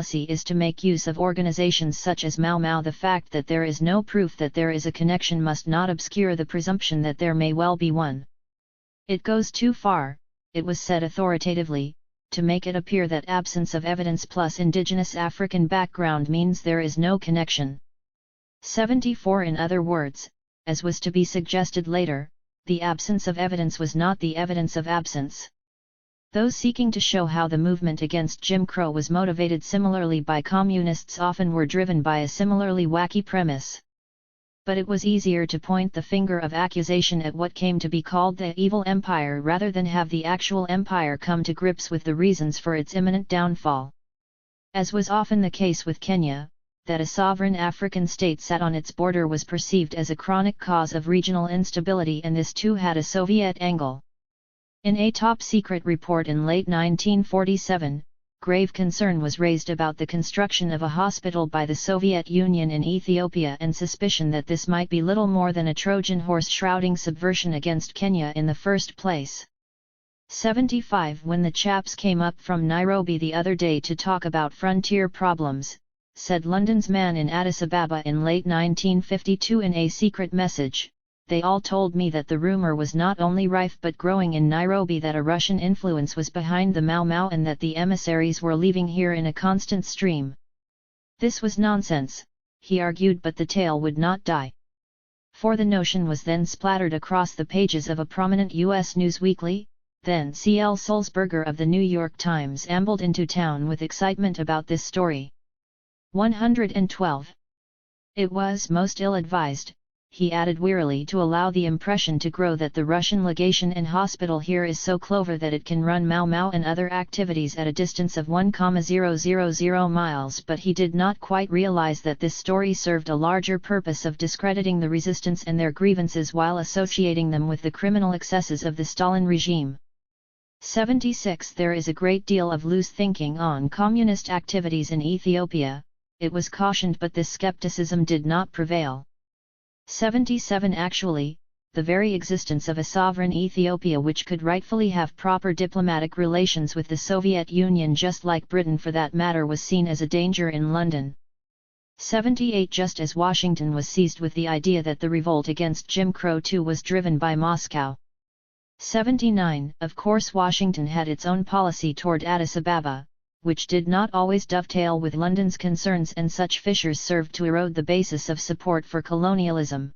is to make use of organizations such as Mau Mau. The fact that there is no proof that there is a connection must not obscure the presumption that there may well be one. It goes too far, it was said authoritatively, to make it appear that absence of evidence plus indigenous African background means there is no connection. 74. In other words, as was to be suggested later, the absence of evidence was not the evidence of absence. Those seeking to show how the movement against Jim Crow was motivated similarly by communists often were driven by a similarly wacky premise. But it was easier to point the finger of accusation at what came to be called the evil empire rather than have the actual empire come to grips with the reasons for its imminent downfall. As was often the case with Kenya, that a sovereign African state sat on its border was perceived as a chronic cause of regional instability, and this too had a Soviet angle. In a top-secret report in late 1947, grave concern was raised about the construction of a hospital by the Soviet Union in Ethiopia and suspicion that this might be little more than a Trojan horse shrouding subversion against Kenya in the first place. 75. When the chaps came up from Nairobi the other day to talk about frontier problems, said London's man in Addis Ababa in late 1952 in a secret message, they all told me that the rumor was not only rife but growing in Nairobi that a Russian influence was behind the Mau Mau and that the emissaries were leaving here in a constant stream. This was nonsense, he argued, but the tale would not die. For the notion was then splattered across the pages of a prominent U.S. news weekly. Then C.L. Sulzberger of the New York Times ambled into town with excitement about this story. 112. It was most ill-advised, he added wearily, to allow the impression to grow that the Russian legation and hospital here is so clever that it can run Mau Mau and other activities at a distance of 1,000 miles, but he did not quite realize that this story served a larger purpose of discrediting the resistance and their grievances while associating them with the criminal excesses of the Stalin regime. 76. There is a great deal of loose thinking on communist activities in Ethiopia, it was cautioned, but this skepticism did not prevail. 77. Actually, the very existence of a sovereign Ethiopia which could rightfully have proper diplomatic relations with the Soviet Union, just like Britain for that matter, was seen as a danger in London. 78. Just as Washington was seized with the idea that the revolt against Jim Crow too was driven by Moscow. 79. Of course Washington had its own policy toward Addis Ababa, which did not always dovetail with London's concerns, and such fissures served to erode the basis of support for colonialism.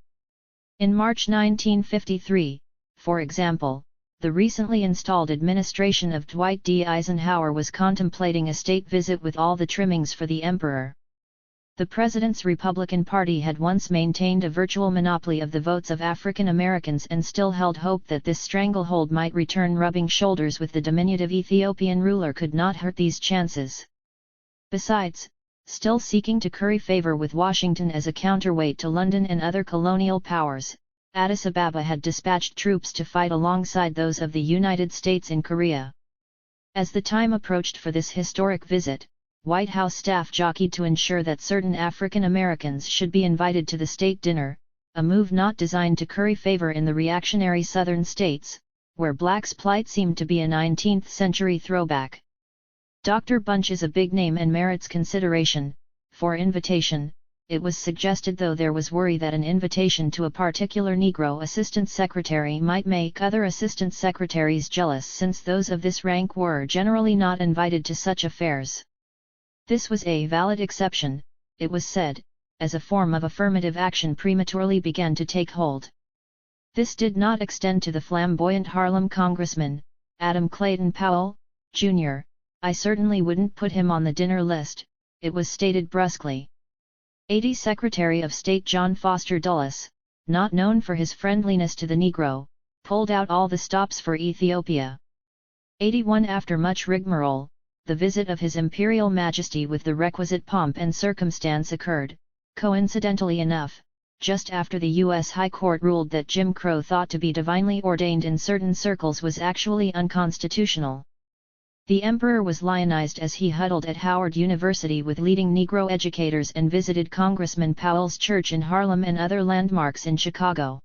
In March 1953, for example, the recently installed administration of Dwight D. Eisenhower was contemplating a state visit with all the trimmings for the emperor. The president's Republican Party had once maintained a virtual monopoly of the votes of African Americans and still held hope that this stranglehold might return. Rubbing shoulders with the diminutive Ethiopian ruler could not hurt these chances. Besides, still seeking to curry favor with Washington as a counterweight to London and other colonial powers, Addis Ababa had dispatched troops to fight alongside those of the United States in Korea. As the time approached for this historic visit, White House staff jockeyed to ensure that certain African Americans should be invited to the state dinner, a move not designed to curry favor in the reactionary southern states, where blacks' plight seemed to be a 19th-century throwback. Dr. Bunch is a big name and merits consideration. For invitation, it was suggested, though there was worry that an invitation to a particular Negro assistant secretary might make other assistant secretaries jealous, since those of this rank were generally not invited to such affairs. This was a valid exception, it was said, as a form of affirmative action prematurely began to take hold. This did not extend to the flamboyant Harlem congressman, Adam Clayton Powell, Jr. I certainly wouldn't put him on the dinner list, it was stated brusquely. 80. Secretary of State John Foster Dulles, not known for his friendliness to the Negro, pulled out all the stops for Ethiopia. 81. After much rigmarole, the visit of His Imperial Majesty with the requisite pomp and circumstance occurred, coincidentally enough, just after the U.S. High Court ruled that Jim Crow, thought to be divinely ordained in certain circles, was actually unconstitutional. The emperor was lionized as he huddled at Howard University with leading Negro educators and visited Congressman Powell's church in Harlem and other landmarks in Chicago.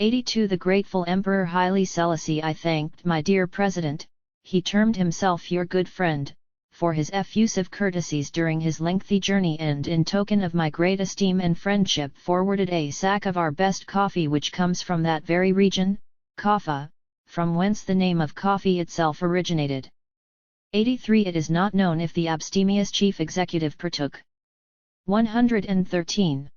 82. The grateful Emperor Haile Selassie, I thanked my dear President, he termed himself your good friend, for his effusive courtesies during his lengthy journey, and in token of my great esteem and friendship forwarded a sack of our best coffee, which comes from that very region, Kaffa, from whence the name of coffee itself originated. 83. It is not known if the abstemious chief executive partook. 113.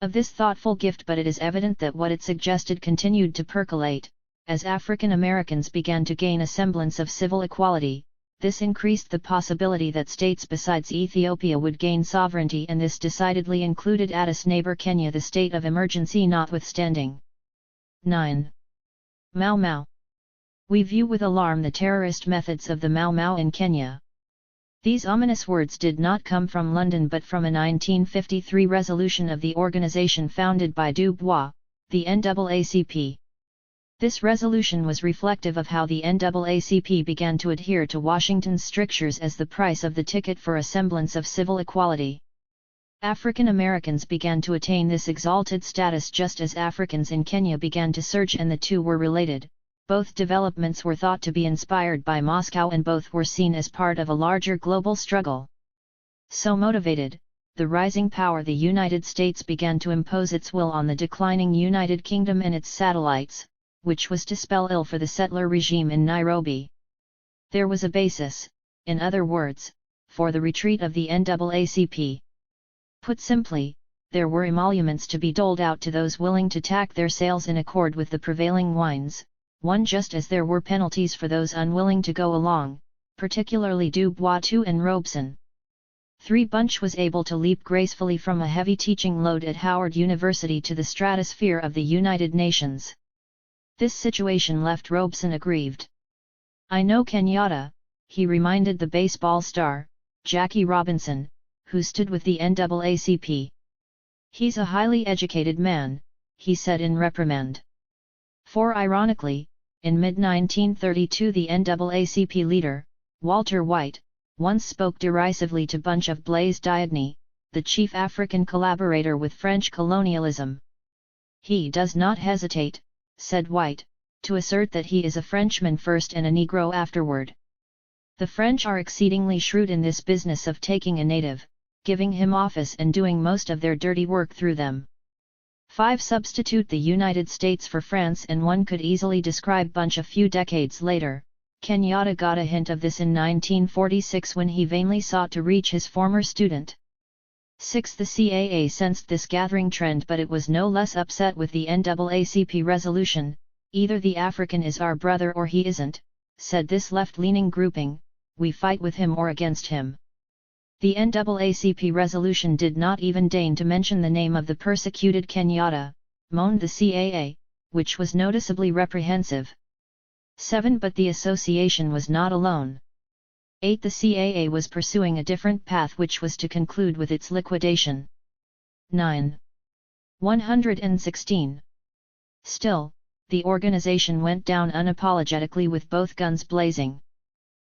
Of this thoughtful gift, but it is evident that what it suggested continued to percolate, as African Americans began to gain a semblance of civil equality. This increased the possibility that states besides Ethiopia would gain sovereignty, and this decidedly included Addis' neighbor Kenya, the state of emergency notwithstanding. 9. Mau Mau. We view with alarm the terrorist methods of the Mau Mau in Kenya. These ominous words did not come from London but from a 1953 resolution of the organization founded by Du Bois, the NAACP. This resolution was reflective of how the NAACP began to adhere to Washington's strictures as the price of the ticket for a semblance of civil equality. African Americans began to attain this exalted status just as Africans in Kenya began to surge, and the two were related. Both developments were thought to be inspired by Moscow, and both were seen as part of a larger global struggle. So motivated, the rising power the United States began to impose its will on the declining United Kingdom and its satellites, which was to spell ill for the settler regime in Nairobi. There was a basis, in other words, for the retreat of the NAACP. Put simply, there were emoluments to be doled out to those willing to tack their sails in accord with the prevailing winds, one just as there were penalties for those unwilling to go along, particularly Du Bois and Robeson. 3. Bunch was able to leap gracefully from a heavy teaching load at Howard University to the stratosphere of the United Nations. This situation left Robeson aggrieved. "I know Kenyatta," he reminded the baseball star, Jackie Robinson, who stood with the NAACP. "He's a highly educated man," he said in reprimand. 4. Ironically, in mid-1932 the NAACP leader, Walter White, once spoke derisively to Bunch of Blaise Diagne, the chief African collaborator with French colonialism. "He does not hesitate," said White, "to assert that he is a Frenchman first and a Negro afterward. The French are exceedingly shrewd in this business of taking a native, giving him office and doing most of their dirty work through them." 5. Substitute the United States for France and one could easily describe Bunch a few decades later. Kenyatta got a hint of this in 1946 when he vainly sought to reach his former student. 6. The CAA sensed this gathering trend, but it was no less upset with the NAACP resolution. "Either the African is our brother or he isn't," said this left-leaning grouping, "we fight with him or against him." The NAACP resolution did not even deign to mention the name of the persecuted Kenyatta, moaned the CAA, which was noticeably reprehensive. 7. But the association was not alone. 8. The CAA was pursuing a different path, which was to conclude with its liquidation. 9. 116. Still, the organization went down unapologetically with both guns blazing.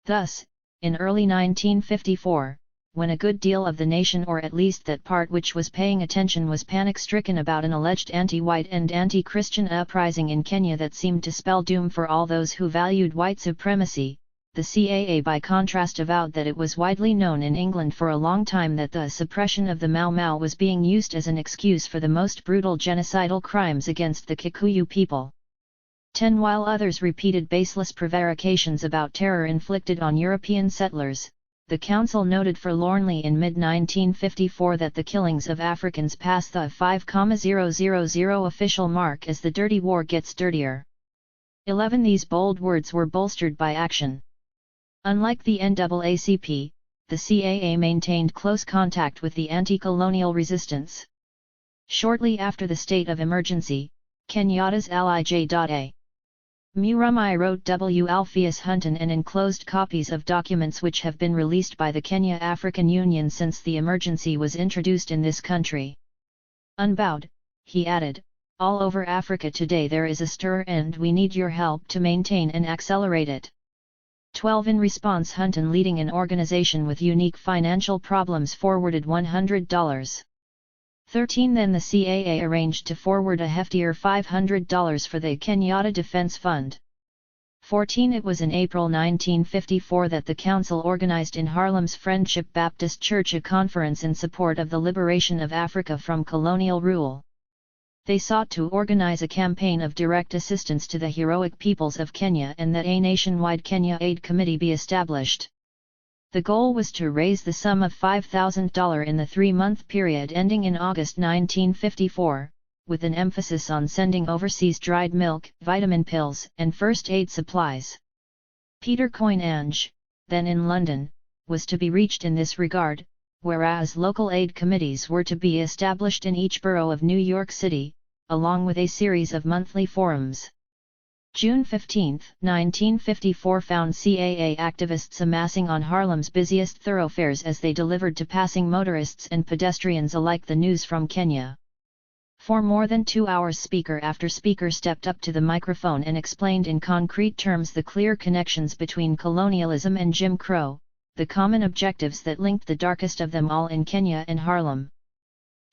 Thus, in early 1954, when a good deal of the nation, or at least that part which was paying attention, was panic-stricken about an alleged anti-white and anti-Christian uprising in Kenya that seemed to spell doom for all those who valued white supremacy, the CAA by contrast avowed that it was widely known in England for a long time that the suppression of the Mau Mau was being used as an excuse for the most brutal genocidal crimes against the Kikuyu people. 10. While others repeated baseless prevarications about terror inflicted on European settlers, the Council noted forlornly in mid-1954 that the killings of Africans pass the 5,000 official mark as the dirty war gets dirtier. 11. These bold words were bolstered by action. Unlike the NAACP, the CAA maintained close contact with the anti-colonial resistance. Shortly after the state of emergency, Kenyatta's ally J.A. Muramai wrote W. Alpheus Hunton and enclosed copies of documents which have been released by the Kenya African Union since the emergency was introduced in this country. "Unbowed," he added, "all over Africa today there is a stir and we need your help to maintain and accelerate it." 12. In response, Hunton, leading an organization with unique financial problems, forwarded $100. 13. Then the CAA arranged to forward a heftier $500 for the Kenyatta Defense Fund. 14 It was in April 1954 that the council organized in Harlem's Friendship Baptist Church a conference in support of the liberation of Africa from colonial rule. They sought to organize a campaign of direct assistance to the heroic peoples of Kenya and that a nationwide Kenya Aid Committee be established. The goal was to raise the sum of $5,000 in the 3-month period ending in August 1954, with an emphasis on sending overseas dried milk, vitamin pills, and first aid supplies. Peter Koinange, then in London, was to be reached in this regard, whereas local aid committees were to be established in each borough of New York City, along with a series of monthly forums. June 15, 1954 found CAA activists amassing on Harlem's busiest thoroughfares as they delivered to passing motorists and pedestrians alike the news from Kenya. For more than 2 hours speaker after speaker stepped up to the microphone and explained in concrete terms the clear connections between colonialism and Jim Crow, the common objectives that linked the darkest of them all in Kenya and Harlem.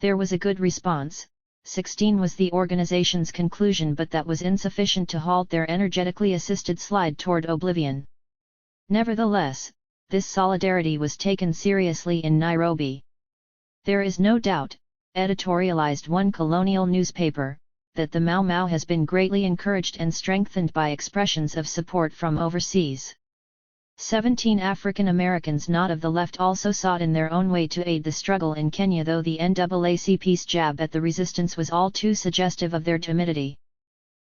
There was a good response. 16 was the organization's conclusion, but that was insufficient to halt their energetically assisted slide toward oblivion. Nevertheless, this solidarity was taken seriously in Nairobi. There is no doubt, editorialized one colonial newspaper, that the Mau Mau has been greatly encouraged and strengthened by expressions of support from overseas. 17 African Americans not of the left also sought in their own way to aid the struggle in Kenya, though the NAACP's jab at the resistance was all too suggestive of their timidity.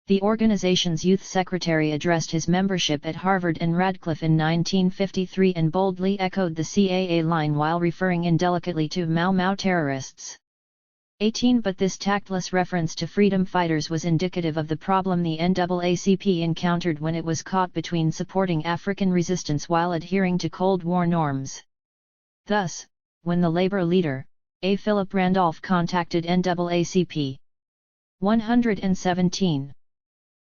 The organization's youth secretary addressed his membership at Harvard and Radcliffe in 1953 and boldly echoed the CAA line while referring indelicately to Mau Mau terrorists. 18 But this tactless reference to freedom fighters was indicative of the problem the NAACP encountered when it was caught between supporting African resistance while adhering to Cold War norms. Thus, when the labor leader, A. Philip Randolph, contacted NAACP 117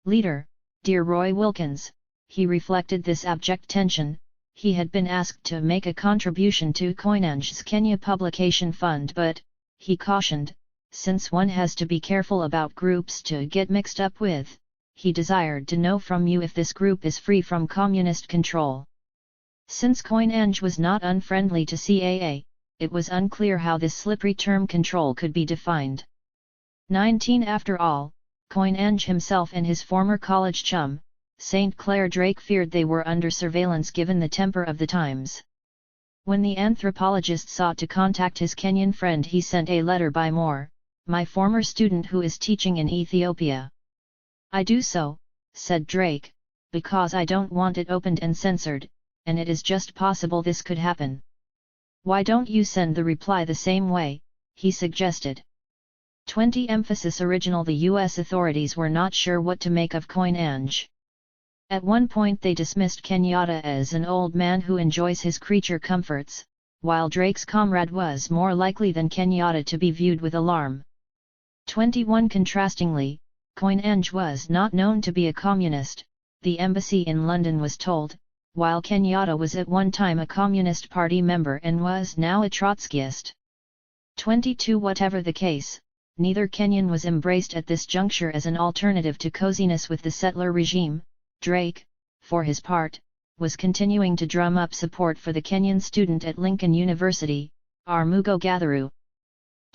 leader, Dear Roy Wilkins, he reflected this abject tension. He had been asked to make a contribution to Koinange's Kenya Publication Fund, but, he cautioned, since one has to be careful about groups to get mixed up with, he desired to know from you if this group is free from communist control. Since Koinange was not unfriendly to CAA, it was unclear how this slippery term control could be defined. 19 After all, Koinange himself and his former college chum, St. Clair Drake, feared they were under surveillance given the temper of the times. When the anthropologist sought to contact his Kenyan friend, he sent a letter by Moore, my former student who is teaching in Ethiopia. I do so, said Drake, because I don't want it opened and censored, and it is just possible this could happen. Why don't you send the reply the same way, he suggested. 20 Emphasis Original The U.S. authorities were not sure what to make of Koinange. At one point they dismissed Kenyatta as an old man who enjoys his creature comforts, while Drake's comrade was more likely than Kenyatta to be viewed with alarm. 21 Contrastingly, Koinange was not known to be a communist, the embassy in London was told, while Kenyatta was at one time a Communist Party member and was now a Trotskyist. 22 Whatever the case, neither Kenyan was embraced at this juncture as an alternative to coziness with the settler regime. Drake, for his part, was continuing to drum up support for the Kenyan student at Lincoln University, Armugo Gatheru.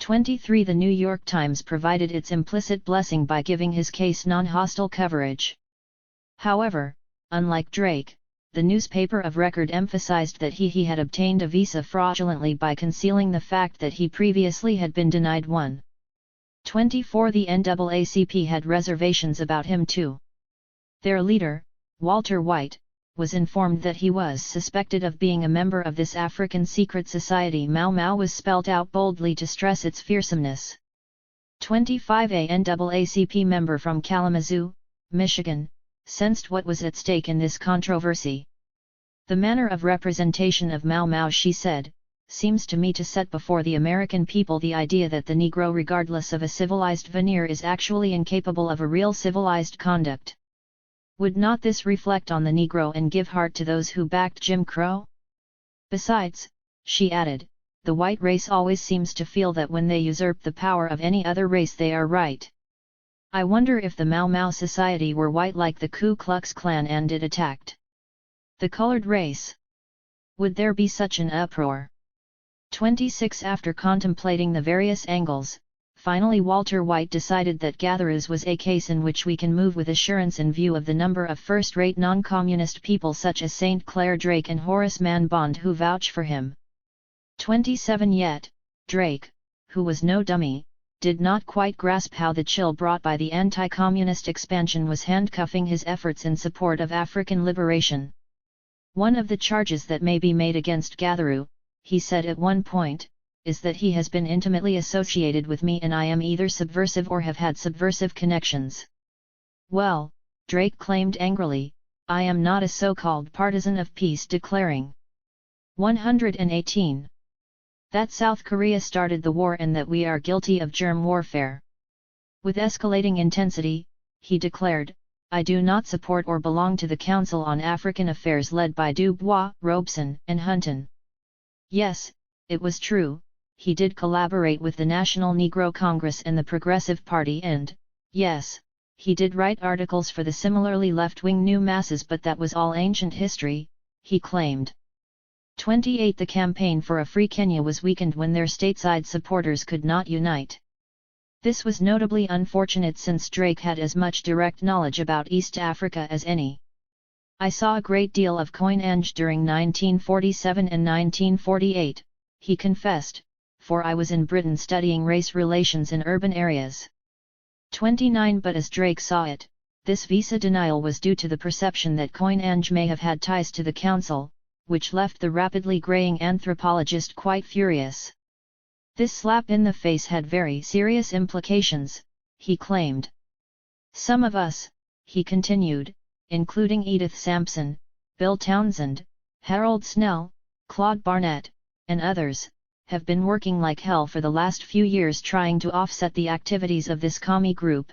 23 The New York Times provided its implicit blessing by giving his case non-hostile coverage. However, unlike Drake, the newspaper of record emphasized that he had obtained a visa fraudulently by concealing the fact that he previously had been denied one. 24 The NAACP had reservations about him too. Their leader, Walter White, was informed that he was suspected of being a member of this African secret society. Mau Mau was spelt out boldly to stress its fearsomeness. 25 A NAACP member from Kalamazoo, Michigan, sensed what was at stake in this controversy. The manner of representation of Mau Mau, she said, seems to me to set before the American people the idea that the Negro, regardless of a civilized veneer, is actually incapable of a real civilized conduct. Would not this reflect on the Negro and give heart to those who backed Jim Crow? Besides, she added, the white race always seems to feel that when they usurp the power of any other race they are right. I wonder if the Mau Mau society were white like the Ku Klux Klan and it attacked the colored race. Would there be such an uproar? 26 After contemplating the various angles, finally Walter White decided that Gatherus was a case in which we can move with assurance in view of the number of first-rate non-communist people such as St. Clair Drake and Horace Mann Bond who vouch for him. 27 Yet, Drake, who was no dummy, did not quite grasp how the chill brought by the anti-communist expansion was handcuffing his efforts in support of African liberation. One of the charges that may be made against Gatherus, he said at one point, is that he has been intimately associated with me and I am either subversive or have had subversive connections. Well, Drake claimed angrily, I am not a so-called partisan of peace declaring. 118. That South Korea started the war and that we are guilty of germ warfare. With escalating intensity, he declared, I do not support or belong to the Council on African Affairs led by Dubois, Robeson, and Hunton. Yes, it was true, he did collaborate with the National Negro Congress and the Progressive Party and, yes, he did write articles for the similarly left-wing New Masses, but that was all ancient history, he claimed. 28 The campaign for a free Kenya was weakened when their stateside supporters could not unite. This was notably unfortunate since Drake had as much direct knowledge about East Africa as any. I saw a great deal of coinage during 1947 and 1948, he confessed, for I was in Britain studying race relations in urban areas. 29 But as Drake saw it, this visa denial was due to the perception that coinage may have had ties to the council, which left the rapidly graying anthropologist quite furious. This slap in the face had very serious implications, he claimed. Some of us, he continued, including Edith Sampson, Bill Townsend, Harold Snell, Claude Barnett, and others, have been working like hell for the last few years trying to offset the activities of this commie group.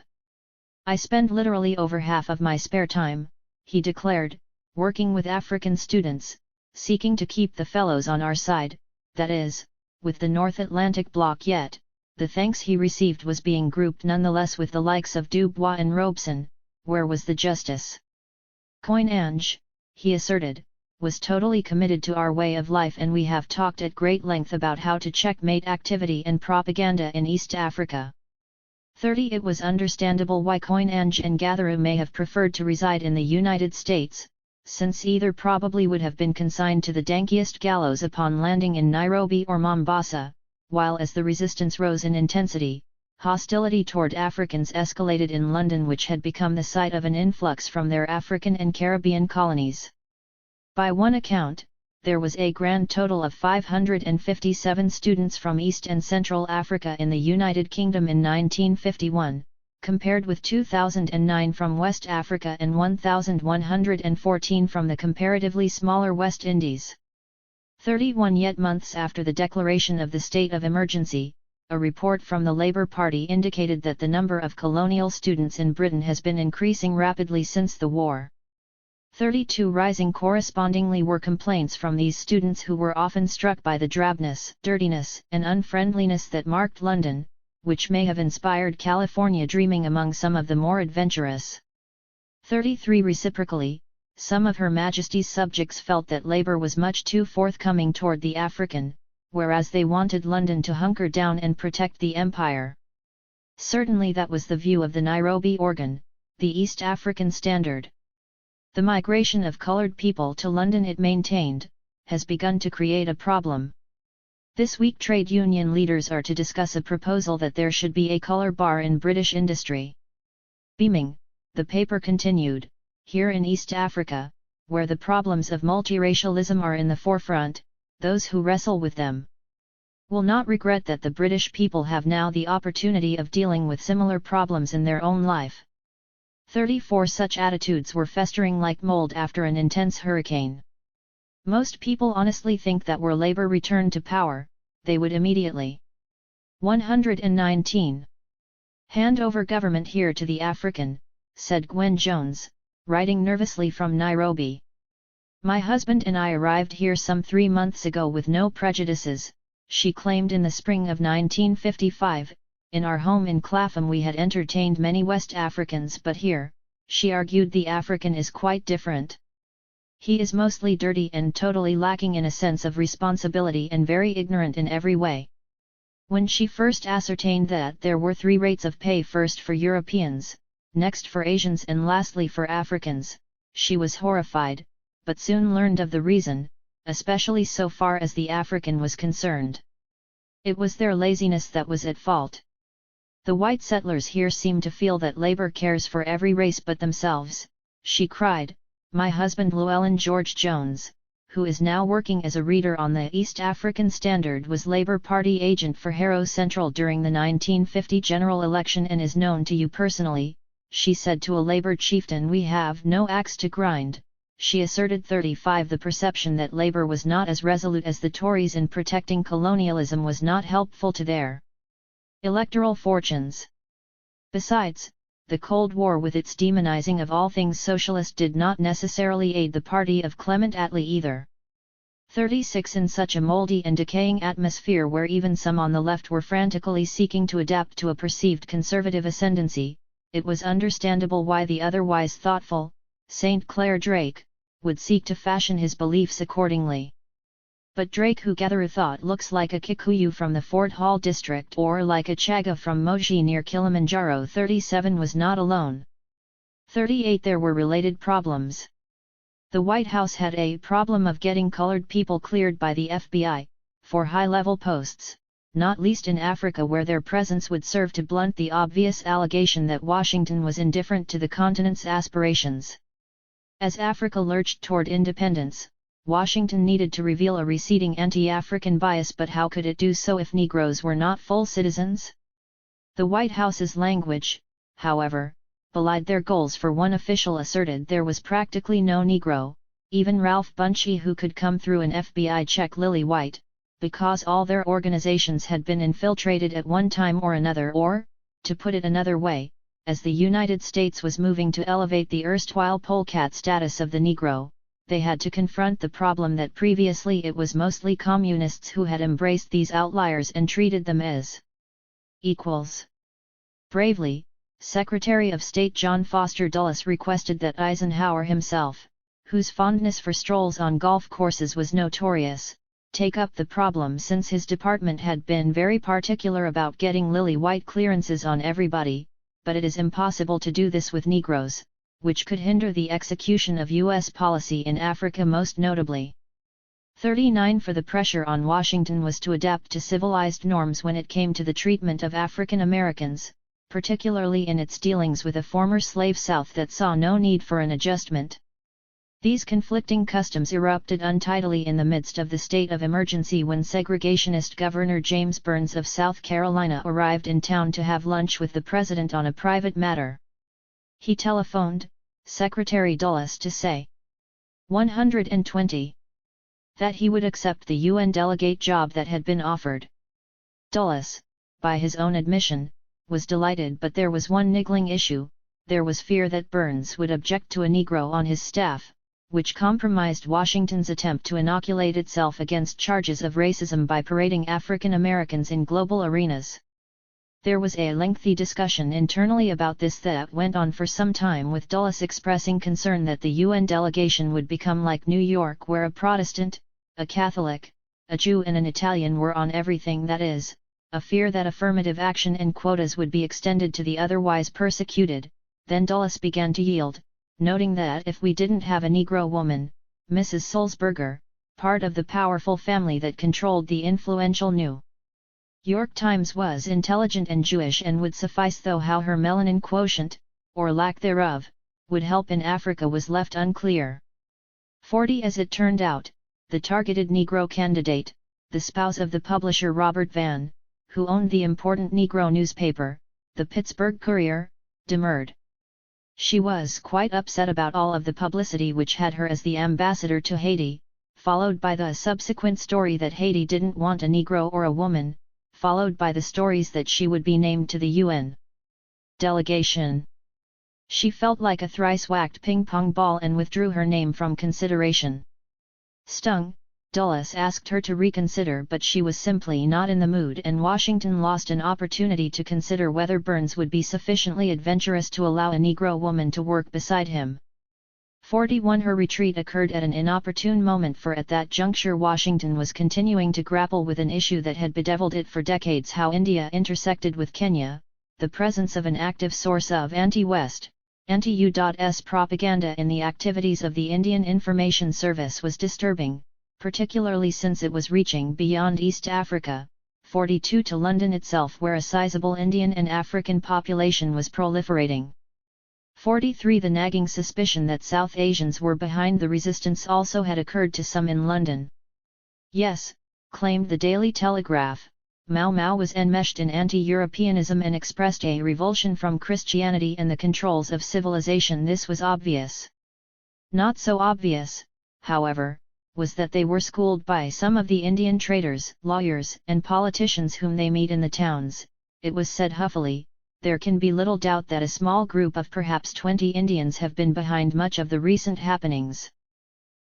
I spend literally over half of my spare time, he declared, working with African students, seeking to keep the fellows on our side, that is, with the North Atlantic Bloc. Yet, the thanks he received was being grouped nonetheless with the likes of Dubois and Robeson. Where was the justice? Coinage, he asserted, was totally committed to our way of life, and we have talked at great length about how to checkmate activity and propaganda in East Africa. 30 It was understandable why Coinage and Gatherus may have preferred to reside in the United States, since either probably would have been consigned to the dankiest gallows upon landing in Nairobi or Mombasa, while as the resistance rose in intensity, hostility toward Africans escalated in London, which had become the site of an influx from their African and Caribbean colonies. By one account, there was a grand total of 557 students from East and Central Africa in the United Kingdom in 1951, compared with 2009 from West Africa and 1,114 from the comparatively smaller West Indies. 31 Yet months after the declaration of the state of emergency, a report from the Labour Party indicated that the number of colonial students in Britain has been increasing rapidly since the war. 32 Rising correspondingly were complaints from these students who were often struck by the drabness, dirtiness, and unfriendliness that marked London, which may have inspired California dreaming among some of the more adventurous. 33 Reciprocally, some of Her Majesty's subjects felt that Labour was much too forthcoming toward the African, whereas they wanted London to hunker down and protect the Empire. Certainly that was the view of the Nairobi organ, the East African Standard. The migration of coloured people to London, it maintained, has begun to create a problem. This week trade union leaders are to discuss a proposal that there should be a colour bar in British industry. Beaming, the paper continued, here in East Africa, where the problems of multiracialism are in the forefront, those who wrestle with them will not regret that the British people have now the opportunity of dealing with similar problems in their own life. 34 Such attitudes were festering like mold after an intense hurricane. Most people honestly think that were Labour returned to power, they would immediately. 119. Hand over government here to the African, said Gwen Jones, writing nervously from Nairobi. My husband and I arrived here some 3 months ago with no prejudices, she claimed in the spring of 1955, In our home in Clapham we had entertained many West Africans, but here, she argued, the African is quite different. He is mostly dirty and totally lacking in a sense of responsibility and very ignorant in every way. When she first ascertained that there were 3 rates of pay, first for Europeans, next for Asians and lastly for Africans, she was horrified, but soon learned of the reason, especially so far as the African was concerned. It was their laziness that was at fault. The white settlers here seem to feel that labor cares for every race but themselves, she cried. My husband Llewellyn George Jones, who is now working as a reader on the East African Standard, was Labour Party agent for Harrow Central during the 1950 general election and is known to you personally, she said to a Labour chieftain. We have no axe to grind, she asserted. 35 The perception that Labour was not as resolute as the Tories in protecting colonialism was not helpful to their electoral fortunes. Besides, the Cold War with its demonizing of all things socialist did not necessarily aid the party of Clement Attlee either. 36 In such a mouldy and decaying atmosphere, where even some on the left were frantically seeking to adapt to a perceived conservative ascendancy, it was understandable why the otherwise thoughtful, St. Clair Drake, would seek to fashion his beliefs accordingly. But Drake, who gatherer thought looks like a Kikuyu from the Fort Hall district or like a Chaga from Moji near Kilimanjaro. 37 Was not alone. 38 There were related problems. The White House had a problem of getting colored people cleared by the FBI, for high-level posts, not least in Africa, where their presence would serve to blunt the obvious allegation that Washington was indifferent to the continent's aspirations. As Africa lurched toward independence, Washington needed to reveal a receding anti-African bias, but how could it do so if Negroes were not full citizens? The White House's language, however, belied their goals, for one official asserted there was practically no Negro, even Ralph Bunchy, who could come through an FBI check lily white, because all their organizations had been infiltrated at one time or another. Or, to put it another way, as the United States was moving to elevate the erstwhile polecat status of the Negro, they had to confront the problem that previously it was mostly communists who had embraced these outliers and treated them as equals. Bravely, Secretary of State John Foster Dulles requested that Eisenhower himself, whose fondness for strolls on golf courses was notorious, take up the problem, since his department had been very particular about getting lily-white clearances on everybody, but it is impossible to do this with Negroes, which could hinder the execution of U.S. policy in Africa most notably. 39 For the pressure on Washington was to adapt to civilized norms when it came to the treatment of African Americans, particularly in its dealings with a former slave South that saw no need for an adjustment. These conflicting customs erupted untidily in the midst of the state of emergency when segregationist Governor James Burns of South Carolina arrived in town to have lunch with the president on a private matter. He telephoned Secretary Dulles to say 120 that he would accept the UN delegate job that had been offered. Dulles, by his own admission, was delighted, but there was one niggling issue: there was fear that Burns would object to a Negro on his staff, which compromised Washington's attempt to inoculate itself against charges of racism by parading African Americans in global arenas. There was a lengthy discussion internally about this that went on for some time, with Dulles expressing concern that the UN delegation would become like New York, where a Protestant, a Catholic, a Jew and an Italian were on everything, that is, a fear that affirmative action and quotas would be extended to the otherwise persecuted. Then Dulles began to yield, noting that if we didn't have a Negro woman, Mrs. Sulzberger, part of the powerful family that controlled the influential New York Times, was intelligent and Jewish and would suffice, though how her melanin quotient, or lack thereof, would help in Africa was left unclear. 40 As it turned out, the targeted Negro candidate, the spouse of the publisher Robert Vann, who owned the important Negro newspaper, the Pittsburgh Courier, demurred. She was quite upset about all of the publicity which had her as the ambassador to Haiti, followed by the subsequent story that Haiti didn't want a Negro or a woman, followed by the stories that she would be named to the UN delegation. She felt like a thrice-whacked ping-pong ball and withdrew her name from consideration. Stung, Dulles asked her to reconsider, but she was simply not in the mood, and Washington lost an opportunity to consider whether Burns would be sufficiently adventurous to allow a Negro woman to work beside him. 41. Her retreat occurred at an inopportune moment, for at that juncture Washington was continuing to grapple with an issue that had bedeviled it for decades: how India intersected with Kenya. The presence of an active source of anti-West, anti-U.S. propaganda in the activities of the Indian Information Service was disturbing, particularly since it was reaching beyond East Africa, 42, to London itself, where a sizable Indian and African population was proliferating. 43. The nagging suspicion that South Asians were behind the resistance also had occurred to some in London. Yes, claimed the Daily Telegraph, Mau Mau was enmeshed in anti-Europeanism and expressed a revulsion from Christianity and the controls of civilization. This was obvious. Not so obvious, however, was that they were schooled by some of the Indian traders, lawyers, and politicians whom they meet in the towns. It was said huffily, "There can be little doubt that a small group of perhaps 20 Indians have been behind much of the recent happenings."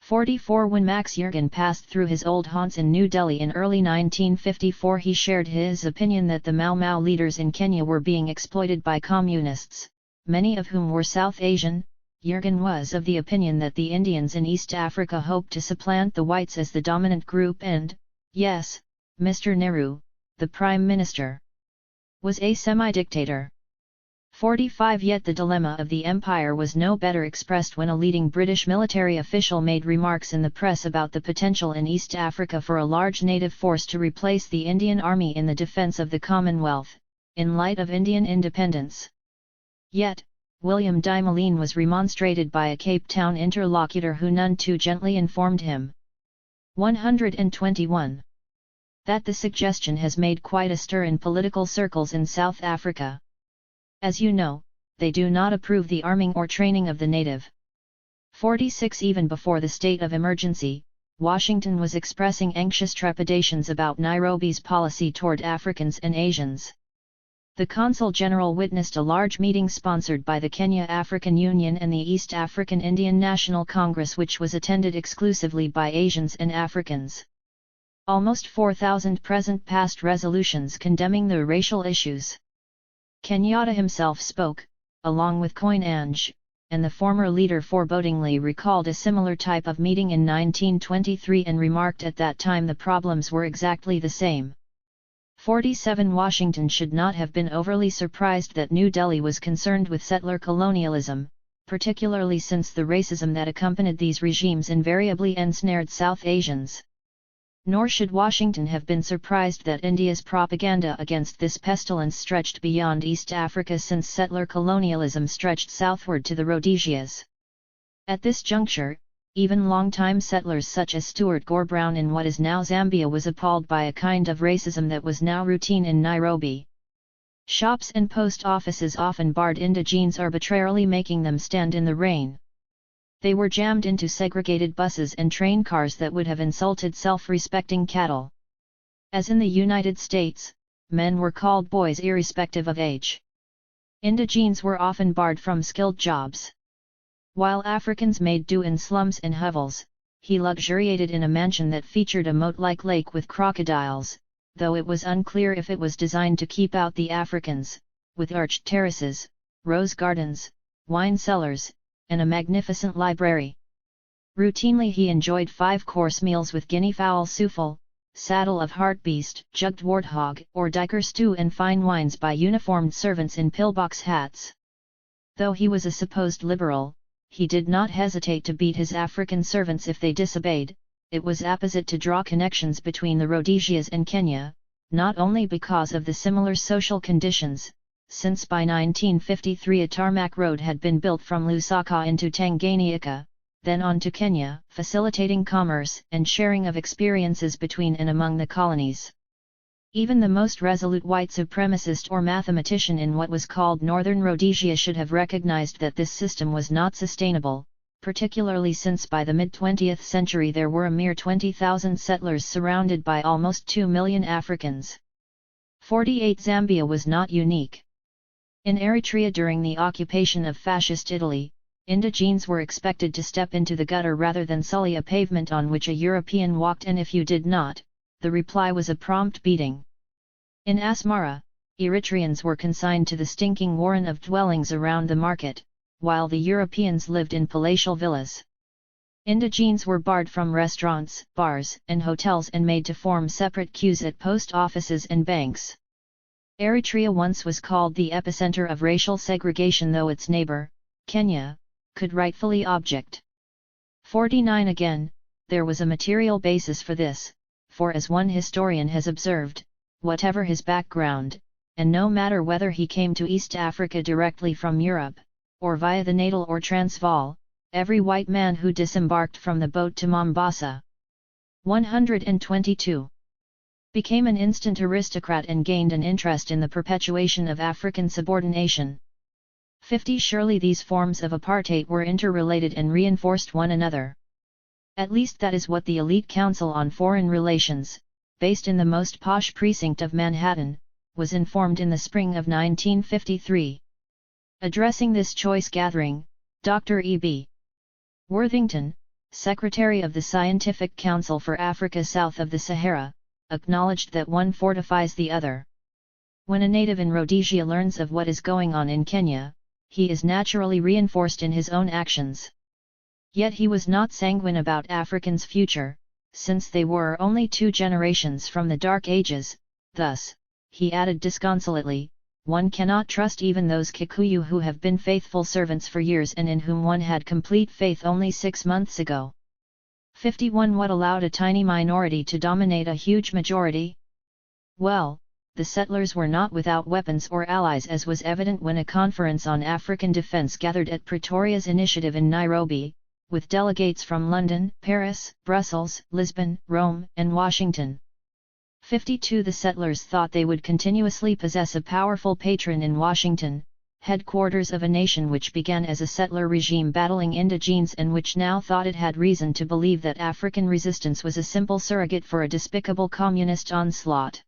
44. When Max Yergin passed through his old haunts in New Delhi in early 1954, he shared his opinion that the Mau Mau leaders in Kenya were being exploited by communists, many of whom were South Asian. Yergin was of the opinion that the Indians in East Africa hoped to supplant the whites as the dominant group, and, yes, Mr. Nehru, the Prime Minister, was a semi-dictator. 45. Yet the dilemma of the empire was no better expressed when a leading British military official made remarks in the press about the potential in East Africa for a large native force to replace the Indian Army in the defence of the Commonwealth, in light of Indian independence. Yet, William Dymoline was remonstrated by a Cape Town interlocutor who none too gently informed him. 121. That the suggestion has made quite a stir in political circles in South Africa. As you know, they do not approve the arming or training of the native. 46. Even before the state of emergency, Washington was expressing anxious trepidations about Nairobi's policy toward Africans and Asians. The Consul General witnessed a large meeting sponsored by the Kenya African Union and the East African Indian National Congress, which was attended exclusively by Asians and Africans. Almost 4,000 present passed resolutions condemning the racial issues. Kenyatta himself spoke, along with Koinange, and the former leader forebodingly recalled a similar type of meeting in 1923 and remarked at that time the problems were exactly the same. 47. Washington should not have been overly surprised that New Delhi was concerned with settler colonialism, particularly since the racism that accompanied these regimes invariably ensnared South Asians. Nor should Washington have been surprised that India's propaganda against this pestilence stretched beyond East Africa, since settler colonialism stretched southward to the Rhodesias. At this juncture, even long-time settlers such as Stuart Gore Brown in what is now Zambia was appalled by a kind of racism that was now routine in Nairobi. Shops and post offices often barred indigenes, arbitrarily making them stand in the rain. They were jammed into segregated buses and train cars that would have insulted self-respecting cattle. As in the United States, men were called boys irrespective of age. Indigenes were often barred from skilled jobs. While Africans made do in slums and hovels, he luxuriated in a mansion that featured a moat-like lake with crocodiles, though it was unclear if it was designed to keep out the Africans, with arched terraces, rose gardens, wine cellars, and a magnificent library. Routinely he enjoyed 5-course meals with guinea fowl souffle, saddle of hartebeest, jugged warthog, or diker stew, and fine wines by uniformed servants in pillbox hats. Though he was a supposed liberal, he did not hesitate to beat his African servants if they disobeyed. It was apposite to draw connections between the Rhodesias and Kenya, not only because of the similar social conditions, since by 1953 a tarmac road had been built from Lusaka into Tanganyika, then on to Kenya, facilitating commerce and sharing of experiences between and among the colonies. Even the most resolute white supremacist or mathematician in what was called Northern Rhodesia should have recognized that this system was not sustainable, particularly since by the mid-20th century there were a mere 20,000 settlers surrounded by almost 2 million Africans. 48. Zambia was not unique. In Eritrea during the occupation of Fascist Italy, Indigenes were expected to step into the gutter rather than sully a pavement on which a European walked, and if you did not, the reply was a prompt beating. In Asmara, Eritreans were consigned to the stinking warren of dwellings around the market, while the Europeans lived in palatial villas. Indigenes were barred from restaurants, bars, and hotels and made to form separate queues at post offices and banks. Eritrea once was called the epicenter of racial segregation, though its neighbor, Kenya, could rightfully object. 49 Again, there was a material basis for this, for as one historian has observed, whatever his background, and no matter whether he came to East Africa directly from Europe, or via the Natal or Transvaal, every white man who disembarked from the boat to Mombasa 122 became an instant aristocrat and gained an interest in the perpetuation of African subordination. 50 Surely these forms of apartheid were interrelated and reinforced one another. At least that is what the elite Council on Foreign Relations, based in the most posh precinct of Manhattan, was informed in the spring of 1953. Addressing this choice gathering, Dr. E.B. Worthington, Secretary of the Scientific Council for Africa south of the Sahara, acknowledged that one fortifies the other. When a native in Rhodesia learns of what is going on in Kenya, he is naturally reinforced in his own actions. Yet he was not sanguine about Africans' future, since they were only 2 generations from the Dark Ages. Thus, he added disconsolately, one cannot trust even those Kikuyu who have been faithful servants for years and in whom one had complete faith only 6 months ago. 51 What allowed a tiny minority to dominate a huge majority? Well, the settlers were not without weapons or allies, as was evident when a conference on African defense gathered at Pretoria's initiative in Nairobi, with delegates from London, Paris, Brussels, Lisbon, Rome, and Washington. 52 The settlers thought they would continuously possess a powerful patron in Washington, headquarters of a nation which began as a settler regime battling indigenes and which now thought it had reason to believe that African resistance was a simple surrogate for a despicable communist onslaught.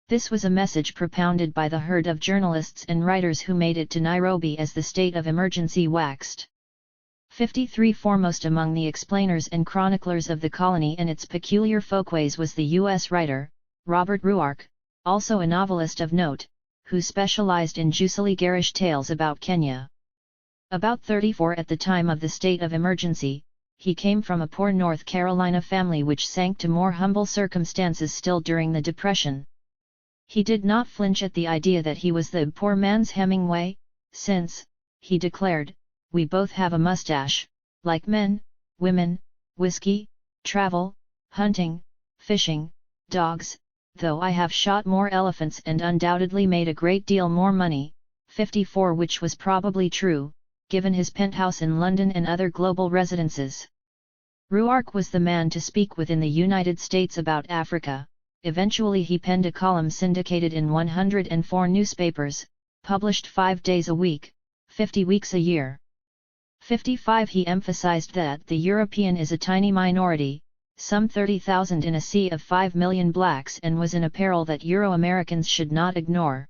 This was a message propounded by the herd of journalists and writers who made it to Nairobi as the state of emergency waxed. 53 Foremost among the explainers and chroniclers of the colony and its peculiar folkways was the U.S. writer, Robert Ruark, also a novelist of note, who specialized in juicily garish tales about Kenya. About 34 at the time of the state of emergency, he came from a poor North Carolina family which sank to more humble circumstances still during the Depression. He did not flinch at the idea that he was the poor man's Hemingway, since, he declared, we both have a mustache, like men, women, whiskey, travel, hunting, fishing, dogs, though I have shot more elephants and undoubtedly made a great deal more money. 54 Which was probably true, given his penthouse in London and other global residences. Ruark was the man to speak with in the United States about Africa. Eventually he penned a column syndicated in 104 newspapers, published 5 days a week, 50 weeks a year. 55 He emphasized that the European is a tiny minority, some 30,000 in a sea of 5 million blacks, and was in a peril that Euro-Americans should not ignore.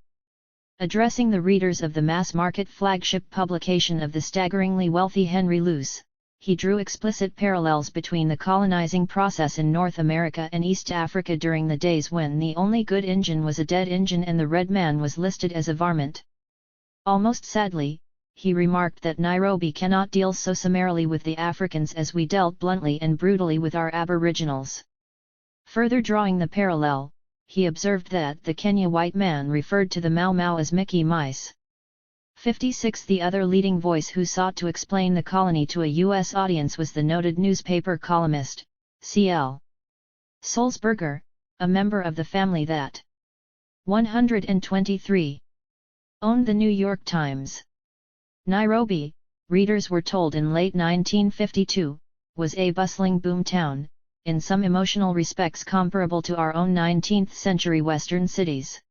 Addressing the readers of the mass-market flagship publication of the staggeringly wealthy Henry Luce, he drew explicit parallels between the colonizing process in North America and East Africa during the days when the only good Injun was a dead Injun and the red man was listed as a varmint. Almost sadly, he remarked that Nairobi cannot deal so summarily with the Africans as we dealt bluntly and brutally with our aboriginals. Further drawing the parallel, he observed that the Kenya white man referred to the Mau Mau as Mickey Mice. 56 The other leading voice who sought to explain the colony to a U.S. audience was the noted newspaper columnist, C.L. Sulzberger, a member of the family that 123 owned the New York Times. Nairobi, readers were told in late 1952, was a bustling boom town, in some emotional respects comparable to our own 19th-century western cities.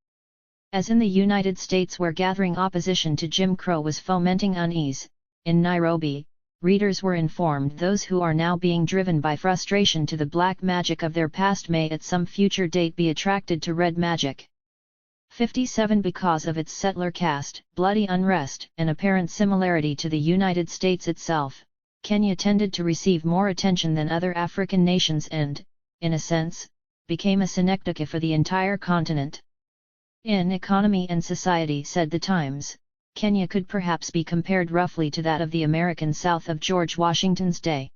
As in the United States, where gathering opposition to Jim Crow was fomenting unease, in Nairobi, readers were informed those who are now being driven by frustration to the black magic of their past may at some future date be attracted to red magic. 57 Because of its settler caste, bloody unrest, and apparent similarity to the United States itself, Kenya tended to receive more attention than other African nations and, in a sense, became a synecdoche for the entire continent. In economy and society, said the Times, Kenya could perhaps be compared roughly to that of the American South of George Washington's day.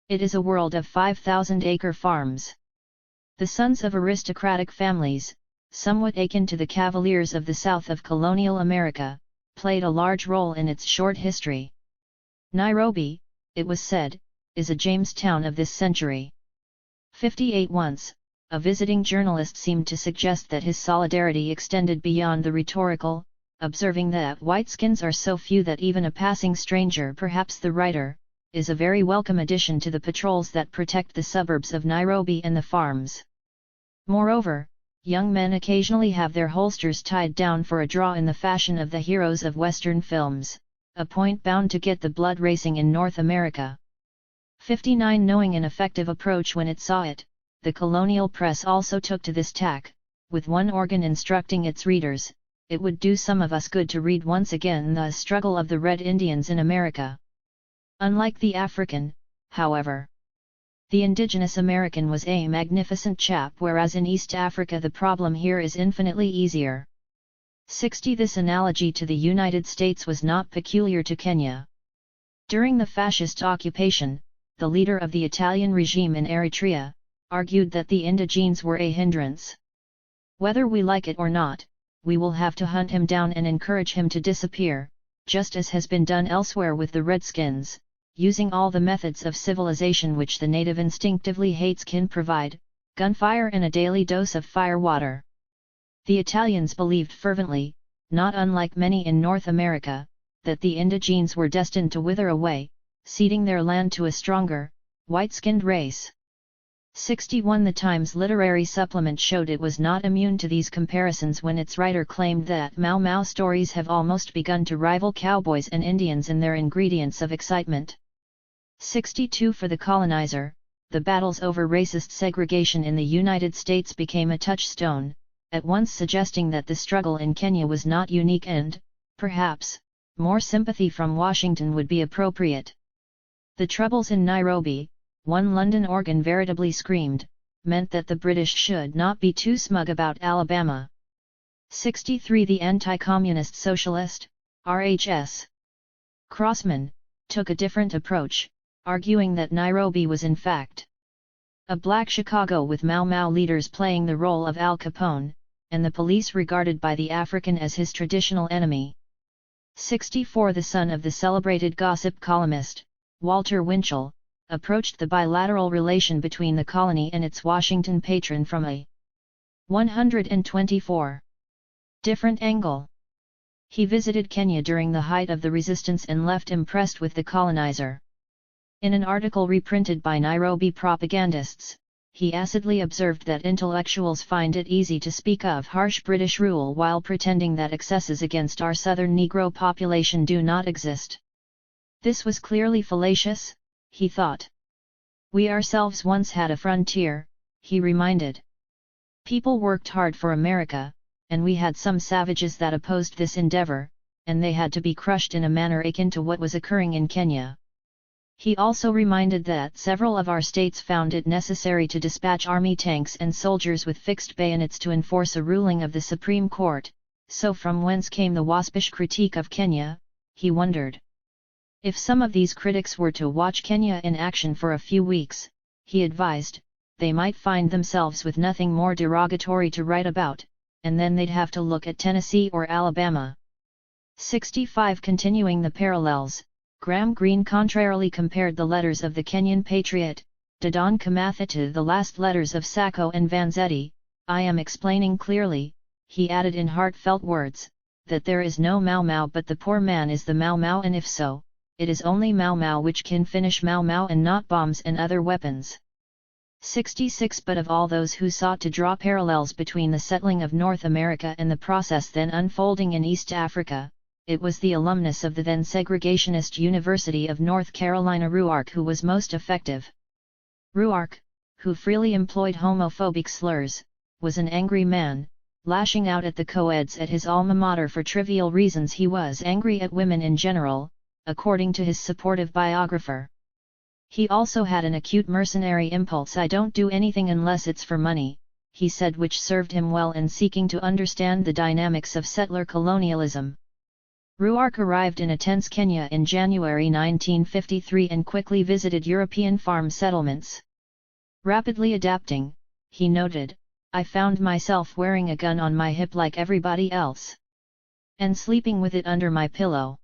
It is a world of 5,000-acre farms. The sons of aristocratic families, somewhat akin to the cavaliers of the South of colonial America, played a large role in its short history. Nairobi, it was said, is a Jamestown of this century. 58 Once, a visiting journalist seemed to suggest that his solidarity extended beyond the rhetorical, observing that whiteskins are so few that even a passing stranger, perhaps the writer, is a very welcome addition to the patrols that protect the suburbs of Nairobi and the farms. Moreover, young men occasionally have their holsters tied down for a draw in the fashion of the heroes of Western films, a point bound to get the blood racing in North America. 59 Knowing an effective approach when it saw it, the colonial press also took to this tack, with one organ instructing its readers, "It would do some of us good to read once again the struggle of the Red Indians in America." Unlike the African, however, the indigenous American was a magnificent chap, whereas in East Africa the problem here is infinitely easier. 60 This analogy to the United States was not peculiar to Kenya. During the fascist occupation, the leader of the Italian regime in Eritrea argued that the indigenes were a hindrance. "Whether we like it or not, we will have to hunt him down and encourage him to disappear, just as has been done elsewhere with the Redskins, using all the methods of civilization which the native instinctively hates can provide, gunfire and a daily dose of firewater." The Italians believed fervently, not unlike many in North America, that the indigenes were destined to wither away, ceding their land to a stronger, white-skinned race. 61 The Times literary supplement showed it was not immune to these comparisons when its writer claimed that Mau Mau stories have almost begun to rival cowboys and Indians in their ingredients of excitement. 62 For the colonizer, the battles over racist segregation in the United States became a touchstone, at once suggesting that the struggle in Kenya was not unique and, perhaps, more sympathy from Washington would be appropriate. The troubles in Nairobi, one London organ veritably screamed, meant that the British should not be too smug about Alabama. 63 The anti-communist socialist, RHS Crossman, took a different approach, arguing that Nairobi was in fact a black Chicago with Mau Mau leaders playing the role of Al Capone, and the police regarded by the African as his traditional enemy. 64 The son of the celebrated gossip columnist, Walter Winchell, approached the bilateral relation between the colony and its Washington patron from a 124 different angle. He visited Kenya during the height of the resistance and left impressed with the colonizer. In an article reprinted by Nairobi propagandists, he acidly observed that intellectuals find it easy to speak of harsh British rule while pretending that excesses against our southern Negro population do not exist. This was clearly fallacious, he thought. "We ourselves once had a frontier," he reminded. "People worked hard for America, and we had some savages that opposed this endeavor, and they had to be crushed in a manner akin to what was occurring in Kenya." He also reminded that several of our states found it necessary to dispatch army tanks and soldiers with fixed bayonets to enforce a ruling of the Supreme Court, so from whence came the waspish critique of Kenya, he wondered. If some of these critics were to watch Kenya in action for a few weeks, he advised, they might find themselves with nothing more derogatory to write about, and then they'd have to look at Tennessee or Alabama. 65 Continuing the parallels, Graham Greene contrarily compared the letters of the Kenyan patriot, Dedan Kimathi, to the last letters of Sacco and Vanzetti. "I am explaining clearly," he added in heartfelt words, "that there is no Mau Mau but the poor man is the Mau Mau, and if so, it is only Mau Mau which can finish Mau Mau and not bombs and other weapons." 66 But of all those who sought to draw parallels between the settling of North America and the process then unfolding in East Africa, it was the alumnus of the then segregationist University of North Carolina Ruark who was most effective. Ruark, who freely employed homophobic slurs, was an angry man, lashing out at the co-eds at his alma mater for trivial reasons. He was angry at women in general, according to his supportive biographer. He also had an acute mercenary impulse. "I don't do anything unless it's for money," he said, which served him well in seeking to understand the dynamics of settler colonialism. Ruark arrived in Atense, Kenya in January 1953 and quickly visited European farm settlements. Rapidly adapting, he noted, "I found myself wearing a gun on my hip like everybody else. And sleeping with it under my pillow."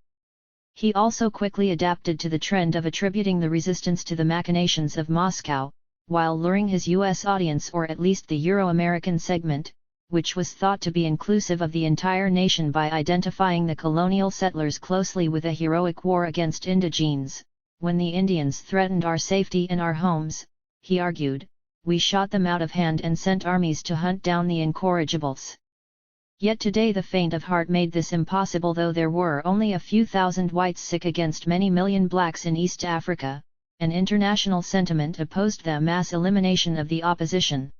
He also quickly adapted to the trend of attributing the resistance to the machinations of Moscow, while luring his U.S. audience, or at least the Euro-American segment, which was thought to be inclusive of the entire nation, by identifying the colonial settlers closely with a heroic war against indigenes. "When the Indians threatened our safety and our homes," he argued, "we shot them out of hand and sent armies to hunt down the incorrigibles." Yet today the faint of heart made this impossible. Though there were only a few thousand whites sick against many million blacks in East Africa, an international sentiment opposed the mass elimination of the opposition.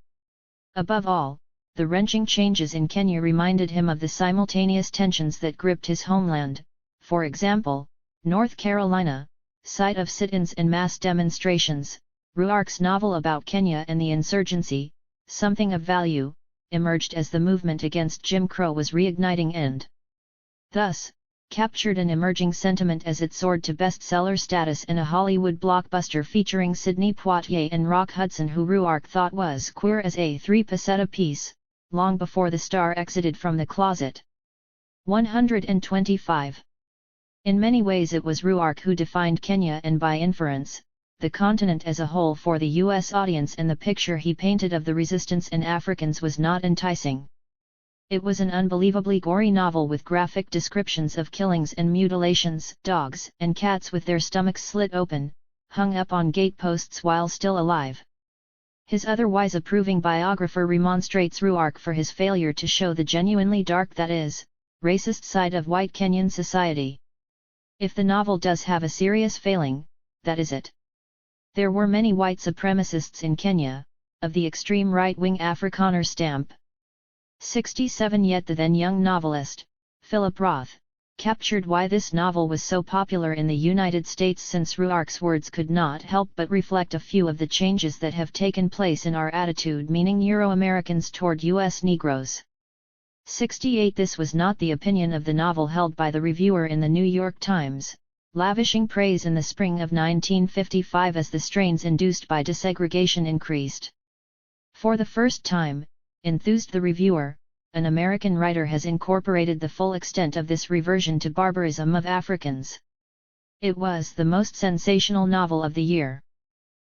Above all, the wrenching changes in Kenya reminded him of the simultaneous tensions that gripped his homeland. For example, North Carolina, site of sit-ins and mass demonstrations. Ruark's novel about Kenya and the insurgency, Something of Value, emerged as the movement against Jim Crow was reigniting and thus captured an emerging sentiment as it soared to bestseller status in a Hollywood blockbuster featuring Sidney Poitier and Rock Hudson, who Ruark thought was queer as a three-peseta piece, long before the star exited from the closet. 125. In many ways it was Ruark who defined Kenya and, by inference, the continent as a whole for the U.S. audience, and the picture he painted of the resistance and Africans was not enticing. It was an unbelievably gory novel with graphic descriptions of killings and mutilations, dogs and cats with their stomachs slit open, hung up on gateposts while still alive. His otherwise approving biographer remonstrates Ruark for his failure to show the genuinely dark, that is, racist side of white Kenyan society. If the novel does have a serious failing, that is it. There were many white supremacists in Kenya, of the extreme right-wing Afrikaner stamp. 67. Yet the then young novelist, Philip Roth, captured why this novel was so popular in the United States, since Ruark's words could not help but reflect a few of the changes that have taken place in our attitude, meaning Euro-Americans, toward U.S. Negroes. 68. This was not the opinion of the novel held by the reviewer in the New York Times, lavishing praise in the spring of 1955 as the strains induced by desegregation increased. "For the first time," enthused the reviewer, "an American writer has incorporated the full extent of this reversion to barbarism of Africans." It was the most sensational novel of the year.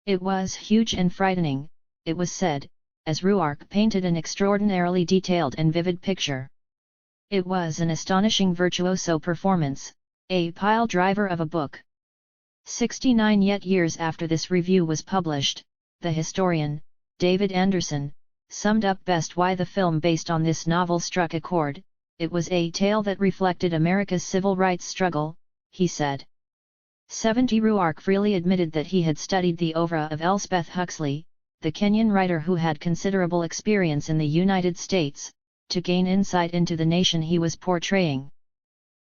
It was huge and frightening, it was said, as Ruark painted an extraordinarily detailed and vivid picture. It was an astonishing virtuoso performance, a pile driver of a book. 69. Yet years after this review was published, the historian, David Anderson, summed up best why the film based on this novel struck a chord. "It was a tale that reflected America's civil rights struggle," he said. 70. Ruark freely admitted that he had studied the oeuvre of Elspeth Huxley, the Kenyan writer who had considerable experience in the United States, to gain insight into the nation he was portraying.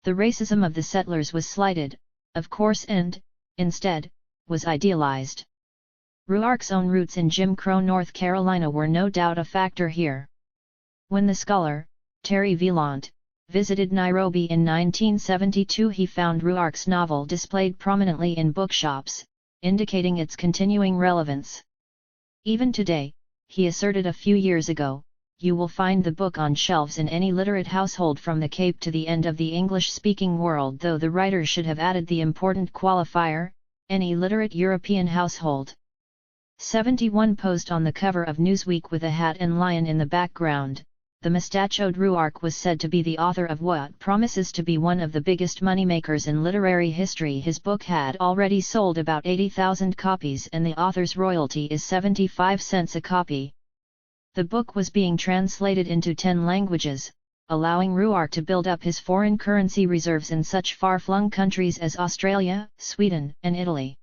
The racism of the settlers was slighted, of course, and, instead, was idealized. Ruark's own roots in Jim Crow North Carolina were no doubt a factor here. When the scholar, Terry Villant, visited Nairobi in 1972, he found Ruark's novel displayed prominently in bookshops, indicating its continuing relevance. Even today, he asserted a few years ago, you will find the book on shelves in any literate household from the Cape to the end of the English-speaking world, though the writer should have added the important qualifier, any literate European household. 71. Posed on the cover of Newsweek with a hat and lion in the background, the mustachioed Ruark was said to be the author of what promises to be one of the biggest moneymakers in literary history. His book had already sold about 80,000 copies and the author's royalty is 75 cents a copy. The book was being translated into 10 languages, allowing Ruark to build up his foreign currency reserves in such far-flung countries as Australia, Sweden, and Italy.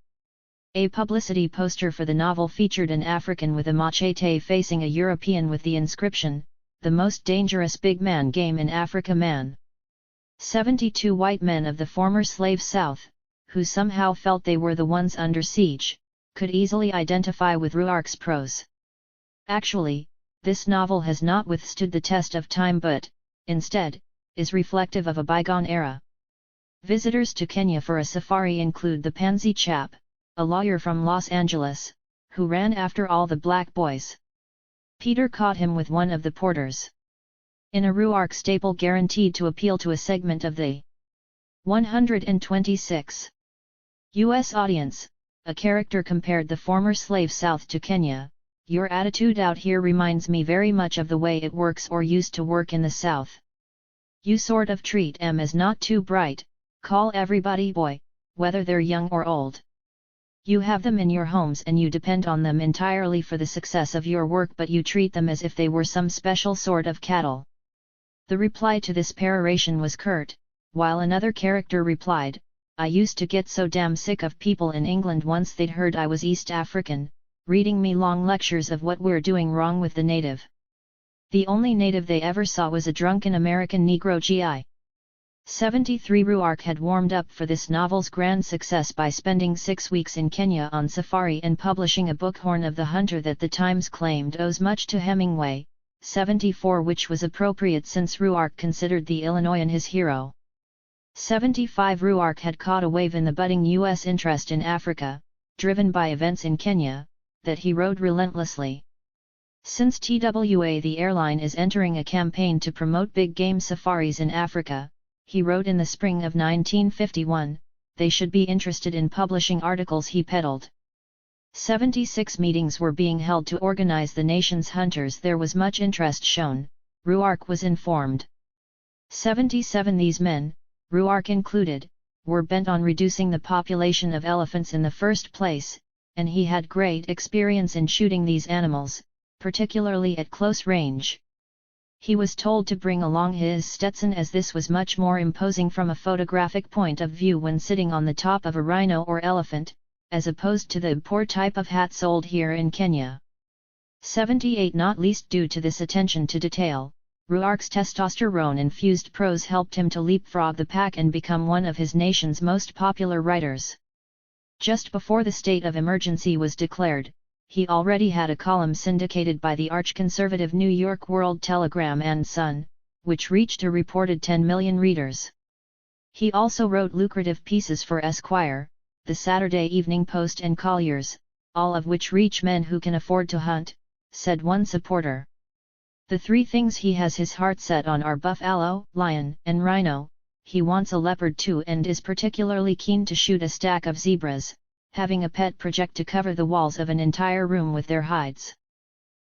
A publicity poster for the novel featured an African with a machete facing a European with the inscription, the most dangerous big man game in Africa man. 72 white men of the former slave South, who somehow felt they were the ones under siege, could easily identify with Ruark's prose. Actually, this novel has not withstood the test of time but, instead, is reflective of a bygone era. Visitors to Kenya for a safari include the Pansy Chap, a lawyer from Los Angeles, who ran after all the black boys. Peter caught him with one of the porters. In a Ruark staple guaranteed to appeal to a segment of the 126. U.S. audience, a character compared the former slave South to Kenya. Your attitude out here reminds me very much of the way it works or used to work in the South. You sort of treat 'em as not too bright, call everybody boy, whether they're young or old. You have them in your homes and you depend on them entirely for the success of your work, but you treat them as if they were some special sort of cattle. The reply to this peroration was curt, while another character replied, I used to get so damn sick of people in England once they'd heard I was East African, reading me long lectures of what we're doing wrong with the native. The only native they ever saw was a drunken American Negro GI. 73 Ruark had warmed up for this novel's grand success by spending 6 weeks in Kenya on safari and publishing a book, Horne of the Hunter, that the Times claimed owes much to Hemingway. 74, which was appropriate since Ruark considered the Illinoisan his hero. 75 Ruark had caught a wave in the budding U.S. interest in Africa, driven by events in Kenya, that he rode relentlessly. Since TWA the airline is entering a campaign to promote big game safaris in Africa, he wrote in the spring of 1951, they should be interested in publishing articles he peddled. 76 meetings were being held to organize the nation's hunters. There was much interest shown, Ruark was informed. 77 These men, Ruark included, were bent on reducing the population of elephants in the first place, and he had great experience in shooting these animals, particularly at close range. He was told to bring along his Stetson, as this was much more imposing from a photographic point of view when sitting on the top of a rhino or elephant, as opposed to the poor type of hat sold here in Kenya. 78 Not least due to this attention to detail, Ruark's testosterone-infused prose helped him to leapfrog the pack and become one of his nation's most popular writers. Just before the state of emergency was declared, he already had a column syndicated by the arch-conservative New York World Telegram and Sun, which reached a reported 10 million readers. He also wrote lucrative pieces for Esquire, the Saturday Evening Post and Collier's, all of which reach men who can afford to hunt, said one supporter. The 3 things he has his heart set on are buffalo, lion, and rhino. He wants a leopard too and is particularly keen to shoot a stack of zebras, having a pet project to cover the walls of an entire room with their hides.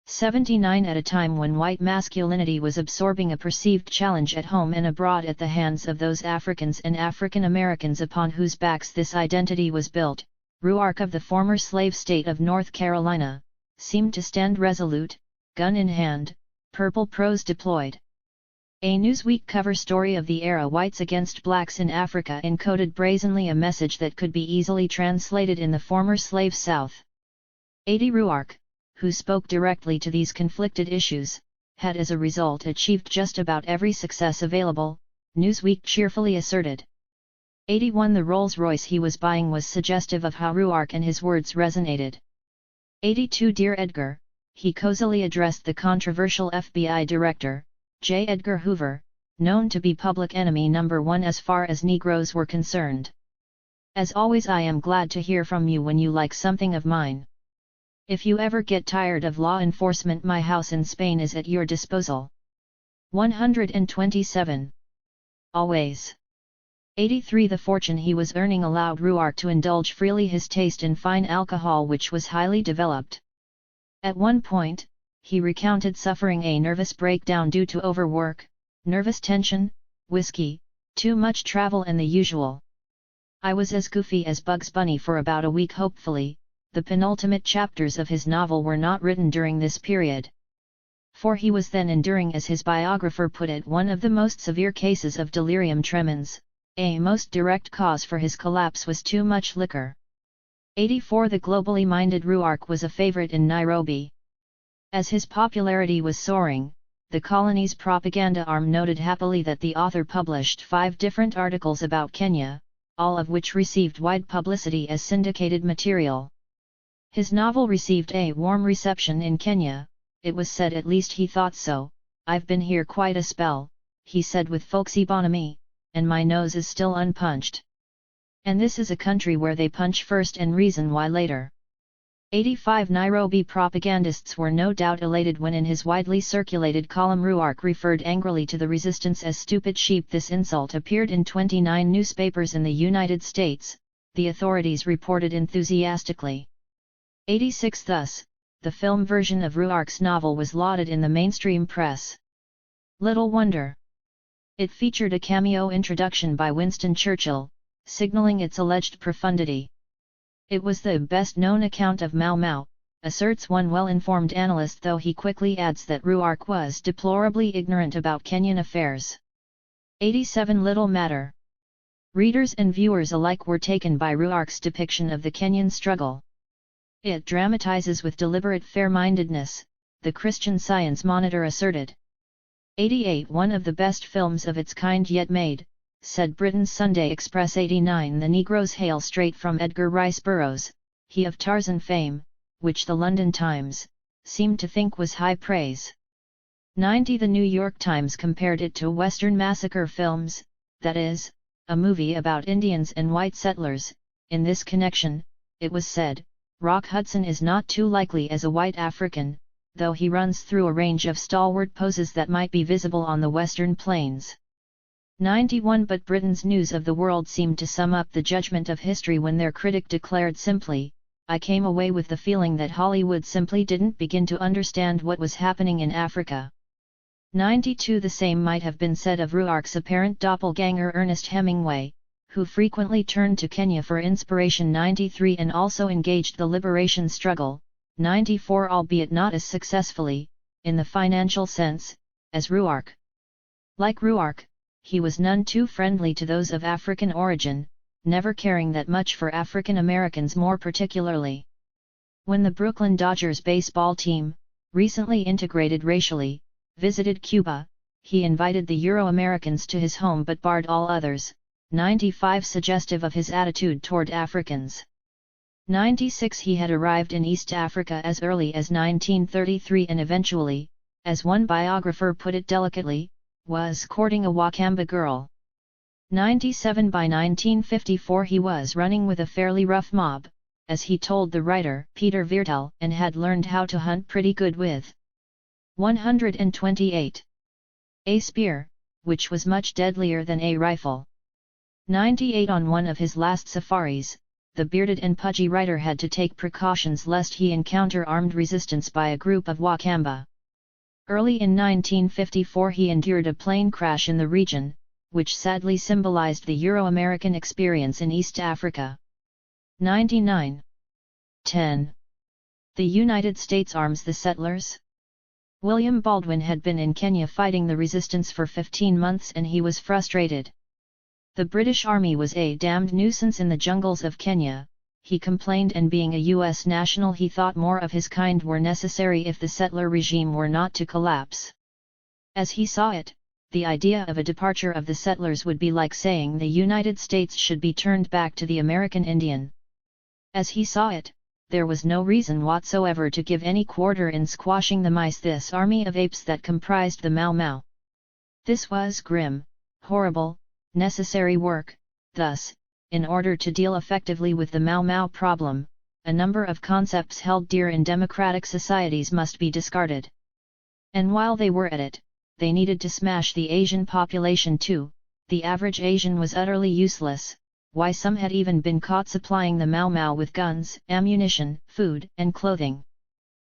79 At a time when white masculinity was absorbing a perceived challenge at home and abroad at the hands of those Africans and African Americans upon whose backs this identity was built, Ruark of the former slave state of North Carolina, seemed to stand resolute, gun in hand, purple prose deployed. A Newsweek cover story of the era, Whites Against Blacks in Africa, encoded brazenly a message that could be easily translated in the former slave South. 80 Ruark, who spoke directly to these conflicted issues, had as a result achieved just about every success available, Newsweek cheerfully asserted. 81 The Rolls-Royce he was buying was suggestive of how Ruark and his words resonated. 82 Dear Edgar, he cozily addressed the controversial FBI director, J. Edgar Hoover, known to be public enemy number 1 as far as Negroes were concerned. As always, I am glad to hear from you when you like something of mine. If you ever get tired of law enforcement, my house in Spain is at your disposal. 127. Always. 83 The fortune he was earning allowed Ruark to indulge freely his taste in fine alcohol, which was highly developed. At one point, he recounted suffering a nervous breakdown due to overwork, nervous tension, whiskey, too much travel and the usual. I was as goofy as Bugs Bunny for about a week. Hopefully, the penultimate chapters of his novel were not written during this period. For he was then enduring, as his biographer put it, one of the most severe cases of delirium tremens. A most direct cause for his collapse was too much liquor. 84 The globally minded Ruark was a favorite in Nairobi. As his popularity was soaring, the colony's propaganda arm noted happily that the author published 5 different articles about Kenya, all of which received wide publicity as syndicated material. His novel received a warm reception in Kenya, it was said, at least he thought so. "I've been here quite a spell," he said with folksy bonhomie, "and my nose is still unpunched. And this is a country where they punch first and reason why later." 85 Nairobi propagandists were no doubt elated when in his widely circulated column Ruark referred angrily to the resistance as stupid sheep. This insult appeared in 29 newspapers in the United States, the authorities reported enthusiastically. 86 Thus, the film version of Ruark's novel was lauded in the mainstream press. Little wonder. It featured a cameo introduction by Winston Churchill, signaling its alleged profundity. "It was the best-known account of Mau Mau," asserts one well-informed analyst, though he quickly adds that Ruark was deplorably ignorant about Kenyan affairs. 87 Little matter. Readers and viewers alike were taken by Ruark's depiction of the Kenyan struggle. It dramatizes with deliberate fair-mindedness, the Christian Science Monitor asserted. 88 One of the best films of its kind yet made, said Britain's Sunday Express. 89 The Negroes hail straight from Edgar Rice Burroughs, he of Tarzan fame, which the London Times seemed to think was high praise. 90 The New York Times compared it to Western massacre films, that is, a movie about Indians and white settlers. In this connection, it was said, Rock Hudson is not too likely as a white African, though he runs through a range of stalwart poses that might be visible on the Western Plains. 91 But Britain's News of the World seemed to sum up the judgment of history when their critic declared simply, "I came away with the feeling that Hollywood simply didn't begin to understand what was happening in Africa." 92 The same might have been said of Ruark's apparent doppelganger Ernest Hemingway, who frequently turned to Kenya for inspiration. 93 And also engaged the liberation struggle. 94 Albeit not as successfully, in the financial sense, as Ruark. Like Ruark, he was none too friendly to those of African origin, never caring that much for African Americans more particularly. When the Brooklyn Dodgers baseball team, recently integrated racially, visited Cuba, he invited the Euro-Americans to his home but barred all others. 95 Suggestive of his attitude toward Africans. 96 He had arrived in East Africa as early as 1933 and eventually, as one biographer put it delicately, was courting a Wakamba girl. 97 By 1954 he was running with a fairly rough mob, as he told the writer Peter Viertel, and had learned how to hunt pretty good with 128. A spear, which was much deadlier than a rifle. 98 On one of his last safaris, the bearded and pudgy writer had to take precautions lest he encounter armed resistance by a group of Wakamba. Early in 1954 he endured a plane crash in the region, which sadly symbolized the Euro-American experience in East Africa. 99. 10. The United States arms the settlers. William Baldwin had been in Kenya fighting the resistance for 15 months and he was frustrated. The British Army was a damned nuisance in the jungles of Kenya, he complained, and being a U.S. national he thought more of his kind were necessary if the settler regime were not to collapse. As he saw it, the idea of a departure of the settlers would be like saying the United States should be turned back to the American Indian. As he saw it, there was no reason whatsoever to give any quarter in squashing the mice, this army of apes that comprised the Mau Mau. This was grim, horrible, necessary work. Thus, in order to deal effectively with the Mau Mau problem, a number of concepts held dear in democratic societies must be discarded. And while they were at it, they needed to smash the Asian population too. The average Asian was utterly useless, why some had even been caught supplying the Mau Mau with guns, ammunition, food, and clothing.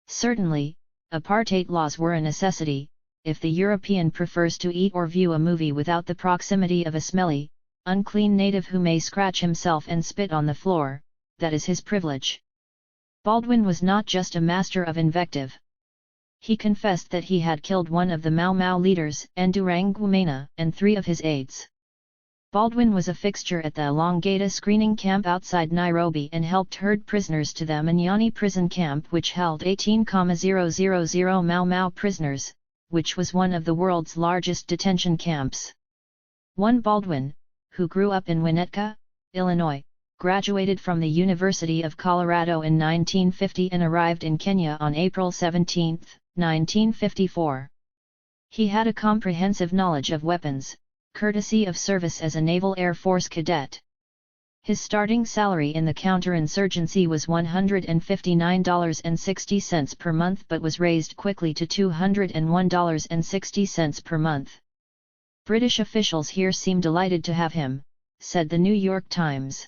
Certainly, apartheid laws were a necessity. If the European prefers to eat or view a movie without the proximity of a smelly, unclean native who may scratch himself and spit on the floor, that is his privilege. Baldwin was not just a master of invective. He confessed that he had killed one of the Mau Mau leaders, Ndurang Ngumena, and 3 of his aides. Baldwin was a fixture at the Longata screening camp outside Nairobi and helped herd prisoners to the Manyani prison camp, which held 18,000 Mau Mau prisoners. which was one of the world's largest detention camps. 1 Baldwin, who grew up in Winnetka, Illinois, graduated from the University of Colorado in 1950 and arrived in Kenya on April 17, 1954. He had a comprehensive knowledge of weapons, courtesy of service as a Naval Air Force cadet. His starting salary in the counterinsurgency was $159.60 per month but was raised quickly to $201.60 per month. British officials here seem delighted to have him, said the New York Times.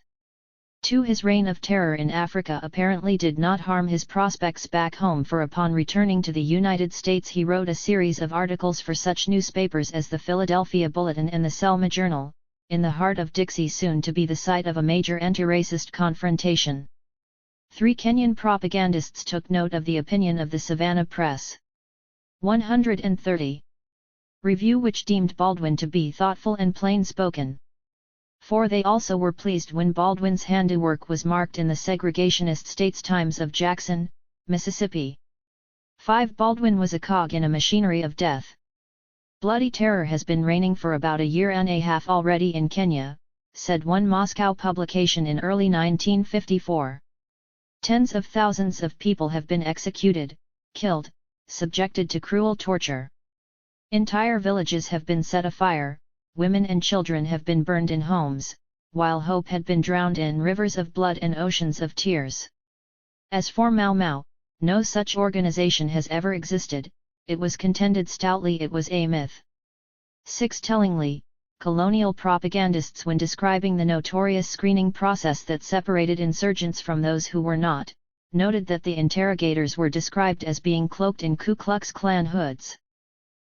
His reign of terror in Africa apparently did not harm his prospects back home, for upon returning to the United States he wrote a series of articles for such newspapers as the Philadelphia Bulletin and the Selma Journal, in the heart of Dixie, soon to be the site of a major anti-racist confrontation. 3 Kenyan propagandists took note of the opinion of the Savannah Press. 130. Review, which deemed Baldwin to be thoughtful and plain-spoken. 4 They also were pleased when Baldwin's handiwork was marked in the segregationist States Times of Jackson, Mississippi. 5 Baldwin was a cog in a machinery of death. Bloody terror has been reigning for about a year and a half already in Kenya, said one Moscow publication in early 1954. Tens of thousands of people have been executed, killed, subjected to cruel torture. Entire villages have been set afire, women and children have been burned in homes, while hope had been drowned in rivers of blood and oceans of tears. As for Mau Mau, no such organization has ever existed, it was contended stoutly it was a myth. 6 Tellingly, colonial propagandists, when describing the notorious screening process that separated insurgents from those who were not, noted that the interrogators were described as being cloaked in Ku Klux Klan hoods.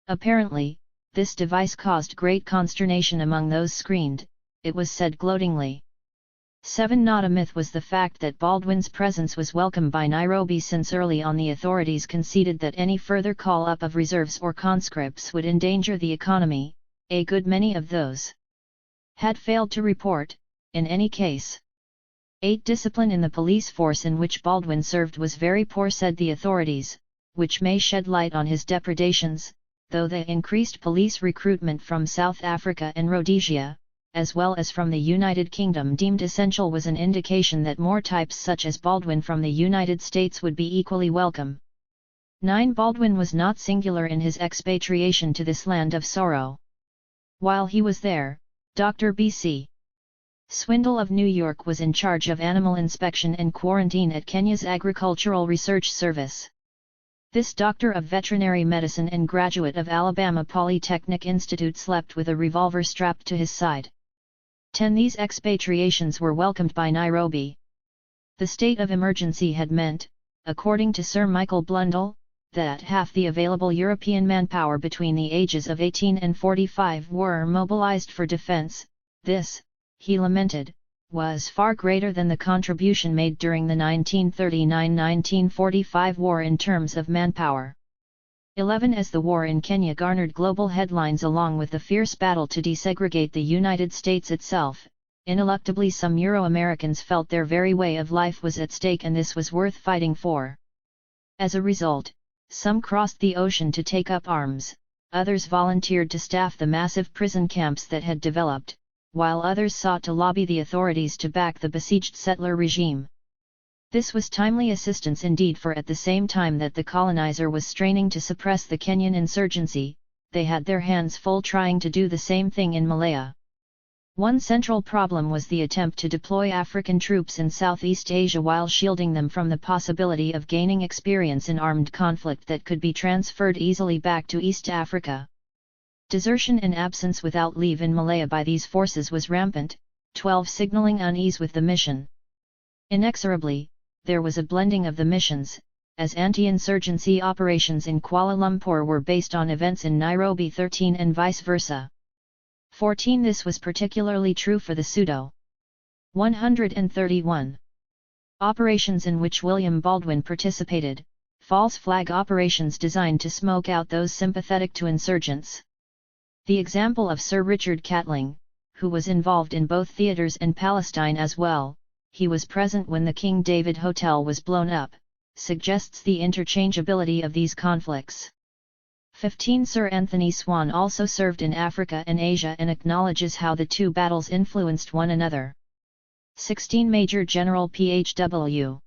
Apparently, this device caused great consternation among those screened, it was said gloatingly. 7 Not a myth was the fact that Baldwin's presence was welcome by Nairobi, since early on the authorities conceded that any further call-up of reserves or conscripts would endanger the economy. A good many of those had failed to report, in any case. 8 Discipline in the police force in which Baldwin served was very poor, said the authorities, which may shed light on his depredations, though the increased police recruitment from South Africa and Rhodesia, as well as from the United Kingdom, deemed essential, was an indication that more types such as Baldwin from the United States would be equally welcome. 9 Baldwin was not singular in his expatriation to this land of sorrow. While he was there, Dr. B.C. Swindle of New York was in charge of animal inspection and quarantine at Kenya's Agricultural Research Service. This doctor of veterinary medicine and graduate of Alabama Polytechnic Institute slept with a revolver strapped to his side. 10 These expatriations were welcomed by Nairobi. The state of emergency had meant, according to Sir Michael Blundell, that half the available European manpower between the ages of 18 and 45 were mobilized for defense. This, he lamented, was far greater than the contribution made during the 1939–1945 war in terms of manpower. 11 As the war in Kenya garnered global headlines along with the fierce battle to desegregate the United States itself, ineluctably some Euro-Americans felt their very way of life was at stake and this was worth fighting for. As a result, some crossed the ocean to take up arms, others volunteered to staff the massive prison camps that had developed, while others sought to lobby the authorities to back the besieged settler regime. This was timely assistance indeed, for at the same time that the colonizer was straining to suppress the Kenyan insurgency, they had their hands full trying to do the same thing in Malaya. One central problem was the attempt to deploy African troops in Southeast Asia while shielding them from the possibility of gaining experience in armed conflict that could be transferred easily back to East Africa. Desertion and absence without leave in Malaya by these forces was rampant, 12 signaling unease with the mission. Inexorably, there was a blending of the missions, as anti-insurgency operations in Kuala Lumpur were based on events in Nairobi. 13 and vice versa. 14 This was particularly true for the pseudo 131 operations in which William Baldwin participated, false flag operations designed to smoke out those sympathetic to insurgents. The example of Sir Richard Catling, who was involved in both theatres and Palestine as well, he was present when the King David Hotel was blown up, suggests the interchangeability of these conflicts. 15 Sir Anthony Swan also served in Africa and Asia and acknowledges how the two battles influenced one another. 16 Major General Phw.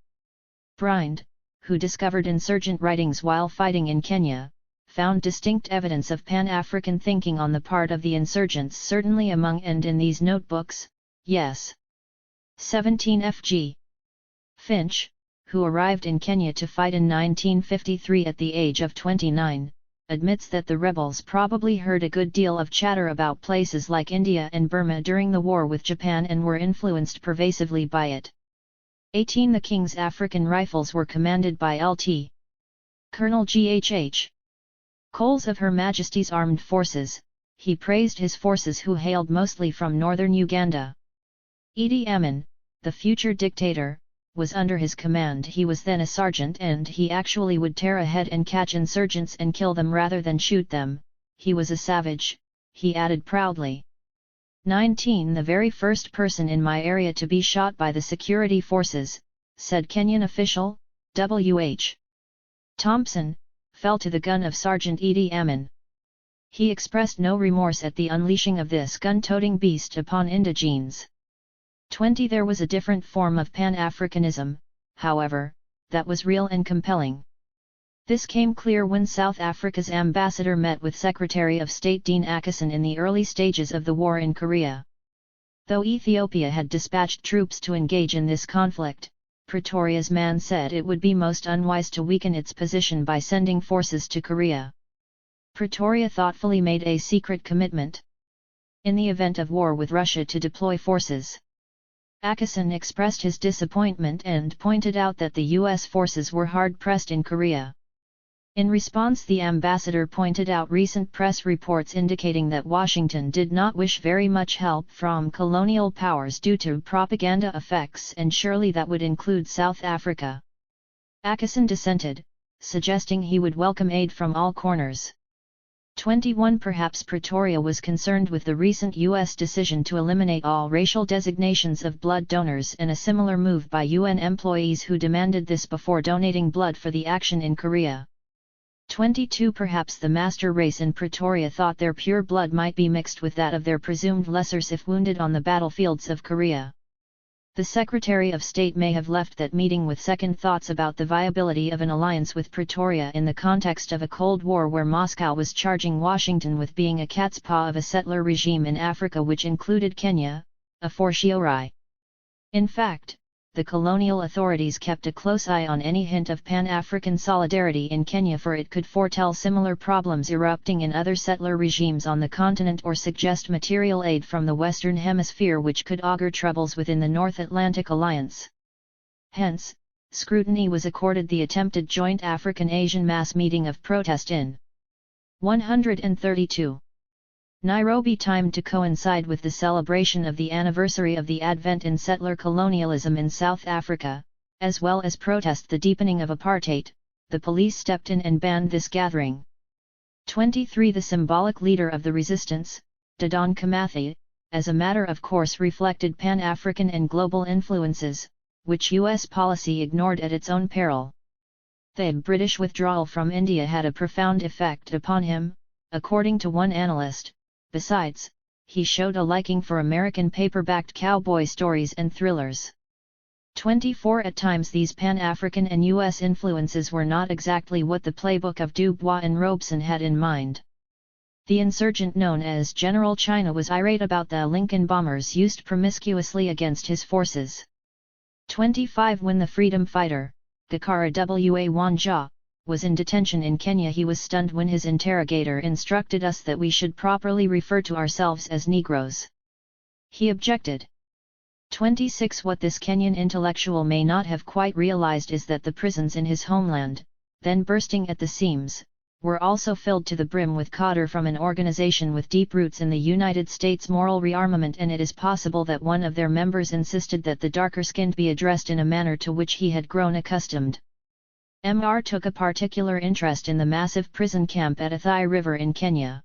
Brynd, who discovered insurgent writings while fighting in Kenya, found distinct evidence of Pan-African thinking on the part of the insurgents, certainly among and in these notebooks, yes. 17 F.G. Finch, who arrived in Kenya to fight in 1953 at the age of 29, admits that the rebels probably heard a good deal of chatter about places like India and Burma during the war with Japan and were influenced pervasively by it. 18 The King's African Rifles were commanded by Lt. Colonel G.H.H. Coles of Her Majesty's Armed Forces. He praised his forces, who hailed mostly from northern Uganda. Idi Amin, the future dictator, was under his command. He was then a sergeant and he actually would tear ahead and catch insurgents and kill them rather than shoot them. He was a savage, he added proudly. 19 The very first person in my area to be shot by the security forces, said Kenyan official, W.H. Thompson, fell to the gun of Sergeant Idi Amin. He expressed no remorse at the unleashing of this gun-toting beast upon indigenes. 20 There was a different form of Pan-Africanism, however, that was real and compelling. This came clear when South Africa's ambassador met with Secretary of State Dean Acheson in the early stages of the war in Korea. Though Ethiopia had dispatched troops to engage in this conflict, Pretoria's man said it would be most unwise to weaken its position by sending forces to Korea. Pretoria thoughtfully made a secret commitment in the event of war with Russia to deploy forces. Acheson expressed his disappointment and pointed out that the U.S. forces were hard-pressed in Korea. In response, the ambassador pointed out recent press reports indicating that Washington did not wish very much help from colonial powers due to propaganda effects, and surely that would include South Africa. Acheson dissented, suggesting he would welcome aid from all corners. 21 Perhaps Pretoria was concerned with the recent U.S. decision to eliminate all racial designations of blood donors and a similar move by UN employees who demanded this before donating blood for the action in Korea. 22 Perhaps the master race in Pretoria thought their pure blood might be mixed with that of their presumed lessers if wounded on the battlefields of Korea. The Secretary of State may have left that meeting with second thoughts about the viability of an alliance with Pretoria in the context of a Cold War where Moscow was charging Washington with being a cat's paw of a settler regime in Africa which included Kenya, a fortiori. In fact, the colonial authorities kept a close eye on any hint of Pan-African solidarity in Kenya, for it could foretell similar problems erupting in other settler regimes on the continent or suggest material aid from the Western Hemisphere which could augur troubles within the North Atlantic Alliance. Hence, scrutiny was accorded the attempted joint African-Asian mass meeting of protest in 132. Nairobi, timed to coincide with the celebration of the anniversary of the advent in settler colonialism in South Africa, as well as protest the deepening of apartheid. The police stepped in and banned this gathering. 23 The symbolic leader of the resistance, Dedan Kimathi, as a matter of course reflected Pan-African and global influences, which U.S. policy ignored at its own peril. The British withdrawal from India had a profound effect upon him, according to one analyst. Besides, he showed a liking for American paper-backed cowboy stories and thrillers. 24 At times these Pan-African and U.S. influences were not exactly what the playbook of Dubois and Robeson had in mind. The insurgent known as General China was irate about the Lincoln bombers used promiscuously against his forces. 25 When the freedom fighter, Gakara Wa Wanja, was in detention in Kenya, he was stunned when his interrogator instructed us that we should properly refer to ourselves as Negroes. He objected. 26 What this Kenyan intellectual may not have quite realized is that the prisons in his homeland, then bursting at the seams, were also filled to the brim with cadre from an organization with deep roots in the United States moral rearmament, and it is possible that one of their members insisted that the darker-skinned be addressed in a manner to which he had grown accustomed. Mr. took a particular interest in the massive prison camp at Athi River in Kenya.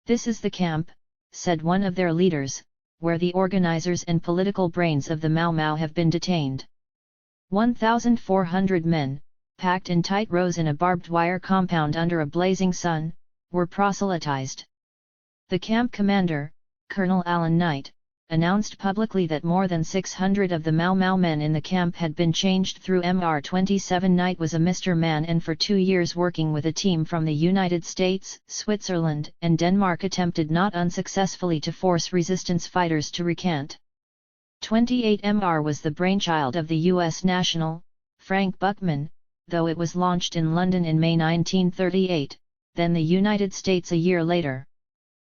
This is the camp, said one of their leaders, where the organizers and political brains of the Mau Mau have been detained. 1,400 men, packed in tight rows in a barbed wire compound under a blazing sun, were proselytized. The camp commander, Colonel Allen Knight, announced publicly that more than 600 of the Mau Mau men in the camp had been changed through Mr. Knight was a Mr. Man and for 2 years working with a team from the United States, Switzerland and Denmark attempted not unsuccessfully to force resistance fighters to recant. 28 Mr. was the brainchild of the U.S. national, Frank Buckman, though it was launched in London in May 1938, then the United States a year later.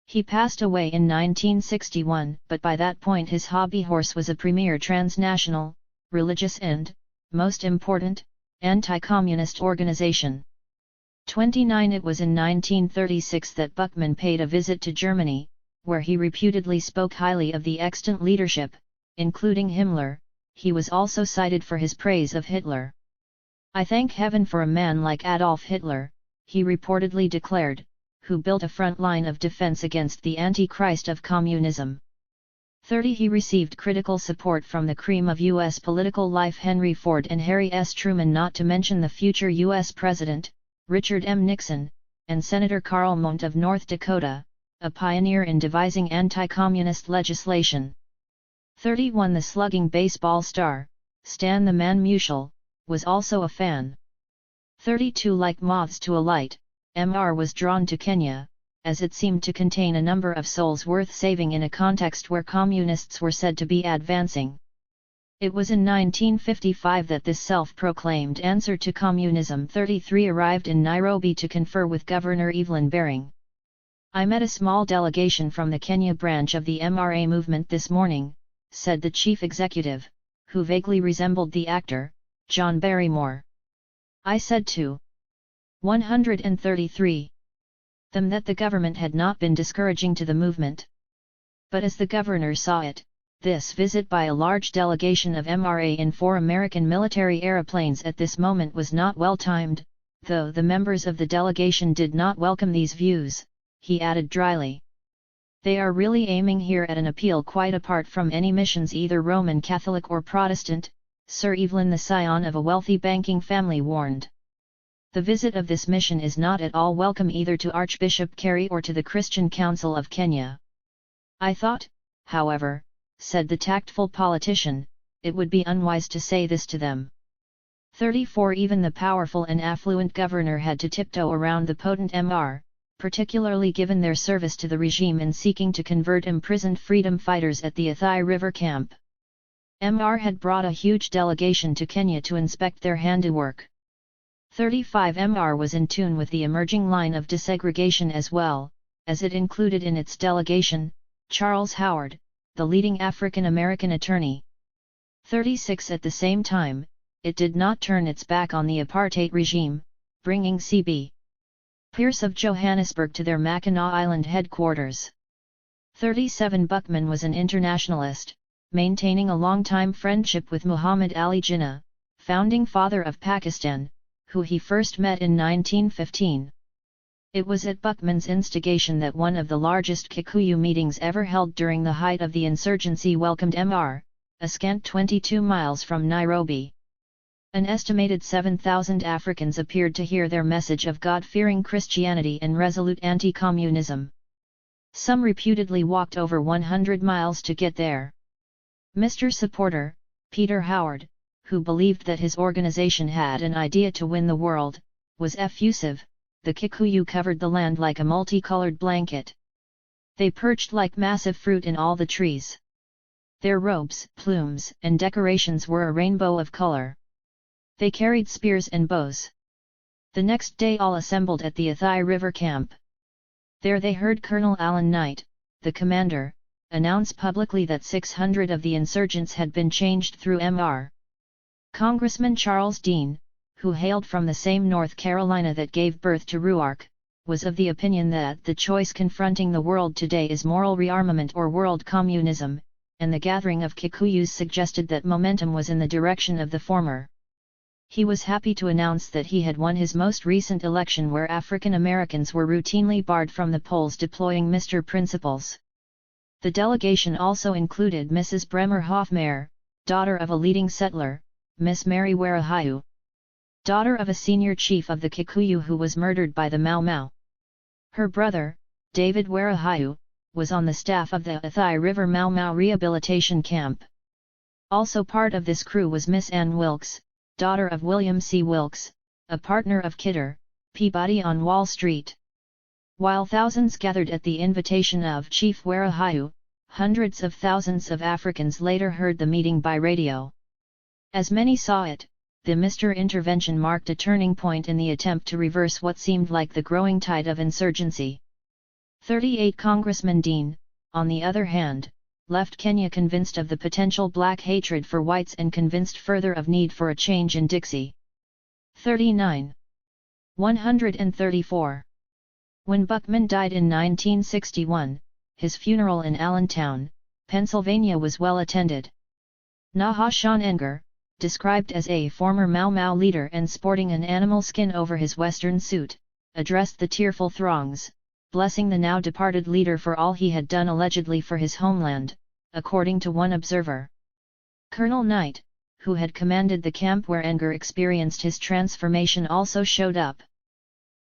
He passed away in 1961, but by that point his hobby horse was a premier transnational, religious and, most important, anti-communist organization. 29 It was in 1936 that Buckman paid a visit to Germany, where he reputedly spoke highly of the extant leadership, including Himmler. He was also cited for his praise of Hitler. "I thank heaven for a man like Adolf Hitler," he reportedly declared, who built a front line of defense against the Antichrist of communism. 30 He received critical support from the cream of U.S. political life Henry Ford and Harry S. Truman, not to mention the future U.S. President, Richard M. Nixon, and Senator Carl Mondt of North Dakota, a pioneer in devising anti-communist legislation. 31 The slugging baseball star, Stan the Man Musial, was also a fan. 32 Like moths to a light, Mr. was drawn to Kenya, as it seemed to contain a number of souls worth saving in a context where communists were said to be advancing. It was in 1955 that this self-proclaimed answer to communism 33 arrived in Nairobi to confer with Governor Evelyn Baring. "I met a small delegation from the Kenya branch of the MRA movement this morning," said the chief executive, who vaguely resembled the actor, John Barrymore. "I said to 133 them that the government had not been discouraging to the movement. But as the governor saw it, this visit by a large delegation of MRA in 4 American military aeroplanes at this moment was not well timed, though the members of the delegation did not welcome these views," he added dryly. "They are really aiming here at an appeal quite apart from any missions, either Roman Catholic or Protestant," Sir Evelyn, the scion of a wealthy banking family, warned. "The visit of this mission is not at all welcome either to Archbishop Carey or to the Christian Council of Kenya. I thought, however," said the tactful politician, "it would be unwise to say this to them." 34 Even the powerful and affluent governor had to tiptoe around the potent Mr., particularly given their service to the regime in seeking to convert imprisoned freedom fighters at the Athi River camp. Mr. had brought a huge delegation to Kenya to inspect their handiwork. 35 Mr. was in tune with the emerging line of desegregation as well, as it included in its delegation, Charles Howard, the leading African American attorney. 36 At the same time, it did not turn its back on the apartheid regime, bringing C.B. Pierce of Johannesburg to their Mackinac Island headquarters. 37 Buckman was an internationalist, maintaining a long-time friendship with Muhammad Ali Jinnah, founding father of Pakistan, who he first met in 1915. It was at Buckman's instigation that one of the largest Kikuyu meetings ever held during the height of the insurgency welcomed Mr., a scant 22 miles from Nairobi. An estimated 7,000 Africans appeared to hear their message of God-fearing Christianity and resolute anti-communism. Some reputedly walked over 100 miles to get there. Mr. Supporter, Peter Howard, who believed that his organization had an idea to win the world, was effusive. The Kikuyu covered the land like a multicolored blanket. They perched like massive fruit in all the trees. Their robes, plumes, and decorations were a rainbow of color. They carried spears and bows. The next day all assembled at the Athi River camp. There they heard Colonel Allen Knight, the commander, announce publicly that 600 of the insurgents had been changed through Mr. Congressman Charles Dean, who hailed from the same North Carolina that gave birth to RUARC, was of the opinion that the choice confronting the world today is moral rearmament or world communism, and the gathering of Kikuyus suggested that momentum was in the direction of the former. He was happy to announce that he had won his most recent election where African Americans were routinely barred from the polls, deploying Mr. Principles. The delegation also included Mrs. Bremer Hoffmeyer, daughter of a leading settler, Miss Mary Warahayu. daughter of a senior chief of the Kikuyu who was murdered by the Mau Mau. Her brother, David Warahayu, was on the staff of the Athai River Mau Mau Rehabilitation Camp. Also part of this crew was Miss Ann Wilkes, daughter of William C. Wilkes, a partner of Kidder, Peabody on Wall Street. While thousands gathered at the invitation of Chief Warahayu, hundreds of thousands of Africans later heard the meeting by radio. As many saw it, the Mr. Intervention marked a turning point in the attempt to reverse what seemed like the growing tide of insurgency. 38 Congressman Dean, on the other hand, left Kenya convinced of the potential black hatred for whites and convinced further of need for a change in Dixie. 39. 134. When Buckman died in 1961, his funeral in Allentown, Pennsylvania was well attended. Nahashon Enger, described as a former Mau Mau leader and sporting an animal skin over his western suit, addressed the tearful throngs, blessing the now departed leader for all he had done allegedly for his homeland, according to one observer. Colonel Knight, who had commanded the camp where Enger experienced his transformation, also showed up.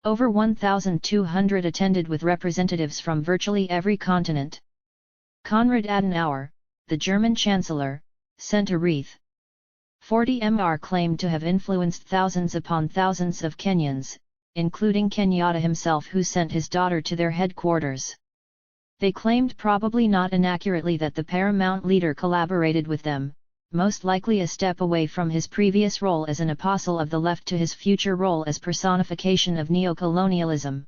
Over 1,200 attended with representatives from virtually every continent. Konrad Adenauer, the German Chancellor, sent a wreath. 40 Mr. claimed to have influenced thousands upon thousands of Kenyans, including Kenyatta himself, who sent his daughter to their headquarters. They claimed, probably not inaccurately, that the paramount leader collaborated with them, most likely a step away from his previous role as an apostle of the left to his future role as personification of neocolonialism.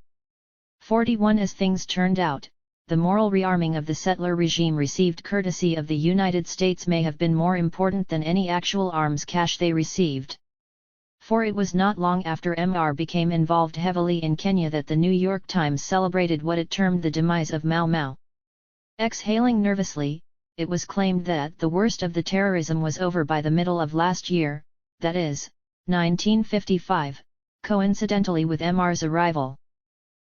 41 As things turned out, the moral rearming of the settler regime received courtesy of the United States may have been more important than any actual arms cash they received. For it was not long after Mr. became involved heavily in Kenya that the New York Times celebrated what it termed the demise of Mau Mau. Exhaling nervously, it was claimed that the worst of the terrorism was over by the middle of last year, that is, 1955, coincidentally with Mr's arrival.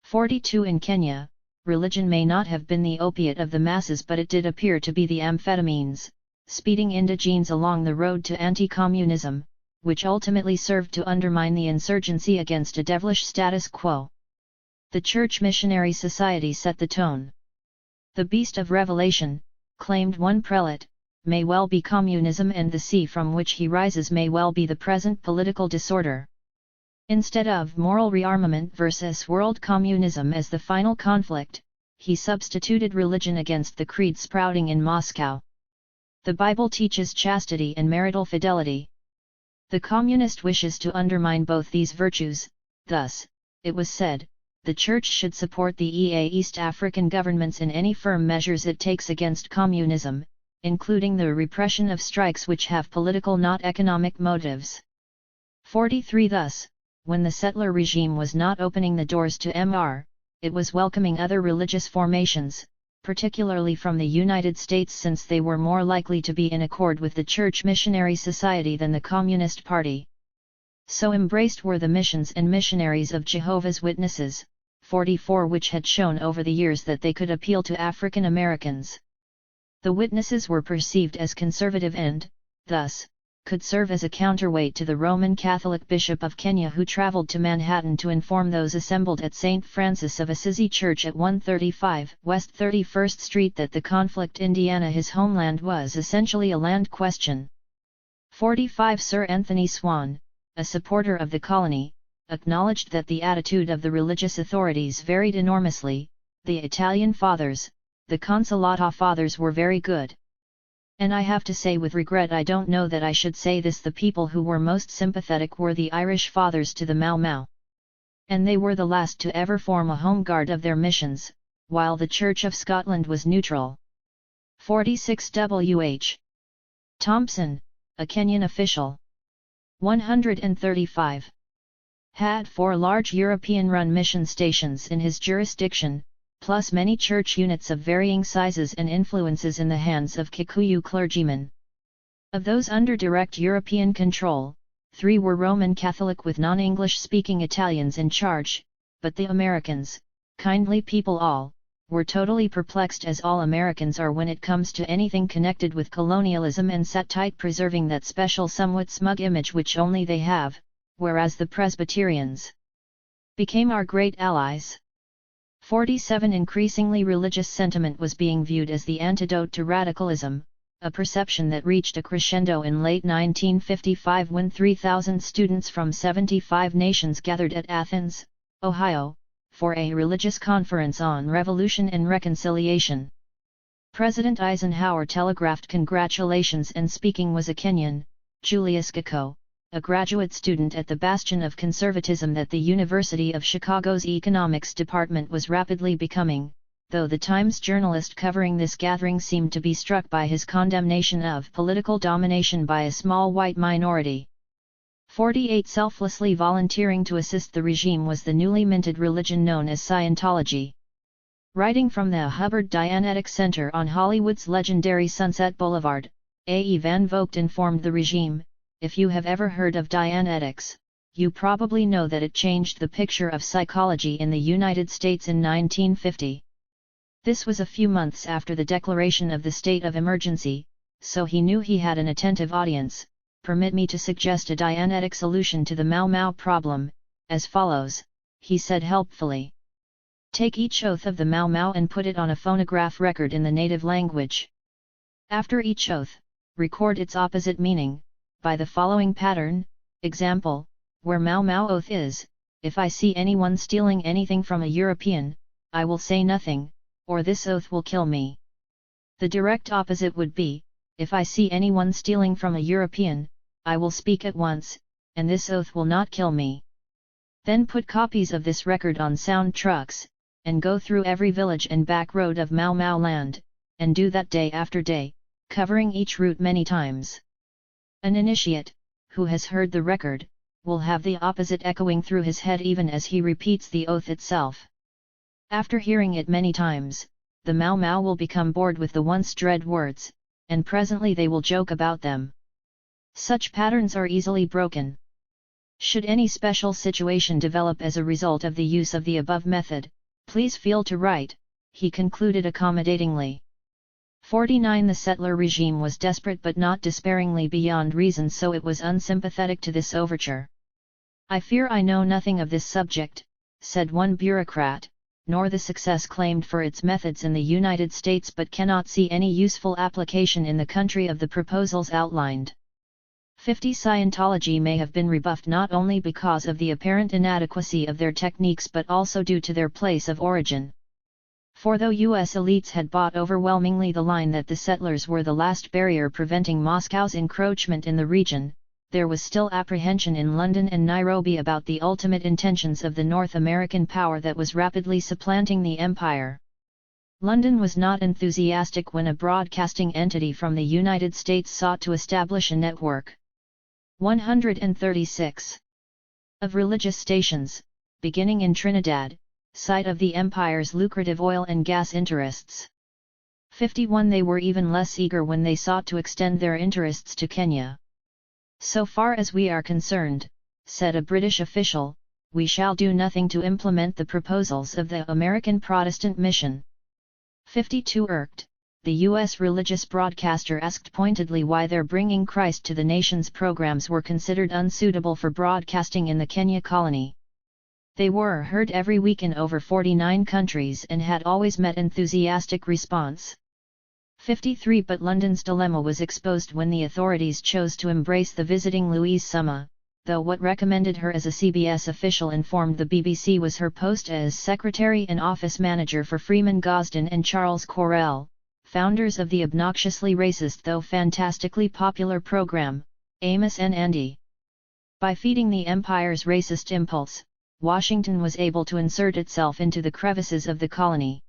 42 In Kenya, religion may not have been the opiate of the masses, but it did appear to be the amphetamines, speeding indigenes along the road to anti-communism, which ultimately served to undermine the insurgency against a devilish status quo. The Church Missionary Society set the tone. The beast of Revelation, claimed one prelate, may well be communism, and the sea from which he rises may well be the present political disorder. Instead of moral rearmament versus world communism as the final conflict, he substituted religion against the creed sprouting in Moscow. The Bible teaches chastity and marital fidelity. The communist wishes to undermine both these virtues, thus, it was said, the Church should support the East African governments in any firm measures it takes against communism, including the repression of strikes which have political not economic motives. 43 Thus, when the settler regime was not opening the doors to Mr., it was welcoming other religious formations, particularly from the United States, since they were more likely to be in accord with the Church Missionary Society than the Communist Party. So embraced were the missions and missionaries of Jehovah's Witnesses, 44, which had shown over the years that they could appeal to African Americans. The witnesses were perceived as conservative and, thus, could serve as a counterweight to the Roman Catholic Bishop of Kenya, who traveled to Manhattan to inform those assembled at St. Francis of Assisi Church at 135 West 31st Street that the conflict Indiana, his homeland, was essentially a land question. 45 Sir Anthony Swan, a supporter of the colony, acknowledged that the attitude of the religious authorities varied enormously. The Italian fathers, the Consolata fathers, were very good. And I have to say with regret, I don't know that I should say this, the people who were most sympathetic were the Irish fathers to the Mau Mau. And they were the last to ever form a home guard of their missions, while the Church of Scotland was neutral. 46 W.H. Thompson, a Kenyan official. 135. Had 4 large European-run mission stations in his jurisdiction, plus many church units of varying sizes and influences in the hands of Kikuyu clergymen. Of those under direct European control, 3 were Roman Catholic with non-English speaking Italians in charge, but the Americans, kindly people all, were totally perplexed, as all Americans are when it comes to anything connected with colonialism, and sat tight, preserving that special somewhat smug image which only they have, whereas the Presbyterians became our great allies. 47. Increasingly religious sentiment was being viewed as the antidote to radicalism, a perception that reached a crescendo in late 1955 when 3,000 students from 75 nations gathered at Athens, Ohio, for a religious conference on revolution and reconciliation. President Eisenhower telegraphed congratulations, and speaking was a Kenyan, Julius Giko, a graduate student at the bastion of conservatism that the University of Chicago's economics department was rapidly becoming, though the Times journalist covering this gathering seemed to be struck by his condemnation of political domination by a small white minority. 48. Selflessly volunteering to assist the regime was the newly minted religion known as Scientology. Writing from the Hubbard Dianetics Center on Hollywood's legendary Sunset Boulevard, A. Van Vogt informed the regime, "If you have ever heard of Dianetics, you probably know that it changed the picture of psychology in the United States in 1950. This was a few months after the declaration of the state of emergency, so he knew he had an attentive audience. Permit me to suggest a Dianetic solution to the Mau Mau problem, as follows," he said helpfully. "Take each oath of the Mau Mau and put it on a phonograph record in the native language. After each oath, record its opposite meaning, by the following pattern, example, where Mau Mau oath is, if I see anyone stealing anything from a European, I will say nothing, or this oath will kill me. The direct opposite would be, if I see anyone stealing from a European, I will speak at once, and this oath will not kill me. Then put copies of this record on sound trucks, and go through every village and back road of Mau Mau land, and do that day after day, covering each route many times. An initiate, who has heard the record, will have the opposite echoing through his head even as he repeats the oath itself. After hearing it many times, the Mau Mau will become bored with the once dread words, and presently they will joke about them. Such patterns are easily broken. Should any special situation develop as a result of the use of the above method, please feel to write," he concluded accommodatingly. 49. The settler regime was desperate but not despairingly beyond reason, so it was unsympathetic to this overture. "I fear I know nothing of this subject," said one bureaucrat, "nor the success claimed for its methods in the United States, but cannot see any useful application in the country of the proposals outlined." 50. Scientology may have been rebuffed not only because of the apparent inadequacy of their techniques but also due to their place of origin. For though U.S. elites had bought overwhelmingly the line that the settlers were the last barrier preventing Moscow's encroachment in the region, there was still apprehension in London and Nairobi about the ultimate intentions of the North American power that was rapidly supplanting the empire. London was not enthusiastic when a broadcasting entity from the United States sought to establish a network. 136. Of religious stations, beginning in Trinidad, site of the empire's lucrative oil and gas interests. 51. They were even less eager when they sought to extend their interests to Kenya. "So far as we are concerned," said a British official, "we shall do nothing to implement the proposals of the American Protestant mission." 52. Irked, the U.S. religious broadcaster asked pointedly why their Bringing Christ to the Nations programs were considered unsuitable for broadcasting in the Kenya colony. They were heard every week in over 49 countries and had always met enthusiastic response. 53. But London's dilemma was exposed when the authorities chose to embrace the visiting Louise Summa, though what recommended her as a CBS official informed the BBC was her post as secretary and office manager for Freeman Gosden and Charles Correll, founders of the obnoxiously racist though fantastically popular program, Amos and Andy. By feeding the empire's racist impulse, Washington was able to insert itself into the crevices of the colony.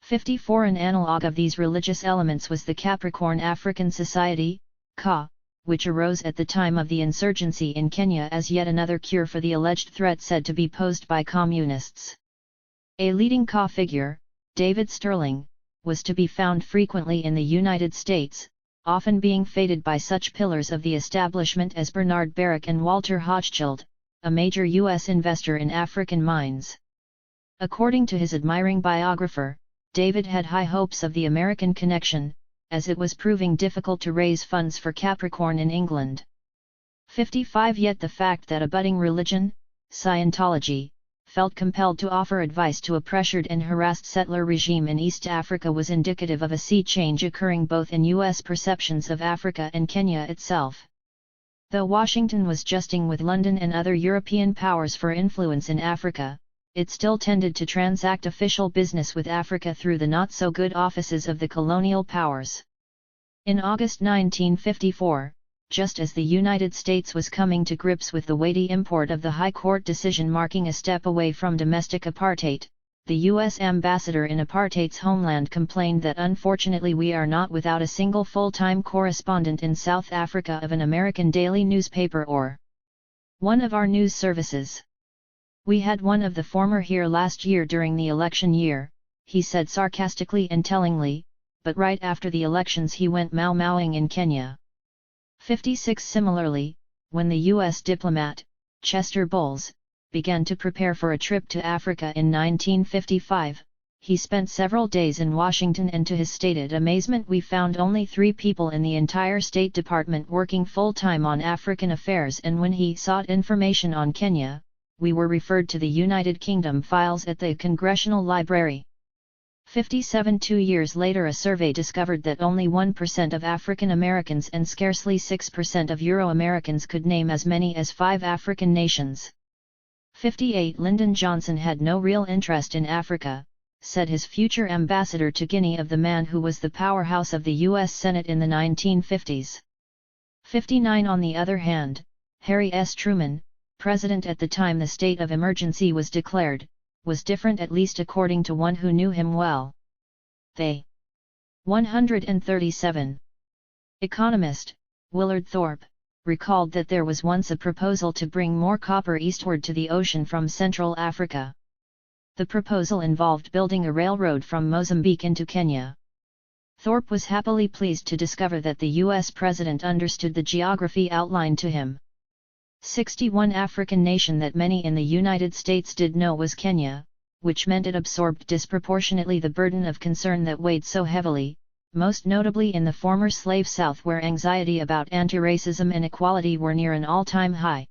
54. An analogue of these religious elements was the Capricorn African Society, CA, which arose at the time of the insurgency in Kenya as yet another cure for the alleged threat said to be posed by communists. A leading CA figure, David Sterling, was to be found frequently in the United States, often being feted by such pillars of the establishment as Bernard Baruch and Walter Hochschild, a major U.S. investor in African mines. According to his admiring biographer, David had high hopes of the American connection, as it was proving difficult to raise funds for Capricorn in England. 55 Yet the fact that a budding religion, Scientology, felt compelled to offer advice to a pressured and harassed settler regime in East Africa was indicative of a sea change occurring both in U.S. perceptions of Africa and Kenya itself. Though Washington was justing with London and other European powers for influence in Africa, it still tended to transact official business with Africa through the not-so-good offices of the colonial powers. In August 1954, just as the United States was coming to grips with the weighty import of the High Court decision marking a step away from domestic apartheid, the U.S. ambassador in apartheid's homeland complained that unfortunately we are not without a single full-time correspondent in South Africa of an American daily newspaper or one of our news services. We had one of the former here last year during the election year, he said sarcastically and tellingly, but right after the elections he went mau-mauing in Kenya. 56 Similarly, when the U.S. diplomat, Chester Bowles, began to prepare for a trip to Africa in 1955, he spent several days in Washington and to his stated amazement we found only 3 people in the entire State Department working full-time on African affairs, and when he sought information on Kenya, we were referred to the United Kingdom files at the Congressional Library. 57 2 years later a survey discovered that only 1% of African Americans and scarcely 6% of Euro-Americans could name as many as 5 African nations. 58 Lyndon Johnson had no real interest in Africa, said his future ambassador to Guinea of the man who was the powerhouse of the U.S. Senate in the 1950s. 59 On the other hand, Harry S. Truman, president at the time the state of emergency was declared, was different, at least according to one who knew him well. They. 137. Economist, Willard Thorpe, recalled that there was once a proposal to bring more copper eastward to the ocean from Central Africa. The proposal involved building a railroad from Mozambique into Kenya. Thorpe was happily pleased to discover that the U.S. president understood the geography outlined to him. 61 African nation that many in the United States did know was Kenya, which meant it absorbed disproportionately the burden of concern that weighed so heavily, most notably in the former slave South where anxiety about anti-racism and equality were near an all-time high.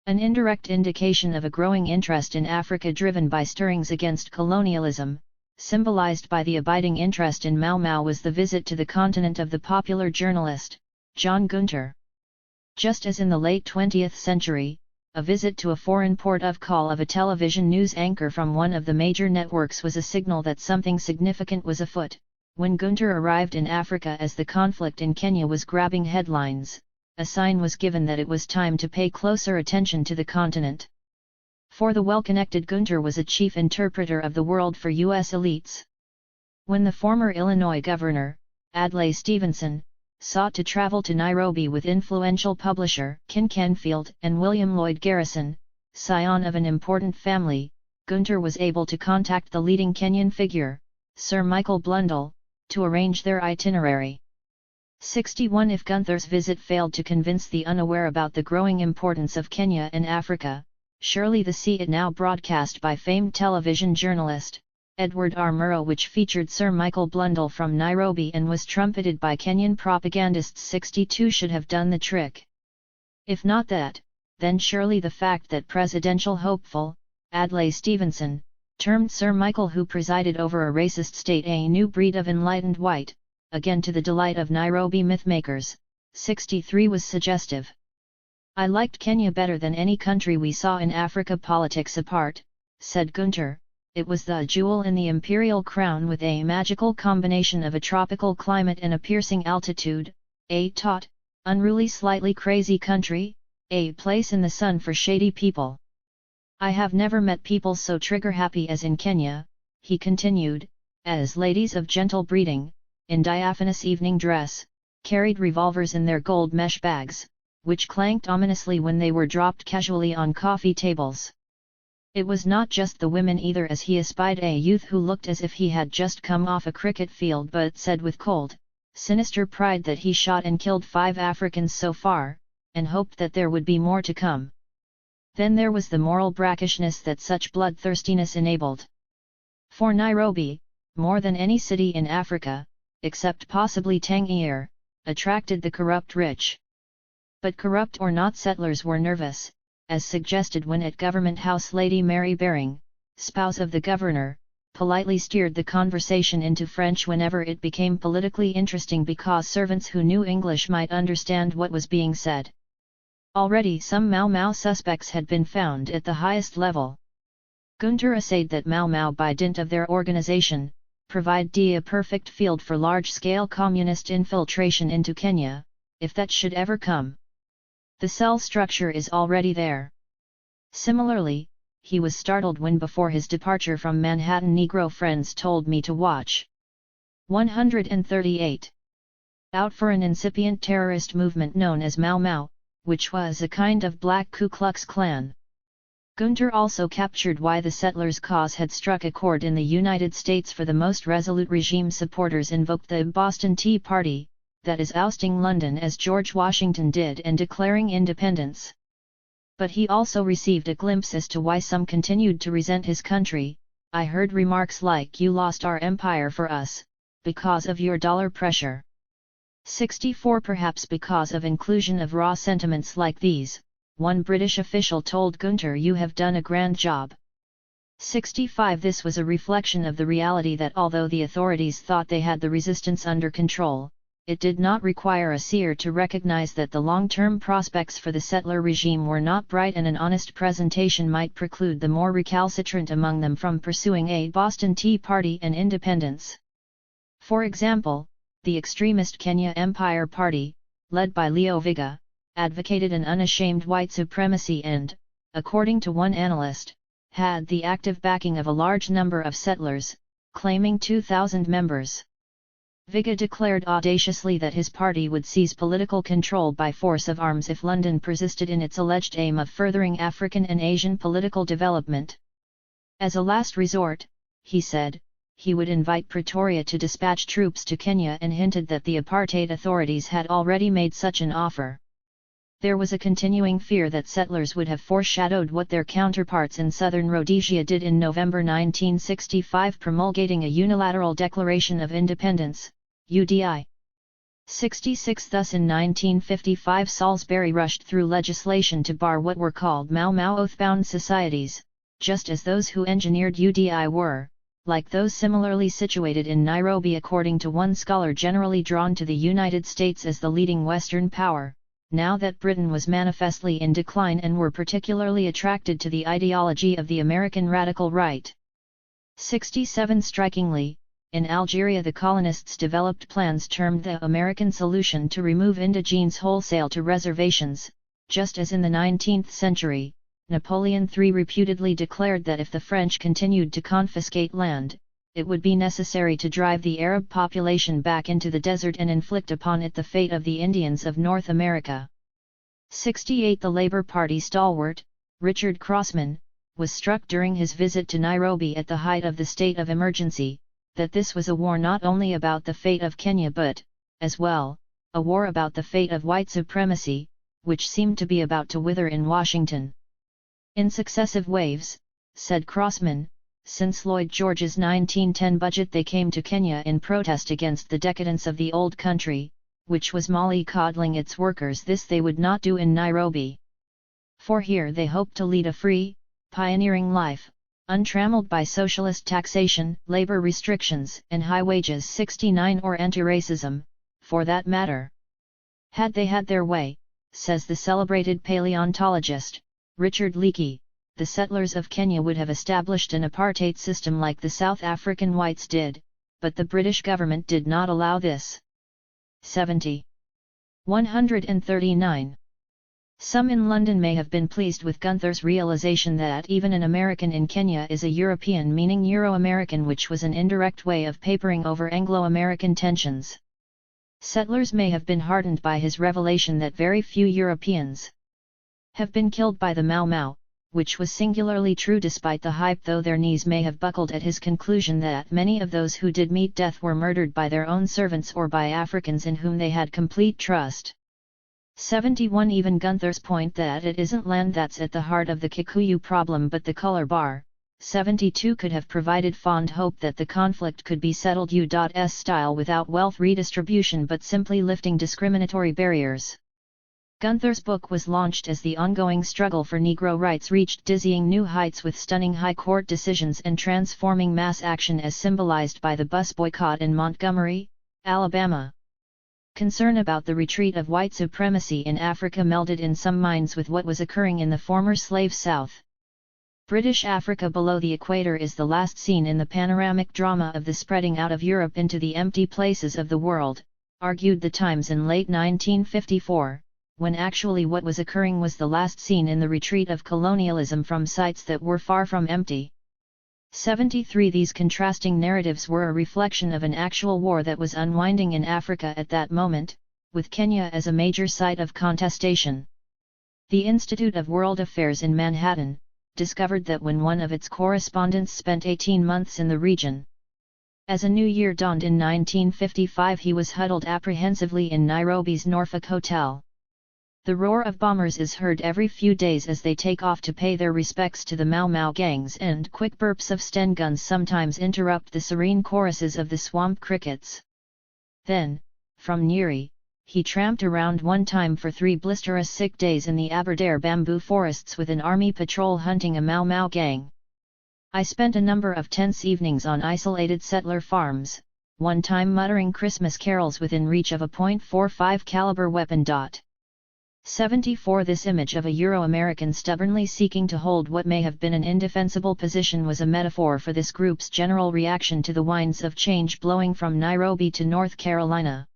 An indirect indication of a growing interest in Africa driven by stirrings against colonialism, symbolized by the abiding interest in Mau Mau, was the visit to the continent of the popular journalist, John Gunter. Just as in the late 20th century, a visit to a foreign port of call of a television news anchor from one of the major networks was a signal that something significant was afoot. When Gunter arrived in Africa as the conflict in Kenya was grabbing headlines, a sign was given that it was time to pay closer attention to the continent. For the well-connected Gunter was a chief interpreter of the world for U.S. elites. When the former Illinois governor, Adlai Stevenson, sought to travel to Nairobi with influential publisher Ken Canfield and William Lloyd Garrison, scion of an important family, Gunter was able to contact the leading Kenyan figure, Sir Michael Blundell, to arrange their itinerary. 61 If Gunther's visit failed to convince the unaware about the growing importance of Kenya and Africa, surely the See It Now broadcast by famed television journalist Edward R. Murrow, which featured Sir Michael Blundell from Nairobi and was trumpeted by Kenyan propagandists, 62 should have done the trick. If not that, then surely the fact that presidential hopeful, Adlai Stevenson, termed Sir Michael, who presided over a racist state, a new breed of enlightened white, again to the delight of Nairobi mythmakers, 63 was suggestive. I liked Kenya better than any country we saw in Africa, politics apart, said Gunter. It was the jewel in the imperial crown, with a magical combination of a tropical climate and a piercing altitude, a taut, unruly, slightly crazy country, a place in the sun for shady people. I have never met people so trigger-happy as in Kenya, he continued, as ladies of gentle breeding, in diaphanous evening dress, carried revolvers in their gold mesh bags, which clanked ominously when they were dropped casually on coffee tables. It was not just the women either, as he espied a youth who looked as if he had just come off a cricket field, but said with cold, sinister pride that he shot and killed 5 Africans so far, and hoped that there would be more to come. Then there was the moral brackishness that such bloodthirstiness enabled. For Nairobi, more than any city in Africa, except possibly Tangier, attracted the corrupt rich. But corrupt or not, settlers were nervous, as suggested when at Government House Lady Mary Baring, spouse of the governor, politely steered the conversation into French whenever it became politically interesting because servants who knew English might understand what was being said. Already some Mau Mau suspects had been found at the highest level. Gunter essayed that Mau Mau, by dint of their organization, provide a perfect field for large-scale communist infiltration into Kenya, if that should ever come. The cell structure is already there. Similarly, he was startled when before his departure from Manhattan Negro friends told me to watch. 138. Out for an incipient terrorist movement known as Mau Mau, which was a kind of black Ku Klux Klan. Gunter also captured why the settlers' cause had struck a chord in the United States, for the most resolute regime supporters invoked the Boston Tea Party, that is ousting London as George Washington did and declaring independence. But he also received a glimpse as to why some continued to resent his country. I heard remarks like, "You lost our empire for us, because of your dollar pressure." 64. Perhaps because of inclusion of raw sentiments like these, one British official told Gunter, "You have done a grand job." 65. This was a reflection of the reality that although the authorities thought they had the resistance under control, it did not require a seer to recognize that the long-term prospects for the settler regime were not bright, and an honest presentation might preclude the more recalcitrant among them from pursuing a Boston Tea Party and independence. For example, the extremist Kenya Empire Party, led by Leo Viga, advocated an unashamed white supremacy and, according to one analyst, had the active backing of a large number of settlers, claiming 2,000 members. Viga declared audaciously that his party would seize political control by force of arms if London persisted in its alleged aim of furthering African and Asian political development. As a last resort, he said, he would invite Pretoria to dispatch troops to Kenya, and hinted that the apartheid authorities had already made such an offer. There was a continuing fear that settlers would have foreshadowed what their counterparts in southern Rhodesia did in November 1965, promulgating a unilateral Declaration of Independence, UDI. 66. Thus in 1955 Salisbury rushed through legislation to bar what were called Mau Mau oath-bound societies, just as those who engineered UDI were, like those similarly situated in Nairobi, according to one scholar, generally drawn to the United States as the leading Western power, now that Britain was manifestly in decline, and were particularly attracted to the ideology of the American radical right. 67. Strikingly, in Algeria the colonists developed plans termed the American Solution to remove indigenes wholesale to reservations, just as in the 19th century, Napoleon III reputedly declared that if the French continued to confiscate land, it would be necessary to drive the Arab population back into the desert and inflict upon it the fate of the Indians of North America. 68. The Labour Party stalwart, Richard Crossman, was struck during his visit to Nairobi at the height of the state of emergency, that this was a war not only about the fate of Kenya but, as well, a war about the fate of white supremacy, which seemed to be about to wither in Washington. In successive waves, said Crossman, since Lloyd George's 1910 budget they came to Kenya in protest against the decadence of the old country, which was mollycoddling its workers. This they would not do in Nairobi. For here they hoped to lead a free, pioneering life, untrammeled by socialist taxation, labor restrictions, and high wages. 69. Or anti-racism, for that matter. Had they had their way, says the celebrated paleontologist, Richard Leakey, the settlers of Kenya would have established an apartheid system like the South African whites did, but the British government did not allow this. 70. 139. Some in London may have been pleased with Gunther's realization that even an American in Kenya is a European, meaning Euro-American, which was an indirect way of papering over Anglo-American tensions. Settlers may have been heartened by his revelation that very few Europeans have been killed by the Mau Mau, which was singularly true despite the hype, though their knees may have buckled at his conclusion that many of those who did meet death were murdered by their own servants or by Africans in whom they had complete trust. 71. Even Gunther's point that it isn't land that's at the heart of the Kikuyu problem but the color bar, 72, could have provided fond hope that the conflict could be settled U.S. style without wealth redistribution but simply lifting discriminatory barriers. Gunther's book was launched as the ongoing struggle for Negro rights reached dizzying new heights with stunning high court decisions and transforming mass action as symbolized by the bus boycott in Montgomery, Alabama. Concern about the retreat of white supremacy in Africa melded in some minds with what was occurring in the former slave South. British Africa below the equator is the last scene in the panoramic drama of the spreading out of Europe into the empty places of the world, argued the Times in late 1954, when actually what was occurring was the last scene in the retreat of colonialism from sites that were far from empty. 73 These contrasting narratives were a reflection of an actual war that was unwinding in Africa at that moment, with Kenya as a major site of contestation. The Institute of World Affairs in Manhattan discovered that when one of its correspondents spent 18 months in the region. As a new year dawned in 1955, he was huddled apprehensively in Nairobi's Norfolk Hotel. The roar of bombers is heard every few days as they take off to pay their respects to the Mau Mau gangs, and quick burps of Sten guns sometimes interrupt the serene choruses of the swamp crickets. Then, from Nyeri, he tramped around one time for 3 blisterous sick days in the Aberdare bamboo forests with an army patrol hunting a Mau Mau gang. I spent a number of tense evenings on isolated settler farms, one time muttering Christmas carols within reach of a .45 caliber weapon. 74 This image of a Euro-American stubbornly seeking to hold what may have been an indefensible position was a metaphor for this group's general reaction to the winds of change blowing from Nairobi to North Carolina.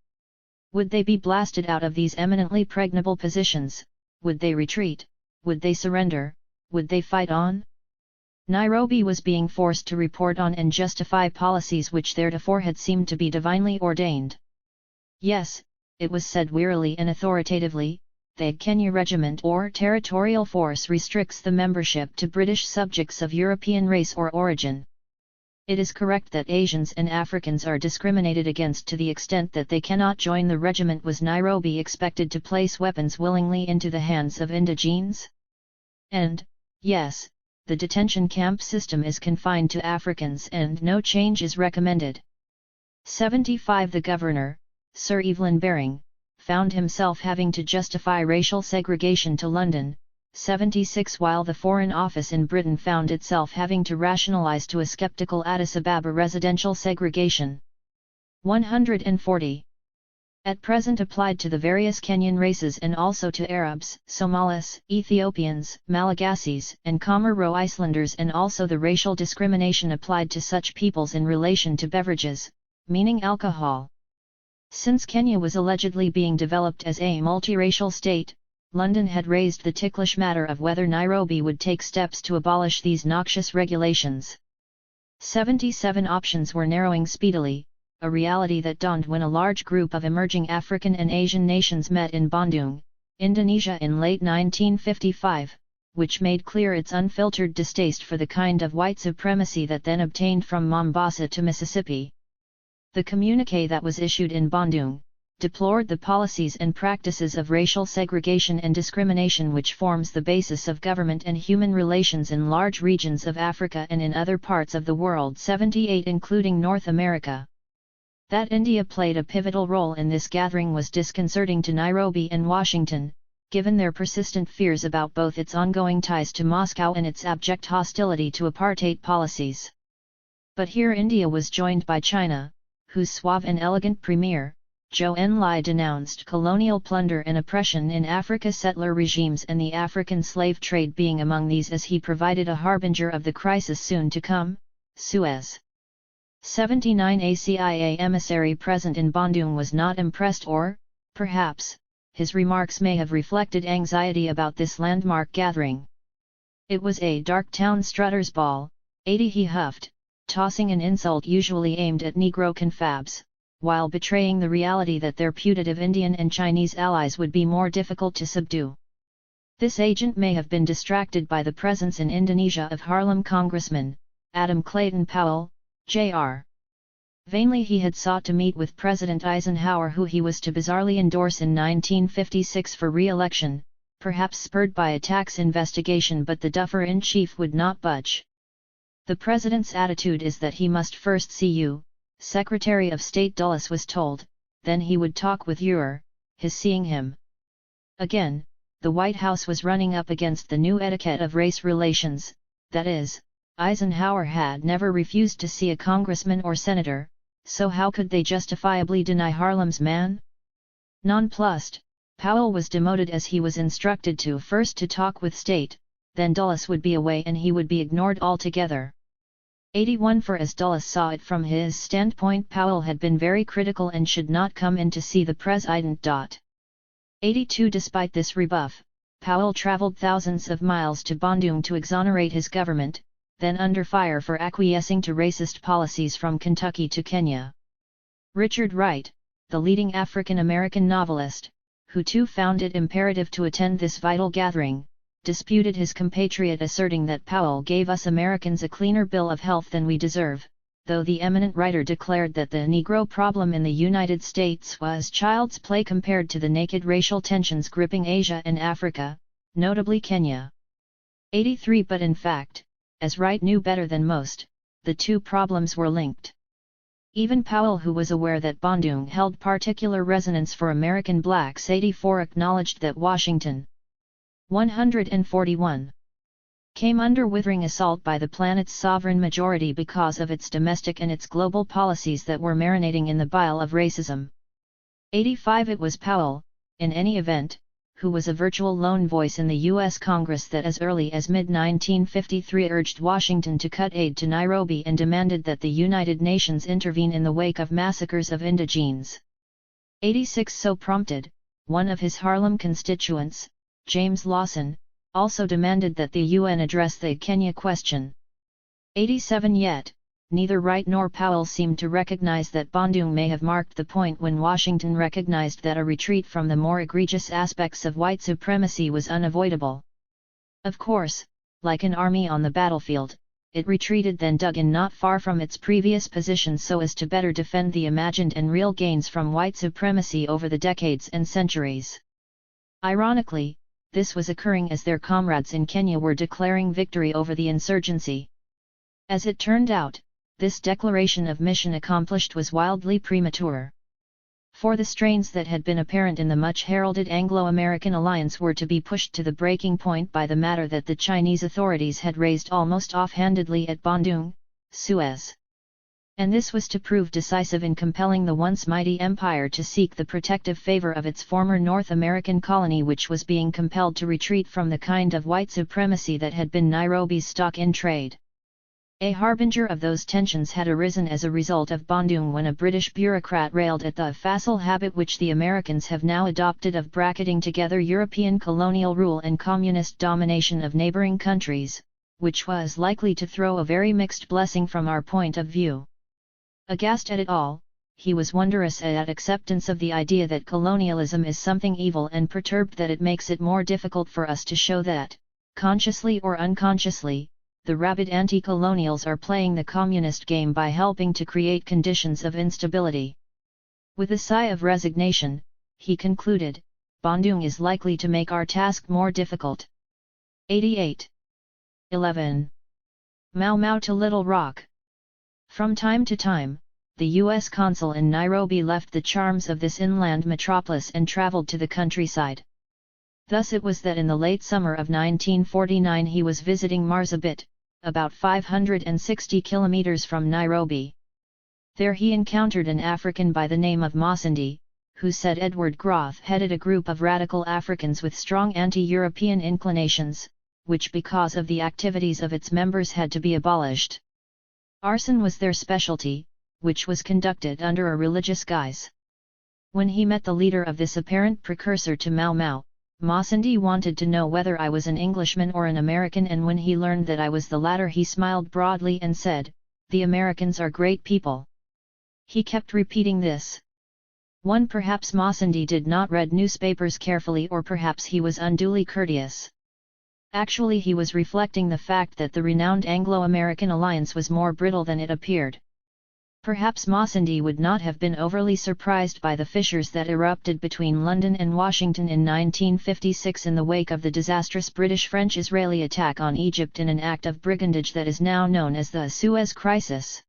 Would they be blasted out of these eminently pregnable positions? Would they retreat? Would they surrender? Would they fight on? Nairobi was being forced to report on and justify policies which theretofore had seemed to be divinely ordained. Yes, it was said wearily and authoritatively, the Kenya Regiment or territorial force restricts the membership to British subjects of European race or origin. It is correct that Asians and Africans are discriminated against to the extent that they cannot join the regiment. Was Nairobi expected to place weapons willingly into the hands of indigenes? And, yes, the detention camp system is confined to Africans and no change is recommended. 75 The governor, Sir Evelyn Baring, found himself having to justify racial segregation to London. 76 While the Foreign Office in Britain found itself having to rationalise to a sceptical Addis Ababa residential segregation. 140. At present applied to the various Kenyan races and also to Arabs, Somalis, Ethiopians, Malagasys, and Comoro Icelanders, and also the racial discrimination applied to such peoples in relation to beverages, meaning alcohol. Since Kenya was allegedly being developed as a multiracial state, London had raised the ticklish matter of whether Nairobi would take steps to abolish these noxious regulations. 77 Options were narrowing speedily, a reality that dawned when a large group of emerging African and Asian nations met in Bandung, Indonesia in late 1955, which made clear its unfiltered distaste for the kind of white supremacy that then obtained from Mombasa to Mississippi. The communiqué that was issued in Bandung deplored the policies and practices of racial segregation and discrimination which forms the basis of government and human relations in large regions of Africa and in other parts of the world. 78 Including North America. That India played a pivotal role in this gathering was disconcerting to Nairobi and Washington, given their persistent fears about both its ongoing ties to Moscow and its abject hostility to apartheid policies. But here India was joined by China, whose suave and elegant premier, Zhou Enlai, denounced colonial plunder and oppression in Africa, settler regimes and the African slave trade being among these, as he provided a harbinger of the crisis soon to come, Suez. 79 A CIA emissary present in Bandung was not impressed, or, perhaps, his remarks may have reflected anxiety about this landmark gathering. It was a dark town strutter's ball, 80 he huffed, tossing an insult usually aimed at Negro confabs, while betraying the reality that their putative Indian and Chinese allies would be more difficult to subdue. This agent may have been distracted by the presence in Indonesia of Harlem Congressman Adam Clayton Powell, Jr. Vainly he had sought to meet with President Eisenhower, who he was to bizarrely endorse in 1956 for re-election, perhaps spurred by a tax investigation, but the duffer-in-chief would not budge. The president's attitude is that he must first see you, Secretary of State Dulles was told, then he would talk with you. His seeing him Again, the White House was running up against the new etiquette of race relations, that is, Eisenhower had never refused to see a congressman or senator, so how could they justifiably deny Harlem's man? Nonplussed, Powell was demoted as he was instructed to first to talk with State, then Dulles would be away and he would be ignored altogether. 81 For as Dulles saw it from his standpoint, Powell had been very critical and should not come in to see the president. 82 Despite this rebuff, Powell traveled thousands of miles to Bandung to exonerate his government, then under fire for acquiescing to racist policies from Kentucky to Kenya. Richard Wright, the leading African-American novelist, who too found it imperative to attend this vital gathering, disputed his compatriot, asserting that Powell gave us Americans a cleaner bill of health than we deserve, though the eminent writer declared that the Negro problem in the United States was child's play compared to the naked racial tensions gripping Asia and Africa, notably Kenya. 83 But in fact, as Wright knew better than most, the two problems were linked. Even Powell, who was aware that Bandung held particular resonance for American blacks, 84 acknowledged that Washington 141 came under withering assault by the planet's sovereign majority because of its domestic and its global policies that were marinating in the bile of racism. 85 It was Powell, in any event, who was a virtual lone voice in the U.S. Congress that as early as mid-1953 urged Washington to cut aid to Nairobi and demanded that the United Nations intervene in the wake of massacres of indigenes. 86 So prompted, one of his Harlem constituents, James Lawson, also demanded that the UN address the Kenya question. 87 Yet, neither Wright nor Powell seemed to recognize that Bandung may have marked the point when Washington recognized that a retreat from the more egregious aspects of white supremacy was unavoidable. Of course, like an army on the battlefield, it retreated, then dug in not far from its previous position so as to better defend the imagined and real gains from white supremacy over the decades and centuries. Ironically, this was occurring as their comrades in Kenya were declaring victory over the insurgency. As it turned out, this declaration of mission accomplished was wildly premature. For the strains that had been apparent in the much-heralded Anglo-American alliance were to be pushed to the breaking point by the matter that the Chinese authorities had raised almost offhandedly at Bandung, Suez. And this was to prove decisive in compelling the once mighty empire to seek the protective favor of its former North American colony, which was being compelled to retreat from the kind of white supremacy that had been Nairobi's stock in trade. A harbinger of those tensions had arisen as a result of Bandung when a British bureaucrat railed at the facile habit which the Americans have now adopted of bracketing together European colonial rule and communist domination of neighboring countries, which was likely to throw a very mixed blessing from our point of view. Aghast at it all, he was wondrous at acceptance of the idea that colonialism is something evil and perturbed that it makes it more difficult for us to show that, consciously or unconsciously, the rabid anti-colonials are playing the communist game by helping to create conditions of instability. With a sigh of resignation, he concluded, Bandung is likely to make our task more difficult. 88. 11. Mau Mau to Little Rock. From time to time, the U.S. consul in Nairobi left the charms of this inland metropolis and traveled to the countryside. Thus it was that in the late summer of 1949 he was visiting Marsabit, about 560 kilometers from Nairobi. There he encountered an African by the name of Masindi, who said Edward Groth headed a group of radical Africans with strong anti-European inclinations, which because of the activities of its members had to be abolished. Arson was their specialty, which was conducted under a religious guise. When he met the leader of this apparent precursor to Mau Mau, Masindi wanted to know whether I was an Englishman or an American, and when he learned that I was the latter he smiled broadly and said, "The Americans are great people." He kept repeating this. Perhaps Masindi did not read newspapers carefully, or perhaps he was unduly courteous. Actually he was reflecting the fact that the renowned Anglo-American alliance was more brittle than it appeared. Perhaps Masindi would not have been overly surprised by the fissures that erupted between London and Washington in 1956 in the wake of the disastrous British-French-Israeli attack on Egypt in an act of brigandage that is now known as the Suez Crisis.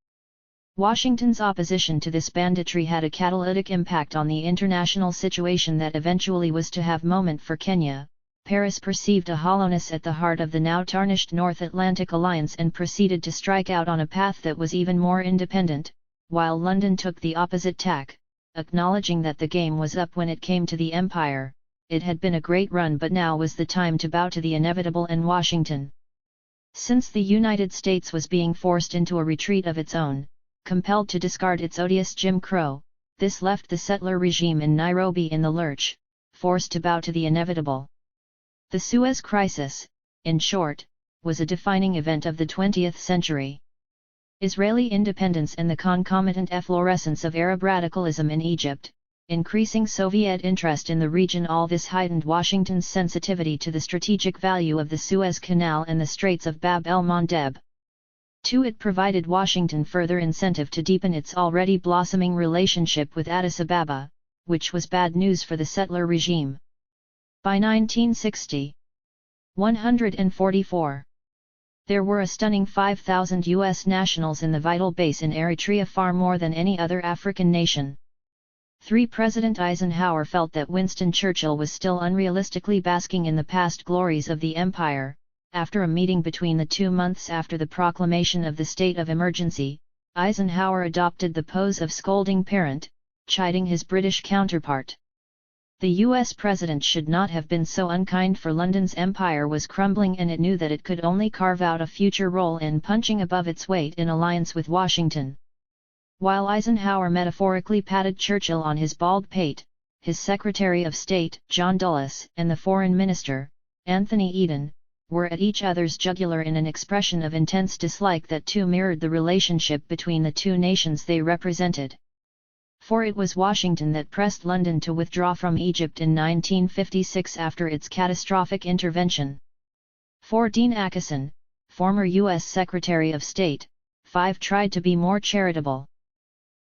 Washington's opposition to this banditry had a catalytic impact on the international situation that eventually was to have moment for Kenya. Paris perceived a hollowness at the heart of the now tarnished North Atlantic Alliance and proceeded to strike out on a path that was even more independent, while London took the opposite tack, acknowledging that the game was up when it came to the empire. It had been a great run, but now was the time to bow to the inevitable and Washington. Since the United States was being forced into a retreat of its own, compelled to discard its odious Jim Crow, this left the settler regime in Nairobi in the lurch, forced to bow to the inevitable. The Suez Crisis, in short, was a defining event of the 20th century. Israeli independence and the concomitant efflorescence of Arab radicalism in Egypt, increasing Soviet interest in the region, all this heightened Washington's sensitivity to the strategic value of the Suez Canal and the Straits of Bab el-Mandeb. 2. It provided Washington further incentive to deepen its already blossoming relationship with Addis Ababa, which was bad news for the settler regime. By 1960, 144. There were a stunning 5,000 U.S. nationals in the vital base in Eritrea, far more than any other African nation. 3. President Eisenhower felt that Winston Churchill was still unrealistically basking in the past glories of the empire. After a meeting between the 2 months after the proclamation of the state of emergency, Eisenhower adopted the pose of scolding parent, chiding his British counterpart. The U.S. president should not have been so unkind, for London's empire was crumbling and it knew that it could only carve out a future role in punching above its weight in alliance with Washington. While Eisenhower metaphorically patted Churchill on his bald pate, his Secretary of State, John Dulles, and the Foreign Minister, Anthony Eden, were at each other's jugular in an expression of intense dislike that too mirrored the relationship between the two nations they represented. For it was Washington that pressed London to withdraw from Egypt in 1956 after its catastrophic intervention. 4. Dean Acheson, former U.S. Secretary of State, 5. tried to be more charitable.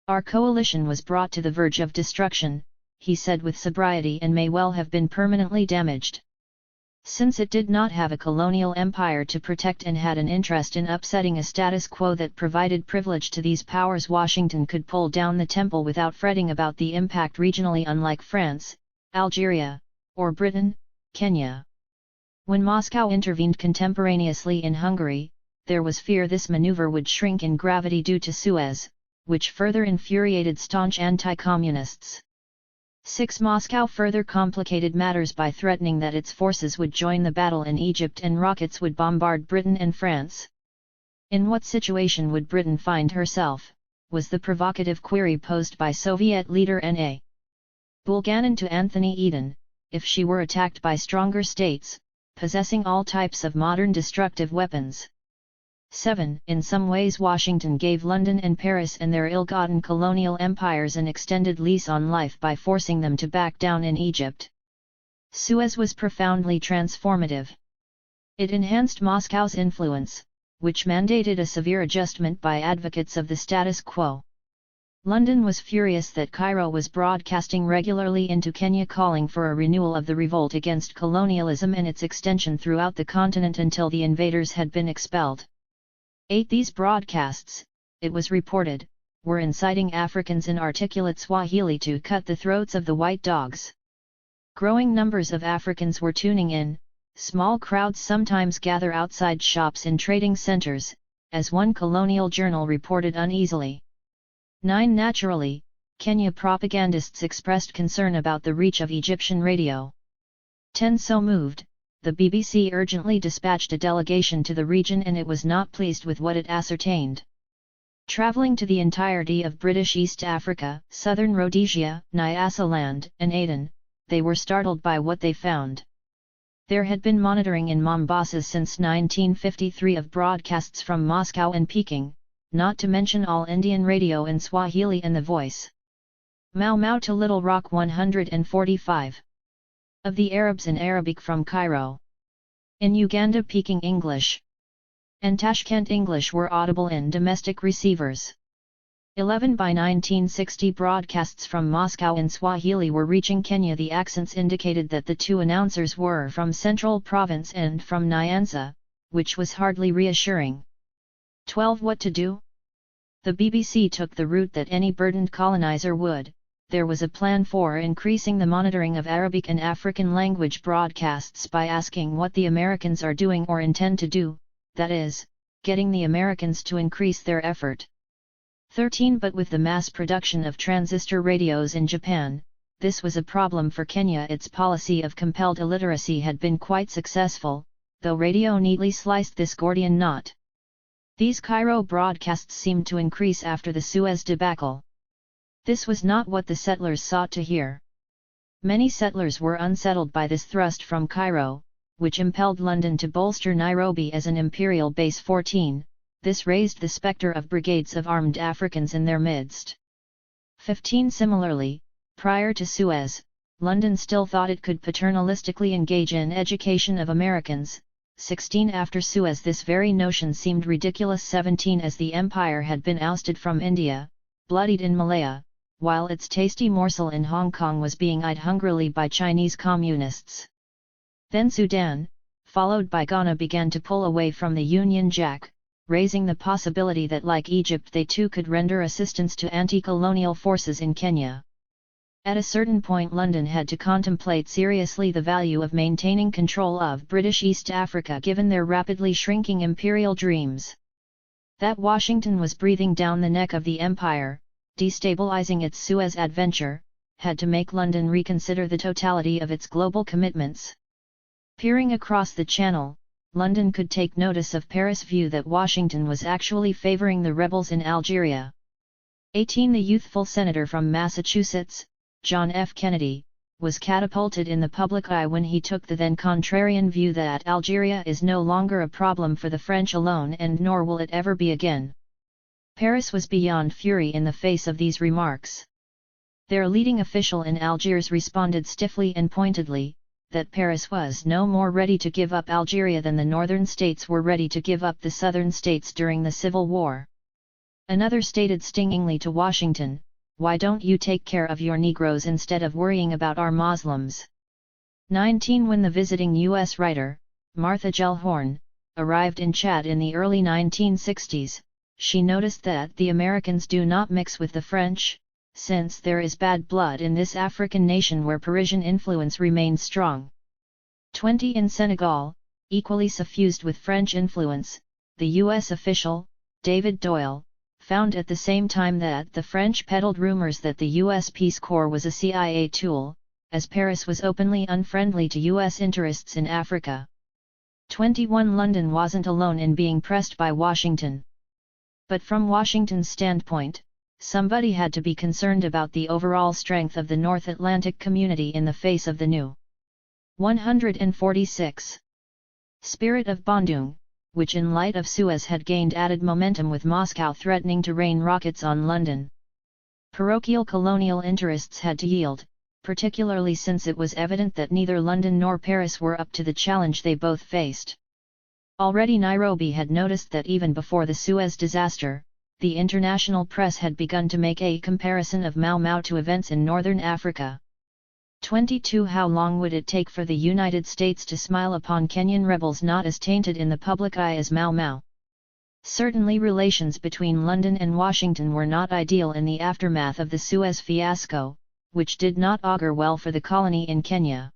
Our coalition was brought to the verge of destruction, he said with sobriety, and may well have been permanently damaged. Since it did not have a colonial empire to protect and had an interest in upsetting a status quo that provided privilege to these powers, Washington could pull down the temple without fretting about the impact regionally, unlike France, Algeria, or Britain, Kenya. When Moscow intervened contemporaneously in Hungary, there was fear this maneuver would shrink in gravity due to Suez, which further infuriated staunch anti-communists. 6. Moscow further complicated matters by threatening that its forces would join the battle in Egypt and rockets would bombard Britain and France. In what situation would Britain find herself, was the provocative query posed by Soviet leader N.A. Bulganin to Anthony Eden, if she were attacked by stronger states, possessing all types of modern destructive weapons. 7. In some ways Washington gave London and Paris and their ill-gotten colonial empires an extended lease on life by forcing them to back down in Egypt. Suez was profoundly transformative. It enhanced Moscow's influence, which mandated a severe adjustment by advocates of the status quo. London was furious that Cairo was broadcasting regularly into Kenya calling for a renewal of the revolt against colonialism and its extension throughout the continent until the invaders had been expelled. 8. These broadcasts, it was reported, were inciting Africans in articulate Swahili to cut the throats of the white dogs. Growing numbers of Africans were tuning in, small crowds sometimes gather outside shops in trading centers, as one colonial journal reported uneasily. 9. Naturally, Kenya propagandists expressed concern about the reach of Egyptian radio. 10. So moved, the BBC urgently dispatched a delegation to the region and it was not pleased with what it ascertained. Travelling to the entirety of British East Africa, southern Rhodesia, Nyasaland, and Aden, they were startled by what they found. There had been monitoring in Mombasa since 1953 of broadcasts from Moscow and Peking, not to mention all Indian radio in Swahili and the Voice. Mau Mau to Little Rock 145. Of the Arabs in Arabic from Cairo. In Uganda Peking English and Tashkent English were audible in domestic receivers. 11. By 1960 broadcasts from Moscow in Swahili were reaching Kenya. The accents indicated that the two announcers were from Central Province and from Nyanza, which was hardly reassuring. 12. What to do? The BBC took the route that any burdened colonizer would. There was a plan for increasing the monitoring of Arabic and African language broadcasts by asking what the Americans are doing or intend to do, that is, getting the Americans to increase their effort. 13. But with the mass production of transistor radios in Japan, this was a problem for Kenya. Its policy of compelled illiteracy had been quite successful, though radio neatly sliced this Gordian knot. These Cairo broadcasts seemed to increase after the Suez debacle. This was not what the settlers sought to hear. Many settlers were unsettled by this thrust from Cairo, which impelled London to bolster Nairobi as an imperial base. 14. This raised the spectre of brigades of armed Africans in their midst. 15. Similarly, prior to Suez, London still thought it could paternalistically engage in education of Americans. 16. After Suez this very notion seemed ridiculous. 17. As the empire had been ousted from India, bloodied in Malaya, while its tasty morsel in Hong Kong was being eyed hungrily by Chinese communists. Then Sudan, followed by Ghana, began to pull away from the Union Jack, raising the possibility that like Egypt they too could render assistance to anti-colonial forces in Kenya. At a certain point London had to contemplate seriously the value of maintaining control of British East Africa given their rapidly shrinking imperial dreams. That Washington was breathing down the neck of the empire, destabilizing its Suez adventure, had to make London reconsider the totality of its global commitments. Peering across the Channel, London could take notice of Paris' view that Washington was actually favoring the rebels in Algeria. 18. The youthful senator from Massachusetts, John F. Kennedy, was catapulted in the public eye when he took the then contrarian view that Algeria is no longer a problem for the French alone and nor will it ever be again. Paris was beyond fury in the face of these remarks. Their leading official in Algiers responded stiffly and pointedly, that Paris was no more ready to give up Algeria than the northern states were ready to give up the southern states during the Civil War. Another stated stingingly to Washington, "Why don't you take care of your Negroes instead of worrying about our Muslims?" 19. When the visiting U.S. writer, Martha Gell Horne, arrived in Chad in the early 1960s, she noticed that the Americans do not mix with the French, since there is bad blood in this African nation where Parisian influence remains strong. 20. In Senegal, equally suffused with French influence, the U.S. official, David Doyle, found at the same time that the French peddled rumors that the U.S. Peace Corps was a CIA tool, as Paris was openly unfriendly to U.S. interests in Africa. 21. London wasn't alone in being pressed by Washington. But from Washington's standpoint, somebody had to be concerned about the overall strength of the North Atlantic community in the face of the new 146 spirit of Bandung, which in light of Suez had gained added momentum with Moscow threatening to rain rockets on London. Parochial colonial interests had to yield, particularly since it was evident that neither London nor Paris were up to the challenge they both faced. Already Nairobi had noticed that even before the Suez disaster, the international press had begun to make a comparison of Mau Mau to events in northern Africa. 22. How long would it take for the United States to smile upon Kenyan rebels not as tainted in the public eye as Mau Mau? Certainly relations between London and Washington were not ideal in the aftermath of the Suez fiasco, which did not augur well for the colony in Kenya.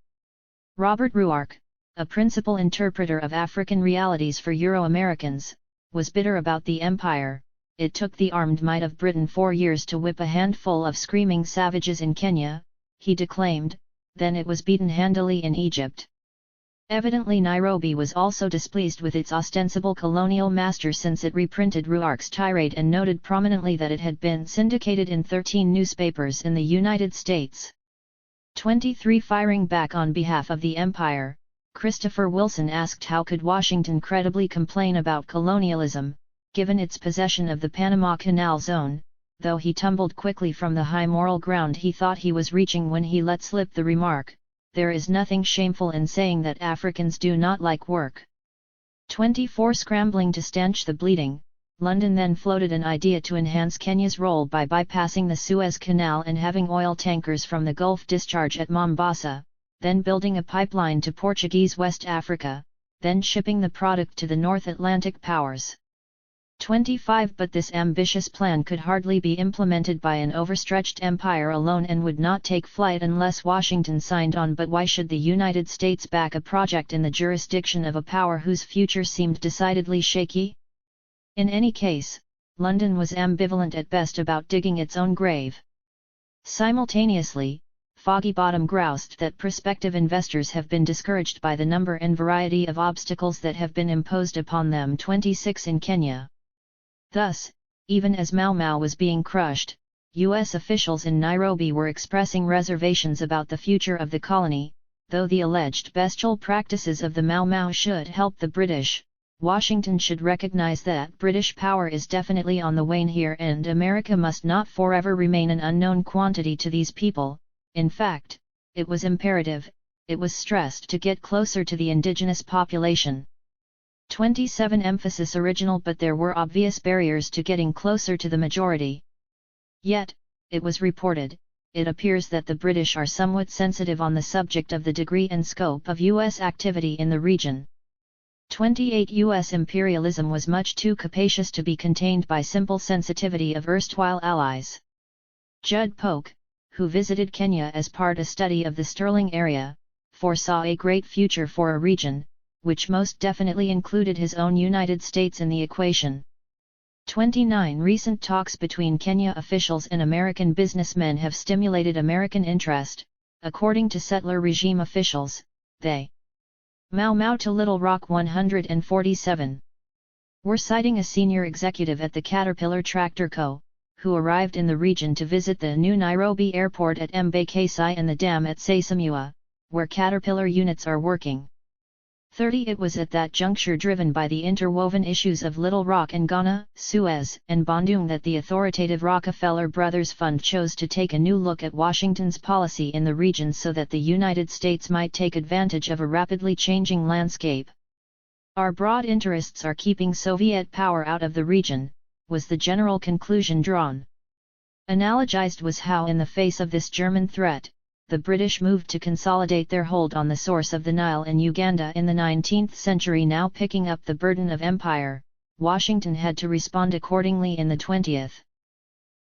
Robert Ruark, a principal interpreter of African realities for Euro-Americans, was bitter about the empire. It took the armed might of Britain 4 years to whip a handful of screaming savages in Kenya, he declaimed, then it was beaten handily in Egypt. Evidently Nairobi was also displeased with its ostensible colonial master since it reprinted Ruark's tirade and noted prominently that it had been syndicated in 13 newspapers in the United States. 23. Firing back on behalf of the empire, Christopher Wilson asked how could Washington credibly complain about colonialism, given its possession of the Panama Canal Zone, though he tumbled quickly from the high moral ground he thought he was reaching when he let slip the remark, "There is nothing shameful in saying that Africans do not like work." 24. Scrambling to stanch the bleeding, London then floated an idea to enhance Kenya's role by bypassing the Suez Canal and having oil tankers from the Gulf discharge at Mombasa, then building a pipeline to Portuguese West Africa, then shipping the product to the North Atlantic powers. 25 But this ambitious plan could hardly be implemented by an overstretched empire alone and would not take flight unless Washington signed on. But why should the United States back a project in the jurisdiction of a power whose future seemed decidedly shaky? In any case, London was ambivalent at best about digging its own grave. Simultaneously, Foggy Bottom groused that prospective investors have been discouraged by the number and variety of obstacles that have been imposed upon them. 26 In Kenya. Thus, even as Mau Mau was being crushed, U.S. officials in Nairobi were expressing reservations about the future of the colony. Though the alleged bestial practices of the Mau Mau should help the British, Washington should recognize that British power is definitely on the wane here, and America must not forever remain an unknown quantity to these people. In fact, it was imperative, it was stressed, to get closer to the indigenous population. 27 Emphasis original. But there were obvious barriers to getting closer to the majority. Yet, it was reported, it appears that the British are somewhat sensitive on the subject of the degree and scope of U.S. activity in the region. 28 U.S. imperialism was much too capacious to be contained by simple sensitivity of erstwhile allies. Judd Polk, who visited Kenya as part of a study of the Sterling area, foresaw a great future for a region, which most definitely included his own United States in the equation. 29 Recent talks between Kenya officials and American businessmen have stimulated American interest. According to settler regime officials, they Mau Mau to Little Rock 147 were citing a senior executive at the Caterpillar Tractor Co., who arrived in the region to visit the new Nairobi airport at Mbakasi and the dam at Sasamua, where Caterpillar units are working. 30 It was at that juncture, driven by the interwoven issues of Little Rock and Ghana, Suez, and Bandung, that the authoritative Rockefeller Brothers Fund chose to take a new look at Washington's policy in the region so that the United States might take advantage of a rapidly changing landscape. Our broad interests are keeping Soviet power out of the region, was the general conclusion drawn. Analogized was how, in the face of this German threat, the British moved to consolidate their hold on the source of the Nile in Uganda in the 19th century. Now picking up the burden of empire, Washington had to respond accordingly in the 20th.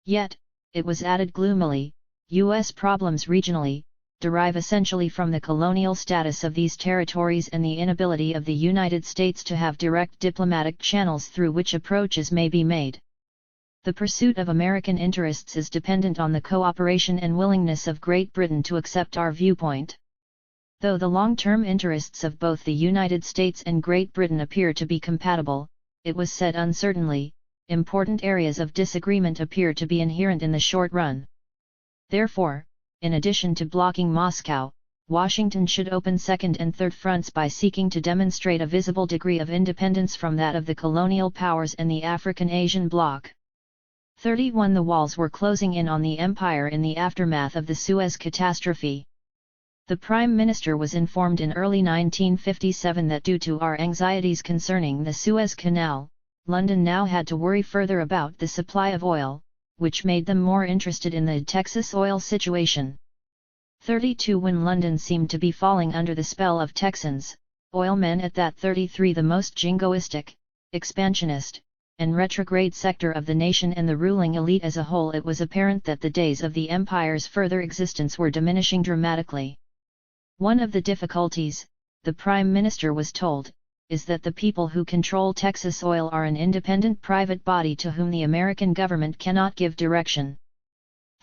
Yet, it was added gloomily, U.S. problems regionally derive essentially from the colonial status of these territories and the inability of the United States to have direct diplomatic channels through which approaches may be made. The pursuit of American interests is dependent on the cooperation and willingness of Great Britain to accept our viewpoint. Though the long-term interests of both the United States and Great Britain appear to be compatible, it was said uncertainly, important areas of disagreement appear to be inherent in the short run. Therefore, in addition to blocking Moscow, Washington should open second and third fronts by seeking to demonstrate a visible degree of independence from that of the colonial powers and the African-Asian bloc. 31 The walls were closing in on the empire in the aftermath of the Suez catastrophe. The Prime Minister was informed in early 1957 that due to our anxieties concerning the Suez Canal, London now had to worry further about the supply of oil, which made them more interested in the Texas oil situation. 32 When London seemed to be falling under the spell of Texans, oilmen at that 33 the most jingoistic, expansionist, and retrograde sector of the nation and the ruling elite as a whole, it was apparent that the days of the empire's further existence were diminishing dramatically. One of the difficulties, the Prime Minister was told, is that the people who control Texas Oil are an independent private body to whom the American government cannot give direction.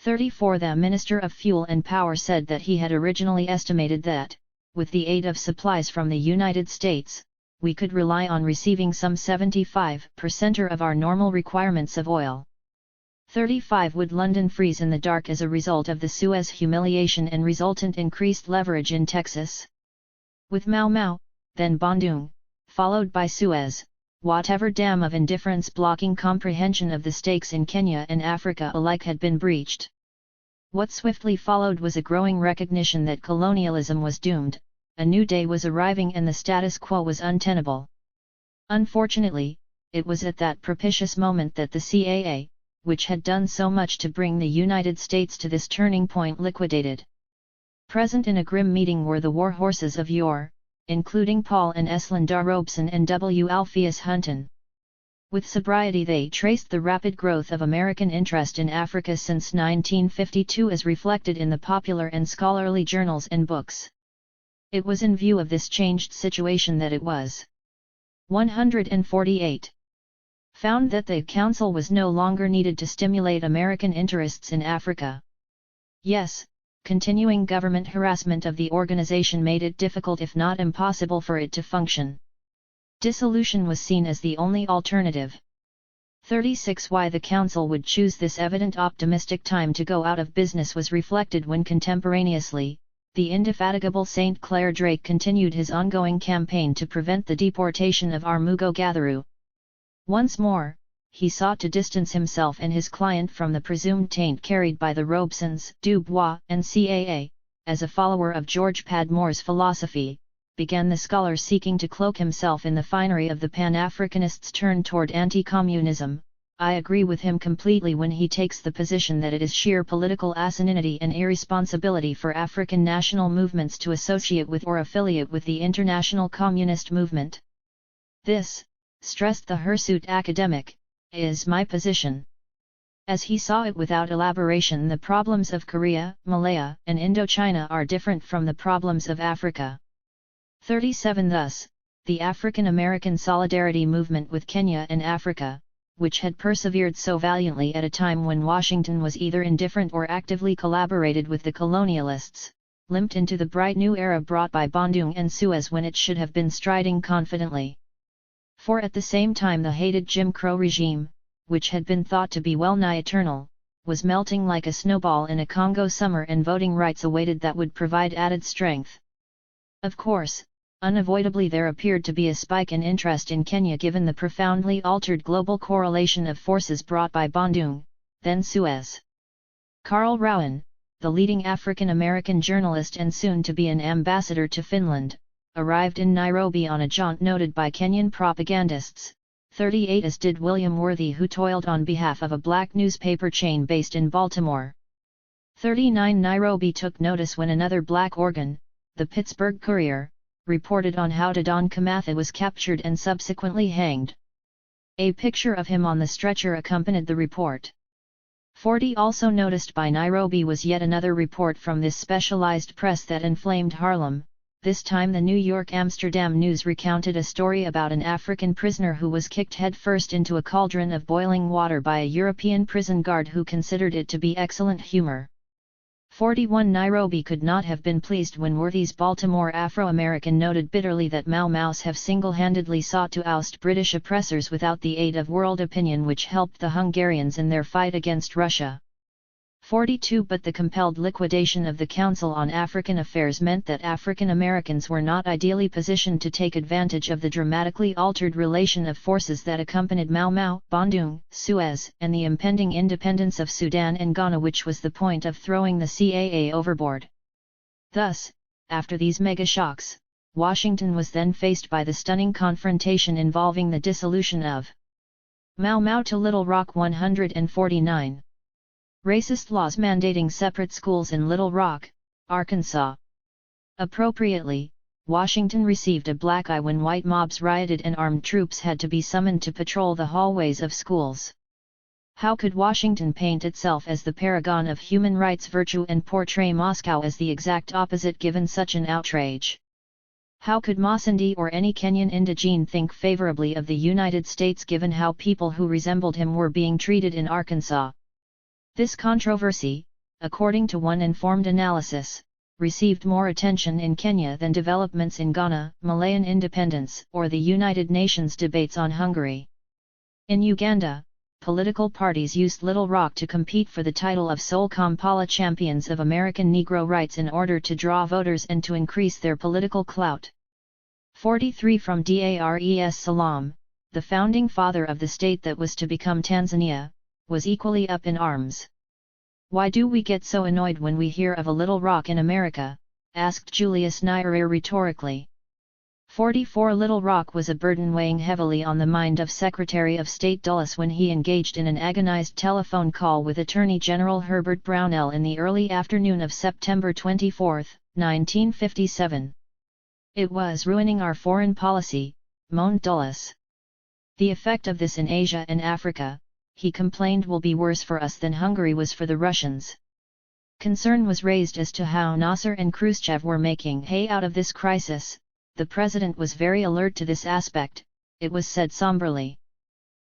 34 The Minister of Fuel and Power said that he had originally estimated that, with the aid of supplies from the United States, we could rely on receiving some 75% of our normal requirements of oil. 35 Would London freeze in the dark as a result of the Suez humiliation and resultant increased leverage in Texas? With Mau Mau, then Bandung, followed by Suez, whatever dam of indifference blocking comprehension of the stakes in Kenya and Africa alike had been breached. What swiftly followed was a growing recognition that colonialism was doomed. A new day was arriving and the status quo was untenable. Unfortunately, it was at that propitious moment that the CAA, which had done so much to bring the United States to this turning point, liquidated. Present in a grim meeting were the war horses of yore, including Paul and Eslanda Robeson and W. Alpheus Hunton. With sobriety they traced the rapid growth of American interest in Africa since 1952 as reflected in the popular and scholarly journals and books. It was in view of this changed situation that it was 148. Found that the Council was no longer needed to stimulate American interests in Africa. Yes, continuing government harassment of the organization made it difficult if not impossible for it to function. Dissolution was seen as the only alternative. 36. Why the Council would choose this evident optimistic time to go out of business was reflected when contemporaneously, the indefatigable St. Clair Drake continued his ongoing campaign to prevent the deportation of Armugo-Gatheru. Once more, he sought to distance himself and his client from the presumed taint carried by the Robesons, Dubois, and CAA. As a follower of George Padmore's philosophy, began the scholar seeking to cloak himself in the finery of the Pan-Africanists turned toward anti-communism. I agree with him completely when he takes the position that it is sheer political asininity and irresponsibility for African national movements to associate with or affiliate with the international communist movement. This, stressed the hirsute academic, is my position. As he saw it without elaboration, the problems of Korea, Malaya, and Indochina are different from the problems of Africa. 37. Thus, the African-American solidarity movement with Kenya and Africa, which had persevered so valiantly at a time when Washington was either indifferent or actively collaborated with the colonialists, limped into the bright new era brought by Bandung and Suez when it should have been striding confidently. For at the same time the hated Jim Crow regime, which had been thought to be well-nigh eternal, was melting like a snowball in a Congo summer and voting rights awaited that would provide added strength. Of course, unavoidably there appeared to be a spike in interest in Kenya given the profoundly altered global correlation of forces brought by Bandung, then Suez. Karl Rowan, the leading African-American journalist and soon to be an ambassador to Finland, arrived in Nairobi on a jaunt noted by Kenyan propagandists. 38. As did William Worthy, who toiled on behalf of a black newspaper chain based in Baltimore. 39. Nairobi took notice when another black organ, the Pittsburgh Courier, reported on how Don Kamatha was captured and subsequently hanged. A picture of him on the stretcher accompanied the report. 40. Also noticed by Nairobi was yet another report from this specialized press that inflamed Harlem. This time the New York-Amsterdam News recounted a story about an African prisoner who was kicked headfirst into a cauldron of boiling water by a European prison guard who considered it to be excellent humor. 41. Nairobi could not have been pleased when Worthy's Baltimore Afro-American noted bitterly that Mau Maus have single-handedly sought to oust British oppressors without the aid of world opinion which helped the Hungarians in their fight against Russia. 42. But the compelled liquidation of the Council on African Affairs meant that African Americans were not ideally positioned to take advantage of the dramatically altered relation of forces that accompanied Mau Mau, Bandung, Suez, and the impending independence of Sudan and Ghana, which was the point of throwing the CAA overboard. Thus, after these mega-shocks, Washington was then faced by the stunning confrontation involving the dissolution of Mau Mau to Little Rock. 149. Racist laws mandating separate schools in Little Rock, Arkansas. Appropriately, Washington received a black eye when white mobs rioted and armed troops had to be summoned to patrol the hallways of schools. How could Washington paint itself as the paragon of human rights virtue and portray Moscow as the exact opposite given such an outrage? How could Masindi or any Kenyan indigene think favorably of the United States given how people who resembled him were being treated in Arkansas? This controversy, according to one informed analysis, received more attention in Kenya than developments in Ghana, Malayan independence, or the United Nations debates on Hungary. In Uganda, political parties used Little Rock to compete for the title of sole Kampala champions of American Negro rights in order to draw voters and to increase their political clout. 43. From Dar es Salaam, the founding father of the state that was to become Tanzania, was equally up in arms. "Why do we get so annoyed when we hear of a Little Rock in America?" asked Julius Nyerere rhetorically. 44. Little Rock was a burden weighing heavily on the mind of Secretary of State Dulles when he engaged in an agonized telephone call with Attorney General Herbert Brownell in the early afternoon of September 24, 1957. "It was ruining our foreign policy," moaned Dulles. The effect of this in Asia and Africa, he complained, will be worse for us than Hungary was for the Russians. Concern was raised as to how Nasser and Khrushchev were making hay out of this crisis. The president was very alert to this aspect, it was said somberly.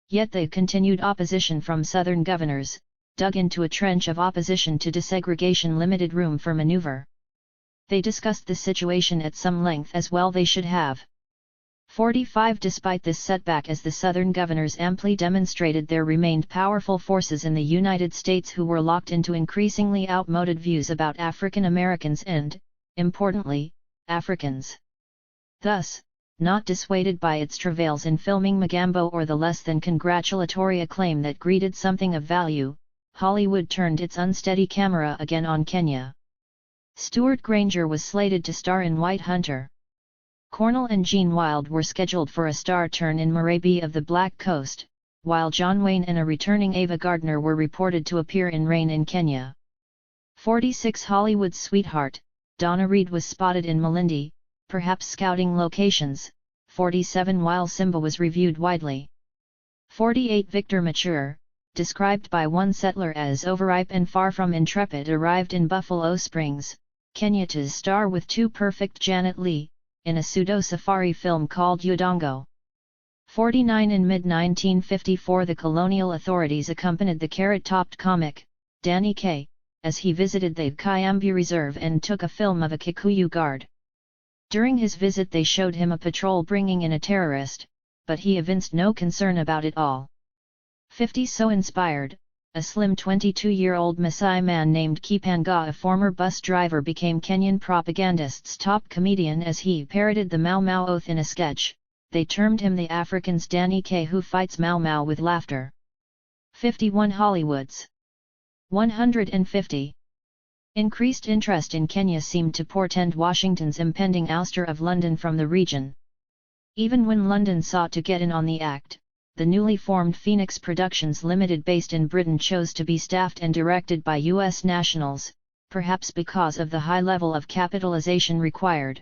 Yet the continued opposition from southern governors, dug into a trench of opposition to desegregation, limited room for maneuver. They discussed the situation at some length, as well they should have. 45 Despite this setback, as the southern governors amply demonstrated, there remained powerful forces in the United States who were locked into increasingly outmoded views about African Americans and, importantly, Africans. Thus, not dissuaded by its travails in filming Magambo or the less than congratulatory acclaim that greeted something of value, Hollywood turned its unsteady camera again on Kenya. Stuart Granger was slated to star in White Hunter. Cornell and Gene Wilde were scheduled for a star turn in Marabi of the Black Coast, while John Wayne and a returning Ava Gardner were reported to appear in Rain in Kenya. 46 Hollywood's sweetheart, Donna Reed, was spotted in Malindi, perhaps scouting locations. 47 While Simba was reviewed widely. 48 Victor Mature, described by one settler as overripe and far from intrepid, arrived in Buffalo Springs, Kenya to star with Too Perfect Janet Leigh, in a pseudo-safari film called Udongo. 49 In mid-1954 the colonial authorities accompanied the carrot-topped comic, Danny Kaye, as he visited the Kiambu Reserve and took a film of a Kikuyu guard. During his visit they showed him a patrol bringing in a terrorist, but he evinced no concern about it all. 50 So inspired, a slim 22-year-old Maasai man named Kipanga, a former bus driver, became Kenyan propagandist's top comedian as he parroted the Mau Mau oath in a sketch. They termed him the African's Danny Kaye, who fights Mau Mau with laughter. 51 Hollywood's 150. Increased interest in Kenya seemed to portend Washington's impending ouster of London from the region. Even when London sought to get in on the act, the newly formed Phoenix Productions Limited, based in Britain, chose to be staffed and directed by U.S. nationals, perhaps because of the high level of capitalization required.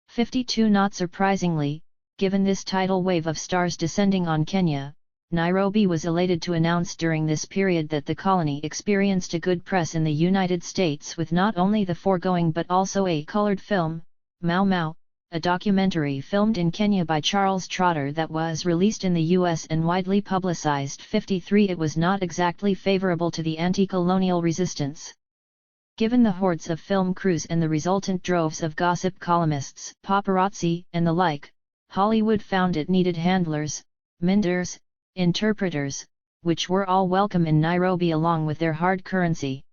52 Not surprisingly, given this tidal wave of stars descending on Kenya, Nairobi was elated to announce during this period that the colony experienced a good press in the United States with not only the foregoing but also a colored film, Mau Mau, a documentary filmed in Kenya by Charles Trotter that was released in the US and widely publicized. 53 It was not exactly favorable to the anti-colonial resistance. Given the hordes of film crews and the resultant droves of gossip columnists, paparazzi, and the like, Hollywood found it needed handlers, menders, interpreters, which were all welcome in Nairobi along with their hard currency.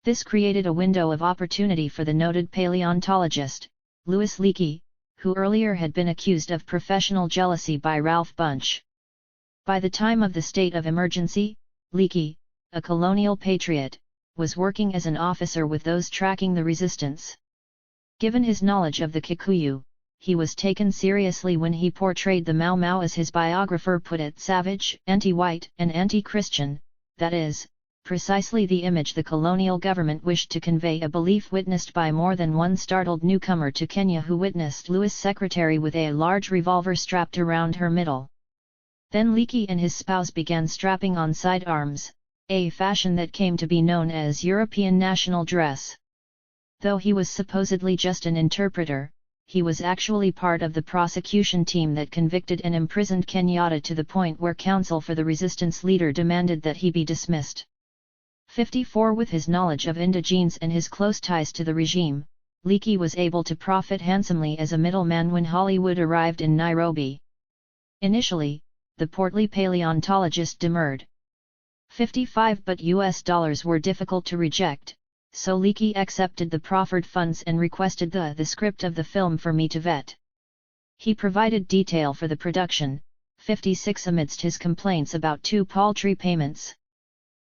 This created a window of opportunity for the noted paleontologist, Louis Leakey, who earlier had been accused of professional jealousy by Ralph Bunche. By the time of the state of emergency, Leakey, a colonial patriot, was working as an officer with those tracking the resistance. Given his knowledge of the Kikuyu, he was taken seriously when he portrayed the Mau Mau, as his biographer put it, savage, anti-white, and anti-Christian, that is, precisely the image the colonial government wished to convey, a belief witnessed by more than one startled newcomer to Kenya who witnessed Louis' secretary with a large revolver strapped around her middle. Then Leakey and his spouse began strapping on sidearms, a fashion that came to be known as European national dress. Though he was supposedly just an interpreter, he was actually part of the prosecution team that convicted and imprisoned Kenyatta, to the point where counsel for the resistance leader demanded that he be dismissed. 54 With his knowledge of indigenes and his close ties to the regime, Leakey was able to profit handsomely as a middleman when Hollywood arrived in Nairobi. Initially, the portly paleontologist demurred. 55 But US dollars were difficult to reject, so Leakey accepted the proffered funds and requested the script of the film for me to vet. He provided detail for the production. 56 Amidst his complaints about too paltry payments.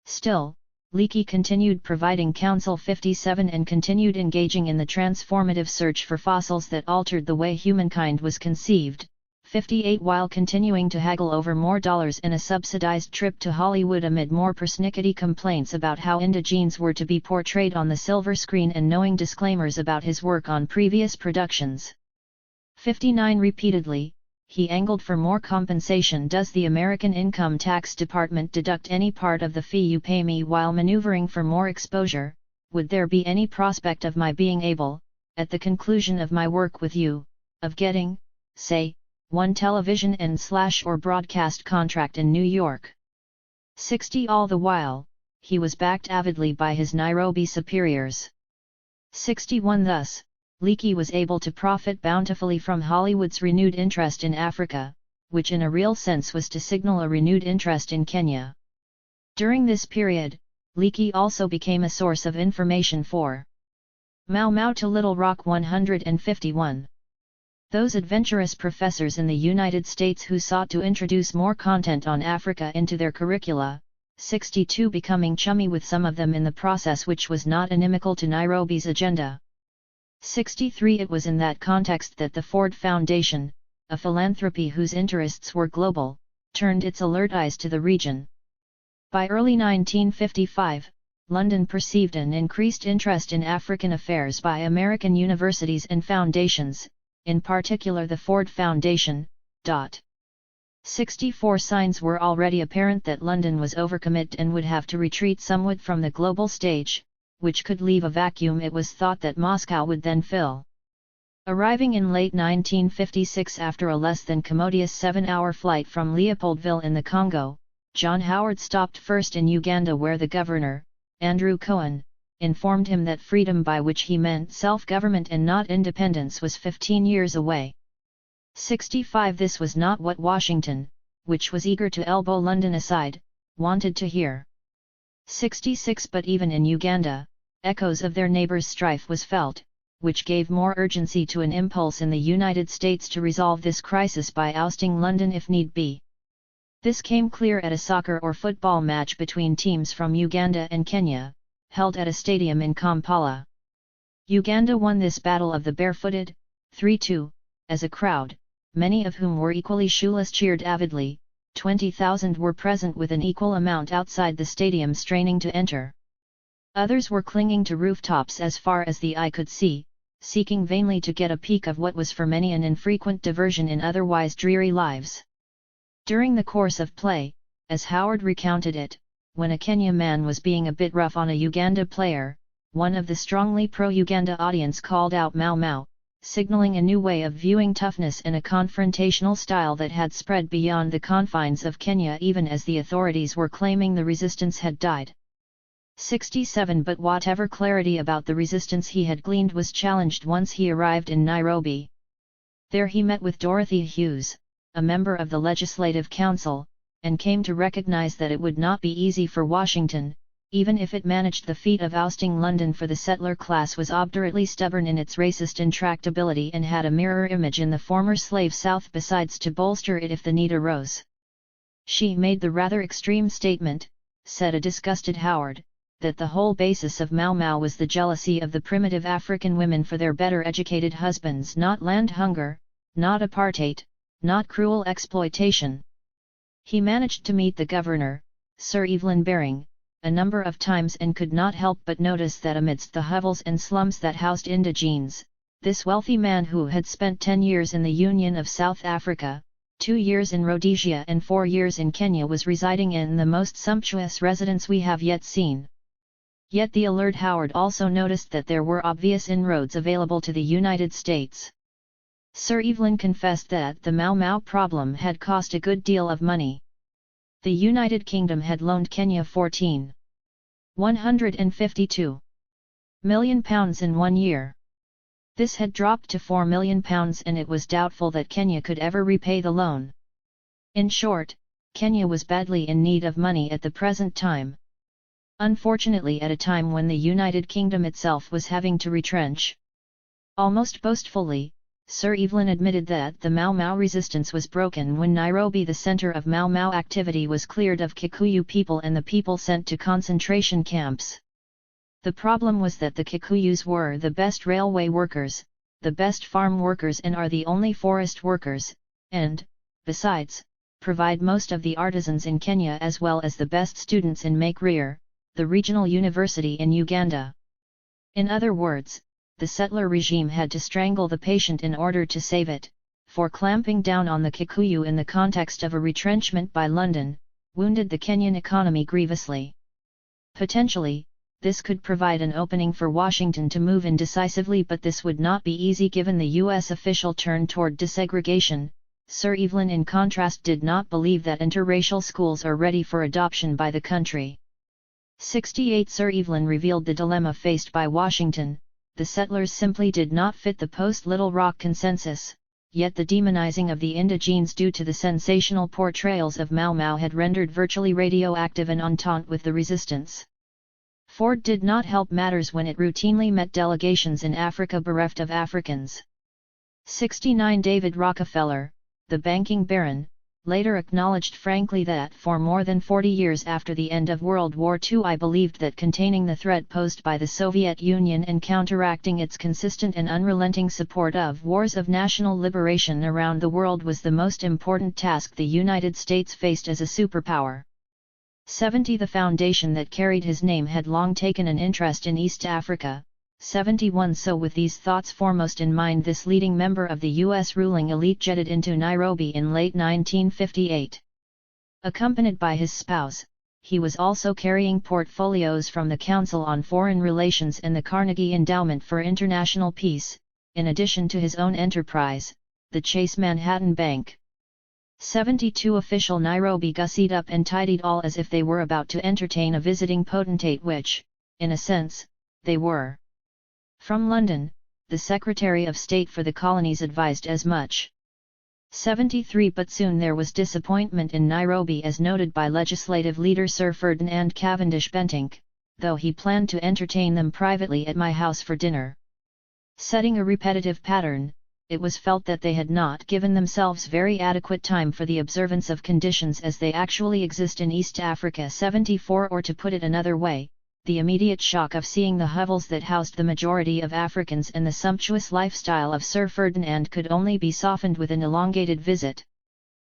Still, Leakey continued providing counsel. 57 And continued engaging in the transformative search for fossils that altered the way humankind was conceived. 58 While continuing to haggle over more dollars and a subsidized trip to Hollywood amid more persnickety complaints about how indigenes were to be portrayed on the silver screen and knowing disclaimers about his work on previous productions. 59 Repeatedly, he angled for more compensation. Does the American Income Tax Department deduct any part of the fee you pay me while maneuvering for more exposure? Would there be any prospect of my being able, at the conclusion of my work with you, of getting, say, one television and/or broadcast contract in New York? 60. All the while, he was backed avidly by his Nairobi superiors. 61. Thus, Leakey was able to profit bountifully from Hollywood's renewed interest in Africa, which in a real sense was to signal a renewed interest in Kenya. During this period, Leakey also became a source of information for Mau Mau to Little Rock. 151. Those adventurous professors in the United States who sought to introduce more content on Africa into their curricula, 62. Becoming chummy with some of them in the process, which was not inimical to Nairobi's agenda. 63. It was in that context that the Ford Foundation, a philanthropy whose interests were global, turned its alert eyes to the region. By early 1955, London perceived an increased interest in African affairs by American universities and foundations, in particular the Ford Foundation. 64. Signs were already apparent that London was overcommit and would have to retreat somewhat from the global stage, which could leave a vacuum it was thought that Moscow would then fill. Arriving in late 1956 after a less than commodious 7-hour flight from Leopoldville in the Congo, John Howard stopped first in Uganda, where the governor, Andrew Cohen, informed him that freedom, by which he meant self-government and not independence, was 15 years away. 65. This was not what Washington, which was eager to elbow London aside, wanted to hear. 66. But even in Uganda, echoes of their neighbors' strife was felt, which gave more urgency to an impulse in the United States to resolve this crisis by ousting London if need be. This came clear at a soccer or football match between teams from Uganda and Kenya, held at a stadium in Kampala. Uganda won this battle of the barefooted, 3-2, as a crowd, many of whom were equally shoeless, cheered avidly. 20,000 were present, with an equal amount outside the stadium straining to enter. Others were clinging to rooftops as far as the eye could see, seeking vainly to get a peek of what was for many an infrequent diversion in otherwise dreary lives. During the course of play, as Howard recounted it, when a Kenya man was being a bit rough on a Uganda player, one of the strongly pro-Uganda audience called out "Mau Mau," signaling a new way of viewing toughness and a confrontational style that had spread beyond the confines of Kenya even as the authorities were claiming the resistance had died. 67. But whatever clarity about the resistance he had gleaned was challenged once he arrived in Nairobi. There he met with Dorothy Hughes, a member of the Legislative Council, and came to recognize that it would not be easy for Washington, even if it managed the feat of ousting London, for the settler class was obdurately stubborn in its racist intractability and had a mirror image in the former slave South besides to bolster it if the need arose. She made the rather extreme statement, said a disgusted Howard, that the whole basis of Mau Mau was the jealousy of the primitive African women for their better educated husbands, not land hunger, not apartheid, not cruel exploitation. He managed to meet the governor, Sir Evelyn Baring, a number of times and could not help but notice that amidst the hovels and slums that housed indigenes, this wealthy man, who had spent 10 years in the Union of South Africa, 2 years in Rhodesia and 4 years in Kenya, was residing in the most sumptuous residence we have yet seen. Yet the alert Howard also noticed that there were obvious inroads available to the United States. Sir Evelyn confessed that the Mau Mau problem had cost a good deal of money. The United Kingdom had loaned Kenya £152 million in 1 year. This had dropped to £4 million, and it was doubtful that Kenya could ever repay the loan. In short, Kenya was badly in need of money at the present time. Unfortunately, at a time when the United Kingdom itself was having to retrench. Almost boastfully, Sir Evelyn admitted that the Mau Mau resistance was broken when Nairobi, the center of Mau Mau activity, was cleared of Kikuyu people and the people sent to concentration camps. The problem was that the Kikuyus were the best railway workers, the best farm workers, and are the only forest workers, and, besides, provide most of the artisans in Kenya as well as the best students in Makerere, the regional university in Uganda. In other words, the settler regime had to strangle the patient in order to save it. for clamping down on the Kikuyu in the context of a retrenchment by London, wounded the Kenyan economy grievously. Potentially, this could provide an opening for Washington to move in decisively, but this would not be easy given the U.S. official turn toward desegregation. Sir Evelyn in contrast did not believe that interracial schools are ready for adoption by the country. 68 Sir Evelyn revealed the dilemma faced by Washington: the settlers simply did not fit the post-Little Rock consensus, yet the demonizing of the indigenes due to the sensational portrayals of Mau Mau had rendered virtually radioactive an entente with the resistance. Ford did not help matters when it routinely met delegations in Africa bereft of Africans. 69 David Rockefeller, the banking baron, later acknowledged frankly that for more than 40 years after the end of World War II I believed that containing the threat posed by the Soviet Union and counteracting its consistent and unrelenting support of wars of national liberation around the world was the most important task the United States faced as a superpower. 70 The foundation that carried his name had long taken an interest in East Africa. 71 So with these thoughts foremost in mind, this leading member of the U.S. ruling elite jetted into Nairobi in late 1958. Accompanied by his spouse, he was also carrying portfolios from the Council on Foreign Relations and the Carnegie Endowment for International Peace, in addition to his own enterprise, the Chase Manhattan Bank. 72 Official Nairobi gussied up and tidied all as if they were about to entertain a visiting potentate, which, in a sense, they were. From London, the Secretary of State for the Colonies advised as much. 73 But soon there was disappointment in Nairobi, as noted by legislative leader Sir Ferdinand Cavendish Bentinck, though he planned to entertain them privately at my house for dinner. Setting a repetitive pattern, it was felt that they had not given themselves very adequate time for the observance of conditions as they actually exist in East Africa. 74 Or to put it another way, the immediate shock of seeing the hovels that housed the majority of Africans and the sumptuous lifestyle of Sir Ferdinand could only be softened with an elongated visit.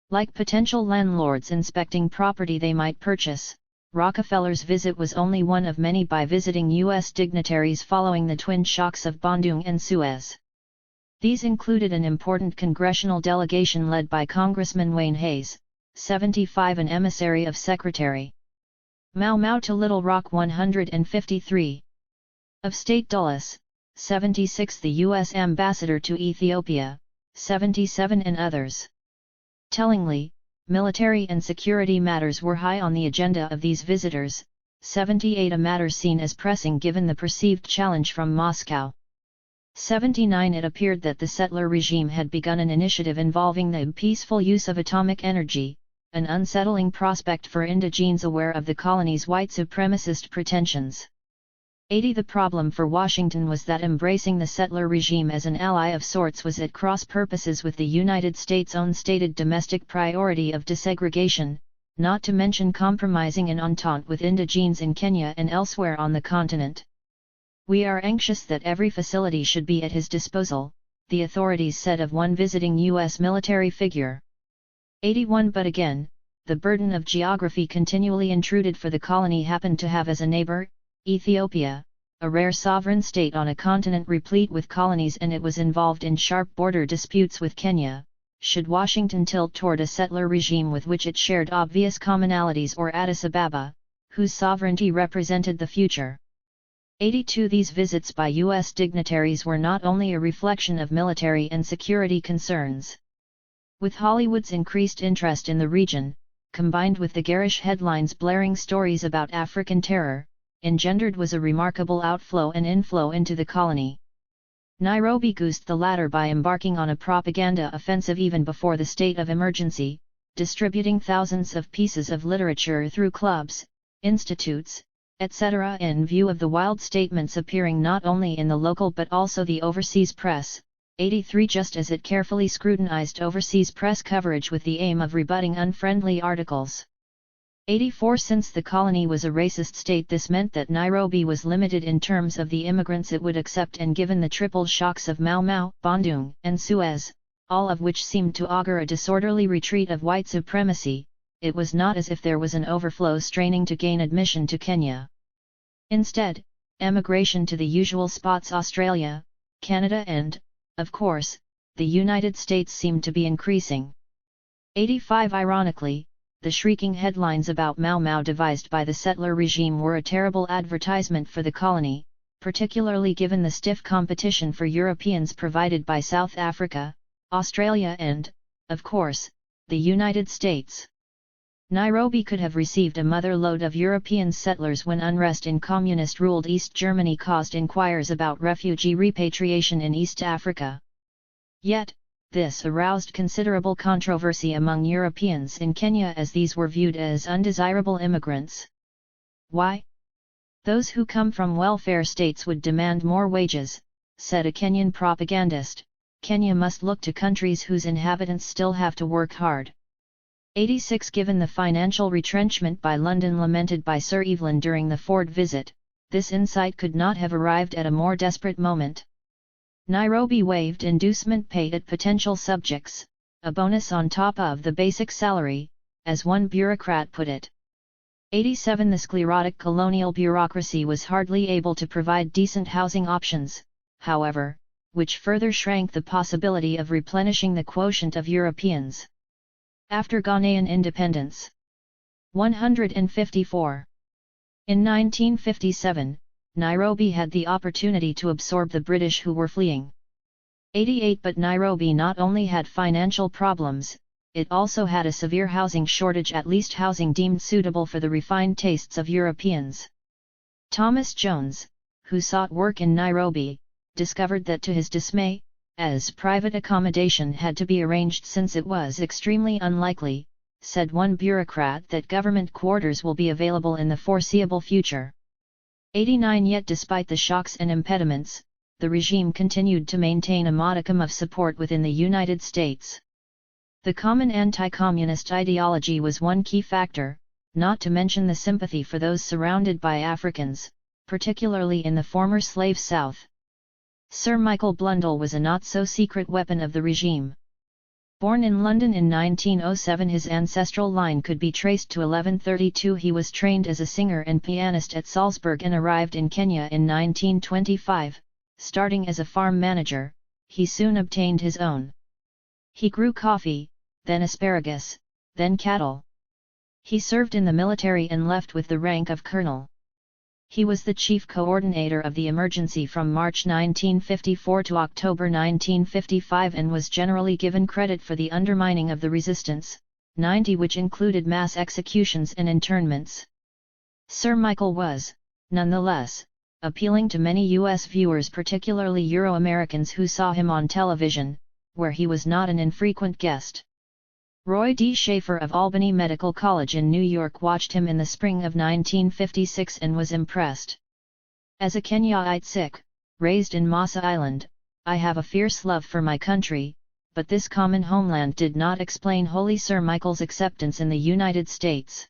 Like potential landlords inspecting property they might purchase, Rockefeller's visit was only one of many by visiting U.S. dignitaries following the twin shocks of Bandung and Suez. These included an important congressional delegation led by Congressman Wayne Hayes, 75, an emissary of Secretary Mau Mau to Little Rock, 153. Of State Dulles, 76, the U.S. Ambassador to Ethiopia, 77, and others. Tellingly, military and security matters were high on the agenda of these visitors, 78, a matter seen as pressing given the perceived challenge from Moscow. 79 It appeared that the settler regime had begun an initiative involving the peaceful use of atomic energy, an unsettling prospect for indigenes aware of the colony's white supremacist pretensions. 80 The problem for Washington was that embracing the settler regime as an ally of sorts was at cross purposes with the United States' own stated domestic priority of desegregation, not to mention compromising an entente with indigenes in Kenya and elsewhere on the continent. "We are anxious that every facility should be at his disposal," the authorities said of one visiting U.S. military figure. 81 But again, the burden of geography continually intruded, for the colony happened to have as a neighbor, Ethiopia, a rare sovereign state on a continent replete with colonies, and it was involved in sharp border disputes with Kenya. Should Washington tilt toward a settler regime with which it shared obvious commonalities, or Addis Ababa, whose sovereignty represented the future? 82 These visits by U.S. dignitaries were not only a reflection of military and security concerns. With Hollywood's increased interest in the region, combined with the garish headlines blaring stories about African terror, engendered was a remarkable outflow and inflow into the colony. Nairobi goosed the latter by embarking on a propaganda offensive even before the state of emergency, distributing thousands of pieces of literature through clubs, institutes, etc. in view of the wild statements appearing not only in the local but also the overseas press. 83 Just as it carefully scrutinized overseas press coverage with the aim of rebutting unfriendly articles. 84 Since the colony was a racist state, this meant that Nairobi was limited in terms of the immigrants it would accept, and given the triple shocks of Mau Mau, Bandung, and Suez, all of which seemed to augur a disorderly retreat of white supremacy, it was not as if there was an overflow straining to gain admission to Kenya. Instead, emigration to the usual spots, Australia, Canada and, of course, the United States seemed to be increasing. 85 Ironically, the shrieking headlines about Mau Mau devised by the settler regime were a terrible advertisement for the colony, particularly given the stiff competition for Europeans provided by South Africa, Australia and, of course, the United States. Nairobi could have received a motherload of European settlers when unrest in communist-ruled East Germany caused inquiries about refugee repatriation in East Africa. Yet, this aroused considerable controversy among Europeans in Kenya as these were viewed as undesirable immigrants. Why? Those who come from welfare states would demand more wages, said a Kenyan propagandist. Kenya must look to countries whose inhabitants still have to work hard. 86 Given the financial retrenchment by London lamented by Sir Evelyn during the Ford visit, this insight could not have arrived at a more desperate moment. Nairobi waived inducement pay at potential subjects, a bonus on top of the basic salary, as one bureaucrat put it. 87 The sclerotic colonial bureaucracy was hardly able to provide decent housing options, however, which further shrank the possibility of replenishing the quotient of Europeans. After Ghanaian independence. 154. In 1957, Nairobi had the opportunity to absorb the British who were fleeing. 88 But Nairobi not only had financial problems, it also had a severe housing shortage, at least housing deemed suitable for the refined tastes of Europeans. Thomas Jones, who sought work in Nairobi, discovered that to his dismay, as private accommodation had to be arranged since it was extremely unlikely, said one bureaucrat, that government quarters will be available in the foreseeable future. 89 Yet despite the shocks and impediments, the regime continued to maintain a modicum of support within the United States. The common anti-communist ideology was one key factor, not to mention the sympathy for those surrounded by Africans, particularly in the former slave South. Sir Michael Blundell was a not-so-secret weapon of the regime. Born in London in 1907, his ancestral line could be traced to 1132. He was trained as a singer and pianist at Salzburg and arrived in Kenya in 1925. Starting as a farm manager, he soon obtained his own. He grew coffee, then asparagus, then cattle. He served in the military and left with the rank of colonel. He was the chief coordinator of the emergency from March 1954 to October 1955 and was generally given credit for the undermining of the resistance, 90 which included mass executions and internments. Sir Michael was, nonetheless, appealing to many U.S. viewers, particularly Euro-Americans who saw him on television, where he was not an infrequent guest. Roy D. Schaefer of Albany Medical College in New York watched him in the spring of 1956 and was impressed. As a Kenyaite Sikh, raised in Massa Island, I have a fierce love for my country, but this common homeland did not explain Holy Sir Michael's acceptance in the United States.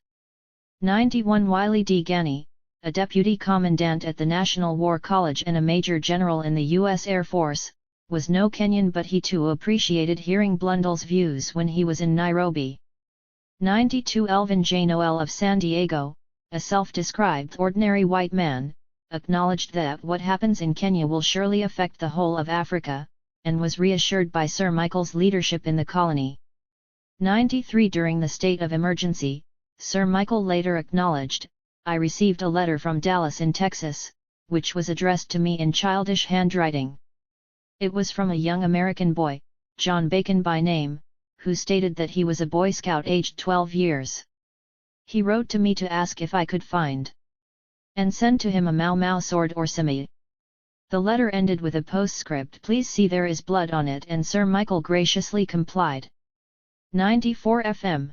91 Wiley D. Ganney, a deputy commandant at the National War College and a major general in the U.S. Air Force, was no Kenyan, but he too appreciated hearing Blundell's views when he was in Nairobi. 92 Elvin J. Noel of San Diego, a self-described ordinary white man, acknowledged that what happens in Kenya will surely affect the whole of Africa, and was reassured by Sir Michael's leadership in the colony. 93 During the state of emergency, Sir Michael later acknowledged, I received a letter from Dallas in Texas, which was addressed to me in childish handwriting. It was from a young American boy, John Bacon by name, who stated that he was a Boy Scout aged 12 years. He wrote to me to ask if I could find and send to him a Mau Mau sword or simi. The letter ended with a postscript, please see there is blood on it, and Sir Michael graciously complied. 94 FM.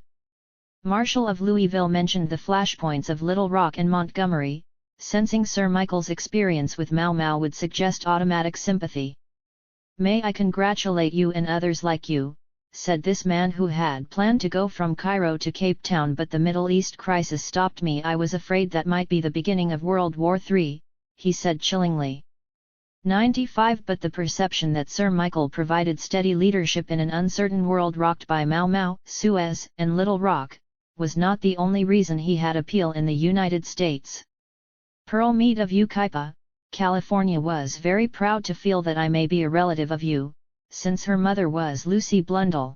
Marshall of Louisville mentioned the flashpoints of Little Rock and Montgomery, sensing Sir Michael's experience with Mau Mau would suggest automatic sympathy. May I congratulate you and others like you, said this man who had planned to go from Cairo to Cape Town, but the Middle East crisis stopped me. I was afraid that might be the beginning of World War III, he said chillingly. 95 But the perception that Sir Michael provided steady leadership in an uncertain world rocked by Mau Mau, Suez, and Little Rock, was not the only reason he had appeal in the United States. Pearl Mead of Yucaipa, California was very proud to feel that I may be a relative of you, since her mother was Lucy Blundell.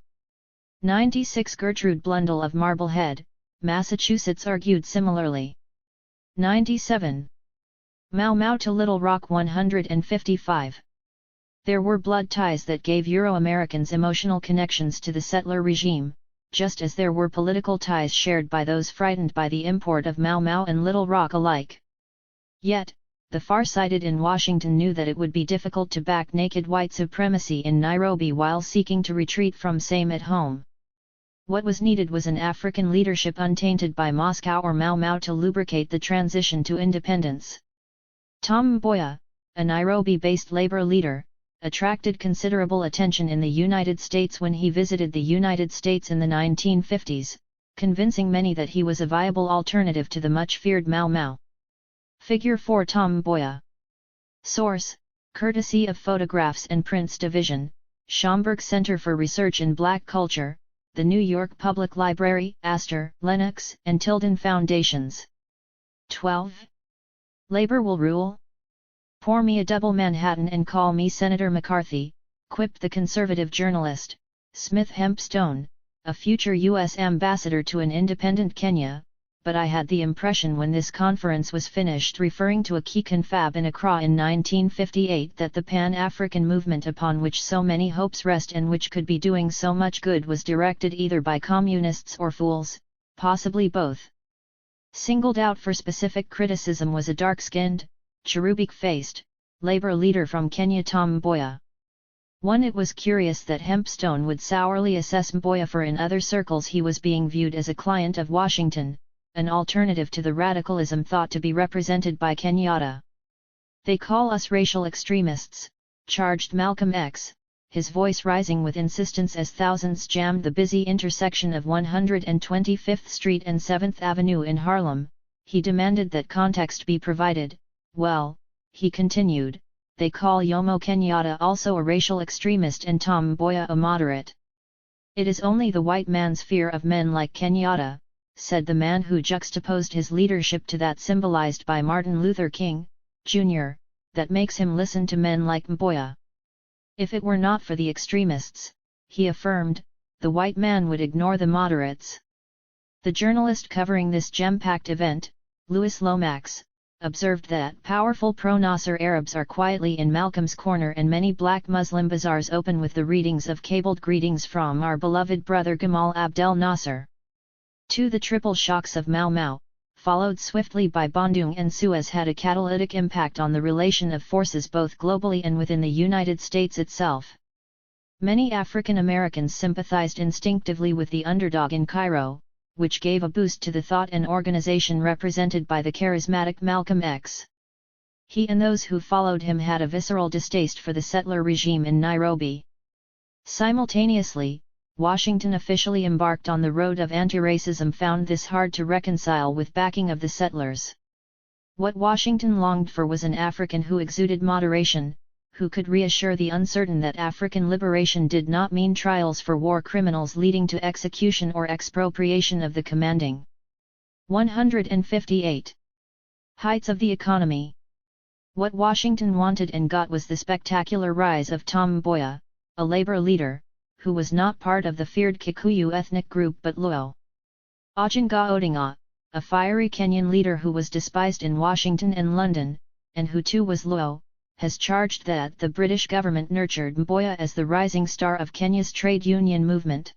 96 Gertrude Blundell of Marblehead, Massachusetts argued similarly. 97. Mau Mau to Little Rock 155. There were blood ties that gave Euro-Americans emotional connections to the settler regime, just as there were political ties shared by those frightened by the import of Mau Mau and Little Rock alike. Yet, the far-sighted in Washington knew that it would be difficult to back naked white supremacy in Nairobi while seeking to retreat from same at home. What was needed was an African leadership untainted by Moscow or Mau Mau to lubricate the transition to independence. Tom Mboya, a Nairobi-based labor leader, attracted considerable attention in the United States when he visited the United States in the 1950s, convincing many that he was a viable alternative to the much-feared Mau Mau. Figure 4 Tom Mboya. Source, courtesy of Photographs and Prints Division, Schomburg Center for Research in Black Culture, the New York Public Library, Astor, Lenox, and Tilden Foundations. 12. Labor will rule? Pour me a double Manhattan and call me Senator McCarthy, quipped the conservative journalist, Smith Hempstone, a future U.S. ambassador to an independent Kenya, but I had the impression when this conference was finished, referring to a key confab in Accra in 1958, that the Pan-African movement upon which so many hopes rest and which could be doing so much good was directed either by communists or fools, possibly both. Singled out for specific criticism was a dark-skinned, cherubic-faced, labor leader from Kenya, Tom Mboya. 1. It was curious that Hempstone would sourly assess Mboya, for in other circles he was being viewed as a client of Washington, an alternative to the radicalism thought to be represented by Kenyatta. They call us racial extremists, charged Malcolm X, his voice rising with insistence as thousands jammed the busy intersection of 125th Street and 7th Avenue in Harlem. He demanded that context be provided. Well, he continued, they call Jomo Kenyatta also a racial extremist and Tom Mboya a moderate. It is only the white man's fear of men like Kenyatta, said the man who juxtaposed his leadership to that symbolized by Martin Luther King, Jr., that makes him listen to men like Mboya. If it were not for the extremists, he affirmed, the white man would ignore the moderates. The journalist covering this gem-packed event, Louis Lomax, observed that powerful pro-Nasser Arabs are quietly in Malcolm's corner and many black Muslim bazaars open with the readings of cabled greetings from our beloved brother Gamal Abdel Nasser. 2. The triple shocks of Mau Mau, followed swiftly by Bandung and Suez, had a catalytic impact on the relation of forces both globally and within the United States itself. Many African Americans sympathized instinctively with the underdog in Cairo, which gave a boost to the thought and organization represented by the charismatic Malcolm X. He and those who followed him had a visceral distaste for the settler regime in Nairobi. Simultaneously, Washington, officially embarked on the road of anti-racism, found this hard to reconcile with backing of the settlers. What Washington longed for was an African who exuded moderation, who could reassure the uncertain that African liberation did not mean trials for war criminals leading to execution or expropriation of the commanding. 158. Heights of the economy. What Washington wanted and got was the spectacular rise of Tom Mboya, a labor leader, who was not part of the feared Kikuyu ethnic group but Luo. Ojenga Odinga, a fiery Kenyan leader who was despised in Washington and London, and who too was Luo, has charged that the British government nurtured Mboya as the rising star of Kenya's trade union movement.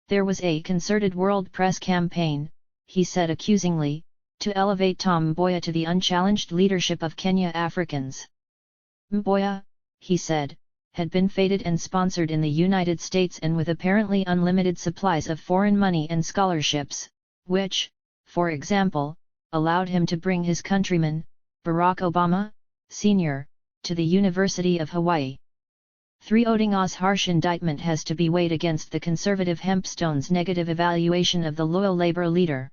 There was a concerted world press campaign, he said accusingly, to elevate Tom Mboya to the unchallenged leadership of Kenya Africans. Mboya, he said, had been feted and sponsored in the United States and with apparently unlimited supplies of foreign money and scholarships, which, for example, allowed him to bring his countryman, Barack Obama, Sr., to the University of Hawaii. 3. Odinga's harsh indictment has to be weighed against the conservative Hempstone's negative evaluation of the loyal labor leader.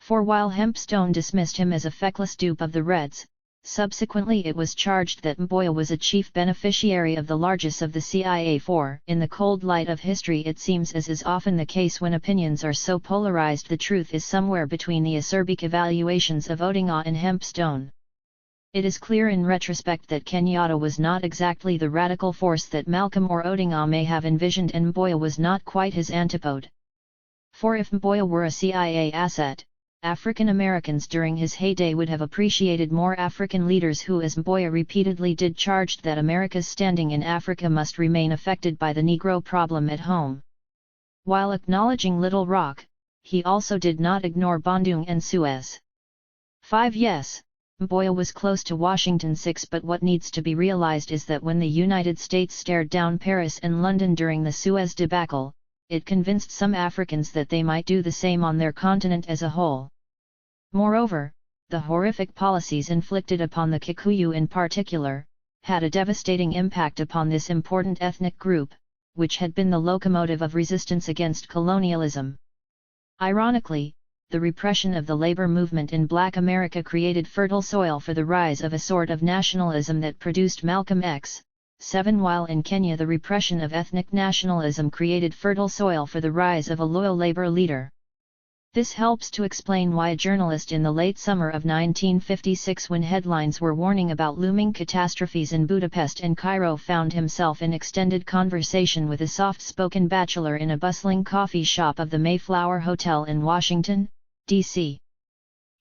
For while Hempstone dismissed him as a feckless dupe of the Reds, subsequently it was charged that Mboya was a chief beneficiary of the largesse of the CIA. 4. In the cold light of history, it seems, as is often the case when opinions are so polarized, the truth is somewhere between the acerbic evaluations of Odinga and Hempstone. It is clear in retrospect that Kenyatta was not exactly the radical force that Malcolm or Odinga may have envisioned, and Mboya was not quite his antipode. For if Mboya were a CIA asset, African Americans during his heyday would have appreciated more African leaders who, as Mboya repeatedly did, charged that America's standing in Africa must remain affected by the Negro problem at home. While acknowledging Little Rock, he also did not ignore Bandung and Suez. 5. Yes, Mboya was close to Washington. 6. But what needs to be realized is that when the United States stared down Paris and London during the Suez debacle, it convinced some Africans that they might do the same on their continent as a whole. Moreover, the horrific policies inflicted upon the Kikuyu in particular, had a devastating impact upon this important ethnic group, which had been the locomotive of resistance against colonialism. Ironically, the repression of the labor movement in Black America created fertile soil for the rise of a sort of nationalism that produced Malcolm X. 7. While in Kenya the repression of ethnic nationalism created fertile soil for the rise of a loyal labor leader. This helps to explain why a journalist in the late summer of 1956, when headlines were warning about looming catastrophes in Budapest and Cairo, found himself in extended conversation with a soft-spoken bachelor in a bustling coffee shop of the Mayflower Hotel in Washington, D.C.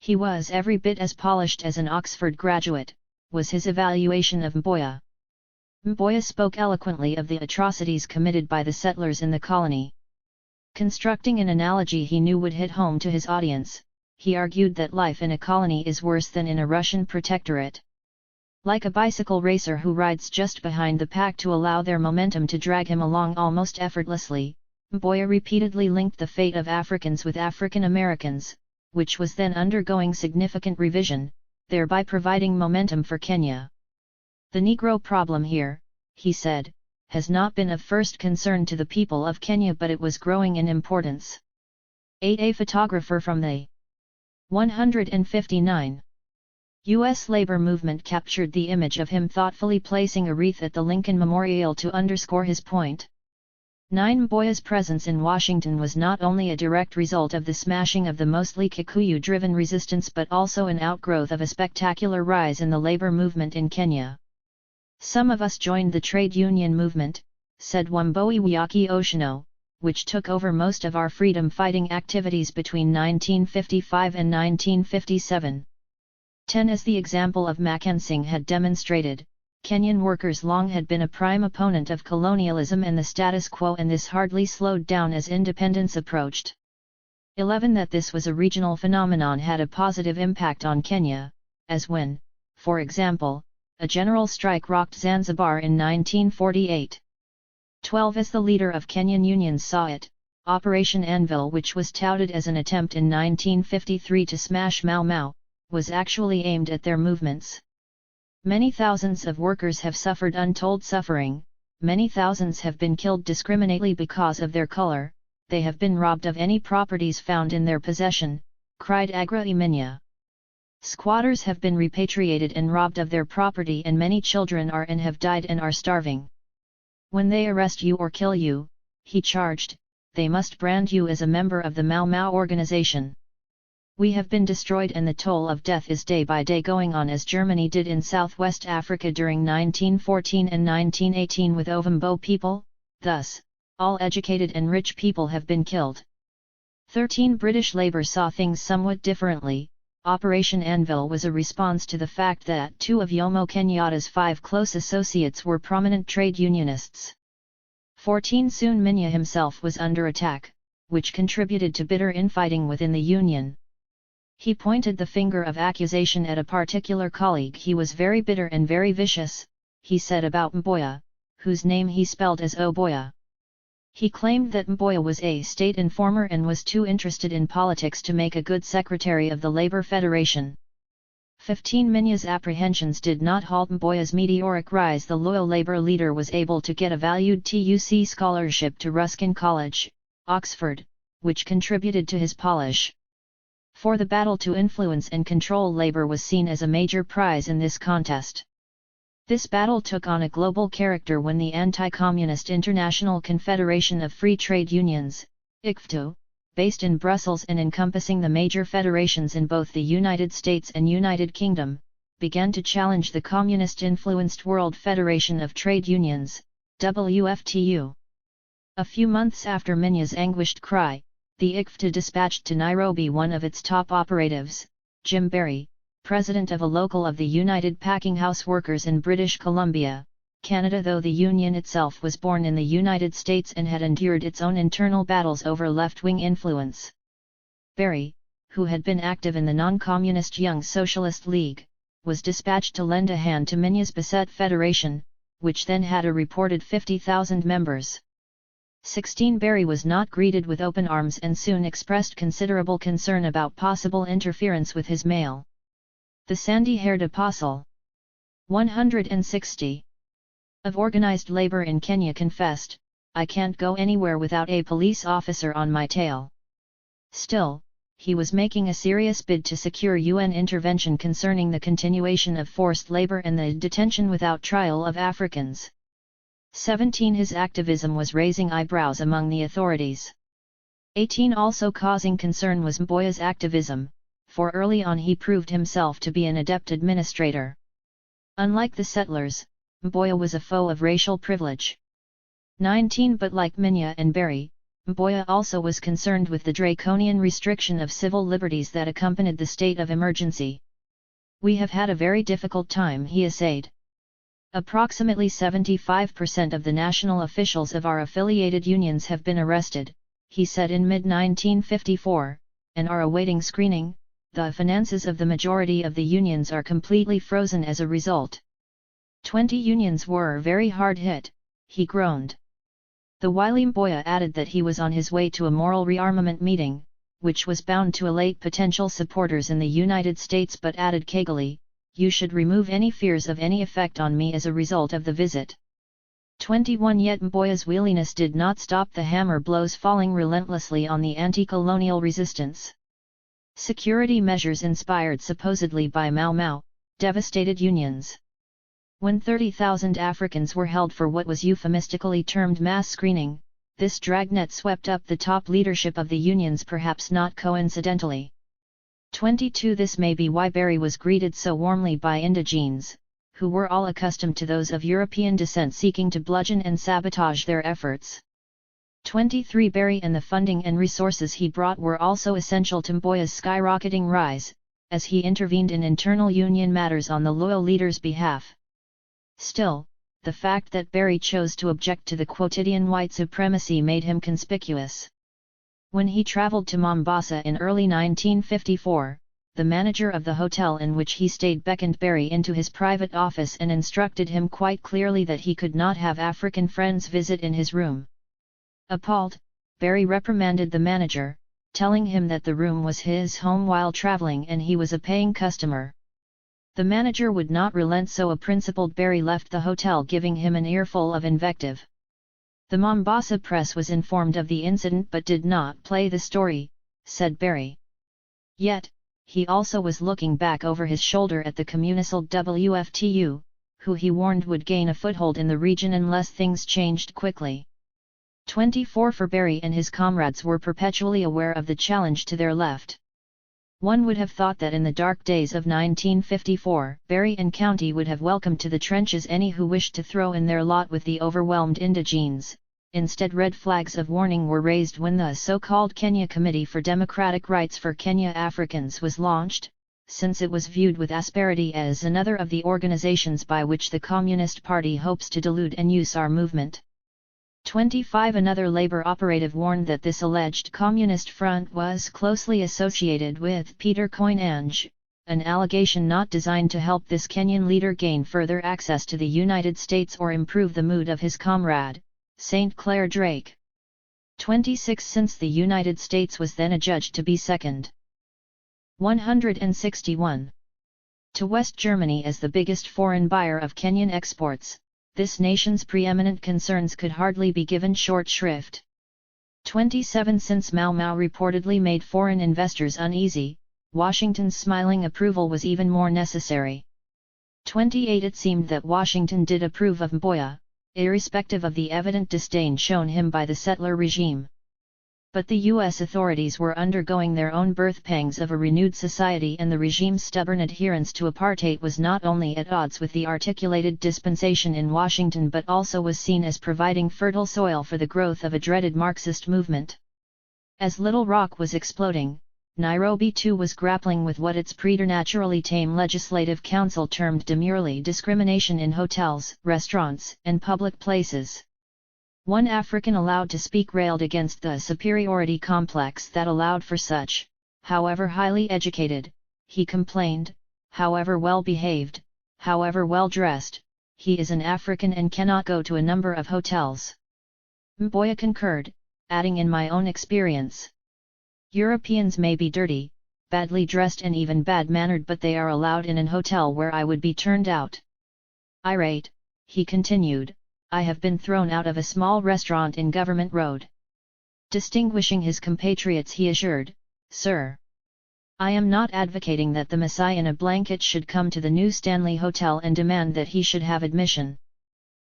He was every bit as polished as an Oxford graduate, was his evaluation of Mboya. Mboya spoke eloquently of the atrocities committed by the settlers in the colony. Constructing an analogy he knew would hit home to his audience, he argued that life in a colony is worse than in a Russian protectorate. Like a bicycle racer who rides just behind the pack to allow their momentum to drag him along almost effortlessly, Mboya repeatedly linked the fate of Africans with African Americans, which was then undergoing significant revision, thereby providing momentum for Kenya. The Negro problem here, he said, has not been of first concern to the people of Kenya, but it was growing in importance. 8. A photographer from the 159 U.S. labor movement captured the image of him thoughtfully placing a wreath at the Lincoln Memorial to underscore his point. 9. Mboya's presence in Washington was not only a direct result of the smashing of the mostly Kikuyu-driven resistance, but also an outgrowth of a spectacular rise in the labor movement in Kenya. Some of us joined the trade union movement, said Wambui Wiyaki Oshino, which took over most of our freedom-fighting activities between 1955 and 1957. 10. As the example of Mackenzie had demonstrated, Kenyan workers long had been a prime opponent of colonialism and the status quo, and this hardly slowed down as independence approached. 11. That this was a regional phenomenon had a positive impact on Kenya, as when, for example, a general strike rocked Zanzibar in 1948. 12. As the leader of Kenyan unions saw it, Operation Anvil, which was touted as an attempt in 1953 to smash Mau Mau, was actually aimed at their movements. Many thousands of workers have suffered untold suffering, many thousands have been killed discriminately because of their color, they have been robbed of any properties found in their possession, cried Agra Iminya. Squatters have been repatriated and robbed of their property, and many children are and have died and are starving. When they arrest you or kill you, he charged, they must brand you as a member of the Mau Mau organization. We have been destroyed, and the toll of death is day by day going on, as Germany did in Southwest Africa during 1914 and 1918 with Ovambo people. Thus, all educated and rich people have been killed. 13. British Labour saw things somewhat differently. Operation Anvil was a response to the fact that 2 of Jomo Kenyatta's 5 close associates were prominent trade unionists. 14. Soon Minya himself was under attack, which contributed to bitter infighting within the union. He pointed the finger of accusation at a particular colleague. He was very bitter and very vicious, he said about Mboya, whose name he spelled as Oboya. He claimed that Mboya was a state informer and was too interested in politics to make a good secretary of the Labour Federation. 15. Minya's apprehensions did not halt Mboya's meteoric rise. The loyal Labour leader was able to get a valued TUC scholarship to Ruskin College, Oxford, which contributed to his polish. For the battle to influence and control Labour was seen as a major prize in this contest. This battle took on a global character when the Anti-Communist International Confederation of Free Trade Unions, ICFTU, based in Brussels and encompassing the major federations in both the United States and United Kingdom, began to challenge the communist-influenced World Federation of Trade Unions, WFTU. A few months after Minya's anguished cry, the ICFTA dispatched to Nairobi one of its top operatives, Jim Berry, president of a local of the United Packing House Workers in British Columbia, Canada. Though the union itself was born in the United States and had endured its own internal battles over left-wing influence. Berry, who had been active in the non-communist Young Socialist League, was dispatched to lend a hand to Minya's beset federation, which then had a reported 50,000 members. 16 Berry was not greeted with open arms and soon expressed considerable concern about possible interference with his mail. The sandy-haired apostle. 160. Of organized labor in Kenya confessed, "I can't go anywhere without a police officer on my tail." Still, he was making a serious bid to secure UN intervention concerning the continuation of forced labor and the detention without trial of Africans. 17 His activism was raising eyebrows among the authorities. 18 Also causing concern was Mboya's activism, for early on he proved himself to be an adept administrator. Unlike the settlers, Mboya was a foe of racial privilege. 19 But like Minya and Berry, Mboya also was concerned with the draconian restriction of civil liberties that accompanied the state of emergency. "We have had a very difficult time," he essayed. "Approximately 75% of the national officials of our affiliated unions have been arrested," he said in mid-1954, "and are awaiting screening. The finances of the majority of the unions are completely frozen as a result." 20 unions were very hard hit, he groaned. The wily Mboya added that he was on his way to a moral rearmament meeting, which was bound to elate potential supporters in the United States, but added cagily, "You should remove any fears of any effect on me as a result of the visit." 21 Yet Mboya's wheeliness did not stop the hammer blows falling relentlessly on the anti-colonial resistance. Security measures inspired supposedly by Mau Mau, devastated unions. When 30,000 Africans were held for what was euphemistically termed mass screening, this dragnet swept up the top leadership of the unions, perhaps not coincidentally. 22 This may be why Berry was greeted so warmly by indigenes, who were all accustomed to those of European descent seeking to bludgeon and sabotage their efforts. 23 Berry and the funding and resources he brought were also essential to Mboya's skyrocketing rise, as he intervened in internal union matters on the loyal leader's behalf. Still, the fact that Berry chose to object to the quotidian white supremacy made him conspicuous. When he traveled to Mombasa in early 1954, the manager of the hotel in which he stayed beckoned Berry into his private office and instructed him quite clearly that he could not have African friends visit in his room. Appalled, Berry reprimanded the manager, telling him that the room was his home while traveling and he was a paying customer. The manager would not relent, so a principled Berry left the hotel, giving him an earful of invective. The Mombasa press was informed of the incident but did not play the story, said Berry. Yet, he also was looking back over his shoulder at the communical WFTU, who he warned would gain a foothold in the region unless things changed quickly. 24 For Berry and his comrades were perpetually aware of the challenge to their left. One would have thought that in the dark days of 1954, Berry and County would have welcomed to the trenches any who wished to throw in their lot with the overwhelmed indigenes. Instead, red flags of warning were raised when the so-called Kenya Committee for Democratic Rights for Kenya Africans was launched, since it was viewed with asperity as another of the organizations by which the Communist Party hopes to delude and use our movement. 25 Another labor operative warned that this alleged Communist Front was closely associated with Peter Koinange, an allegation not designed to help this Kenyan leader gain further access to the United States or improve the mood of his comrade, St. Clair Drake. 26 Since the United States was then adjudged to be second. 161. To West Germany as the biggest foreign buyer of Kenyan exports, this nation's preeminent concerns could hardly be given short shrift. 27 Since Mau Mau reportedly made foreign investors uneasy, Washington's smiling approval was even more necessary. 28 It seemed that Washington did approve of Mboya, irrespective of the evident disdain shown him by the settler regime. But the U.S. authorities were undergoing their own birth pangs of a renewed society, and the regime's stubborn adherence to apartheid was not only at odds with the articulated dispensation in Washington but also was seen as providing fertile soil for the growth of a dreaded Marxist movement. As Little Rock was exploding, Nairobi too was grappling with what its preternaturally tame Legislative Council termed demurely discrimination in hotels, restaurants, and public places. One African allowed to speak railed against the superiority complex that allowed for such, however highly educated, he complained, however well behaved, however well dressed, he is an African and cannot go to a number of hotels. Mboya concurred, adding, in my own experience, Europeans may be dirty, badly dressed and even bad-mannered, but they are allowed in an hotel where I would be turned out. Irate, he continued, I have been thrown out of a small restaurant in Government Road. Distinguishing his compatriots, he assured, Sir, I am not advocating that the Masai in a blanket should come to the New Stanley Hotel and demand that he should have admission.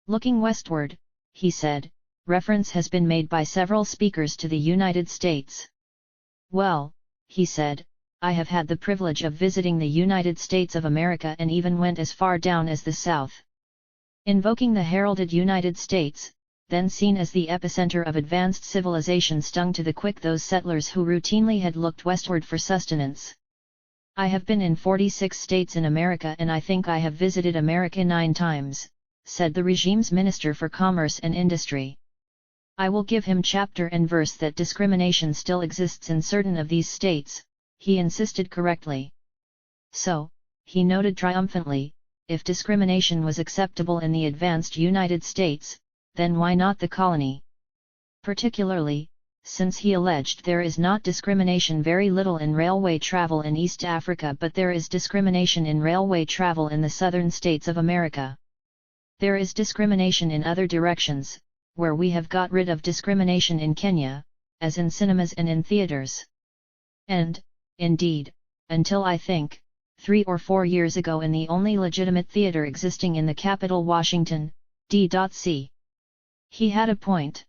Looking westward, he said, reference has been made by several speakers to the United States. Well, he said, I have had the privilege of visiting the United States of America and even went as far down as the South. Invoking the heralded United States, then seen as the epicenter of advanced civilization, stung to the quick those settlers who routinely had looked westward for sustenance. I have been in 46 states in America and I think I have visited America 9 times, said the regime's Minister for Commerce and Industry. I will give him chapter and verse that discrimination still exists in certain of these states, he insisted correctly. So, he noted triumphantly, if discrimination was acceptable in the advanced United States, then why not the colony? Particularly, since he alleged there is not discrimination very little in railway travel in East Africa, but there is discrimination in railway travel in the southern states of America. There is discrimination in other directions, where we have got rid of discrimination in Kenya, as in cinemas and in theaters. And, indeed, until I think, 3 or 4 years ago in the only legitimate theater existing in the capital Washington, D.C. He had a point.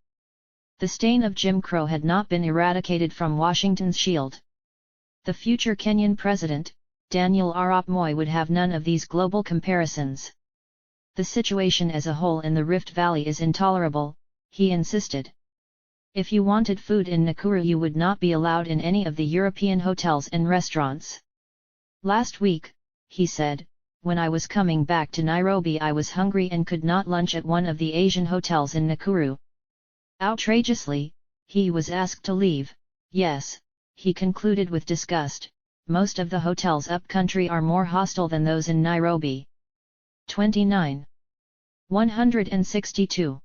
The stain of Jim Crow had not been eradicated from Washington's shield. The future Kenyan president, Daniel Arap Moi, would have none of these global comparisons. The situation as a whole in the Rift Valley is intolerable, he insisted. If you wanted food in Nakuru, you would not be allowed in any of the European hotels and restaurants. Last week, he said, when I was coming back to Nairobi I was hungry and could not lunch at one of the Asian hotels in Nakuru. Outrageously, he was asked to leave. Yes, he concluded with disgust, most of the hotels upcountry are more hostile than those in Nairobi. 29. 162.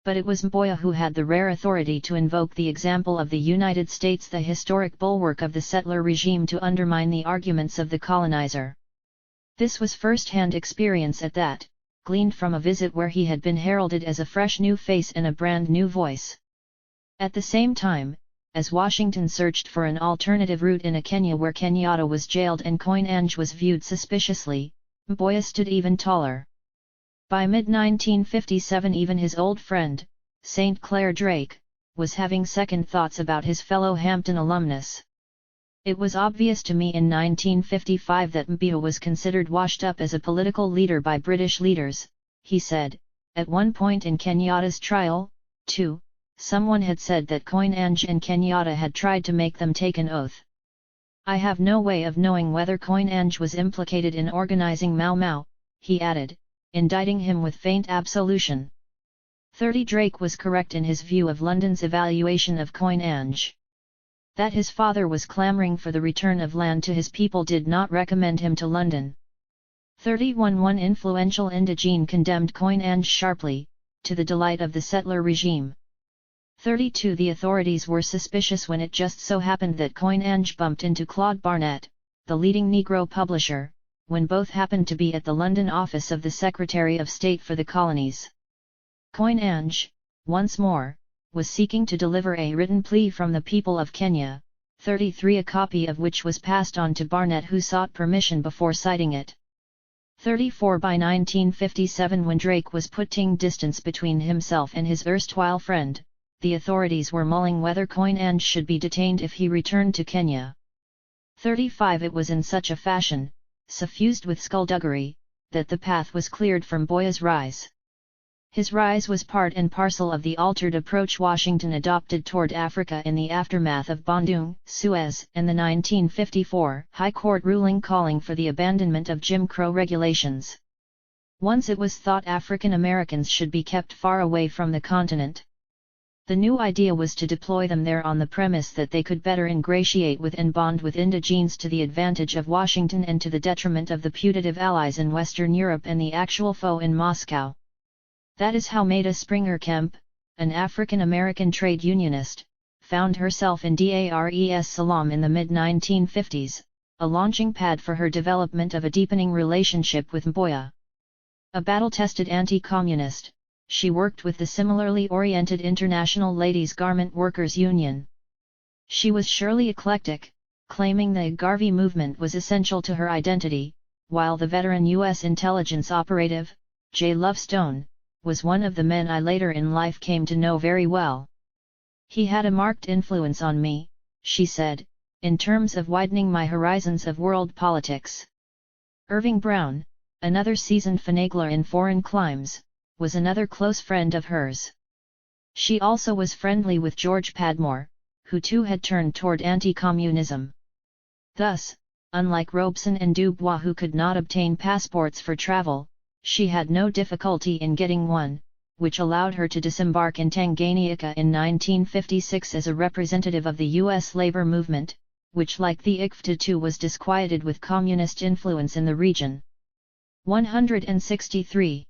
But it was Mboya who had the rare authority to invoke the example of the United States, the historic bulwark of the settler regime, to undermine the arguments of the colonizer. This was first-hand experience at that, gleaned from a visit where he had been heralded as a fresh new face and a brand new voice. At the same time, as Washington searched for an alternative route in a Kenya where Kenyatta was jailed and Koinange was viewed suspiciously, Mboya stood even taller. By mid-1957 even his old friend, St. Clair Drake, was having second thoughts about his fellow Hampton alumnus. It was obvious to me in 1955 that Mboya was considered washed up as a political leader by British leaders, he said. At one point in Kenyatta's trial, too, someone had said that Koinange and Kenyatta had tried to make them take an oath. I have no way of knowing whether Koinange was implicated in organizing Mau Mau, he added, indicting him with faint absolution. 30 Drake was correct in his view of London's evaluation of Koinange. That his father was clamouring for the return of land to his people did not recommend him to London. 31 One influential indigene condemned Koinange sharply, to the delight of the settler regime. 32 The authorities were suspicious when it just so happened that Koinange bumped into Claude Barnett, the leading Negro publisher, when both happened to be at the London office of the Secretary of State for the Colonies. Koinange, once more, was seeking to deliver a written plea from the people of Kenya, 33 a copy of which was passed on to Barnett, who sought permission before citing it. 34 By 1957 when Drake was putting distance between himself and his erstwhile friend, the authorities were mulling whether Koinange should be detained if he returned to Kenya. 35 It was in such a fashion, suffused with skullduggery, that the path was cleared from Mboya's rise. His rise was part and parcel of the altered approach Washington adopted toward Africa in the aftermath of Bandung, Suez, and the 1954 High Court ruling calling for the abandonment of Jim Crow regulations. Once it was thought African Americans should be kept far away from the continent. The new idea was to deploy them there on the premise that they could better ingratiate with and bond with indigenes to the advantage of Washington and to the detriment of the putative allies in Western Europe and the actual foe in Moscow. That is how Maida Springer Kemp, an African-American trade unionist, found herself in Dar es Salaam in the mid-1950s, a launching pad for her development of a deepening relationship with Mboya. A battle-tested anti-communist, she worked with the similarly oriented International Ladies Garment Workers Union. She was surely eclectic, claiming the Garvey movement was essential to her identity, while the veteran U.S. intelligence operative, J. Love Stone, was one of the men I later in life came to know very well. He had a marked influence on me, she said, in terms of widening my horizons of world politics. Irving Brown, another seasoned finagler in foreign climes, was another close friend of hers. She also was friendly with George Padmore, who too had turned toward anti-communism. Thus, unlike Robeson and Dubois who could not obtain passports for travel, she had no difficulty in getting one, which allowed her to disembark in Tanganyika in 1956 as a representative of the U.S. labor movement, which like the ICFTA was disquieted with communist influence in the region. 163.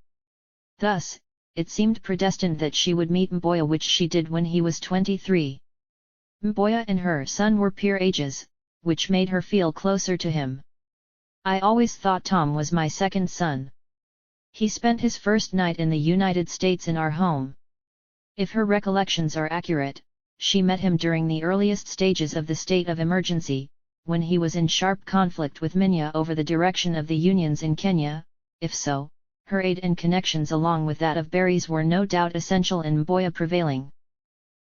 Thus, it seemed predestined that she would meet Mboya, which she did when he was 23. Mboya and her son were peer ages, which made her feel closer to him. I always thought Tom was my second son. He spent his first night in the United States in our home. If her recollections are accurate, she met him during the earliest stages of the state of emergency, when he was in sharp conflict with Minya over the direction of the unions in Kenya. If so, her aid and connections along with that of Barry's were no doubt essential in Mboya prevailing.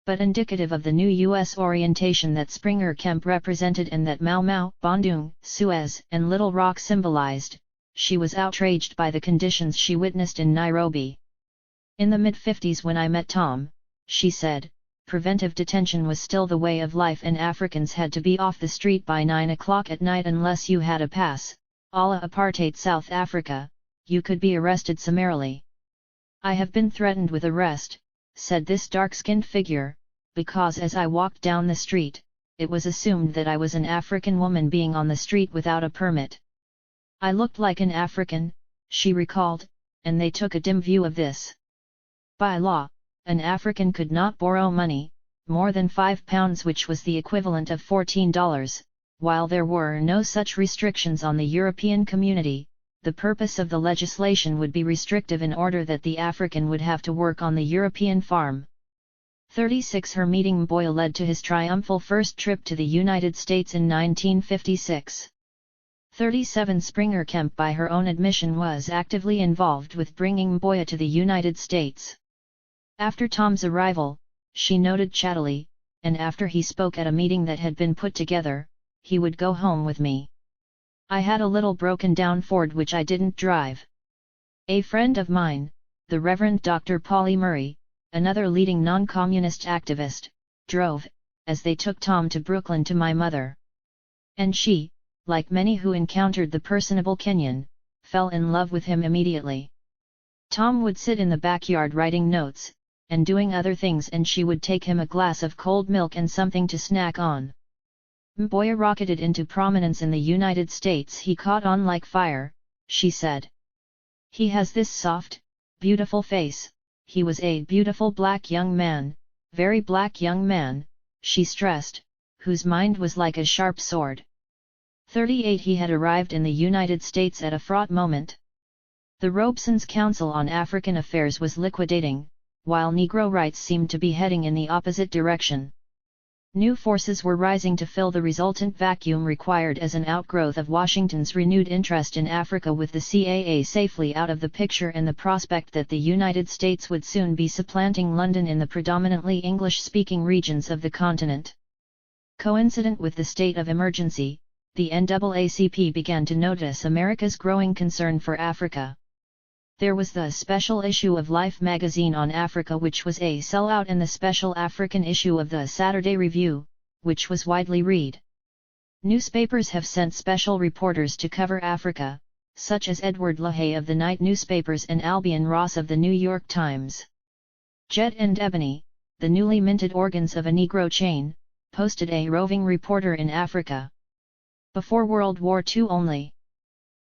But indicative of the new U.S. orientation that Springer Kemp represented and that Mau Mau, Bandung, Suez, and Little Rock symbolized, she was outraged by the conditions she witnessed in Nairobi. In the mid-50s when I met Tom, she said, preventive detention was still the way of life and Africans had to be off the street by 9 o'clock at night unless you had a pass. A la apartheid South Africa, you could be arrested summarily. I have been threatened with arrest, said this dark-skinned figure, because as I walked down the street, it was assumed that I was an African woman being on the street without a permit. I looked like an African, she recalled, and they took a dim view of this. By law, an African could not borrow money, more than £5 which was the equivalent of $14, while there were no such restrictions on the European community. The purpose of the legislation would be restrictive in order that the African would have to work on the European farm. 36 Her meeting Mboya led to his triumphal first trip to the United States in 1956. 37 Springer Kemp by her own admission was actively involved with bringing Mboya to the United States. After Tom's arrival, she noted chattily, and after he spoke at a meeting that had been put together, he would go home with me. I had a little broken-down Ford which I didn't drive. A friend of mine, the Reverend Dr. Pauli Murray, another leading non-communist activist, drove, as they took Tom to Brooklyn to my mother. And she, like many who encountered the personable Kenyan, fell in love with him immediately. Tom would sit in the backyard writing notes, and doing other things, and she would take him a glass of cold milk and something to snack on. Mboya rocketed into prominence in the United States. He caught on like fire, she said. He has this soft, beautiful face. He was a beautiful black young man, very black young man, she stressed, whose mind was like a sharp sword. 38 He had arrived in the United States at a fraught moment. The Robeson's Council on African Affairs was liquidating, while Negro rights seemed to be heading in the opposite direction. New forces were rising to fill the resultant vacuum required as an outgrowth of Washington's renewed interest in Africa, with the CAA safely out of the picture and the prospect that the United States would soon be supplanting London in the predominantly English-speaking regions of the continent. Coincident with the state of emergency, the NAACP began to notice America's growing concern for Africa. There was the special issue of Life magazine on Africa, which was a sellout, and the special African issue of the Saturday Review, which was widely read. Newspapers have sent special reporters to cover Africa, such as Edward LaHaye of the night newspapers and Albion Ross of the New York Times. Jet and Ebony, the newly minted organs of a Negro chain, posted a roving reporter in Africa. Before World War II only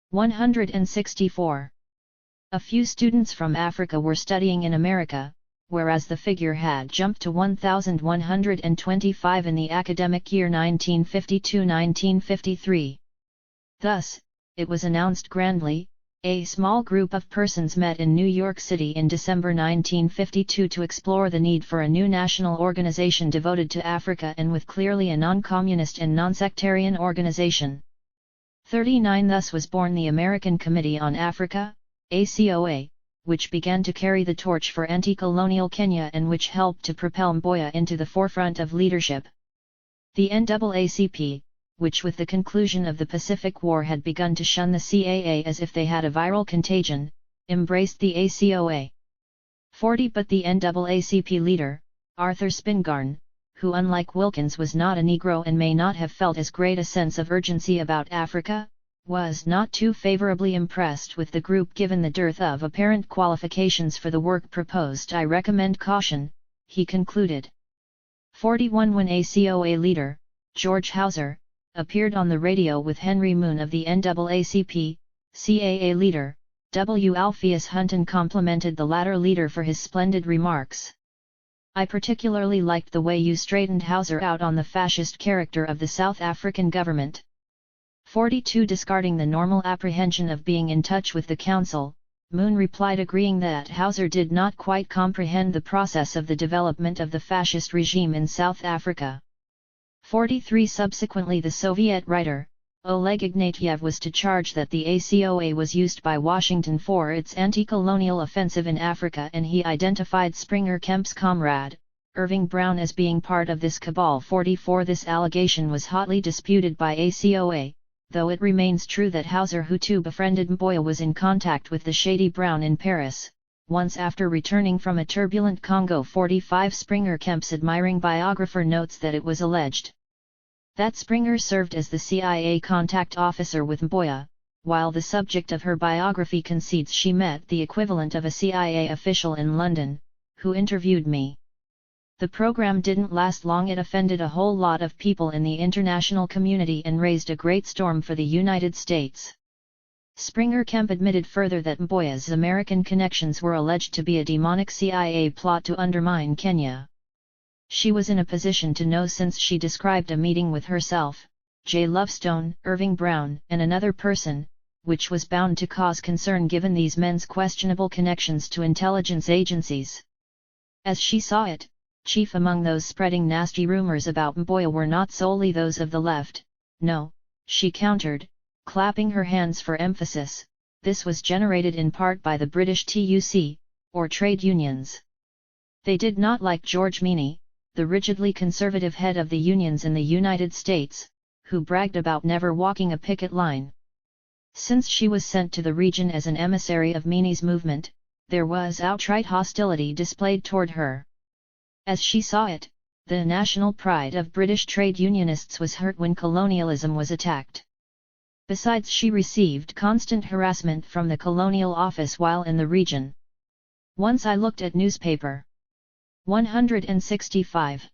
164. A few students from Africa were studying in America, whereas the figure had jumped to 1,125 in the academic year 1952-1953. Thus, it was announced grandly, a small group of persons met in New York City in December 1952 to explore the need for a new national organization devoted to Africa and with clearly a non-communist and non-sectarian organization. 39 Thus was born the American Committee on Africa, ACOA, which began to carry the torch for anti-colonial Kenya and which helped to propel Mboya into the forefront of leadership. The NAACP, which with the conclusion of the Pacific War had begun to shun the CAA as if they had a viral contagion, embraced the ACOA. 40 But the NAACP leader, Arthur Spingarn, who unlike Wilkins was not a Negro and may not have felt as great a sense of urgency about Africa, was not too favorably impressed with the group given the dearth of apparent qualifications for the work proposed. I recommend caution, he concluded. 41 When ACOA leader, George Hauser, appeared on the radio with Henry Moon of the NAACP, CAA leader, W. Alpheus Hunton complimented the latter leader for his splendid remarks. I particularly liked the way you straightened Hauser out on the fascist character of the South African government. 42 Discarding the normal apprehension of being in touch with the council, Moon replied agreeing that Hauser did not quite comprehend the process of the development of the fascist regime in South Africa. 43 Subsequently the Soviet writer, Oleg Ignatiev was to charge that the ACOA was used by Washington for its anti-colonial offensive in Africa, and he identified Springer Kemp's comrade, Irving Brown, as being part of this cabal. 44 This allegation was hotly disputed by ACOA, though it remains true that Hauser, who too befriended Mboya, was in contact with the shady Brown in Paris, once after returning from a turbulent Congo. 45 Springer Kemp's admiring biographer notes that it was alleged that Springer served as the CIA contact officer with Mboya, while the subject of her biography concedes she met the equivalent of a CIA official in London, who interviewed me. The program didn't last long. It offended a whole lot of people in the international community and raised a great storm for the United States. Springer Kemp admitted further that Mboya's American connections were alleged to be a demonic CIA plot to undermine Kenya. She was in a position to know, since she described a meeting with herself, J. Lovestone, Irving Brown, and another person, which was bound to cause concern given these men's questionable connections to intelligence agencies. As she saw it, chief among those spreading nasty rumors about Mboya were not solely those of the left. No, she countered, clapping her hands for emphasis, this was generated in part by the British TUC, or trade unions. They did not like George Meany, the rigidly conservative head of the unions in the United States, who bragged about never walking a picket line. Since she was sent to the region as an emissary of Meany's movement, there was outright hostility displayed toward her. As she saw it, the national pride of British trade unionists was hurt when colonialism was attacked. Besides, she received constant harassment from the Colonial Office while in the region. Once I looked at newspaper 165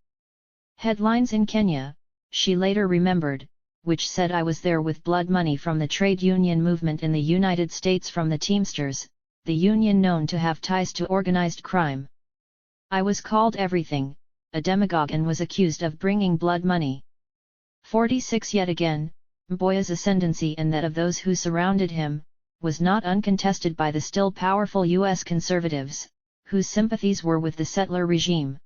headlines in Kenya, she later remembered, which said I was there with blood money from the trade union movement in the United States, from the Teamsters, the union known to have ties to organized crime. I was called everything, a demagogue, and was accused of bringing blood money. 46 Yet again, Mboya's ascendancy, and that of those who surrounded him, was not uncontested by the still powerful U.S. conservatives, whose sympathies were with the settler regime.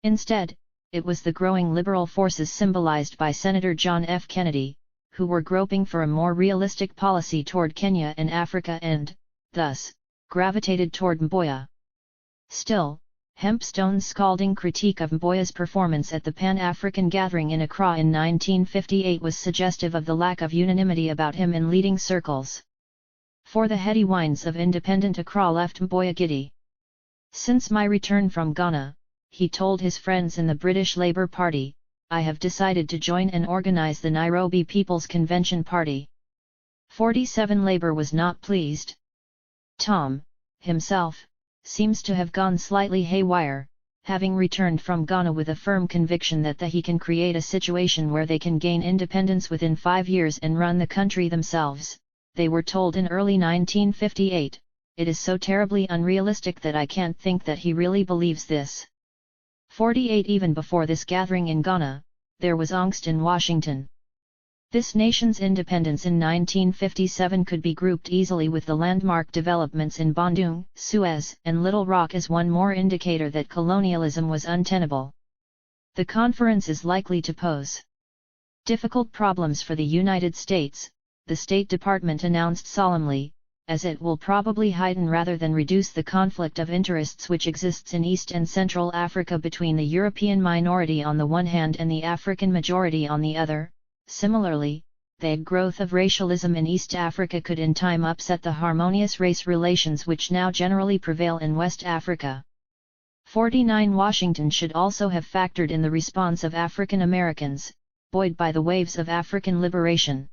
Instead, it was the growing liberal forces symbolized by Senator John F. Kennedy, who were groping for a more realistic policy toward Kenya and Africa and, thus, gravitated toward Mboya. Still, Hempstone's scalding critique of Mboya's performance at the Pan-African Gathering in Accra in 1958 was suggestive of the lack of unanimity about him in leading circles. For the heady whines of independent Accra left Mboya giddy. "Since my return from Ghana," he told his friends in the British Labour Party, "I have decided to join and organise the Nairobi People's Convention Party." 47 Labour was not pleased. Tom, himself, seems to have gone slightly haywire, having returned from Ghana with a firm conviction that he can create a situation where they can gain independence within 5 years and run the country themselves. They were told in early 1958, "It is so terribly unrealistic that I can't think that he really believes this." 48 Even before this gathering in Ghana, there was angst in Washington. This nation's independence in 1957 could be grouped easily with the landmark developments in Bandung, Suez, and Little Rock as one more indicator that colonialism was untenable. The conference is likely to pose difficult problems for the United States, the State Department announced solemnly, as it will probably heighten rather than reduce the conflict of interests which exists in East and Central Africa between the European minority on the one hand and the African majority on the other. Similarly, the growth of racialism in East Africa could in time upset the harmonious race relations which now generally prevail in West Africa. 49 Washington should also have factored in the response of African Americans, buoyed by the waves of African liberation.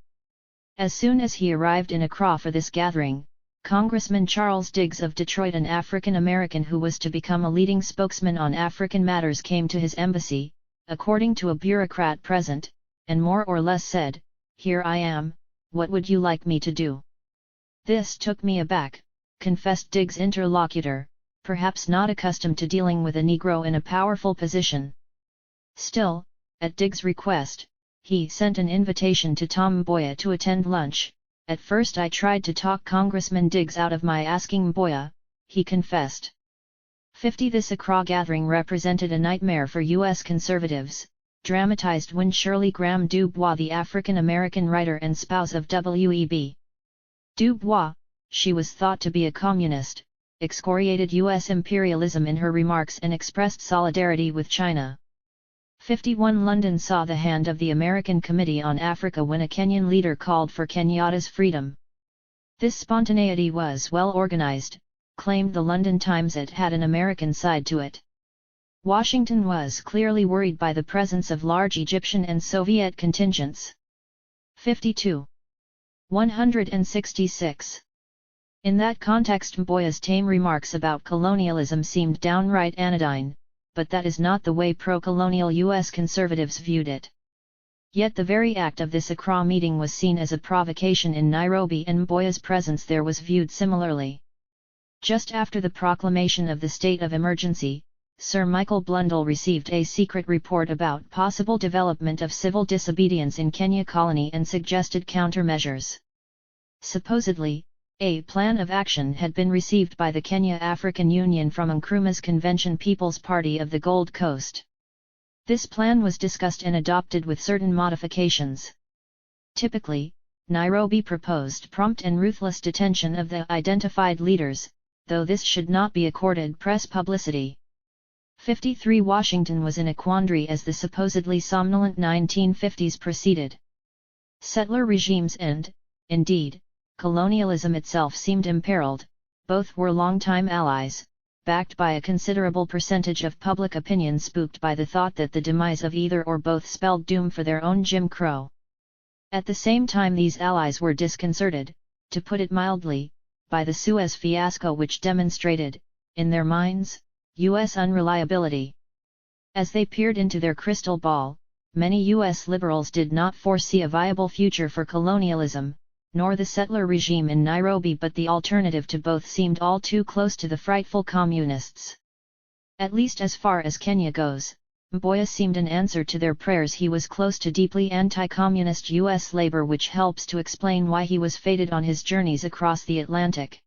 As soon as he arrived in Accra for this gathering, Congressman Charles Diggs of Detroit, an African American who was to become a leading spokesman on African matters, came to his embassy, according to a bureaucrat present, and more or less said, "Here I am, what would you like me to do?" "This took me aback," confessed Diggs' interlocutor, perhaps not accustomed to dealing with a Negro in a powerful position. Still, at Diggs' request, he sent an invitation to Tom Mboya to attend lunch. "At first I tried to talk Congressman Diggs out of my asking Mboya," he confessed. 50 This Accra gathering represented a nightmare for U.S. conservatives, dramatized when Shirley Graham Du Bois, the African-American writer and spouse of W.E.B. Du Bois, she was thought to be a communist, excoriated U.S. imperialism in her remarks and expressed solidarity with China. 51 London saw the hand of the American Committee on Africa when a Kenyan leader called for Kenyatta's freedom. This spontaneity was well organized, claimed the London Times. It had an American side to it. Washington was clearly worried by the presence of large Egyptian and Soviet contingents. 52. 166. In that context, Mboya's tame remarks about colonialism seemed downright anodyne, but that is not the way pro-colonial U.S. conservatives viewed it. Yet the very act of this Accra meeting was seen as a provocation in Nairobi, and Mboya's presence there was viewed similarly. Just after the proclamation of the state of emergency, Sir Michael Blundell received a secret report about possible development of civil disobedience in Kenya colony and suggested countermeasures. Supposedly, a plan of action had been received by the Kenya African Union from Nkrumah's Convention People's Party of the Gold Coast. This plan was discussed and adopted with certain modifications. Typically, Nairobi proposed prompt and ruthless detention of the identified leaders, though this should not be accorded press publicity. 53 Washington was in a quandary as the supposedly somnolent 1950s proceeded. Settler regimes and, indeed, colonialism itself seemed imperiled. Both were longtime allies, backed by a considerable percentage of public opinion spooked by the thought that the demise of either or both spelled doom for their own Jim Crow. At the same time, these allies were disconcerted, to put it mildly, by the Suez fiasco, which demonstrated, in their minds, U.S. unreliability. As they peered into their crystal ball, many U.S. liberals did not foresee a viable future for colonialism, nor the settler regime in Nairobi, but the alternative to both seemed all too close to the frightful communists. At least as far as Kenya goes, Mboya seemed an answer to their prayers. He was close to deeply anti-communist U.S. labor, which helps to explain why he was feted on his journeys across the Atlantic.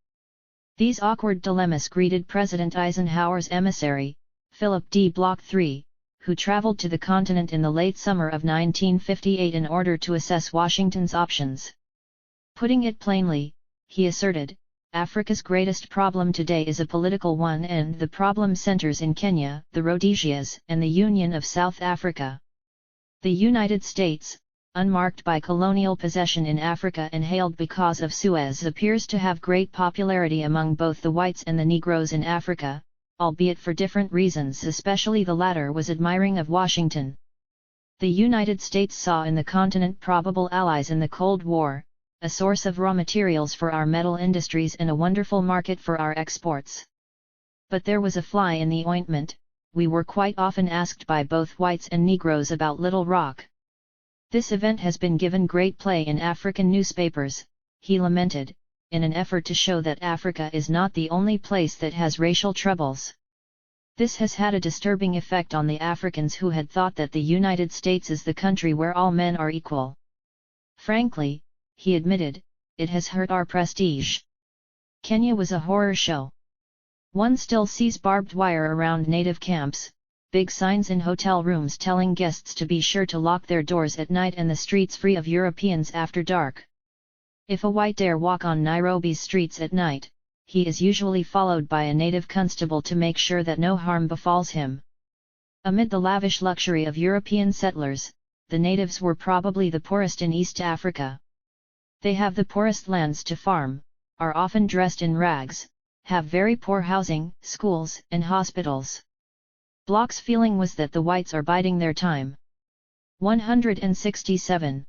These awkward dilemmas greeted President Eisenhower's emissary, Philip D. Block III, who traveled to the continent in the late summer of 1958 in order to assess Washington's options. Putting it plainly, he asserted, Africa's greatest problem today is a political one, and the problem centers in Kenya, the Rhodesias, and the Union of South Africa. The United States, unmarked by colonial possession in Africa and hailed because of Suez, appears to have great popularity among both the whites and the Negroes in Africa, albeit for different reasons. Especially the latter was admiring of Washington. The United States saw in the continent probable allies in the Cold War, a source of raw materials for our metal industries and a wonderful market for our exports. But there was a fly in the ointment. We were quite often asked by both whites and Negroes about Little Rock. This event has been given great play in African newspapers, he lamented, in an effort to show that Africa is not the only place that has racial troubles. This has had a disturbing effect on the Africans who had thought that the United States is the country where all men are equal. Frankly, he admitted, it has hurt our prestige. Kenya was a horror show. One still sees barbed wire around native camps, big signs in hotel rooms telling guests to be sure to lock their doors at night, and the streets free of Europeans after dark. If a white dare walk on Nairobi's streets at night, he is usually followed by a native constable to make sure that no harm befalls him. Amid the lavish luxury of European settlers, the natives were probably the poorest in East Africa. They have the poorest lands to farm, are often dressed in rags, have very poor housing, schools, and hospitals. Bloch's feeling was that the whites are biding their time. 167.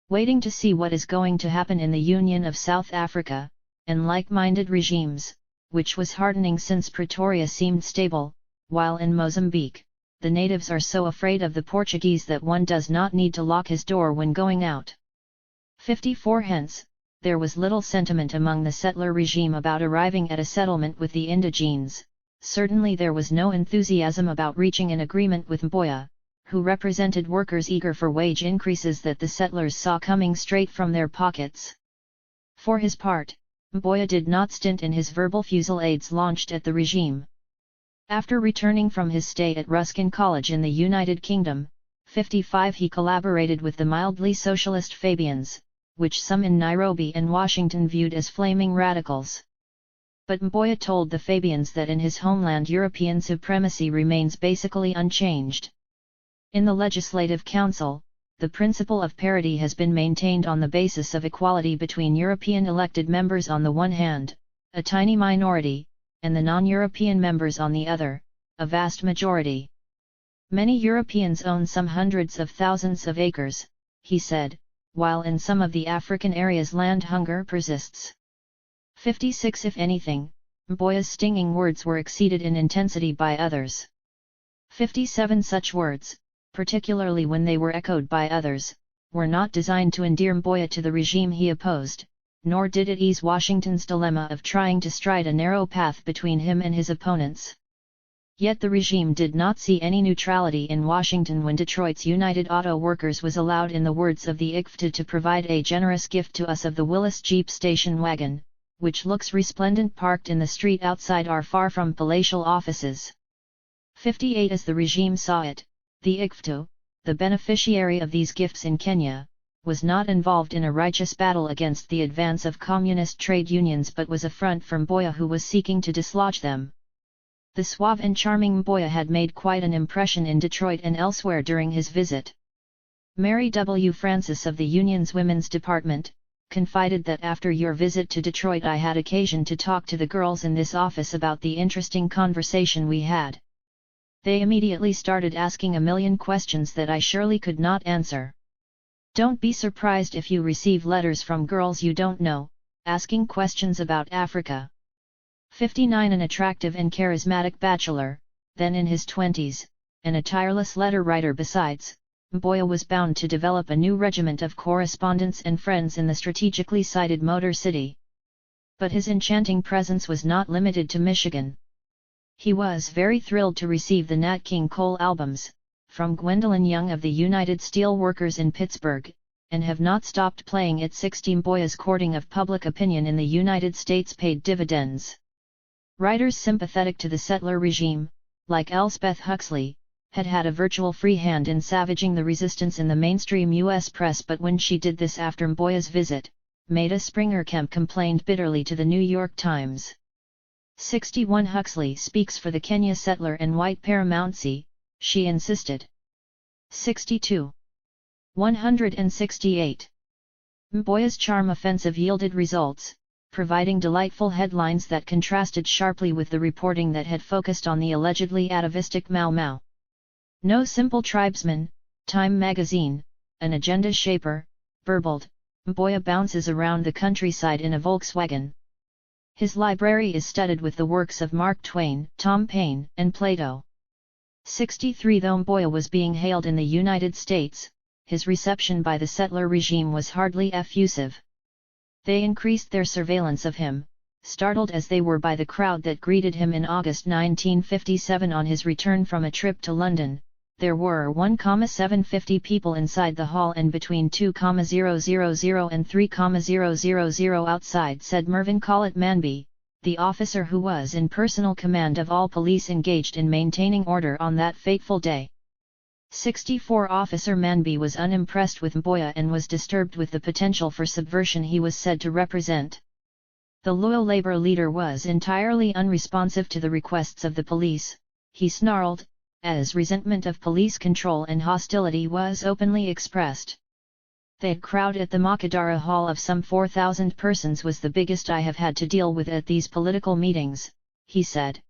Waiting to see what is going to happen in the Union of South Africa, and like-minded regimes, which was heartening since Pretoria seemed stable, while in Mozambique, the natives are so afraid of the Portuguese that one does not need to lock his door when going out. 54. Hence, there was little sentiment among the settler regime about arriving at a settlement with the indigenes. Certainly there was no enthusiasm about reaching an agreement with Mboya, who represented workers eager for wage increases that the settlers saw coming straight from their pockets. For his part, Mboya did not stint in his verbal fusillades launched at the regime. After returning from his stay at Ruskin College in the United Kingdom, 55, he collaborated with the mildly socialist Fabians, which some in Nairobi and Washington viewed as flaming radicals. But Mboya told the Fabians that in his homeland European supremacy remains basically unchanged. In the Legislative Council, the principle of parity has been maintained on the basis of equality between European elected members on the one hand, a tiny minority, and the non-European members on the other, a vast majority. Many Europeans own some hundreds of thousands of acres, he said, while in some of the African areas land hunger persists. 56. If anything, Mboya's stinging words were exceeded in intensity by others. 57. Such words, particularly when they were echoed by others, were not designed to endear Mboya to the regime he opposed, nor did it ease Washington's dilemma of trying to stride a narrow path between him and his opponents. Yet the regime did not see any neutrality in Washington when Detroit's United Auto Workers was allowed, in the words of the ICFTA, to provide a generous gift to us of the Willis Jeep station wagon, which looks resplendent parked in the street outside our far from palatial offices. 58. As the regime saw it, the ICFTA, the beneficiary of these gifts in Kenya, was not involved in a righteous battle against the advance of communist trade unions, but was a front for Mboya, who was seeking to dislodge them. The suave and charming Mboya had made quite an impression in Detroit and elsewhere during his visit. Mary W. Francis of the Union's Women's Department confided that after your visit to Detroit I had occasion to talk to the girls in this office about the interesting conversation we had. They immediately started asking a million questions that I surely could not answer. Don't be surprised if you receive letters from girls you don't know, asking questions about Africa. 59. An attractive and charismatic bachelor, then in his 20s, and a tireless letter writer besides, Mboya was bound to develop a new regiment of correspondents and friends in the strategically sited Motor City. But his enchanting presence was not limited to Michigan. He was very thrilled to receive the Nat King Cole albums, from Gwendolyn Young of the United Steel Workers in Pittsburgh, and have not stopped playing it. 16. Mboya's courting of public opinion in the United States paid dividends. Writers sympathetic to the settler regime, like Elspeth Huxley, had had a virtual free hand in savaging the resistance in the mainstream U.S. press, but when she did this after Mboya's visit, Maida Springer Kemp complained bitterly to the New York Times. 61 Huxley speaks for the Kenya settler and white paramountcy, she insisted. 62. 168. Mboya's charm offensive yielded results, providing delightful headlines that contrasted sharply with the reporting that had focused on the allegedly atavistic Mau Mau. No simple tribesman, Time magazine, an agenda shaper, burbled, Mboya bounces around the countryside in a Volkswagen. His library is studded with the works of Mark Twain, Tom Paine, and Plato. 63 Though Mboya was being hailed in the United States, his reception by the settler regime was hardly effusive. They increased their surveillance of him, startled as they were by the crowd that greeted him in August 1957 on his return from a trip to London. There were 1,750 people inside the hall and between 2,000 and 3,000 outside, said Mervyn Collett Manby, the officer who was in personal command of all police engaged in maintaining order on that fateful day. 64 Officer Manby was unimpressed with Mboya and was disturbed with the potential for subversion he was said to represent. The loyal Labour leader was entirely unresponsive to the requests of the police, he snarled, as resentment of police control and hostility was openly expressed. The crowd at the Makadara Hall of some 4,000 persons was the biggest I have had to deal with at these political meetings, he said.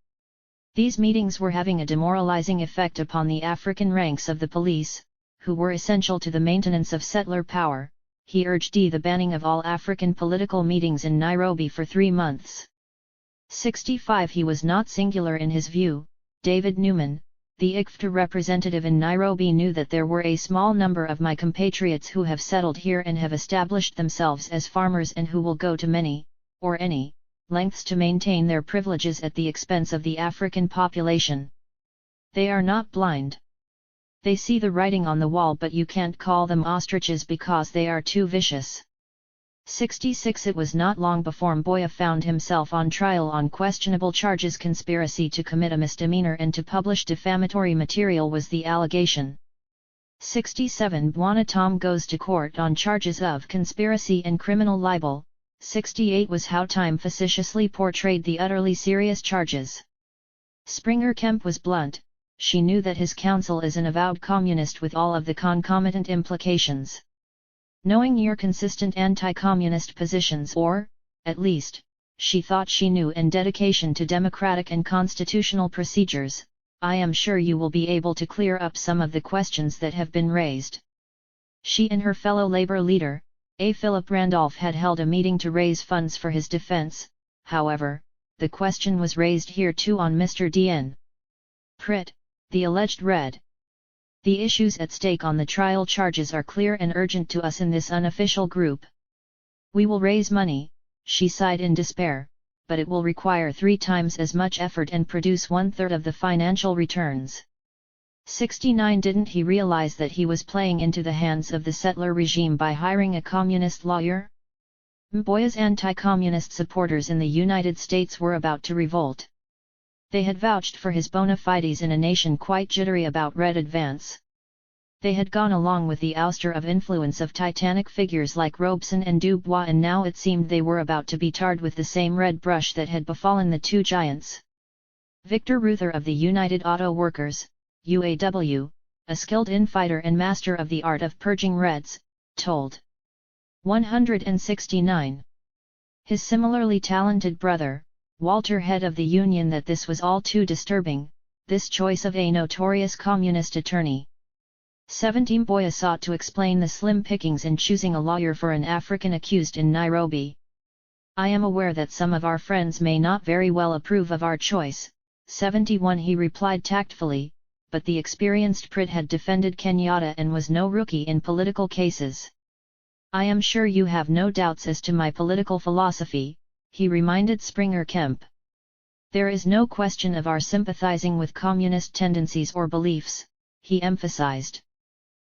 These meetings were having a demoralizing effect upon the African ranks of the police, who were essential to the maintenance of settler power. He urged the banning of all African political meetings in Nairobi for 3 months. 65 He was not singular in his view. David Newman, the ICFTA representative in Nairobi, knew that there were a small number of my compatriots who have settled here and have established themselves as farmers and who will go to many, or any, lengths to maintain their privileges at the expense of the African population. They are not blind. They see the writing on the wall, but you can't call them ostriches because they are too vicious. 66 It was not long before Mboya found himself on trial on questionable charges. Conspiracy to commit a misdemeanor and to publish defamatory material was the allegation. 67 Bwana Tom goes to court on charges of conspiracy and criminal libel. 68 was how Time facetiously portrayed the utterly serious charges. Springer Kemp was blunt. She knew that his counsel is an avowed communist with all of the concomitant implications. Knowing your consistent anti-communist positions, or, at least, she thought she knew, and dedication to democratic and constitutional procedures, I am sure you will be able to clear up some of the questions that have been raised. She and her fellow Labour leader, A. Philip Randolph, had held a meeting to raise funds for his defence. However, the question was raised here too on Mr. D.N. Pritt, the alleged Red. The issues at stake on the trial charges are clear and urgent to us in this unofficial group. We will raise money, she sighed in despair, but it will require 3 times as much effort and produce 1/3 of the financial returns. 69 Didn't he realize that he was playing into the hands of the settler regime by hiring a communist lawyer? Mboya's anti-communist supporters in the United States were about to revolt. They had vouched for his bona fides in a nation quite jittery about Red advance. They had gone along with the ouster of influence of titanic figures like Robeson and Dubois, and now it seemed they were about to be tarred with the same red brush that had befallen the two giants. Victor Reuther of the United Auto Workers, UAW, a skilled infighter and master of the art of purging Reds, told 169. His similarly talented brother, Walter, head of the union, that this was all too disturbing, this choice of a notorious communist attorney. 17 Mboya sought to explain the slim pickings in choosing a lawyer for an African accused in Nairobi. I am aware that some of our friends may not very well approve of our choice, 71 he replied tactfully, but the experienced Pritt had defended Kenyatta and was no rookie in political cases. I am sure you have no doubts as to my political philosophy, he reminded Springer Kemp. There is no question of our sympathizing with communist tendencies or beliefs, he emphasized.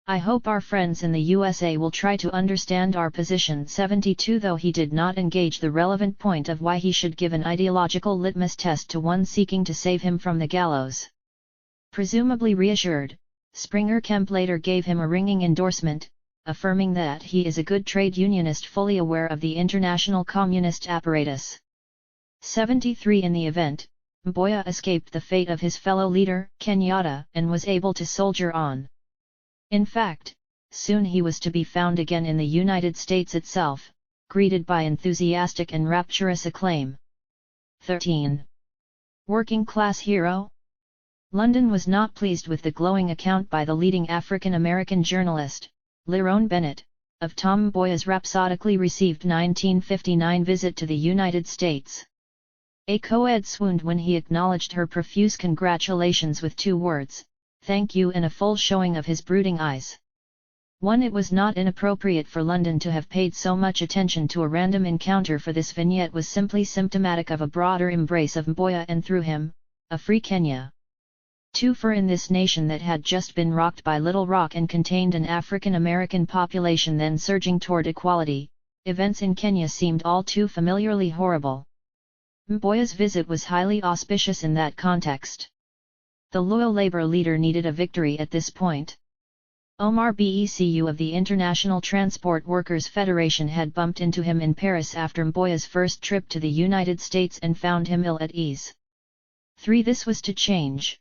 I hope our friends in the USA will try to understand our position. 72 Though he did not engage the relevant point of why he should give an ideological litmus test to one seeking to save him from the gallows. Presumably reassured, Springer Kemp later gave him a ringing endorsement, affirming that he is a good trade unionist fully aware of the international communist apparatus. 73 In the event, Mboya escaped the fate of his fellow leader, Kenyatta, and was able to soldier on. In fact, soon he was to be found again in the United States itself, greeted by enthusiastic and rapturous acclaim. 13. Working class hero? London was not pleased with the glowing account by the leading African-American journalist, Lerone Bennett, of Tom Mboya's rhapsodically received 1959 visit to the United States. A co-ed swooned when he acknowledged her profuse congratulations with 2 words, "Thank you," and a full showing of his brooding eyes. 1. It was not inappropriate for London to have paid so much attention to a random encounter, for this vignette was simply symptomatic of a broader embrace of Mboya and through him, a free Kenya. 2. For in this nation that had just been rocked by Little Rock and contained an African-American population then surging toward equality, events in Kenya seemed all too familiarly horrible. Mboya's visit was highly auspicious in that context. The loyal labor leader needed a victory at this point. Omar Becu of the International Transport Workers Federation had bumped into him in Paris after Mboya's first trip to the United States and found him ill at ease. 3. This was to change.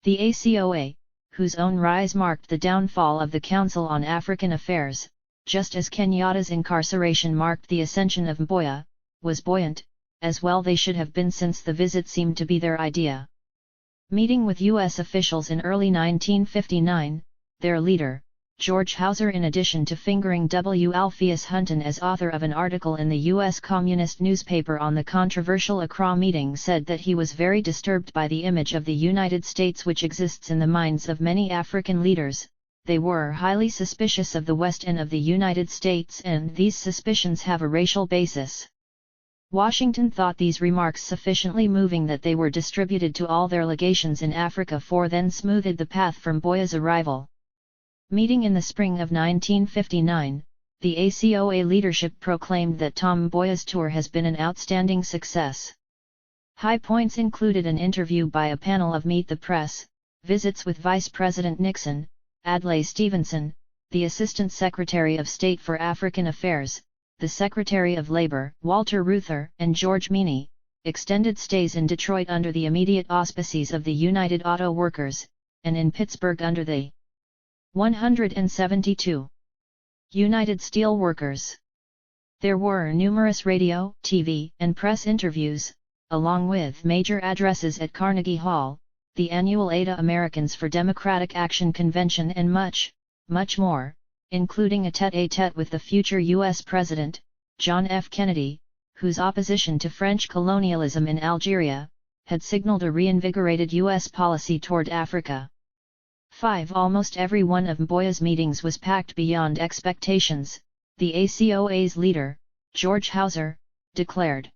The ACOA, whose own rise marked the downfall of the Council on African Affairs, just as Kenyatta's incarceration marked the ascension of Mboya, was buoyant, as well they should have been since the visit seemed to be their idea. Meeting with U.S. officials in early 1959, their leader, George Hauser, in addition to fingering W. Alpheus Hunton as author of an article in the U.S. Communist newspaper on the controversial Accra meeting, said that he was very disturbed by the image of the United States which exists in the minds of many African leaders. They were highly suspicious of the West and of the United States, and these suspicions have a racial basis. Washington thought these remarks sufficiently moving that they were distributed to all their legations in Africa, for then smoothed the path for Mboya's arrival. Meeting in the spring of 1959, the ACOA leadership proclaimed that Tom Mboya's tour has been an outstanding success. High points included an interview by a panel of Meet the Press, visits with Vice President Nixon, Adlai Stevenson, the Assistant Secretary of State for African Affairs, the Secretary of Labor, Walter Reuther, and George Meany, extended stays in Detroit under the immediate auspices of the United Auto Workers, and in Pittsburgh under the 172 United Steel Workers. There were numerous radio, TV, and press interviews, along with major addresses at Carnegie Hall, the annual Ada Americans for Democratic Action Convention, and much, much more, including a tête-à-tête with the future U.S. President, John F. Kennedy, whose opposition to French colonialism in Algeria had signaled a reinvigorated U.S. policy toward Africa. 5. Almost every one of Mboya's meetings was packed beyond expectations, the ACOA's leader, George Hauser, declared.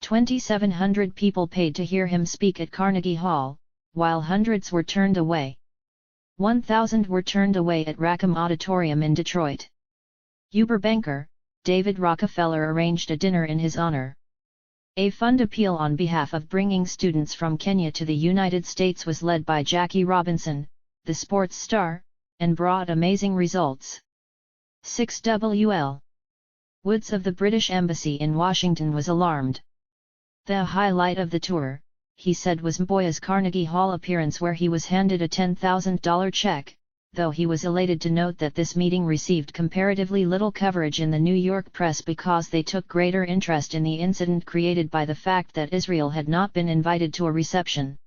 2,700 people paid to hear him speak at Carnegie Hall, while hundreds were turned away. 1,000 were turned away at Rackham Auditorium in Detroit. Uber banker, David Rockefeller, arranged a dinner in his honor. A fund appeal on behalf of bringing students from Kenya to the United States was led by Jackie Robinson, the sports star, and brought amazing results. 6. W.L. Woods of the British Embassy in Washington was alarmed. The highlight of the tour, he said, was Mboya's Carnegie Hall appearance, where he was handed a $10,000 check, though he was elated to note that this meeting received comparatively little coverage in the New York press because they took greater interest in the incident created by the fact that Israel had not been invited to a reception.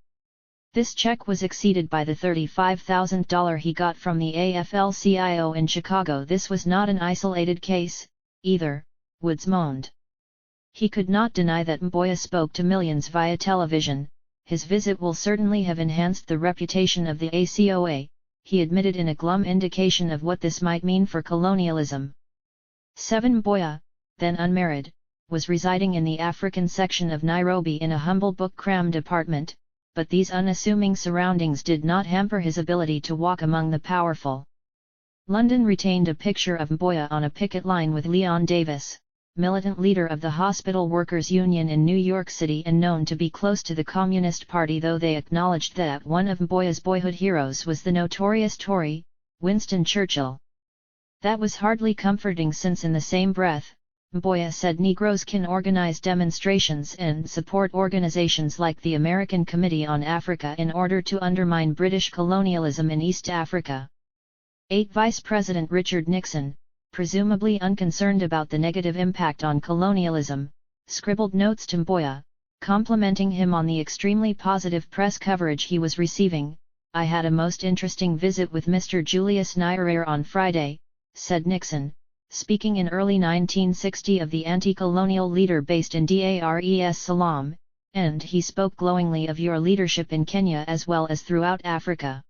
This check was exceeded by the $35,000 he got from the AFL-CIO in Chicago. This was not an isolated case, either, Woods moaned. He could not deny that Mboya spoke to millions via television. His visit will certainly have enhanced the reputation of the ACOA, he admitted in a glum indication of what this might mean for colonialism. 7. Mboya, then unmarried, was residing in the African section of Nairobi in a humble book-crammed apartment, but these unassuming surroundings did not hamper his ability to walk among the powerful. London retained a picture of Mboya on a picket line with Leon Davis, militant leader of the Hospital Workers Union in New York City and known to be close to the Communist Party, though they acknowledged that one of Mboya's boyhood heroes was the notorious Tory, Winston Churchill. That was hardly comforting, since in the same breath, Mboya said Negroes can organize demonstrations and support organizations like the American Committee on Africa in order to undermine British colonialism in East Africa. 8. Vice President Richard Nixon, presumably unconcerned about the negative impact on colonialism, scribbled notes to Mboya, complimenting him on the extremely positive press coverage he was receiving. "I had a most interesting visit with Mr. Julius Nyerere on Friday," said Nixon, speaking in early 1960 of the anti-colonial leader based in Dar es Salaam, "and he spoke glowingly of your leadership in Kenya as well as throughout Africa."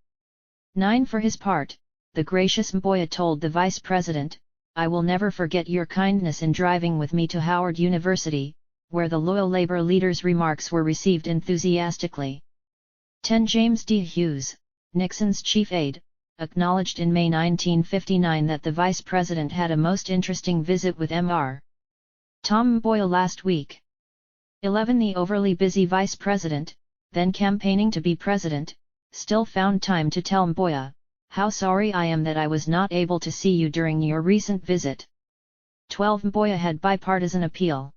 9. For his part, the gracious Mboya told the Vice President, "I will never forget your kindness in driving with me to Howard University, where the loyal labor leader's remarks were received enthusiastically." 10. James D. Hughes, Nixon's chief aide, acknowledged in May 1959 that the Vice President had a most interesting visit with Mr. Tom Mboya last week. 11. The overly busy Vice President, then campaigning to be President, still found time to tell Mboya, "How sorry I am that I was not able to see you during your recent visit." 12. Mboya had bipartisan appeal.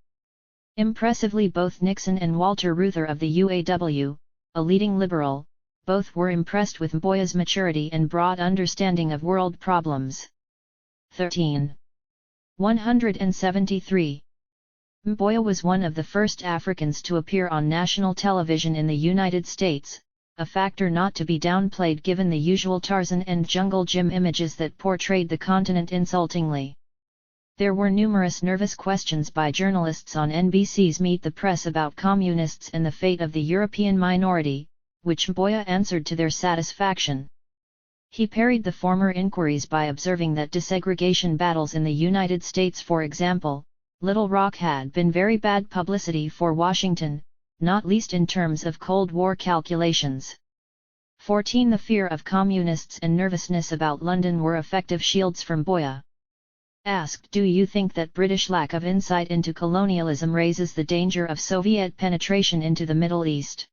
Impressively, both Nixon and Walter Reuther of the UAW, a leading liberal, both were impressed with Mboya's maturity and broad understanding of world problems. 13. 173. Mboya was one of the first Africans to appear on national television in the United States, a factor not to be downplayed given the usual Tarzan and Jungle Jim images that portrayed the continent insultingly. There were numerous nervous questions by journalists on NBC's Meet the Press about communists and the fate of the European minority, which Mboya answered to their satisfaction. He parried the former inquiries by observing that desegregation battles in the United States, for example, Little Rock, had been very bad publicity for Washington, not least in terms of Cold War calculations. 14. The fear of communists and nervousness about London were effective shields from Mboya. Asked, "Do you think that British lack of insight into colonialism raises the danger of Soviet penetration into the Middle East?"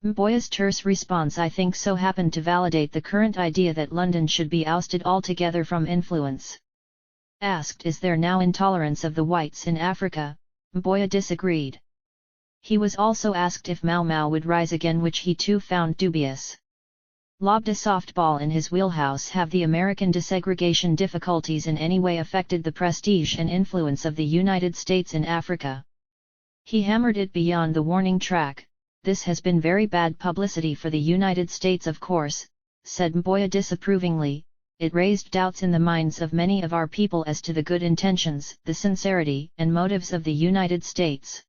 Mboya's terse response, "I think so," happened to validate the current idea that London should be ousted altogether from influence. Asked, "Is there now intolerance of the whites in Africa?" Mboya disagreed. He was also asked if Mau Mau would rise again, which he too found dubious. Lobbed a softball in his wheelhouse: have the American desegregation difficulties in any way affected the prestige and influence of the United States in Africa? He hammered it beyond the warning track. "This has been very bad publicity for the United States, of course," said Mboya disapprovingly. "It raised doubts in the minds of many of our people as to the good intentions, the sincerity and motives of the United States."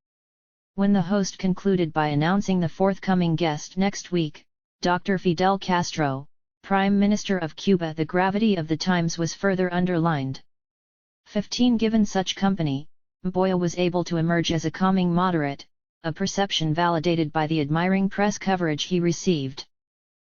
When the host concluded by announcing the forthcoming guest next week, Dr. Fidel Castro, Prime Minister of Cuba, the gravity of the times was further underlined. 15. Given such company, Mboya was able to emerge as a calming moderate, a perception validated by the admiring press coverage he received.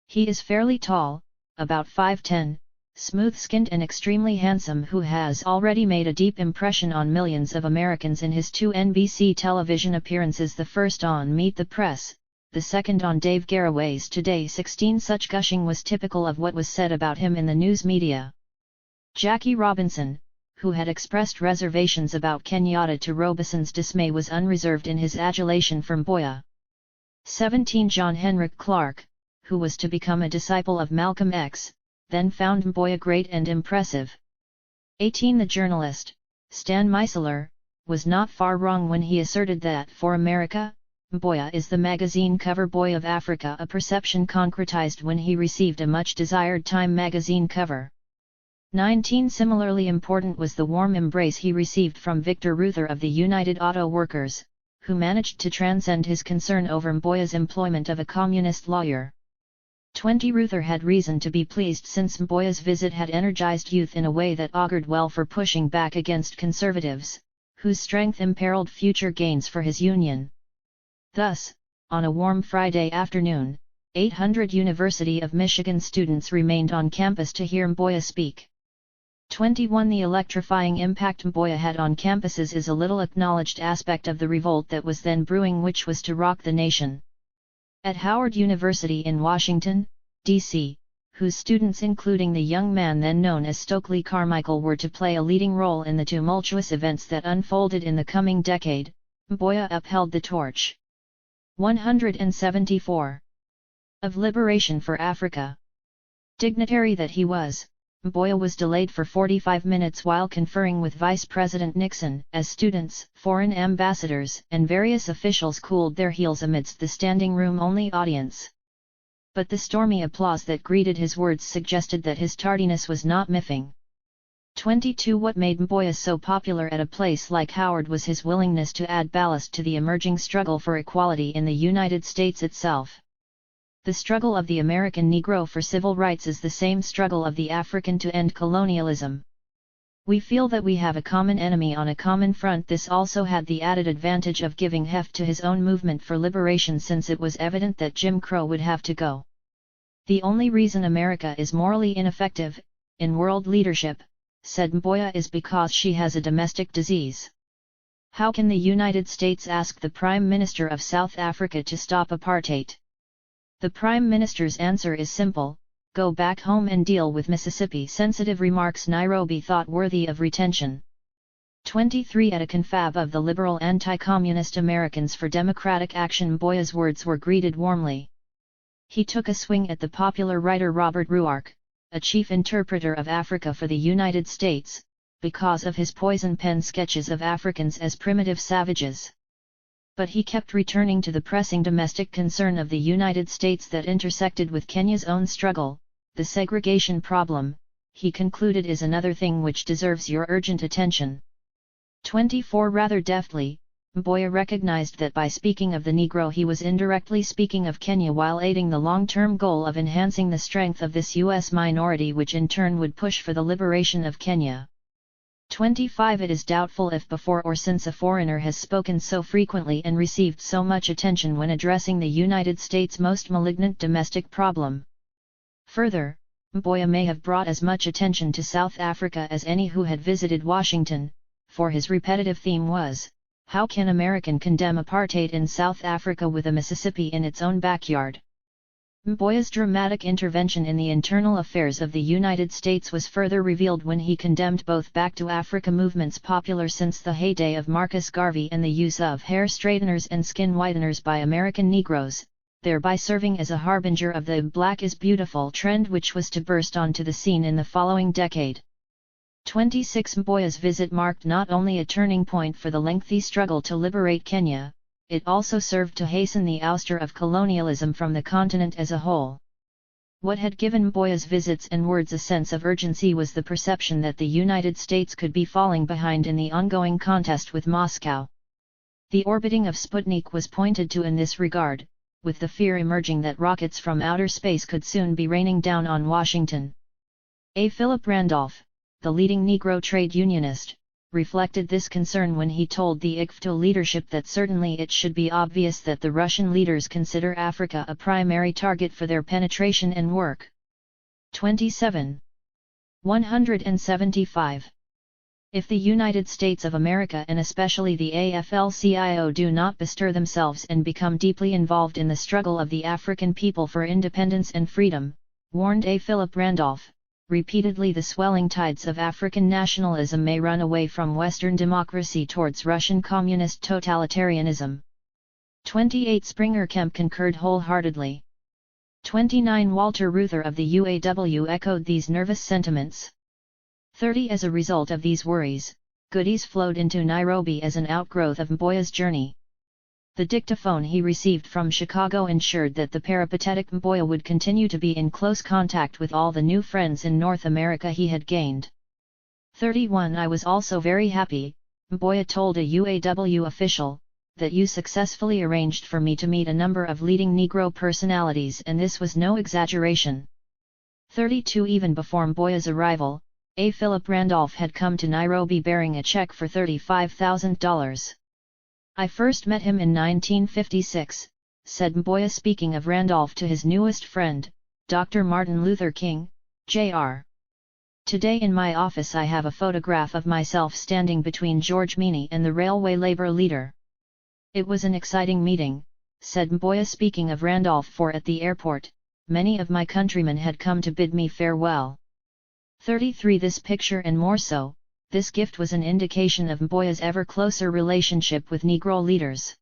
He is fairly tall, about 5'10", smooth-skinned and extremely handsome, who has already made a deep impression on millions of Americans in his 2 NBC television appearances, the first on Meet the Press, the second on Dave Garraway's Today 16. Such gushing was typical of what was said about him in the news media. Jackie Robinson, who had expressed reservations about Kenyatta, to Robison's dismay, was unreserved in his adulation for Mboya. 17. John Henrik Clarke, who was to become a disciple of Malcolm X, then found Mboya great and impressive. 18. The journalist, Stan Meisler, was not far wrong when he asserted that for America, Mboya is the magazine cover boy of Africa, a perception concretized when he received a much-desired Time magazine cover. 19. Similarly important was the warm embrace he received from Victor Reuther of the United Auto Workers, who managed to transcend his concern over Mboya's employment of a communist lawyer. 20. Reuther had reason to be pleased, since Mboya's visit had energized youth in a way that augured well for pushing back against conservatives, whose strength imperiled future gains for his union. Thus, on a warm Friday afternoon, 800 University of Michigan students remained on campus to hear Mboya speak. 21 The electrifying impact Mboya had on campuses is a little acknowledged aspect of the revolt that was then brewing, which was to rock the nation. At Howard University in Washington, D.C., whose students including the young man then known as Stokely Carmichael were to play a leading role in the tumultuous events that unfolded in the coming decade, Mboya upheld the torch. 174. Of liberation for Africa. Dignitary that he was, Mboya was delayed for 45 minutes while conferring with Vice President Nixon, as students, foreign ambassadors, and various officials cooled their heels amidst the standing room-only audience. But the stormy applause that greeted his words suggested that his tardiness was not miffing. 22 What made Mboya so popular at a place like Howard was his willingness to add ballast to the emerging struggle for equality in the United States itself. The struggle of the American Negro for civil rights is the same struggle of the African to end colonialism. We feel that we have a common enemy on a common front. This also had the added advantage of giving heft to his own movement for liberation, since it was evident that Jim Crow would have to go. The only reason America is morally ineffective in world leadership, said Mboya, is because she has a domestic disease. How can the United States ask the Prime Minister of South Africa to stop apartheid? The Prime Minister's answer is simple: go back home and deal with Mississippi. Sensitive remarks Nairobi thought worthy of retention. 23 At a confab of the liberal anti-communist Americans for Democratic Action, Mboya's words were greeted warmly. He took a swing at the popular writer Robert Ruark, a chief interpreter of Africa for the United States, because of his poison pen sketches of Africans as primitive savages. But he kept returning to the pressing domestic concern of the United States that intersected with Kenya's own struggle. The segregation problem, he concluded, is another thing which deserves your urgent attention. 24 Rather deftly, Mboya recognized that by speaking of the Negro he was indirectly speaking of Kenya while aiding the long-term goal of enhancing the strength of this U.S. minority, which in turn would push for the liberation of Kenya. 25 It is doubtful if before or since a foreigner has spoken so frequently and received so much attention when addressing the United States' most malignant domestic problem. Further, Mboya may have brought as much attention to South Africa as any who had visited Washington, for his repetitive theme was, how can America condemn apartheid in South Africa with a Mississippi in its own backyard? Mboya's dramatic intervention in the internal affairs of the United States was further revealed when he condemned both Back to Africa movements popular since the heyday of Marcus Garvey and the use of hair straighteners and skin whiteners by American Negroes, thereby serving as a harbinger of the Black is Beautiful trend which was to burst onto the scene in the following decade. 26 Mboya's visit marked not only a turning point for the lengthy struggle to liberate Kenya, it also served to hasten the ouster of colonialism from the continent as a whole. What had given Mboya's visits and words a sense of urgency was the perception that the United States could be falling behind in the ongoing contest with Moscow. The orbiting of Sputnik was pointed to in this regard, with the fear emerging that rockets from outer space could soon be raining down on Washington. A. Philip Randolph, the leading Negro trade unionist, reflected this concern when he told the ICFTO leadership that certainly it should be obvious that the Russian leaders consider Africa a primary target for their penetration and work. 27. 175. If the United States of America and especially the AFL-CIO do not bestir themselves and become deeply involved in the struggle of the African people for independence and freedom, warned A. Philip Randolph, repeatedly the swelling tides of African nationalism may run away from Western democracy towards Russian communist totalitarianism. 28 Springer Kemp concurred wholeheartedly. 29 Walter Reuther of the UAW echoed these nervous sentiments. 30 As a result of these worries, goodies flowed into Nairobi as an outgrowth of Mboya's journey. The dictaphone he received from Chicago ensured that the peripatetic Mboya would continue to be in close contact with all the new friends in North America he had gained. 31 I was also very happy, Mboya told a UAW official, that you successfully arranged for me to meet a number of leading Negro personalities, and this was no exaggeration. 32 Even before Mboya's arrival, A. Philip Randolph had come to Nairobi bearing a check for $35,000. I first met him in 1956, said Mboya speaking of Randolph to his newest friend, Dr. Martin Luther King, Jr. Today in my office I have a photograph of myself standing between George Meany and the railway labour leader. It was an exciting meeting, said Mboya speaking of Randolph, for at the airport, many of my countrymen had come to bid me farewell. 33 This picture, and more so, this gift, was an indication of Mboya's ever closer relationship with Negro leaders.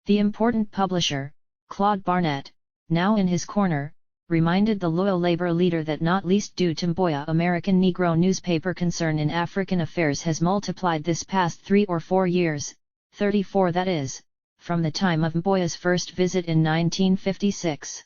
The important publisher, Claude Barnett, now in his corner, reminded the loyal labor leader that not least due to Mboya, American Negro newspaper concern in African affairs has multiplied this past 3 or 4 years, 34 that is, from the time of Mboya's first visit in 1956.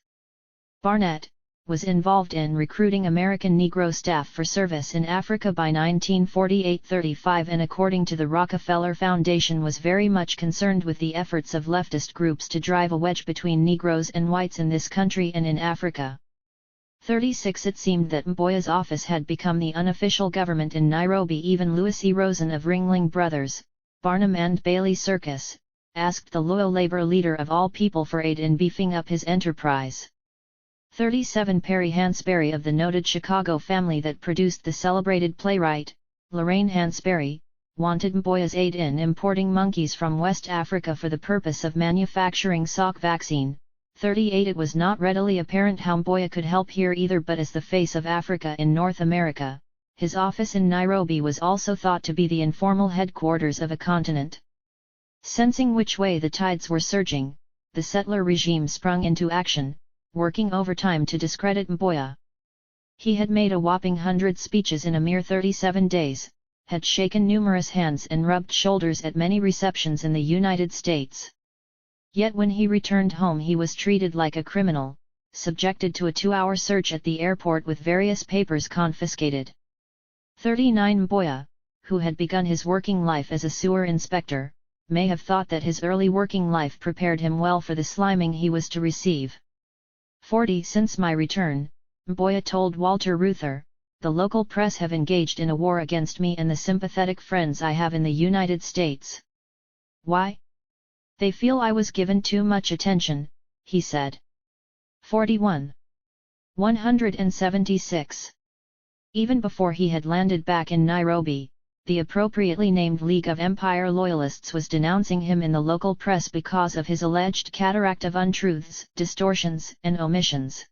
Barnett was involved in recruiting American Negro staff for service in Africa by 1948-35, and according to the Rockefeller Foundation was very much concerned with the efforts of leftist groups to drive a wedge between Negroes and whites in this country and in Africa. 36 It seemed that Mboya's office had become the unofficial government in Nairobi. Even Louis E. Rosen of Ringling Brothers, Barnum and Bailey Circus, asked the loyal labor leader of all people for aid in beefing up his enterprise. 37 Perry Hansberry of the noted Chicago family that produced the celebrated playwright, Lorraine Hansberry, wanted Mboya's aid in importing monkeys from West Africa for the purpose of manufacturing Salk vaccine. 38 It was not readily apparent how Mboya could help here either, but as the face of Africa in North America, his office in Nairobi was also thought to be the informal headquarters of a continent. Sensing which way the tides were surging, the settler regime sprung into action, working overtime to discredit Mboya. He had made a whopping 100 speeches in a mere 37 days, had shaken numerous hands and rubbed shoulders at many receptions in the United States. Yet when he returned home he was treated like a criminal, subjected to a 2-hour search at the airport with various papers confiscated. 39 Mboya, who had begun his working life as a sewer inspector, may have thought that his early working life prepared him well for the sliming he was to receive. 40 Since my return, Mboya told Walter Reuther, the local press have engaged in a war against me and the sympathetic friends I have in the United States. Why? They feel I was given too much attention, he said. 41. 176. Even before he had landed back in Nairobi, the appropriately named League of Empire Loyalists was denouncing him in the local press because of his alleged cataract of untruths, distortions, and omissions.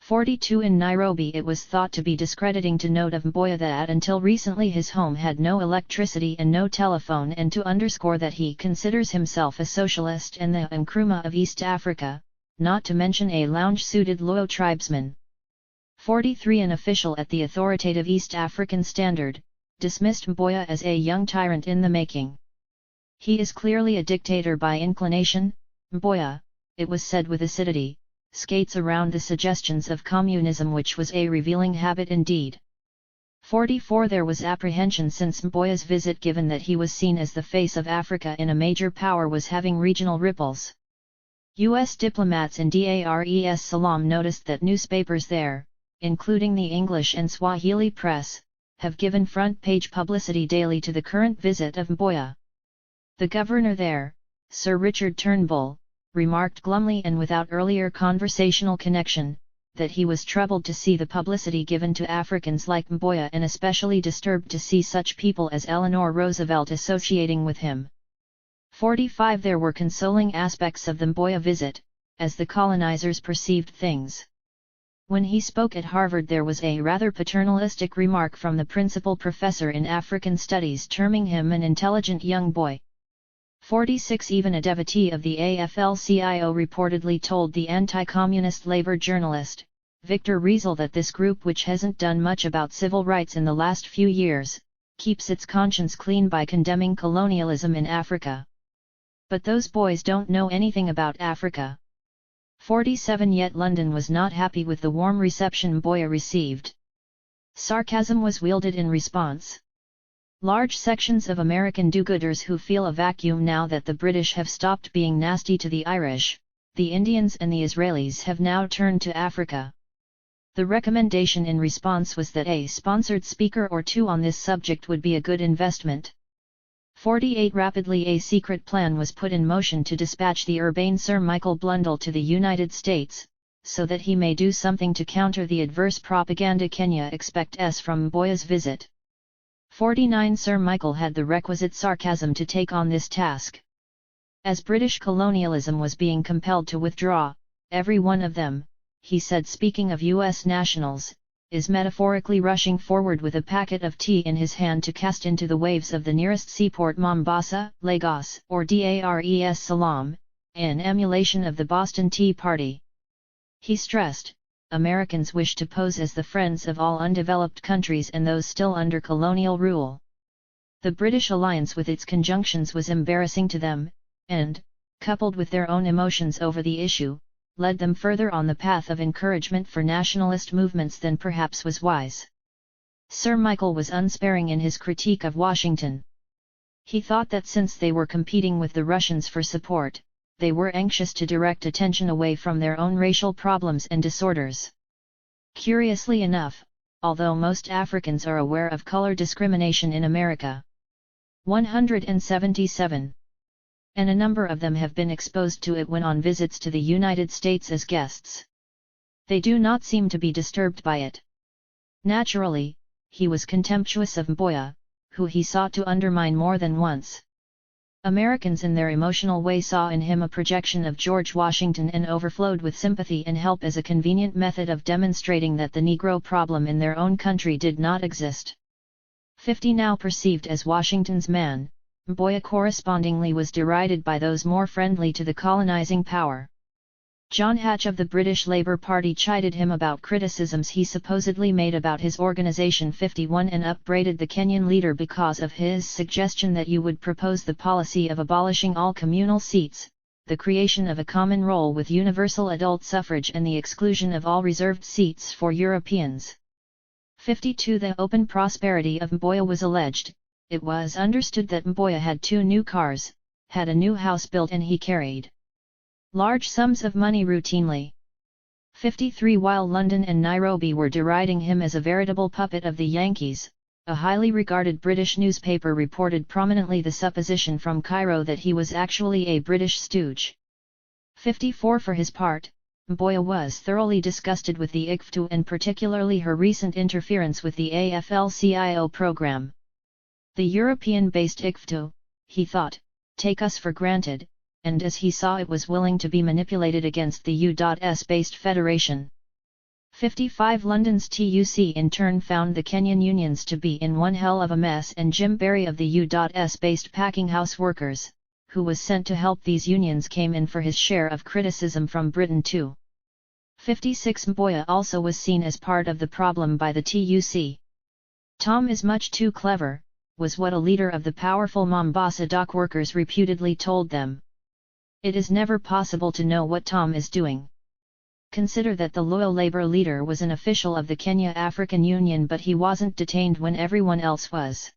42 In Nairobi it was thought to be discrediting to note of Mboya that until recently his home had no electricity and no telephone, and to underscore that he considers himself a socialist and the Nkrumah of East Africa, not to mention a lounge-suited Luo tribesman. 43 An official at the authoritative East African Standard dismissed Mboya as a young tyrant in the making. He is clearly a dictator by inclination. Mboya, it was said with acidity, skates around the suggestions of communism, which was a revealing habit indeed. 44 There was apprehension since Mboya's visit, given that he was seen as the face of Africa in a major power was having regional ripples. U.S. diplomats in Dar es Salaam noticed that newspapers there, including the English and Swahili press, have given front-page publicity daily to the current visit of Mboya. The governor there, Sir Richard Turnbull, remarked glumly and without earlier conversational connection, that he was troubled to see the publicity given to Africans like Mboya, and especially disturbed to see such people as Eleanor Roosevelt associating with him. 45 There were consoling aspects of the Mboya visit, as the colonizers perceived things. When he spoke at Harvard there was a rather paternalistic remark from the principal professor in African Studies terming him an intelligent young boy. 46 Even a devotee of the AFL-CIO reportedly told the anti-communist labor journalist, Victor Riesel, that this group, which hasn't done much about civil rights in the last few years, keeps its conscience clean by condemning colonialism in Africa. But those boys don't know anything about Africa. 47 Yet London was not happy with the warm reception Mboya received. Sarcasm was wielded in response. Large sections of American do-gooders who feel a vacuum now that the British have stopped being nasty to the Irish, the Indians and the Israelis have now turned to Africa. The recommendation in response was that a sponsored speaker or two on this subject would be a good investment. 48 Rapidly a secret plan was put in motion to dispatch the urbane Sir Michael Blundell to the United States, so that he may do something to counter the adverse propaganda Kenya expects from Mboya's visit. 49 Sir Michael had the requisite sarcasm to take on this task. As British colonialism was being compelled to withdraw, every one of them, he said speaking of US nationals, is metaphorically rushing forward with a packet of tea in his hand to cast into the waves of the nearest seaport Mombasa, Lagos, or Dar es Salaam, in emulation of the Boston Tea Party. He stressed, Americans wish to pose as the friends of all undeveloped countries and those still under colonial rule. The British alliance with its conjunctions was embarrassing to them, and, coupled with their own emotions over the issue, led them further on the path of encouragement for nationalist movements than perhaps was wise. Sir Michael was unsparing in his critique of Washington. He thought that since they were competing with the Russians for support, they were anxious to direct attention away from their own racial problems and disorders. Curiously enough, although most Africans are aware of color discrimination in America, 177, and a number of them have been exposed to it when on visits to the United States as guests, they do not seem to be disturbed by it. Naturally, he was contemptuous of Mboya, who he sought to undermine more than once. Americans in their emotional way saw in him a projection of George Washington and overflowed with sympathy and help as a convenient method of demonstrating that the Negro problem in their own country did not exist. 50 Now perceived as Washington's man, Mboya correspondingly was derided by those more friendly to the colonizing power. John Hatch of the British Labour Party chided him about criticisms he supposedly made about his organisation 51 and upbraided the Kenyan leader because of his suggestion that you would propose the policy of abolishing all communal seats, the creation of a common roll with universal adult suffrage and the exclusion of all reserved seats for Europeans. 52 The open prosperity of Mboya was alleged. It was understood that Mboya had 2 new cars, had a new house built and he carried large sums of money routinely. 53 While London and Nairobi were deriding him as a veritable puppet of the Yankees, a highly regarded British newspaper reported prominently the supposition from Cairo that he was actually a British stooge. 54 For his part, Mboya was thoroughly disgusted with the ICFTU and particularly her recent interference with the AFL-CIO program. The European-based ICFTU, he thought, take us for granted, and as he saw it was willing to be manipulated against the US-based federation. 55 London's TUC in turn found the Kenyan unions to be in one hell of a mess and Jim Berry of the US-based packing house workers, who was sent to help these unions came in for his share of criticism from Britain too. 56 Mboya also was seen as part of the problem by the TUC. Tom is much too clever, was what a leader of the powerful Mombasa dock workers reputedly told them. It is never possible to know what Tom is doing. Consider that the loyal Labour leader was an official of the Kenya African Union but he wasn't detained when everyone else was.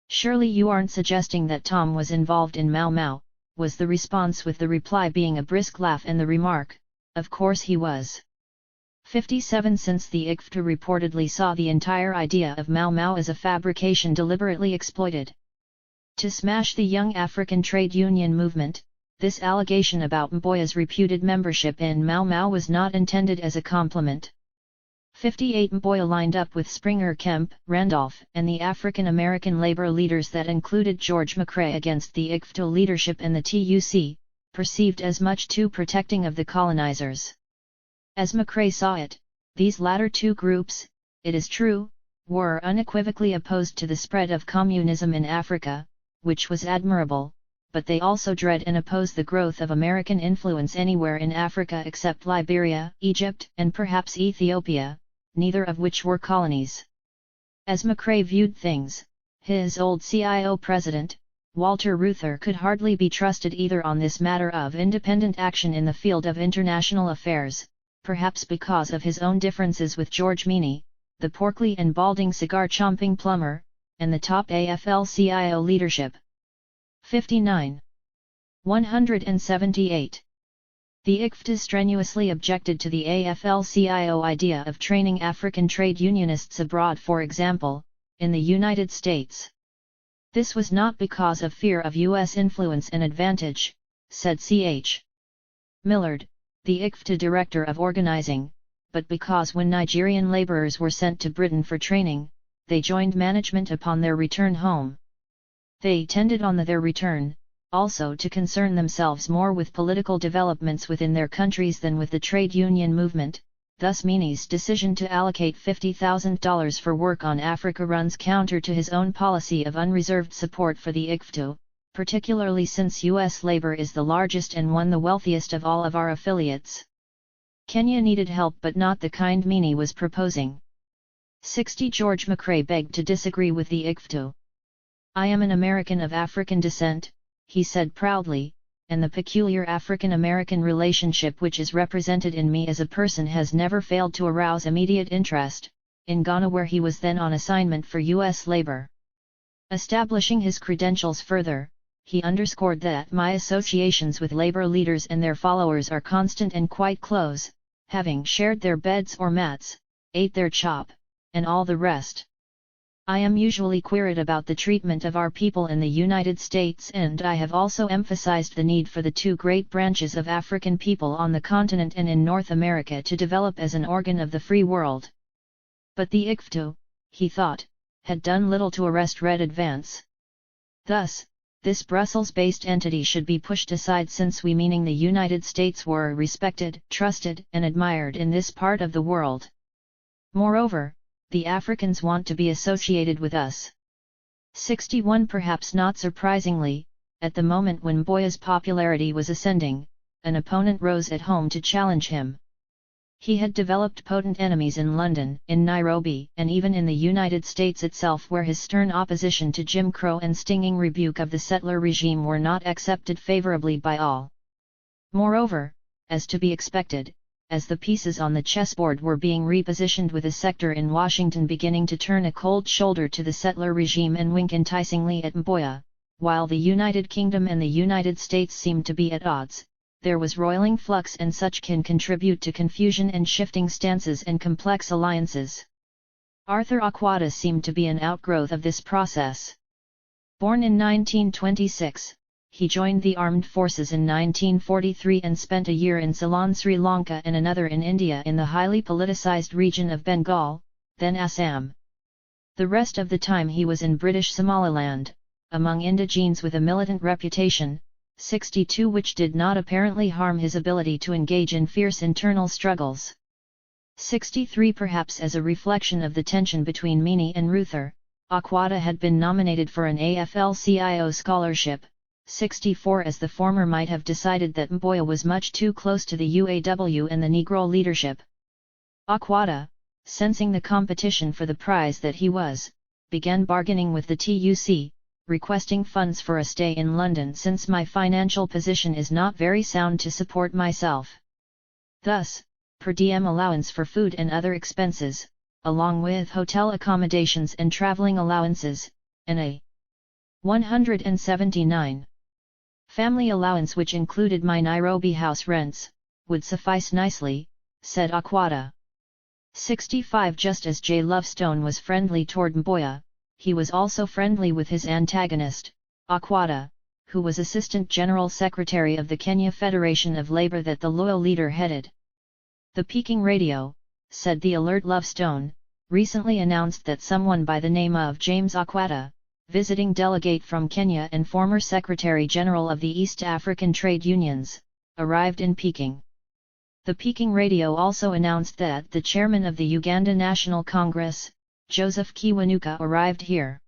Surely you aren't suggesting that Tom was involved in Mau Mau, was the response with the reply being a brisk laugh and the remark, of course he was. 57 Since the ICFTU reportedly saw the entire idea of Mau Mau as a fabrication deliberately exploited to smash the young African trade union movement, this allegation about Mboya's reputed membership in Mau Mau was not intended as a compliment. 58 Mboya lined up with Springer Kemp, Randolph, and the African American labor leaders that included George McCrae against the ICFTU leadership and the TUC, perceived as much too protecting of the colonizers. As McCrae saw it, these latter two groups, it is true, were unequivocally opposed to the spread of communism in Africa, which was admirable, but they also dread and oppose the growth of American influence anywhere in Africa except Liberia, Egypt, and perhaps Ethiopia, neither of which were colonies. As McCrae viewed things, his old CIO president, Walter Reuther, could hardly be trusted either on this matter of independent action in the field of international affairs, perhaps because of his own differences with George Meany, the portly and balding cigar-chomping plumber, and the top AFL-CIO leadership. 59. 178. The ICFTU strenuously objected to the AFL-CIO idea of training African trade unionists abroad, for example, in the United States. This was not because of fear of U.S. influence and advantage, said C.H. Millard, the ICFTA director of organizing, but because when Nigerian laborers were sent to Britain for training, they joined management upon their return home. They tended on their return, also to concern themselves more with political developments within their countries than with the trade union movement. Thus Mini's decision to allocate $50,000 for work on Africa runs counter to his own policy of unreserved support for the ICFTA, particularly since U.S. labor is the largest and the wealthiest of all of our affiliates. Kenya needed help but not the kind Mini was proposing. 60 George McCrae begged to disagree with the ICFTA. "I am an American of African descent," he said proudly, "and the peculiar African-American relationship which is represented in me as a person has never failed to arouse immediate interest," in Ghana where he was then on assignment for U.S. labor. Establishing his credentials further, he underscored that my associations with labor leaders and their followers are constant and quite close, having shared their beds or mats, ate their chop, and all the rest. I am usually queried about the treatment of our people in the United States, and I have also emphasized the need for the two great branches of African people on the continent and in North America to develop as an organ of the free world. But the ICFTA, he thought, had done little to arrest red advance. Thus, this Brussels-based entity should be pushed aside since we, meaning the United States, were respected, trusted, and admired in this part of the world. Moreover, the Africans want to be associated with us. 61 Perhaps not surprisingly, at the moment when Mboya's popularity was ascending, an opponent rose at home to challenge him. He had developed potent enemies in London, in Nairobi, and even in the United States itself, where his stern opposition to Jim Crow and stinging rebuke of the settler regime were not accepted favorably by all. Moreover, as to be expected, as the pieces on the chessboard were being repositioned with a sector in Washington beginning to turn a cold shoulder to the settler regime and wink enticingly at Mboya, while the United Kingdom and the United States seemed to be at odds, there was roiling flux, and such can contribute to confusion and shifting stances and complex alliances. Arthur Akwata seemed to be an outgrowth of this process. Born in 1926, he joined the armed forces in 1943 and spent a year in Ceylon, Sri Lanka, and another in India in the highly politicized region of Bengal, then Assam. The rest of the time he was in British Somaliland, among indigenes with a militant reputation, 62, which did not apparently harm his ability to engage in fierce internal struggles. 63 Perhaps as a reflection of the tension between Mini and Ruther, Akwata had been nominated for an AFL-CIO scholarship. 64 As the former might have decided that Mboya was much too close to the UAW and the Negro leadership. Akwata, sensing the competition for the prize that he was, began bargaining with the TUC, requesting funds for a stay in London since my financial position is not very sound to support myself. Thus, per diem allowance for food and other expenses, along with hotel accommodations and travelling allowances, and a 179 family allowance which included my Nairobi house rents, would suffice nicely, said Akwata. 65 Just as J. Lovestone was friendly toward Mboya, he was also friendly with his antagonist, Akwata, who was Assistant General Secretary of the Kenya Federation of Labour that the loyal leader headed. The Peking radio, said the alert Lovestone, recently announced that someone by the name of James Akwata, visiting delegate from Kenya and former Secretary General of the East African Trade Unions, arrived in Peking. The Peking radio also announced that the chairman of the Uganda National Congress, Joseph Kiwanuka, arrived here.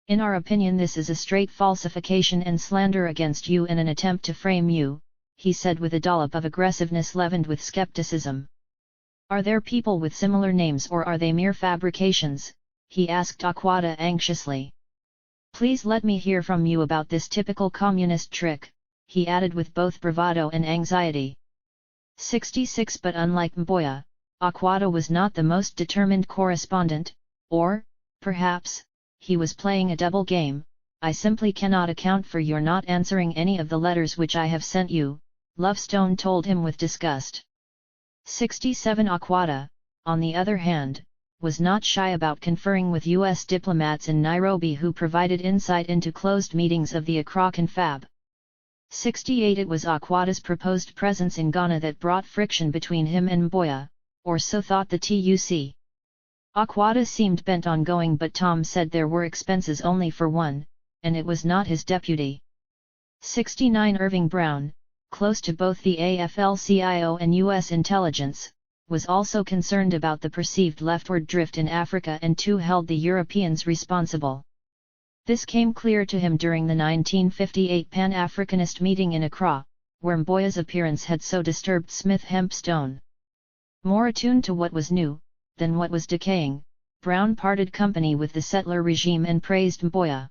In our opinion, this is a straight falsification and slander against you and an attempt to frame you, he said with a dollop of aggressiveness leavened with skepticism. Are there people with similar names or are they mere fabrications? He asked Akwata anxiously. Please let me hear from you about this typical communist trick, he added with both bravado and anxiety. 66 But unlike Mboya, Akwata was not the most determined correspondent, or, perhaps, he was playing a double game. I simply cannot account for your not answering any of the letters which I have sent you, Lovestone told him with disgust. 67 Akwata, on the other hand, was not shy about conferring with U.S. diplomats in Nairobi who provided insight into closed meetings of the Accra Confab. 68 It was Akwata's proposed presence in Ghana that brought friction between him and Mboya, or so thought the TUC. Akwata seemed bent on going, but Tom said there were expenses only for one, and it was not his deputy. 69 Irving Brown, close to both the AFL-CIO and U.S. intelligence, was also concerned about the perceived leftward drift in Africa and too held the Europeans responsible. This came clear to him during the 1958 Pan-Africanist meeting in Accra, where Mboya's appearance had so disturbed Smith Hempstone. More attuned to what was new, than what was decaying, Brown parted company with the settler regime and praised Mboya.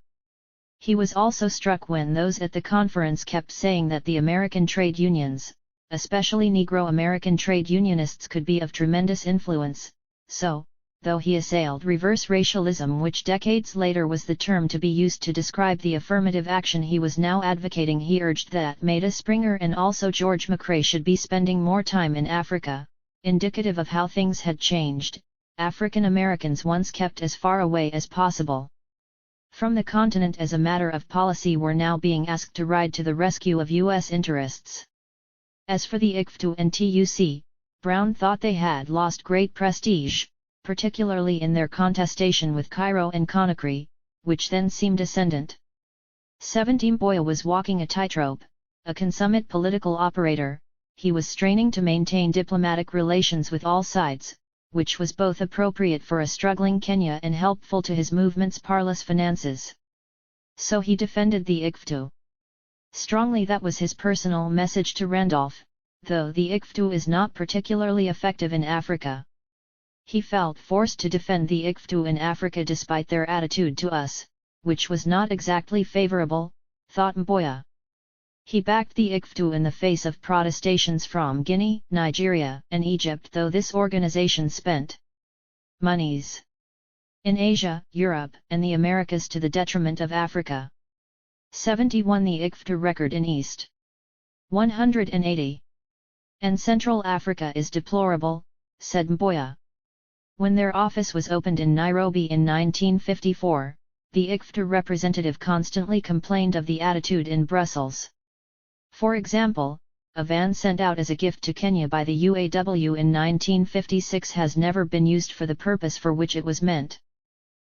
He was also struck when those at the conference kept saying that the American trade unions, especially Negro American trade unionists, could be of tremendous influence, so, though he assailed reverse racialism, which decades later was the term to be used to describe the affirmative action he was now advocating, he urged that Maida Springer and also George McCrae should be spending more time in Africa, indicative of how things had changed. African Americans once kept as far away as possible from the continent as a matter of policy were now being asked to ride to the rescue of U.S. interests. As for the ICFTU and TUC, Brown thought they had lost great prestige, particularly in their contestation with Cairo and Conakry, which then seemed ascendant. 17 Mboya was walking a tightrope, a consummate political operator. He was straining to maintain diplomatic relations with all sides, which was both appropriate for a struggling Kenya and helpful to his movement's parlous finances. So he defended the ICFTU strongly. That was his personal message to Randolph, though the ICFTU is not particularly effective in Africa. He felt forced to defend the ICFTU in Africa despite their attitude to us, which was not exactly favorable, thought Mboya. He backed the ICFTU in the face of protestations from Guinea, Nigeria, and Egypt, though this organization spent monies in Asia, Europe, and the Americas to the detriment of Africa. 71 The ICFTU record in East 180 and Central Africa is deplorable, said Mboya. When their office was opened in Nairobi in 1954, the ICFTU representative constantly complained of the attitude in Brussels. For example, a van sent out as a gift to Kenya by the UAW in 1956 has never been used for the purpose for which it was meant.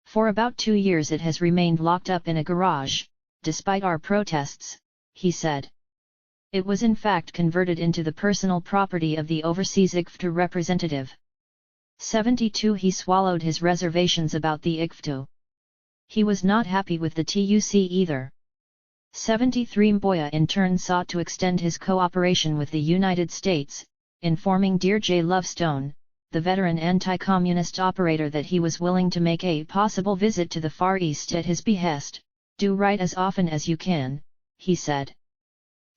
For about 2 years it has remained locked up in a garage, despite our protests, he said. It was in fact converted into the personal property of the overseas ICFTU representative. 72 He swallowed his reservations about the ICFTU. He was not happy with the TUC either. 73 Mboya in turn sought to extend his cooperation with the United States, informing Dear J. Lovestone, the veteran anti-communist operator, that he was willing to make a possible visit to the Far East at his behest. Do write as often as you can, he said.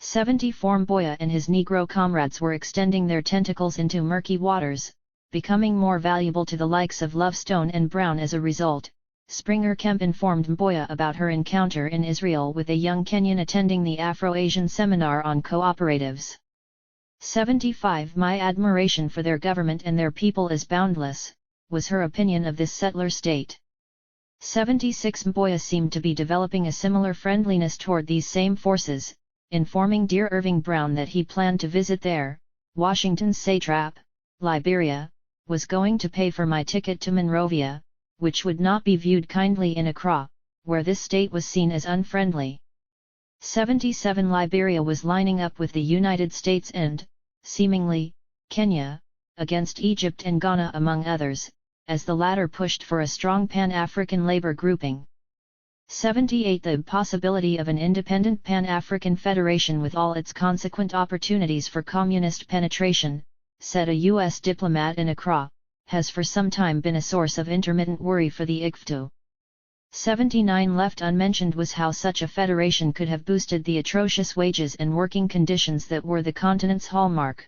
74 Mboya and his Negro comrades were extending their tentacles into murky waters, becoming more valuable to the likes of Lovestone and Brown as a result. Springer Kemp informed Mboya about her encounter in Israel with a young Kenyan attending the Afro-Asian seminar on cooperatives. 75 My admiration for their government and their people is boundless, was her opinion of this settler state. 76 Mboya seemed to be developing a similar friendliness toward these same forces, informing Dear Irving Brown that he planned to visit there. Washington's satrap, Liberia, was going to pay for my ticket to Monrovia, which would not be viewed kindly in Accra, where this state was seen as unfriendly. 77 Liberia was lining up with the United States and, seemingly, Kenya, against Egypt and Ghana among others, as the latter pushed for a strong Pan-African labor grouping. 78 The possibility of an independent Pan-African federation with all its consequent opportunities for communist penetration, said a U.S. diplomat in Accra, has for some time been a source of intermittent worry for the ICFTU. 79 Left unmentioned was how such a federation could have boosted the atrocious wages and working conditions that were the continent's hallmark.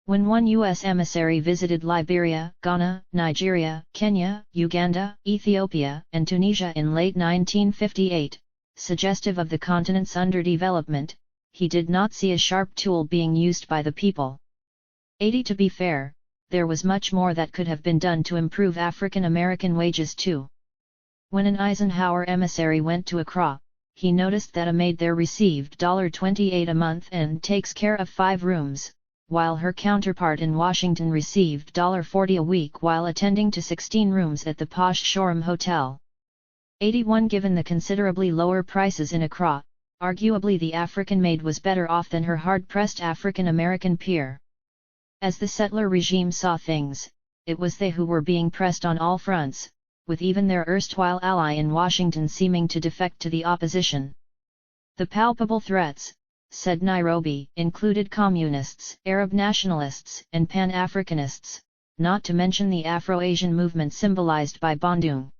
When one U.S. emissary visited Liberia, Ghana, Nigeria, Kenya, Uganda, Ethiopia, and Tunisia in late 1958, suggestive of the continent's underdevelopment, he did not see a sharp tool being used by the people. 80 To be fair, there was much more that could have been done to improve African American wages too. When an Eisenhower emissary went to Accra, he noticed that a maid there received $28 a month and takes care of 5 rooms, while her counterpart in Washington received $40 a week while attending to 16 rooms at the posh Shoreham Hotel. 81 Given the considerably lower prices in Accra, arguably the African maid was better off than her hard-pressed African American peer. As the settler regime saw things, it was they who were being pressed on all fronts, with even their erstwhile ally in Washington seeming to defect to the opposition. The palpable threats, said Nairobi, included communists, Arab nationalists, and Pan-Africanists, not to mention the Afro-Asian movement symbolized by Bandung.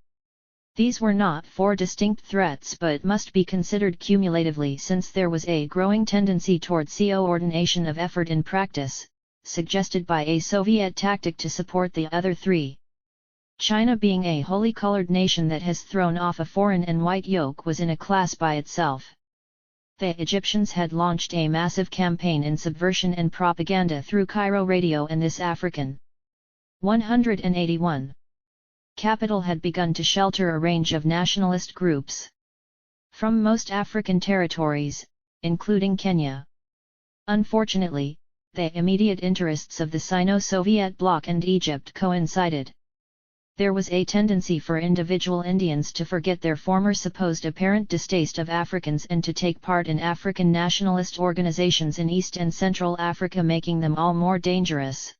These were not 4 distinct threats but must be considered cumulatively since there was a growing tendency toward coordination of effort in practice, suggested by a Soviet tactic to support the other 3. China, being a wholly colored nation that has thrown off a foreign and white yoke, was in a class by itself. The Egyptians had launched a massive campaign in subversion and propaganda through Cairo radio and this African 181 capital had begun to shelter a range of nationalist groups from most African territories, including Kenya. Unfortunately, the immediate interests of the Sino-Soviet bloc and Egypt coincided. There was a tendency for individual Indians to forget their former supposed apparent distaste of Africans and to take part in African nationalist organizations in East and Central Africa, making them all more dangerous.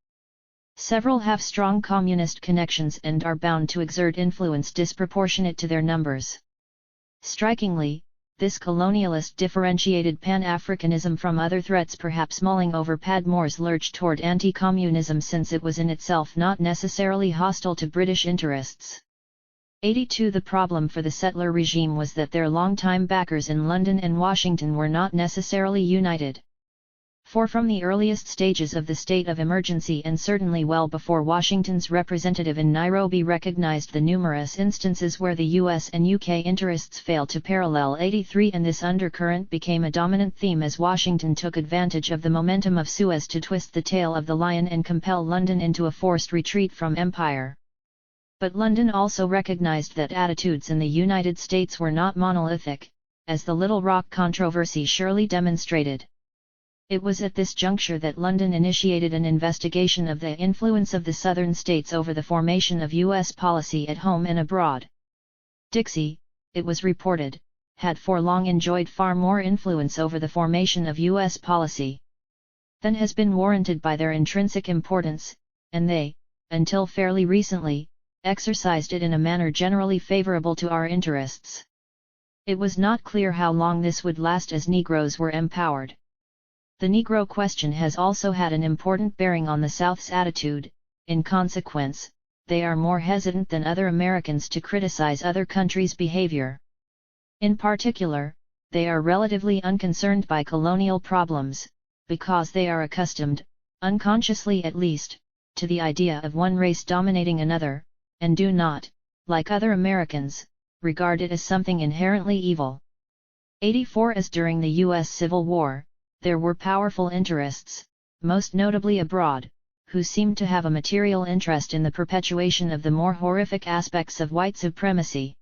Several have strong communist connections and are bound to exert influence disproportionate to their numbers. Strikingly, this colonialist differentiated Pan-Africanism from other threats, perhaps mulling over Padmore's lurch toward anti-communism since it was in itself not necessarily hostile to British interests. 82 The problem for the settler regime was that their longtime backers in London and Washington were not necessarily united. For from the earliest stages of the state of emergency, and certainly well before Washington's representative in Nairobi recognized the numerous instances where the US and UK interests failed to parallel 83, and this undercurrent became a dominant theme as Washington took advantage of the momentum of Suez to twist the tail of the lion and compel London into a forced retreat from empire. But London also recognized that attitudes in the United States were not monolithic, as the Little Rock controversy surely demonstrated. It was at this juncture that London initiated an investigation of the influence of the southern states over the formation of U.S. policy at home and abroad. Dixie, it was reported, had for long enjoyed far more influence over the formation of U.S. policy than has been warranted by their intrinsic importance, and they, until fairly recently, exercised it in a manner generally favorable to our interests. It was not clear how long this would last as Negroes were empowered. The Negro question has also had an important bearing on the South's attitude. In consequence, they are more hesitant than other Americans to criticize other countries' behavior. In particular, they are relatively unconcerned by colonial problems, because they are accustomed, unconsciously at least, to the idea of one race dominating another, and do not, like other Americans, regard it as something inherently evil. 84 As during the U.S. Civil War, there were powerful interests, most notably abroad, who seemed to have a material interest in the perpetuation of the more horrific aspects of white supremacy.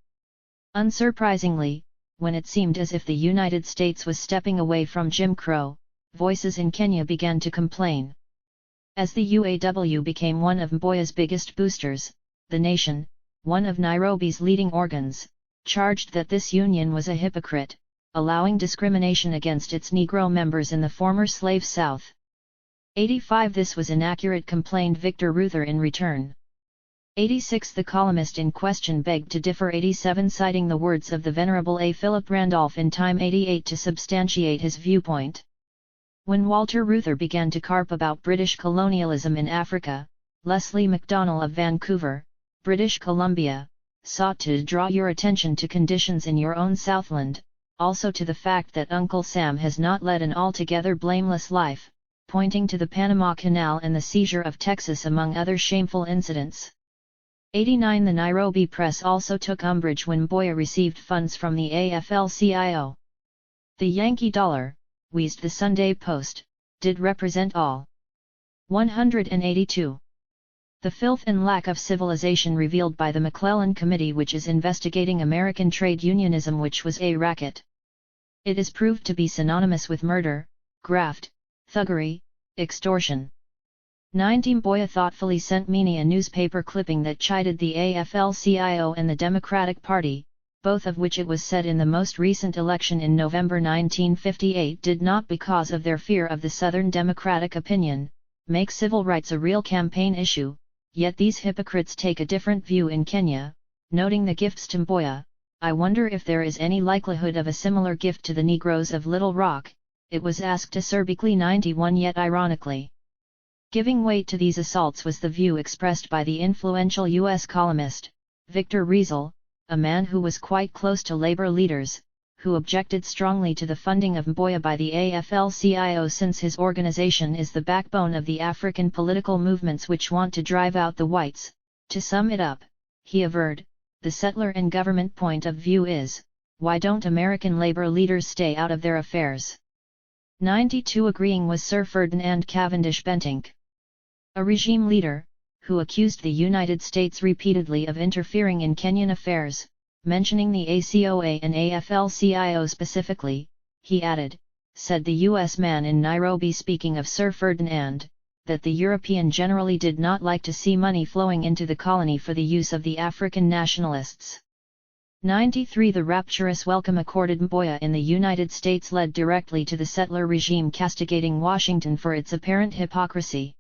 Unsurprisingly, when it seemed as if the United States was stepping away from Jim Crow, voices in Kenya began to complain. As the UAW became one of Mboya's biggest boosters, the Nation, one of Nairobi's leading organs, charged that this union was a hypocrite, allowing discrimination against its Negro members in the former slave South. 85 This was inaccurate, complained Victor Reuther in return. 86 The columnist in question begged to differ. 87 Citing the words of the Venerable A. Philip Randolph in Time 88 to substantiate his viewpoint. When Walter Reuther began to carp about British colonialism in Africa, Leslie MacDonnell of Vancouver, British Columbia, sought to draw your attention to conditions in your own Southland, also to the fact that Uncle Sam has not led an altogether blameless life, pointing to the Panama Canal and the seizure of Texas among other shameful incidents. 89 The Nairobi press also took umbrage when Mboya received funds from the AFL-CIO. The Yankee dollar, wheezed the Sunday Post, did represent all. 182. The filth and lack of civilization revealed by the McClellan Committee, which is investigating American trade unionism, which was a racket. It is proved to be synonymous with murder, graft, thuggery, extortion. 19 Mboya thoughtfully sent Mini a newspaper clipping that chided the AFL-CIO and the Democratic Party, both of which it was said in the most recent election in November 1958 did not, because of their fear of the Southern Democratic opinion, make civil rights a real campaign issue, yet these hypocrites take a different view in Kenya, noting the gifts to Mboya. I wonder if there is any likelihood of a similar gift to the Negroes of Little Rock, it was asked acerbically 91 yet ironically. Giving weight to these assaults was the view expressed by the influential U.S. columnist, Victor Riesel, a man who was quite close to labor leaders, who objected strongly to the funding of Mboya by the AFL-CIO since his organization is the backbone of the African political movements which want to drive out the whites. To sum it up, he averred, the settler and government point of view is, why don't American labor leaders stay out of their affairs? 92 Agreeing was Sir Ferdinand Cavendish Bentinck, a regime leader, who accused the United States repeatedly of interfering in Kenyan affairs, mentioning the ACOA and AFL-CIO specifically. He added, said the US man in Nairobi speaking of Sir Ferdinand, that the European generally did not like to see money flowing into the colony for the use of the African nationalists. 93 The rapturous welcome accorded Mboya in the United States led directly to the settler regime castigating Washington for its apparent hypocrisy.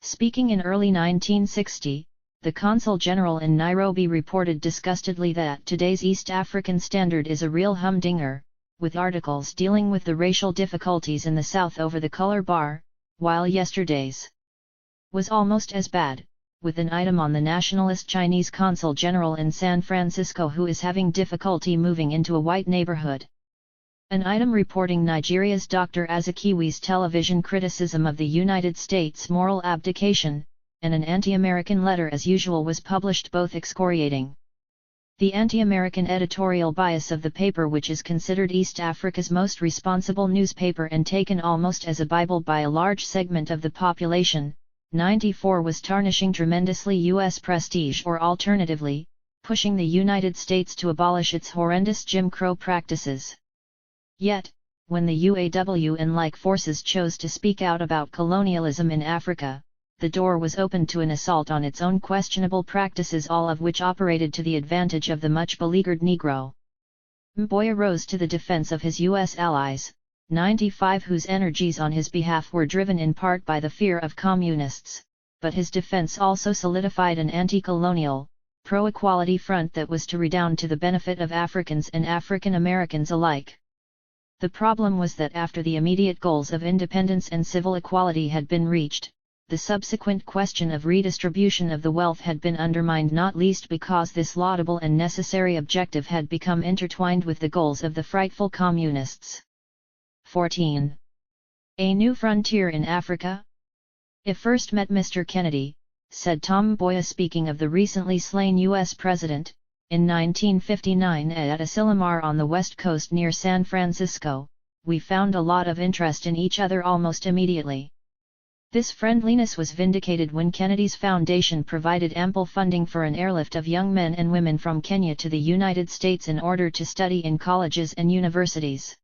Speaking in early 1960, the Consul General in Nairobi reported disgustedly that today's East African Standard is a real humdinger, with articles dealing with the racial difficulties in the South over the color bar, while yesterday's was almost as bad, with an item on the nationalist Chinese Consul General in San Francisco who is having difficulty moving into a white neighborhood. An item reporting Nigeria's Dr. Azikiwe's television criticism of the United States' moral abdication, and an anti-American letter as usual was published, both excoriating the anti-American editorial bias of the paper, which is considered East Africa's most responsible newspaper and taken almost as a Bible by a large segment of the population. 94 Was tarnishing tremendously U.S. prestige, or alternatively, pushing the United States to abolish its horrendous Jim Crow practices. Yet, when the UAW and like forces chose to speak out about colonialism in Africa, the door was opened to an assault on its own questionable practices, all of which operated to the advantage of the much beleaguered Negro. Mboya rose to the defense of his U.S. allies, 95, whose energies on his behalf were driven in part by the fear of communists, but his defense also solidified an anti-colonial, pro-equality front that was to redound to the benefit of Africans and African Americans alike. The problem was that after the immediate goals of independence and civil equality had been reached, the subsequent question of redistribution of the wealth had been undermined, not least because this laudable and necessary objective had become intertwined with the goals of the frightful communists. 14. A new frontier in Africa? "I first met Mr. Kennedy," said Tom Mboya speaking of the recently slain U.S. President, in 1959 at Asilomar on the west coast near San Francisco. "We found a lot of interest in each other almost immediately. This friendliness was vindicated when Kennedy's foundation provided ample funding for an airlift of young men and women from Kenya to the United States in order to study in colleges and universities."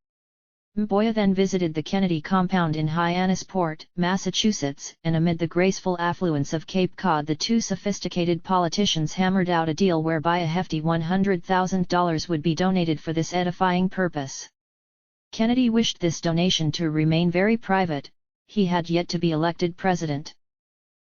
Mboya then visited the Kennedy compound in Hyannisport, Massachusetts, and amid the graceful affluence of Cape Cod the two sophisticated politicians hammered out a deal whereby a hefty $100,000 would be donated for this edifying purpose. Kennedy wished this donation to remain very private. He had yet to be elected president.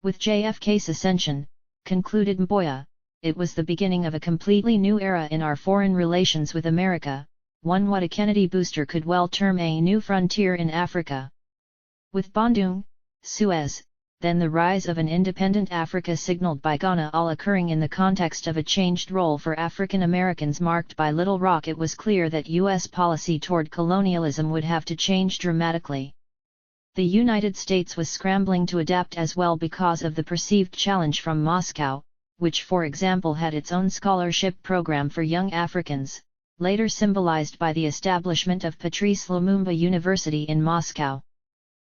With JFK's ascension, concluded Mboya, it was the beginning of a completely new era in our foreign relations with America, one what a Kennedy booster could well term a new frontier in Africa. With Bandung, Suez, then the rise of an independent Africa signaled by Ghana, all occurring in the context of a changed role for African Americans marked by Little Rock, it was clear that U.S. policy toward colonialism would have to change dramatically. The United States was scrambling to adapt as well because of the perceived challenge from Moscow, which for example had its own scholarship program for young Africans, later symbolized by the establishment of Patrice Lumumba University in Moscow.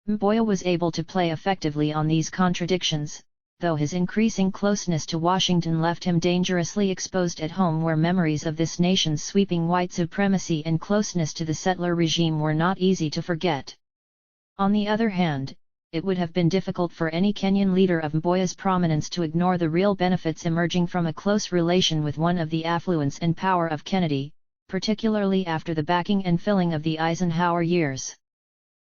Mboya was able to play effectively on these contradictions, though his increasing closeness to Washington left him dangerously exposed at home, where memories of this nation's sweeping white supremacy and closeness to the settler regime were not easy to forget. On the other hand, it would have been difficult for any Kenyan leader of Mboya's prominence to ignore the real benefits emerging from a close relation with one of the affluence and power of Kennedy, particularly after the backing and filling of the Eisenhower years.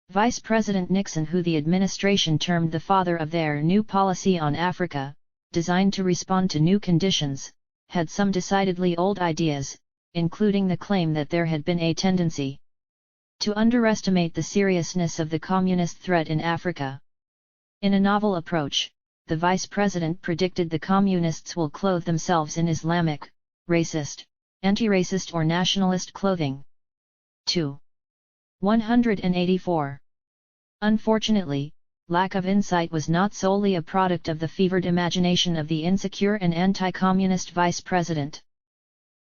Vice President Nixon, who the administration termed the father of their new policy on Africa, designed to respond to new conditions, had some decidedly old ideas, including the claim that there had been a tendency to underestimate the seriousness of the communist threat in Africa. In a novel approach, the vice president predicted the communists will clothe themselves in Islamic, racist, anti-racist or nationalist clothing. 2. 184. Unfortunately, lack of insight was not solely a product of the fevered imagination of the insecure and anti-communist vice president.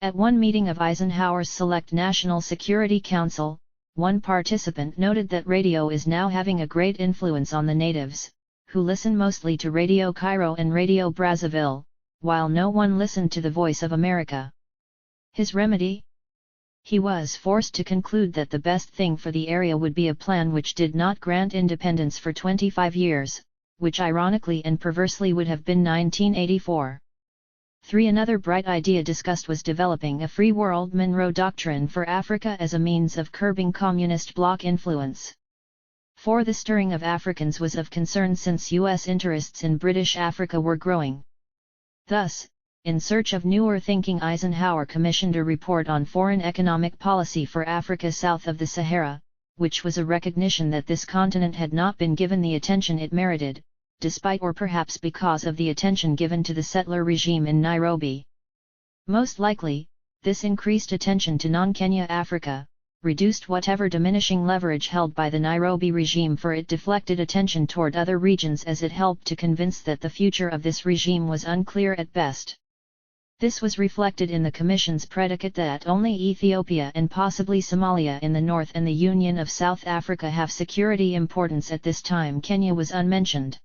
At one meeting of Eisenhower's Select National Security Council, one participant noted that radio is now having a great influence on the natives, who listen mostly to Radio Cairo and Radio Brazzaville, while no one listened to the Voice of America. His remedy? He was forced to conclude that the best thing for the area would be a plan which did not grant independence for 25 years, which ironically and perversely would have been 1984. 3. Another bright idea discussed was developing a Free World Monroe Doctrine for Africa as a means of curbing communist bloc influence. 4. The stirring of Africans was of concern since U.S. interests in British Africa were growing. Thus, in search of newer thinking, Eisenhower commissioned a report on foreign economic policy for Africa south of the Sahara, which was a recognition that this continent had not been given the attention it merited, despite or perhaps because of the attention given to the settler regime in Nairobi. Most likely, this increased attention to non-Kenya Africa reduced whatever diminishing leverage held by the Nairobi regime, for it deflected attention toward other regions as it helped to convince that the future of this regime was unclear at best. This was reflected in the Commission's predicate that only Ethiopia and possibly Somalia in the north and the Union of South Africa have security importance at this time. Kenya was unmentioned.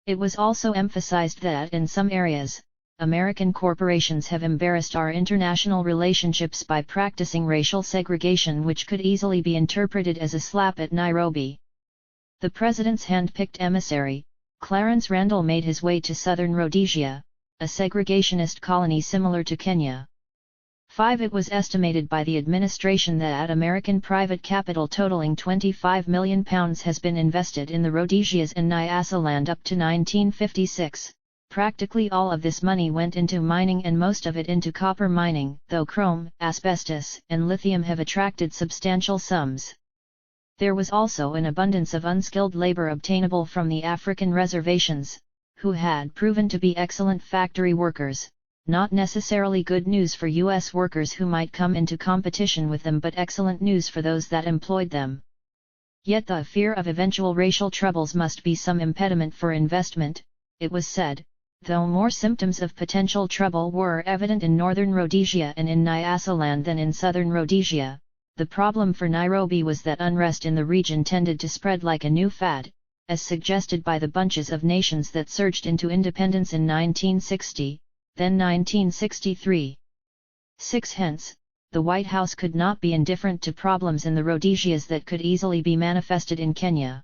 It was also emphasized that in some areas, American corporations have embarrassed our international relationships by practicing racial segregation, which could easily be interpreted as a slap at Nairobi. The president's hand-picked emissary, Clarence Randall, made his way to southern Rhodesia, a segregationist colony similar to Kenya. 5. It was estimated by the administration that American private capital totaling £25 million has been invested in the Rhodesias and Nyasaland up to 1956. Practically all of this money went into mining and most of it into copper mining, though chrome, asbestos, and lithium have attracted substantial sums. There was also an abundance of unskilled labor obtainable from the African reservations, who had proven to be excellent factory workers, not necessarily good news for U.S. workers who might come into competition with them, but excellent news for those that employed them. Yet the fear of eventual racial troubles must be some impediment for investment, it was said, though more symptoms of potential trouble were evident in northern Rhodesia and in Nyasaland than in southern Rhodesia. The problem for Nairobi was that unrest in the region tended to spread like a new fad, as suggested by the bunches of nations that surged into independence in 1960, then 1963. 6. Hence, the White House could not be indifferent to problems in the Rhodesias that could easily be manifested in Kenya.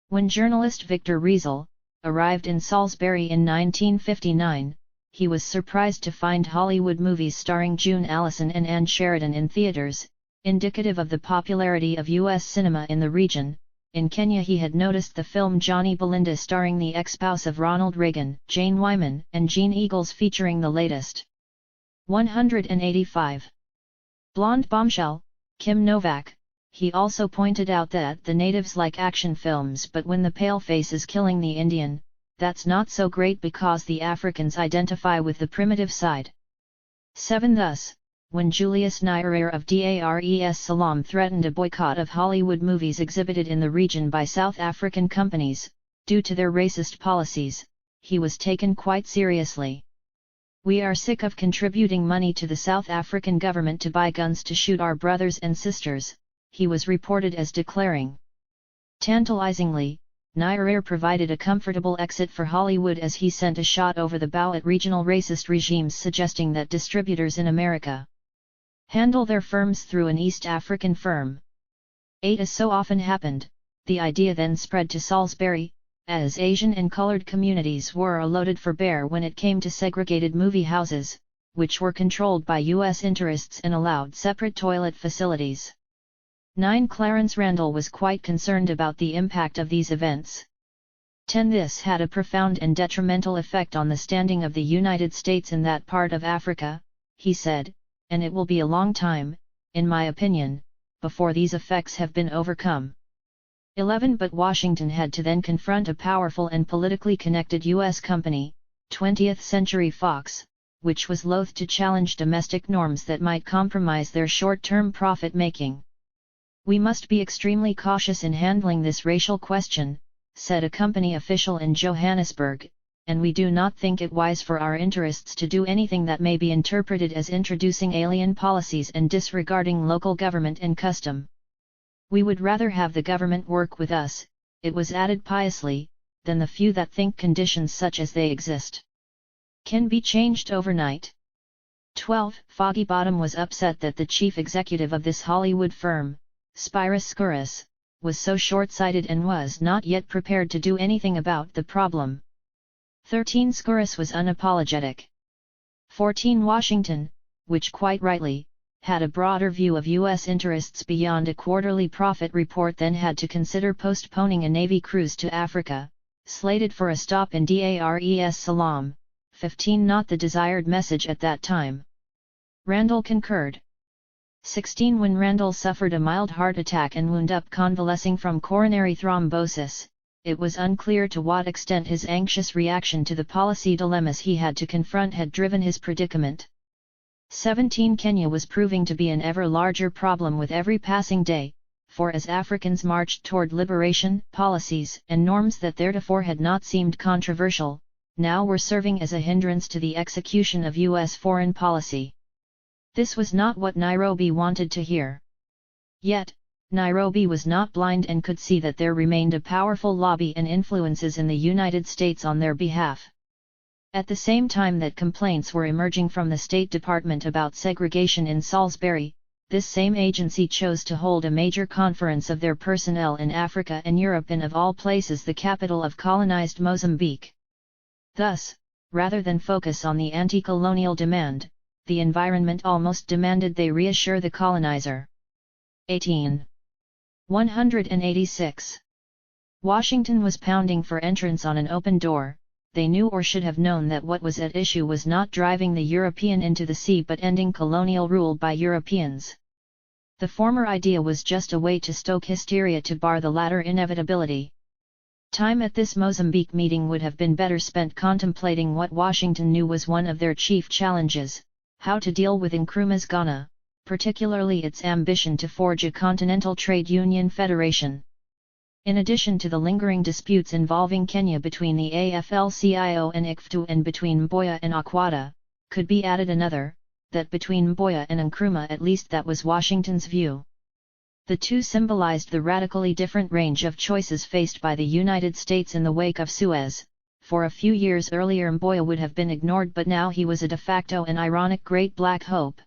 When journalist Victor Riesel arrived in Salisbury in 1959, he was surprised to find Hollywood movies starring June Allison and Ann Sheridan in theaters, indicative of the popularity of U.S. cinema in the region. In Kenya he had noticed the film Johnny Belinda starring the ex-spouse of Ronald Reagan, Jane Wyman, and Gene Eagles featuring the latest 185 blonde bombshell, Kim Novak. He also pointed out that the natives like action films, but when the paleface is killing the Indian, that's not so great because the Africans identify with the primitive side. 7. Thus, when Julius Nyerere of Dar es Salaam threatened a boycott of Hollywood movies exhibited in the region by South African companies, due to their racist policies, he was taken quite seriously. "We are sick of contributing money to the South African government to buy guns to shoot our brothers and sisters," he was reported as declaring. Tantalizingly, Nyerere provided a comfortable exit for Hollywood as he sent a shot over the bow at regional racist regimes suggesting that distributors in America handle their firms through an East African firm. 8. As so often happened, the idea then spread to Salisbury, as Asian and colored communities were loaded for bear when it came to segregated movie houses, which were controlled by U.S. interests and allowed separate toilet facilities. 9. Clarence Randall was quite concerned about the impact of these events. 10. This had a profound and detrimental effect on the standing of the United States in that part of Africa, he said, and it will be a long time, in my opinion, before these effects have been overcome. 11. But Washington had to then confront a powerful and politically connected U.S. company, 20th Century Fox, which was loath to challenge domestic norms that might compromise their short-term profit-making. "We must be extremely cautious in handling this racial question," said a company official in Johannesburg, "and we do not think it wise for our interests to do anything that may be interpreted as introducing alien policies and disregarding local government and custom. We would rather have the government work with us," it was added piously, "than the few that think conditions such as they exist can be changed overnight." 12. Foggy Bottom was upset that the chief executive of this Hollywood firm, Spiros Skouras, was so short-sighted and was not yet prepared to do anything about the problem. 13. Skouras was unapologetic. 14. Washington, which quite rightly, had a broader view of U.S. interests beyond a quarterly profit report, then had to consider postponing a Navy cruise to Africa, slated for a stop in Dar es Salaam. 15. Not the desired message at that time. Randall concurred. 16. When Randall suffered a mild heart attack and wound up convalescing from coronary thrombosis, it was unclear to what extent his anxious reaction to the policy dilemmas he had to confront had driven his predicament. 17. Kenya was proving to be an ever larger problem with every passing day, for as Africans marched toward liberation, policies and norms that theretofore had not seemed controversial, now were serving as a hindrance to the execution of U.S. foreign policy. This was not what Nairobi wanted to hear. Yet, Nairobi was not blind and could see that there remained a powerful lobby and influences in the United States on their behalf. At the same time that complaints were emerging from the State Department about segregation in Salisbury, this same agency chose to hold a major conference of their personnel in Africa and Europe in, of all places, the capital of colonized Mozambique. Thus, rather than focus on the anti-colonial demand, the environment almost demanded they reassure the colonizer. 18. 186. Washington was pounding for entrance on an open door. They knew or should have known that what was at issue was not driving the European into the sea but ending colonial rule by Europeans. The former idea was just a way to stoke hysteria to bar the latter inevitability. Time at this Mozambique meeting would have been better spent contemplating what Washington knew was one of their chief challenges: how to deal with Nkrumah's Ghana, particularly its ambition to forge a continental trade union federation. In addition to the lingering disputes involving Kenya between the AFL-CIO and ICFTU and between Mboya and Akwata, could be added another, that between Mboya and Nkrumah, at least that was Washington's view. The two symbolized the radically different range of choices faced by the United States in the wake of Suez. For a few years earlier Mboya would have been ignored, but now he was a de facto and ironic great black hope.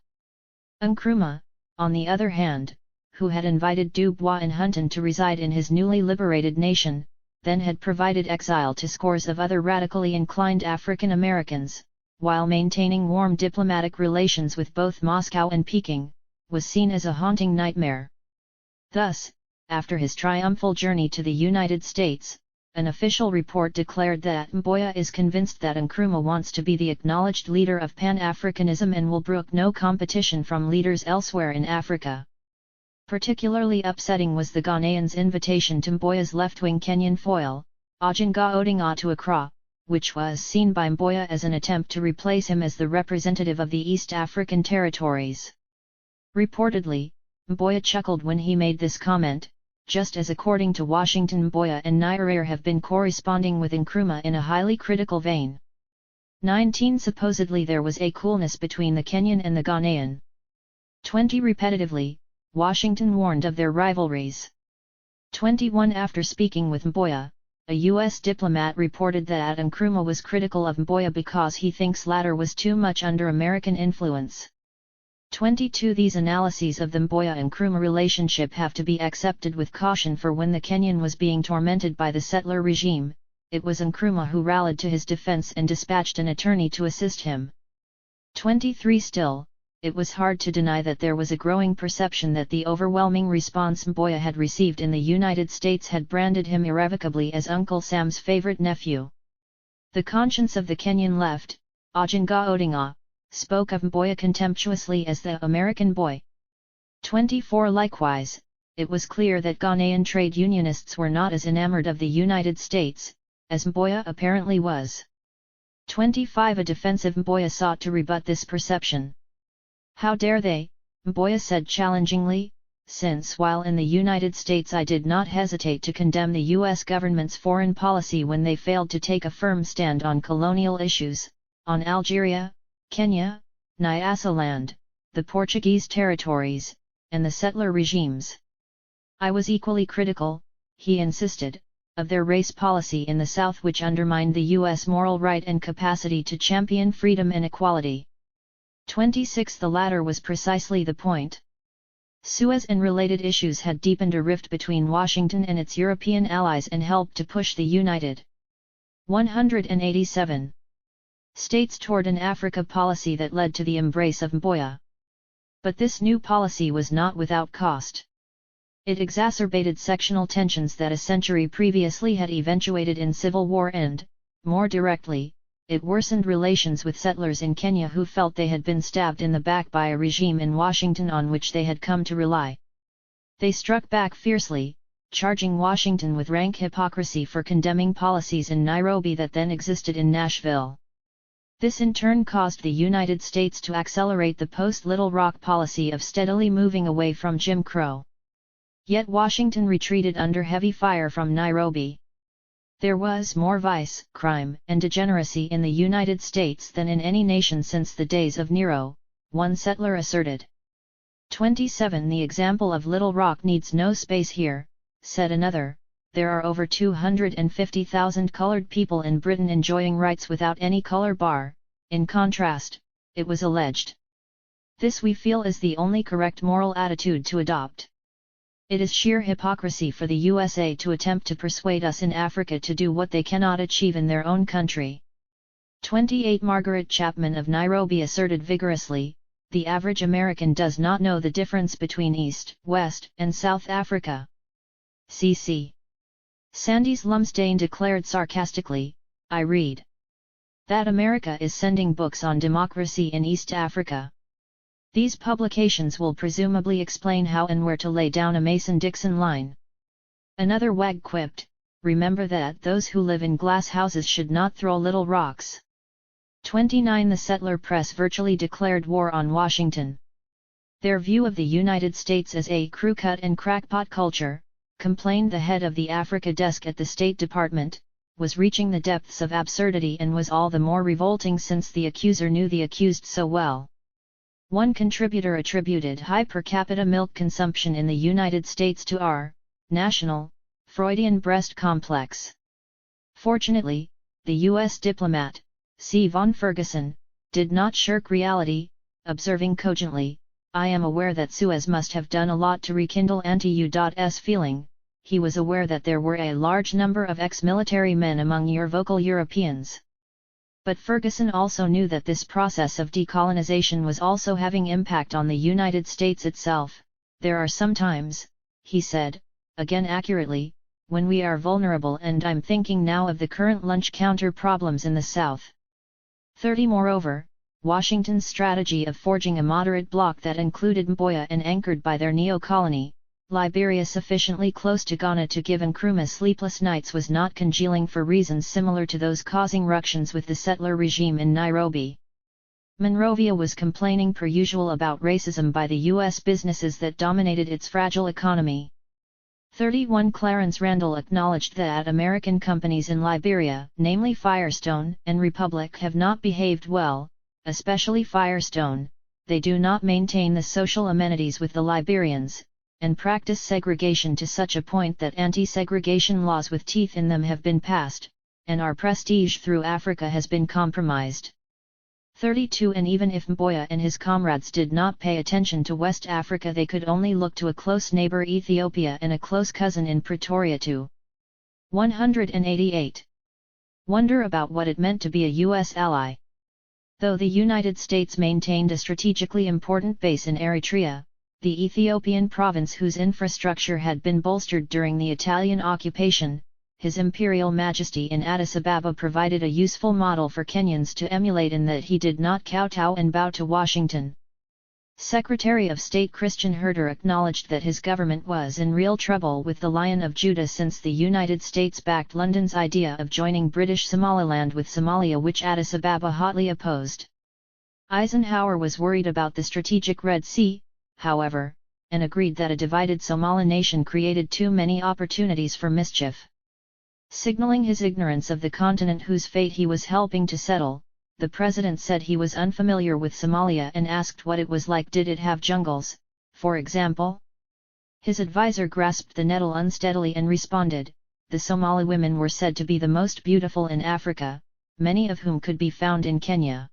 Nkrumah, on the other hand, who had invited Dubois and Hunton to reside in his newly liberated nation, then had provided exile to scores of other radically inclined African Americans, while maintaining warm diplomatic relations with both Moscow and Peking, was seen as a haunting nightmare. Thus, after his triumphal journey to the United States, an official report declared that Mboya is convinced that Nkrumah wants to be the acknowledged leader of Pan-Africanism and will brook no competition from leaders elsewhere in Africa. Particularly upsetting was the Ghanaians' invitation to Mboya's left-wing Kenyan foil, Oginga Odinga to Accra, which was seen by Mboya as an attempt to replace him as the representative of the East African territories. Reportedly, Mboya chuckled when he made this comment, just as according to Washington Mboya and Nyerere have been corresponding with Nkrumah in a highly critical vein. 19. Supposedly there was a coolness between the Kenyan and the Ghanaian. 20. Repetitively, Washington warned of their rivalries. 21. After speaking with Mboya, a U.S. diplomat reported that Nkrumah was critical of Mboya because he thinks latter was too much under American influence. 22 These analyses of the Mboya-Nkrumah relationship have to be accepted with caution, for when the Kenyan was being tormented by the settler regime, it was Nkrumah who rallied to his defense and dispatched an attorney to assist him. 23 Still, it was hard to deny that there was a growing perception that the overwhelming response Mboya had received in the United States had branded him irrevocably as Uncle Sam's favorite nephew. The conscience of the Kenyan left, Ojenga Odinga, spoke of Mboya contemptuously as the American boy. 24 Likewise, it was clear that Ghanaian trade unionists were not as enamored of the United States, as Mboya apparently was. 25 A defensive Mboya sought to rebut this perception. How dare they, Mboya said challengingly, since while in the United States I did not hesitate to condemn the U.S. government's foreign policy when they failed to take a firm stand on colonial issues, on Algeria, Kenya, Nyasaland, the Portuguese territories, and the settler regimes. I was equally critical, he insisted, of their race policy in the South, which undermined the U.S. moral right and capacity to champion freedom and equality. 26 The latter was precisely the point. Suez and related issues had deepened a rift between Washington and its European allies and helped to push the United 187 States toward an Africa policy that led to the embrace of Mboya. But this new policy was not without cost. It exacerbated sectional tensions that a century previously had eventuated in civil war and, more directly, it worsened relations with settlers in Kenya who felt they had been stabbed in the back by a regime in Washington on which they had come to rely. They struck back fiercely, charging Washington with rank hypocrisy for condemning policies in Nairobi that then existed in Nashville. This in turn caused the United States to accelerate the post-Little Rock policy of steadily moving away from Jim Crow. Yet Washington retreated under heavy fire from Nairobi. There was more vice, crime, and degeneracy in the United States than in any nation since the days of Nero, one settler asserted. 27 The example of Little Rock needs no space here, said another. There are over 250,000 colored people in Britain enjoying rights without any color bar. In contrast, it was alleged. This we feel is the only correct moral attitude to adopt. It is sheer hypocrisy for the USA to attempt to persuade us in Africa to do what they cannot achieve in their own country. 28 Margaret Chapman of Nairobi asserted vigorously, the average American does not know the difference between East, West, and South Africa. C.C. Sandys Lumsdaine declared sarcastically, I read that America is sending books on democracy in East Africa. These publications will presumably explain how and where to lay down a Mason-Dixon line. Another wag quipped, remember that those who live in glass houses should not throw little rocks. 29 The settler press virtually declared war on Washington. Their view of the United States as a crew-cut and crackpot culture, complained the head of the Africa desk at the State Department, was reaching the depths of absurdity and was all the more revolting since the accuser knew the accused so well. One contributor attributed high per capita milk consumption in the United States to our national Freudian breast complex. Fortunately, the U.S. diplomat, C. Von Ferguson, did not shirk reality, observing cogently, I am aware that Suez must have done a lot to rekindle anti-U.S. feeling. He was aware that there were a large number of ex-military men among your vocal Europeans. But Ferguson also knew that this process of decolonization was also having impact on the United States itself. There are some times, he said, again accurately, when we are vulnerable, and I'm thinking now of the current lunch counter problems in the South. 30 Moreover, Washington's strategy of forging a moderate bloc that included Mboya and anchored by their neo-colony, Liberia sufficiently close to Ghana to give Nkrumah sleepless nights was not congealing for reasons similar to those causing ructions with the settler regime in Nairobi. Monrovia was complaining per usual about racism by the U.S. businesses that dominated its fragile economy. 31 Clarence Randall acknowledged that American companies in Liberia, namely Firestone and Republic, have not behaved well, especially Firestone. They do not maintain the social amenities with the Liberians, and practice segregation to such a point that anti-segregation laws with teeth in them have been passed, and our prestige through Africa has been compromised. 32 And even if Mboya and his comrades did not pay attention to West Africa, they could only look to a close neighbor Ethiopia and a close cousin in Pretoria too. 188. Wonder about what it meant to be a U.S. ally. Though the United States maintained a strategically important base in Eritrea, the Ethiopian province whose infrastructure had been bolstered during the Italian occupation, His Imperial Majesty in Addis Ababa provided a useful model for Kenyans to emulate in that he did not kowtow and bow to Washington. Secretary of State Christian Herter acknowledged that his government was in real trouble with the Lion of Judah since the United States backed London's idea of joining British Somaliland with Somalia, which Addis Ababa hotly opposed. Eisenhower was worried about the strategic Red Sea, however, and agreed that a divided Somali nation created too many opportunities for mischief. Signaling his ignorance of the continent whose fate he was helping to settle, the president said he was unfamiliar with Somalia and asked what it was like. Did it have jungles, for example? His advisor grasped the nettle unsteadily and responded, the Somali women were said to be the most beautiful in Africa, many of whom could be found in Kenya.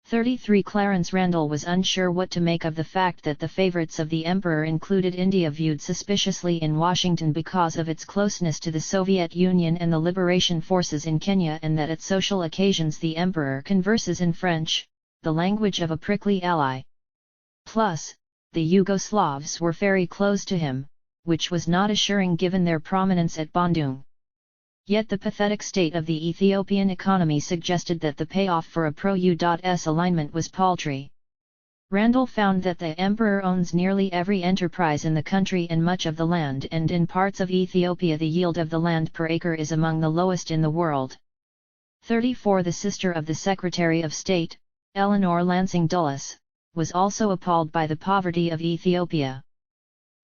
33 Clarence Randall was unsure what to make of the fact that the favorites of the emperor included India, viewed suspiciously in Washington because of its closeness to the Soviet Union and the liberation forces in Kenya, and that at social occasions the emperor converses in French, the language of a prickly ally. Plus, the Yugoslavs were very close to him, which was not assuring given their prominence at Bandung. Yet the pathetic state of the Ethiopian economy suggested that the payoff for a pro-U.S. alignment was paltry. Randall found that the emperor owns nearly every enterprise in the country and much of the land, and in parts of Ethiopia the yield of the land per acre is among the lowest in the world. 34 The sister of the Secretary of State, Eleanor Lansing Dulles, was also appalled by the poverty of Ethiopia.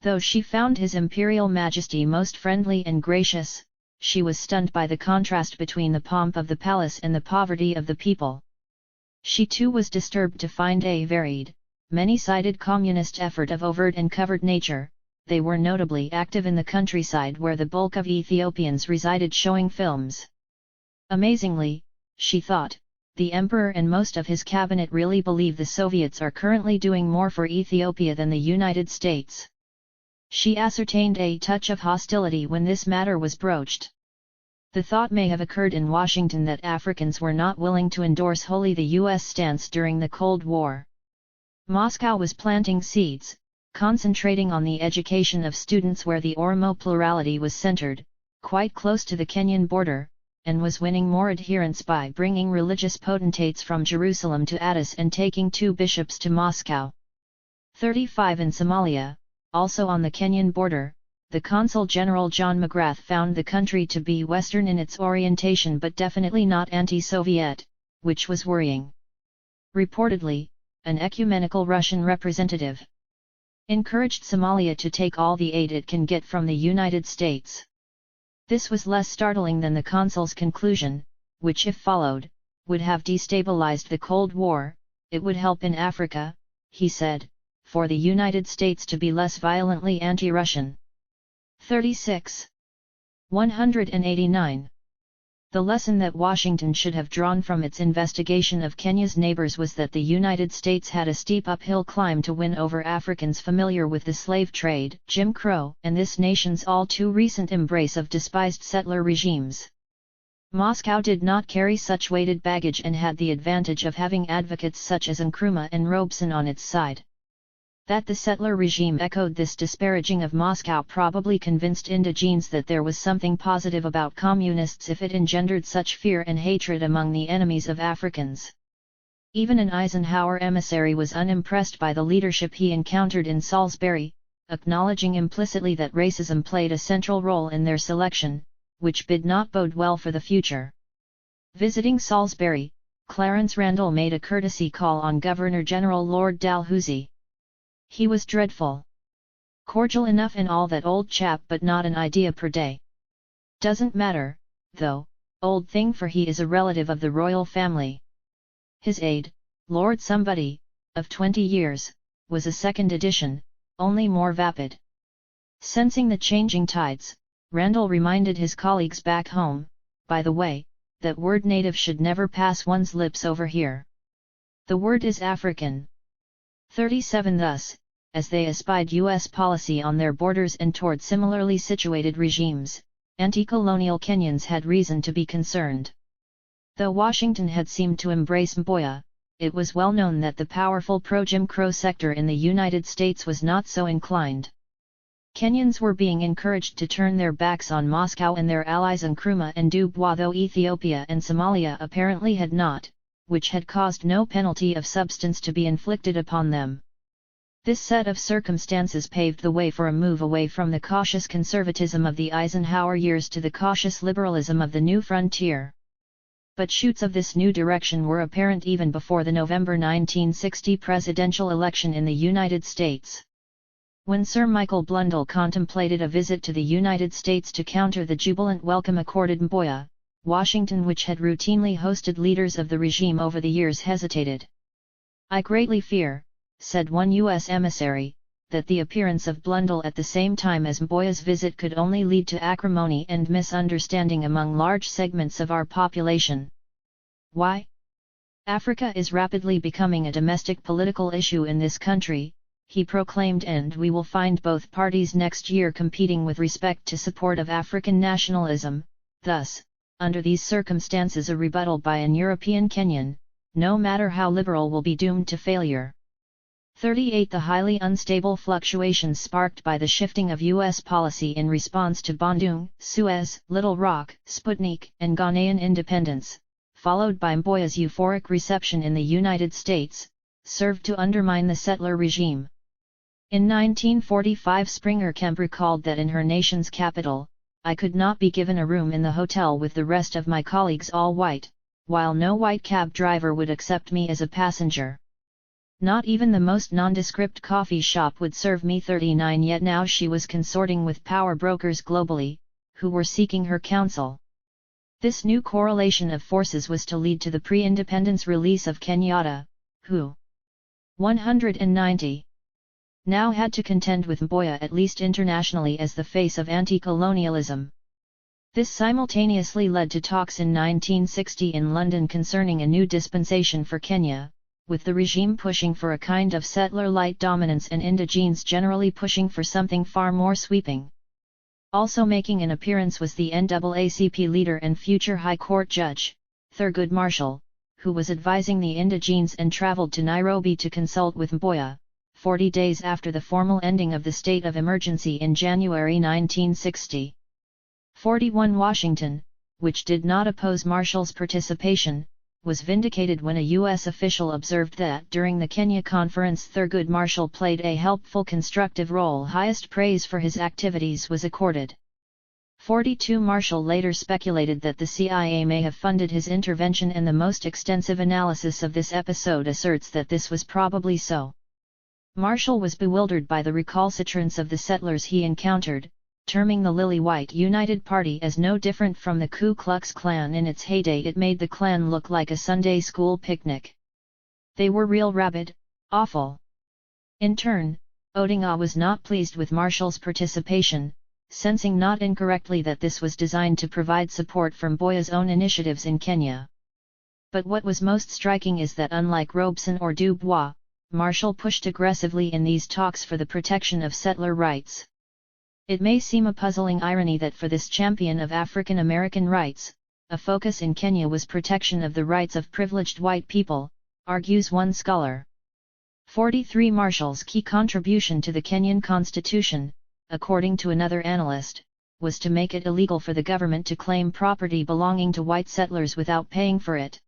Though she found His Imperial Majesty most friendly and gracious, she was stunned by the contrast between the pomp of the palace and the poverty of the people. She too was disturbed to find a varied, many-sided communist effort of overt and covert nature. They were notably active in the countryside where the bulk of Ethiopians resided, showing films. Amazingly, she thought, the emperor and most of his cabinet really believe the Soviets are currently doing more for Ethiopia than the United States. She ascertained a touch of hostility when this matter was broached. The thought may have occurred in Washington that Africans were not willing to endorse wholly the U.S. stance during the Cold War. Moscow was planting seeds, concentrating on the education of students where the Oromo plurality was centered, quite close to the Kenyan border, and was winning more adherents by bringing religious potentates from Jerusalem to Addis and taking 2 bishops to Moscow. 35 In Somalia, also on the Kenyan border, the Consul General John McGrath found the country to be Western in its orientation but definitely not anti-Soviet, which was worrying. Reportedly, an ecumenical Russian representative encouraged Somalia to take all the aid it can get from the United States. This was less startling than the consul's conclusion, which if followed, would have destabilized the Cold War. It would help in Africa, he said, for the United States to be less violently anti-Russian. 36. 189. The lesson that Washington should have drawn from its investigation of Kenya's neighbors was that the United States had a steep uphill climb to win over Africans familiar with the slave trade, Jim Crow, and this nation's all too recent embrace of despised settler regimes. Moscow did not carry such weighted baggage and had the advantage of having advocates such as Nkrumah and Robeson on its side. That the settler regime echoed this disparaging of Moscow probably convinced indigenes that there was something positive about communists if it engendered such fear and hatred among the enemies of Africans. Even an Eisenhower emissary was unimpressed by the leadership he encountered in Salisbury, acknowledging implicitly that racism played a central role in their selection, which did not bode well for the future. Visiting Salisbury, Clarence Randall made a courtesy call on Governor-General Lord Dalhousie. He was dreadful. Cordial enough and all that old chap, but not an idea per day. Doesn't matter, though, old thing, for he is a relative of the royal family. His aide, Lord Somebody, of 20 years, was a second edition, only more vapid. Sensing the changing tides, Randall reminded his colleagues back home, by the way, that word native should never pass one's lips over here. The word is African. 37 Thus, as they espied U.S. policy on their borders and toward similarly situated regimes, anti-colonial Kenyans had reason to be concerned. Though Washington had seemed to embrace Mboya, it was well known that the powerful pro-Jim Crow sector in the United States was not so inclined. Kenyans were being encouraged to turn their backs on Moscow and their allies Nkrumah and Dubois, though Ethiopia and Somalia apparently had not, which had caused no penalty of substance to be inflicted upon them. This set of circumstances paved the way for a move away from the cautious conservatism of the Eisenhower years to the cautious liberalism of the new frontier. But shoots of this new direction were apparent even before the November 1960 presidential election in the United States. When Sir Michael Blundell contemplated a visit to the United States to counter the jubilant welcome accorded Mboya, Washington, which had routinely hosted leaders of the regime over the years, hesitated. "I greatly fear," said one U.S. emissary, "that the appearance of Blundell at the same time as Mboya's visit could only lead to acrimony and misunderstanding among large segments of our population. Why? Africa is rapidly becoming a domestic political issue in this country," he proclaimed, "and we will find both parties next year competing with respect to support of African nationalism. Thus, under these circumstances, a rebuttal by an European Kenyan, no matter how liberal, will be doomed to failure." 38 The highly unstable fluctuations sparked by the shifting of U.S. policy in response to Bandung, Suez, Little Rock, Sputnik, and Ghanaian independence, followed by Mboya's euphoric reception in the United States, served to undermine the settler regime. In 1945, Springer Kemp recalled that in her nation's capital, "I could not be given a room in the hotel with the rest of my colleagues all white, while no white cab driver would accept me as a passenger. Not even the most nondescript coffee shop would serve me." 39 Yet now she was consorting with power brokers globally, who were seeking her counsel. This new correlation of forces was to lead to the pre-independence release of Kenyatta, who, 190, now had to contend with Mboya, at least internationally, as the face of anti-colonialism. This simultaneously led to talks in 1960 in London concerning a new dispensation for Kenya, with the regime pushing for a kind of settler-light dominance and indigenes generally pushing for something far more sweeping. Also making an appearance was the NAACP leader and future High Court Judge, Thurgood Marshall, who was advising the indigenes and travelled to Nairobi to consult with Mboya, 40 days after the formal ending of the state of emergency in January 1960. 41 Washington, which did not oppose Marshall's participation, was vindicated when a U.S. official observed that during the Kenya conference Thurgood Marshall played a helpful, constructive role. Highest praise for his activities was accorded. 42 Marshall later speculated that the CIA may have funded his intervention, and the most extensive analysis of this episode asserts that this was probably so. Marshall was bewildered by the recalcitrance of the settlers he encountered, terming the Lily-White United Party as no different from the Ku Klux Klan in its heyday. It made the Klan look like a Sunday school picnic. They were real rabid, awful. In turn, Odinga was not pleased with Marshall's participation, sensing not incorrectly that this was designed to provide support for Mboya's own initiatives in Kenya. But what was most striking is that unlike Robeson or Dubois, Marshall pushed aggressively in these talks for the protection of settler rights. It may seem a puzzling irony that for this champion of African American rights, a focus in Kenya was protection of the rights of privileged white people, argues one scholar. 43 Marshall's key contribution to the Kenyan constitution, according to another analyst, was to make it illegal for the government to claim property belonging to white settlers without paying for it.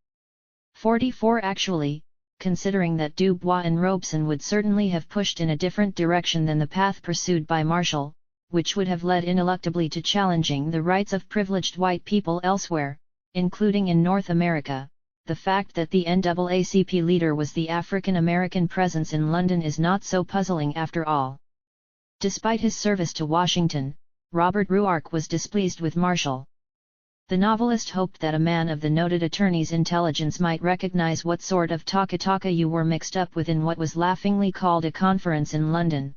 44 Actually, considering that Dubois and Robeson would certainly have pushed in a different direction than the path pursued by Marshall, which would have led ineluctably to challenging the rights of privileged white people elsewhere, including in North America, the fact that the NAACP leader was the African American presence in London is not so puzzling after all. Despite his service to Washington, Robert Ruark was displeased with Marshall. The novelist hoped that a man of the noted attorney's intelligence might recognize what sort of taka-taka you were mixed up with in what was laughingly called a conference in London.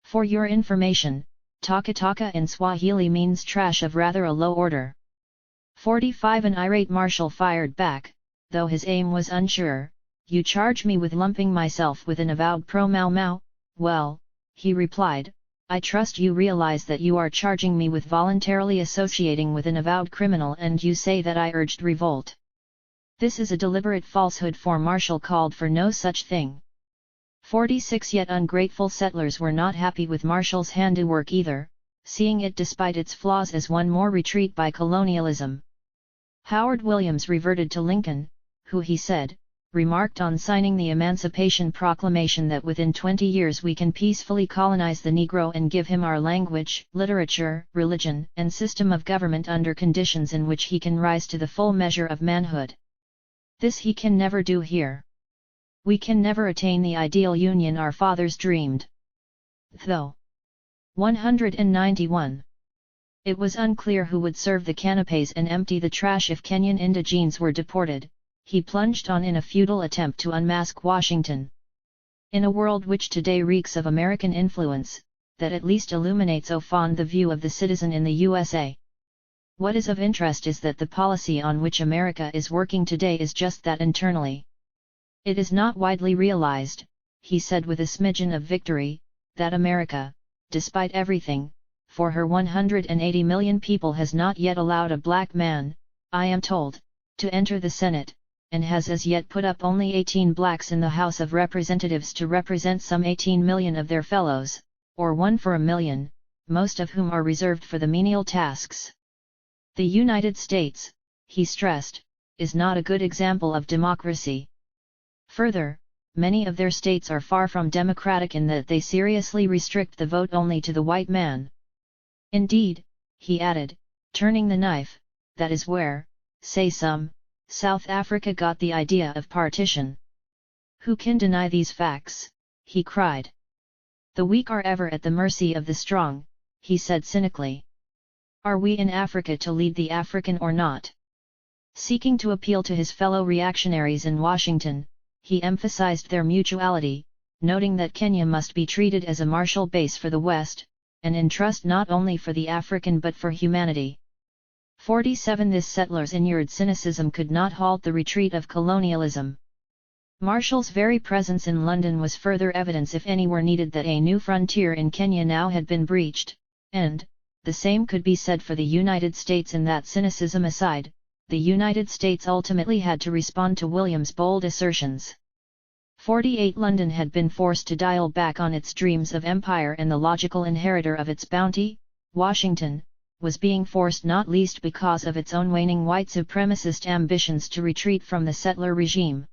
For your information, Takataka in Swahili means trash of rather a low order. 45 An irate marshal fired back, though his aim was unsure, "You charge me with lumping myself with an avowed pro-Mau Mau? Well," he replied, "I trust you realize that you are charging me with voluntarily associating with an avowed criminal, and you say that I urged revolt. This is a deliberate falsehood, for Marshall called for no such thing." 46 Yet ungrateful settlers were not happy with Marshall's handiwork either, seeing it despite its flaws as one more retreat by colonialism. Howard Williams reverted to Lincoln, who, he said, remarked on signing the Emancipation Proclamation that within 20 years we can peacefully colonize the Negro and give him our language, literature, religion, and system of government under conditions in which he can rise to the full measure of manhood. This he can never do here. We can never attain the ideal union our fathers dreamed. Though 191. It was unclear who would serve the canapés and empty the trash if Kenyan indigenes were deported. He plunged on in a futile attempt to unmask Washington. In a world which today reeks of American influence, that at least illuminates often the view of the citizen in the USA. What is of interest is that the policy on which America is working today is just that, internally. It is not widely realized, he said with a smidgen of victory, that America, despite everything, for her 180 million people has not yet allowed a black man, I am told, to enter the Senate, and has as yet put up only 18 blacks in the House of Representatives to represent some 18 million of their fellows, or 1 for a million, most of whom are reserved for the menial tasks. The United States, he stressed, is not a good example of democracy. Further, many of their states are far from democratic in that they seriously restrict the vote only to the white man. Indeed, he added, turning the knife, that is where, say some, South Africa got the idea of partition. Who can deny these facts? He cried. The weak are ever at the mercy of the strong, he said cynically. Are we in Africa to lead the African or not? Seeking to appeal to his fellow reactionaries in Washington, he emphasized their mutuality, noting that Kenya must be treated as a Marshall base for the West, and in trust not only for the African but for humanity. 47 This settler's inured cynicism could not halt the retreat of colonialism. Marshall's very presence in London was further evidence, if any were needed, that a new frontier in Kenya now had been breached, and, the same could be said for the United States in that, cynicism aside, the United States ultimately had to respond to William's bold assertions. 48 London had been forced to dial back on its dreams of empire, and the logical inheritor of its bounty, Washington, was being forced not least because of its own waning white supremacist ambitions to retreat from the settler regime.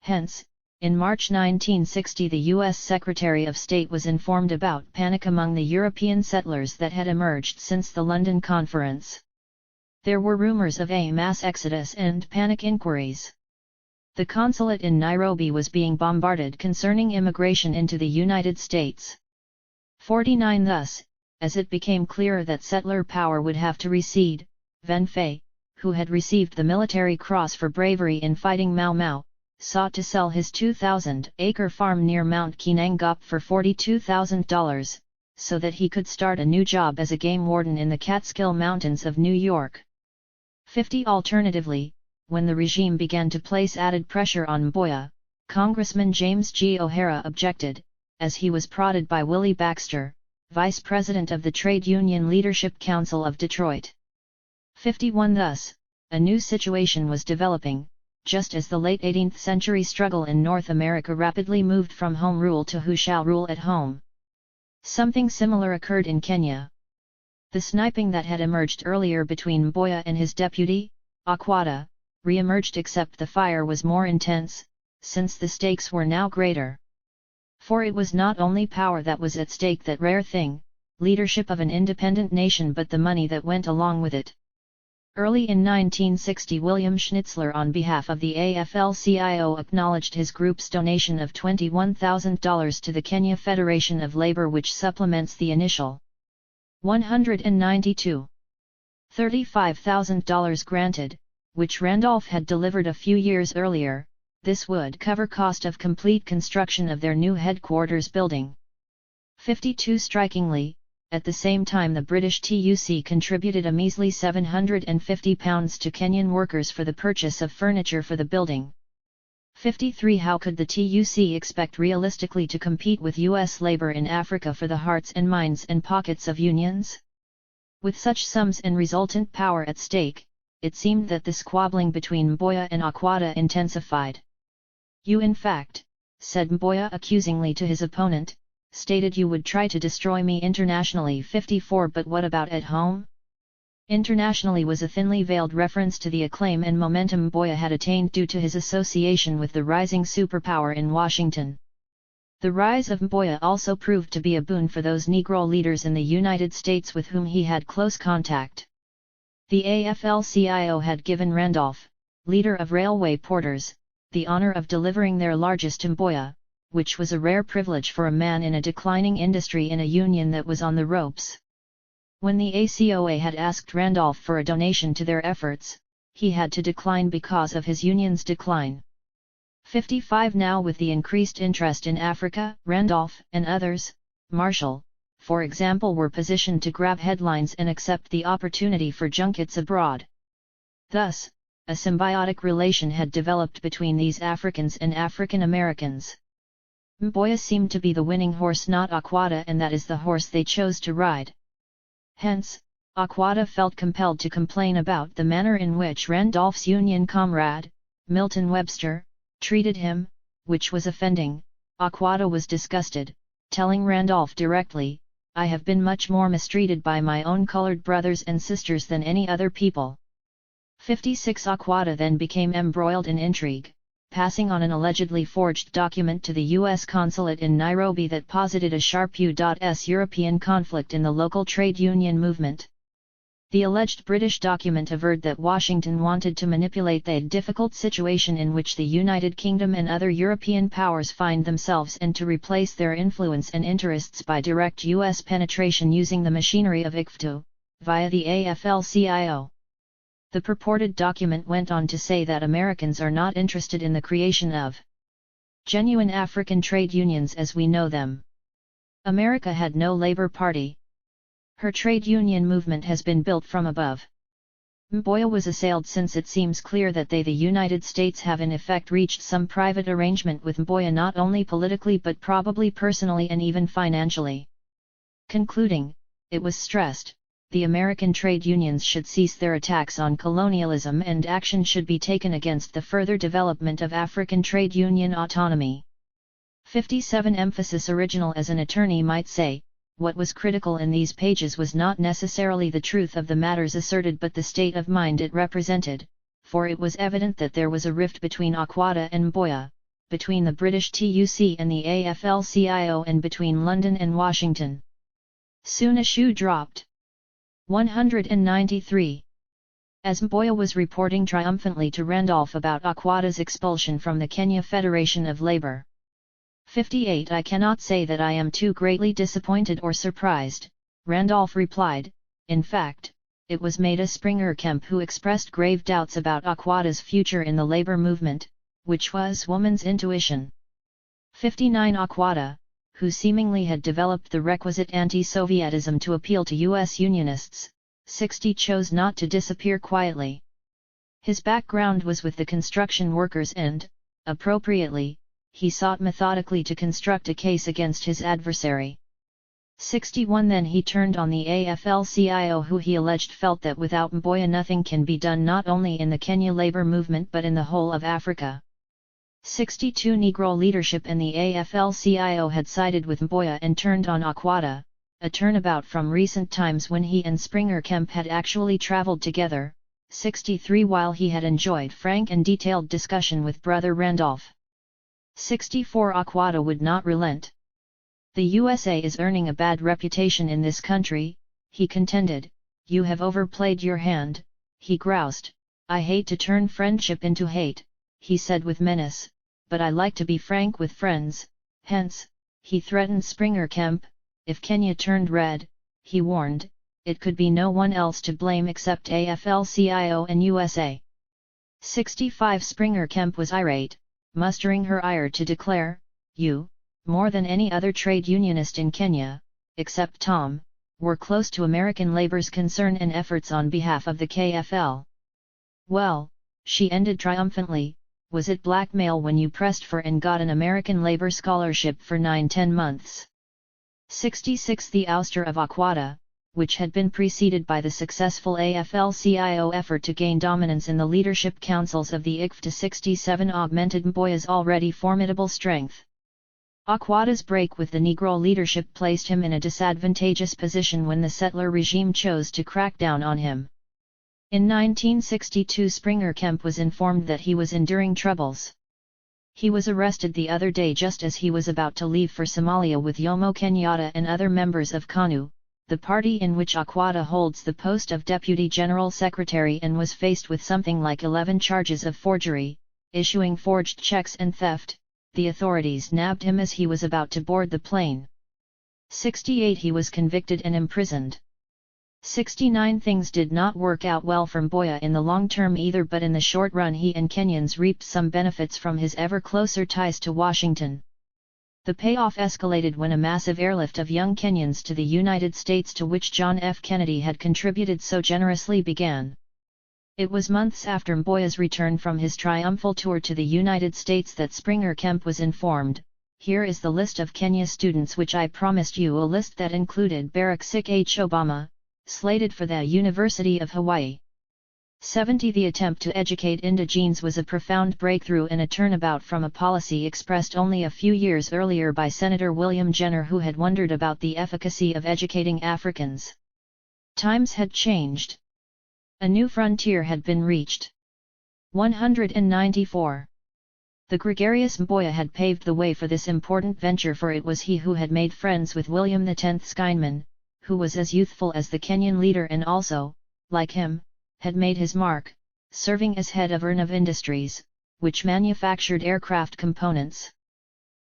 Hence, in March 1960 the U.S. Secretary of State was informed about panic among the European settlers that had emerged since the London Conference. There were rumors of a mass exodus and panic inquiries. The consulate in Nairobi was being bombarded concerning immigration into the United States. 49 Thus, as it became clear that settler power would have to recede, Ven Fay, who had received the Military Cross for bravery in fighting Mau Mau, sought to sell his 2,000-acre farm near Mount Kinangop for $42,000, so that he could start a new job as a game warden in the Catskill Mountains of New York. 50 Alternatively, when the regime began to place added pressure on Mboya, Congressman James G. O'Hara objected, as he was prodded by Willie Baxter, vice president of the Trade Union Leadership Council of Detroit. 51 Thus, a new situation was developing, just as the late 18th century struggle in North America rapidly moved from home rule to who shall rule at home. Something similar occurred in Kenya. The sniping that had emerged earlier between Mboya and his deputy, Akwata, re-emerged, except the fire was more intense, since the stakes were now greater. For it was not only power that was at stake, that rare thing, leadership of an independent nation, but the money that went along with it. Early in 1960 William Schnitzler on behalf of the AFL-CIO acknowledged his group's donation of $21,000 to the Kenya Federation of Labor, which supplements the initial 192. $35,000 granted, which Randolph had delivered a few years earlier. This would cover cost of complete construction of their new headquarters building. 52 Strikingly, At the same time the British TUC contributed a measly £750 to Kenyan workers for the purchase of furniture for the building. 53. How could the TUC expect realistically to compete with US labor in Africa for the hearts and minds and pockets of unions? With such sums and resultant power at stake, it seemed that the squabbling between Mboya and Akwada intensified. "You in fact," said Mboya accusingly to his opponent, "stated you would try to destroy me internationally." 54. But what about at home? Internationally was a thinly veiled reference to the acclaim and momentum Mboya had attained due to his association with the rising superpower in Washington. The rise of Mboya also proved to be a boon for those Negro leaders in the United States with whom he had close contact. The AFL-CIO had given Randolph, leader of railway porters, the honor of delivering their largest to Mboya, which was a rare privilege for a man in a declining industry in a union that was on the ropes. When the ACOA had asked Randolph for a donation to their efforts, he had to decline because of his union's decline. 55. Now with the increased interest in Africa, Randolph and others, Marshall, for example, were positioned to grab headlines and accept the opportunity for junkets abroad. Thus, a symbiotic relation had developed between these Africans and African Americans. Mboya seemed to be the winning horse, not Akwada, and that is the horse they chose to ride. Hence, Akwada felt compelled to complain about the manner in which Randolph's Union comrade, Milton Webster, treated him, which was offending. Akwada was disgusted, telling Randolph directly, "I have been much more mistreated by my own colored brothers and sisters than any other people." 56. Akwada then became embroiled in intrigue, passing on an allegedly forged document to the U.S. consulate in Nairobi that posited a sharp U.S. European conflict in the local trade union movement. The alleged British document averred that Washington wanted to manipulate the difficult situation in which the United Kingdom and other European powers find themselves and to replace their influence and interests by direct U.S. penetration using the machinery of ICFTU, via the AFL-CIO. The purported document went on to say that Americans are not interested in the creation of genuine African trade unions as we know them. America had no Labor Party. Her trade union movement has been built from above. Mboya was assailed since it seems clear that the United States have in effect reached some private arrangement with Mboya, not only politically but probably personally and even financially. Concluding, it was stressed, the American trade unions should cease their attacks on colonialism and action should be taken against the further development of African trade union autonomy. 57. Emphasis. Original. As an attorney might say, what was critical in these pages was not necessarily the truth of the matters asserted but the state of mind it represented, for it was evident that there was a rift between Akwada and Mboya, between the British TUC and the AFL-CIO, and between London and Washington. Soon a shoe dropped. 193. As Mboya was reporting triumphantly to Randolph about Akwada's expulsion from the Kenya Federation of Labour. 58. I cannot say that I am too greatly disappointed or surprised, Randolph replied. In fact, it was Maida Springer-Kemp who expressed grave doubts about Akwada's future in the labor movement, which was woman's intuition. 59. Akwada, who seemingly had developed the requisite anti-Sovietism to appeal to U.S. Unionists, 60 chose not to disappear quietly. His background was with the construction workers and, appropriately, he sought methodically to construct a case against his adversary. 61. Then he turned on the AFL-CIO, who he alleged felt that without Mboya nothing can be done not only in the Kenya labor movement but in the whole of Africa. 62. Negro leadership and the AFL-CIO had sided with Mboya and turned on Akwada, a turnabout from recent times when he and Springer-Kemp had actually traveled together. 63. While he had enjoyed frank and detailed discussion with brother Randolph. 64. Akwada would not relent. The USA is earning a bad reputation in this country, he contended. You have overplayed your hand, he groused. I hate to turn friendship into hate, he said with menace, but I like to be frank with friends. Hence, he threatened Springer-Kemp, if Kenya turned red, he warned, it could be no one else to blame except AFL-CIO and USA. 65. Springer-Kemp was irate, mustering her ire to declare, you, more than any other trade unionist in Kenya, except Tom, were close to American labor's concern and efforts on behalf of the KFL. "Well," she ended triumphantly, "was it blackmail when you pressed for and got an American labor scholarship for 9-10 months?" 66 The ouster of Akwada, which had been preceded by the successful AFL-CIO effort to gain dominance in the leadership councils of the ICF to 67 augmented Mboya's already formidable strength. Akwada's break with the Negro leadership placed him in a disadvantageous position when the settler regime chose to crack down on him. In 1962 Springer Kemp was informed that he was enduring troubles. He was arrested the other day just as he was about to leave for Somalia with Jomo Kenyatta and other members of KANU, the party in which Akwada holds the post of Deputy General Secretary, and was faced with something like 11 charges of forgery, issuing forged checks and theft. The authorities nabbed him as he was about to board the plane. 68 He was convicted and imprisoned. 69 Things did not work out well for Mboya in the long term either, but in the short run he and Kenyans reaped some benefits from his ever closer ties to Washington. The payoff escalated when a massive airlift of young Kenyans to the United States, to which John F. Kennedy had contributed so generously, began. It was months after Mboya's return from his triumphal tour to the United States that Springer Kemp was informed, "Here is the list of Kenya students which I promised you," a list that included Barack H. Obama, slated for the University of Hawaii. 70 The attempt to educate indigenes was a profound breakthrough and a turnabout from a policy expressed only a few years earlier by Senator William Jenner, who had wondered about the efficacy of educating Africans. Times had changed. A new frontier had been reached. 194. The gregarious Mboya had paved the way for this important venture, for it was he who had made friends with William X Skynman, who was as youthful as the Kenyan leader and also, like him, had made his mark, serving as head of Horne of Industries, which manufactured aircraft components.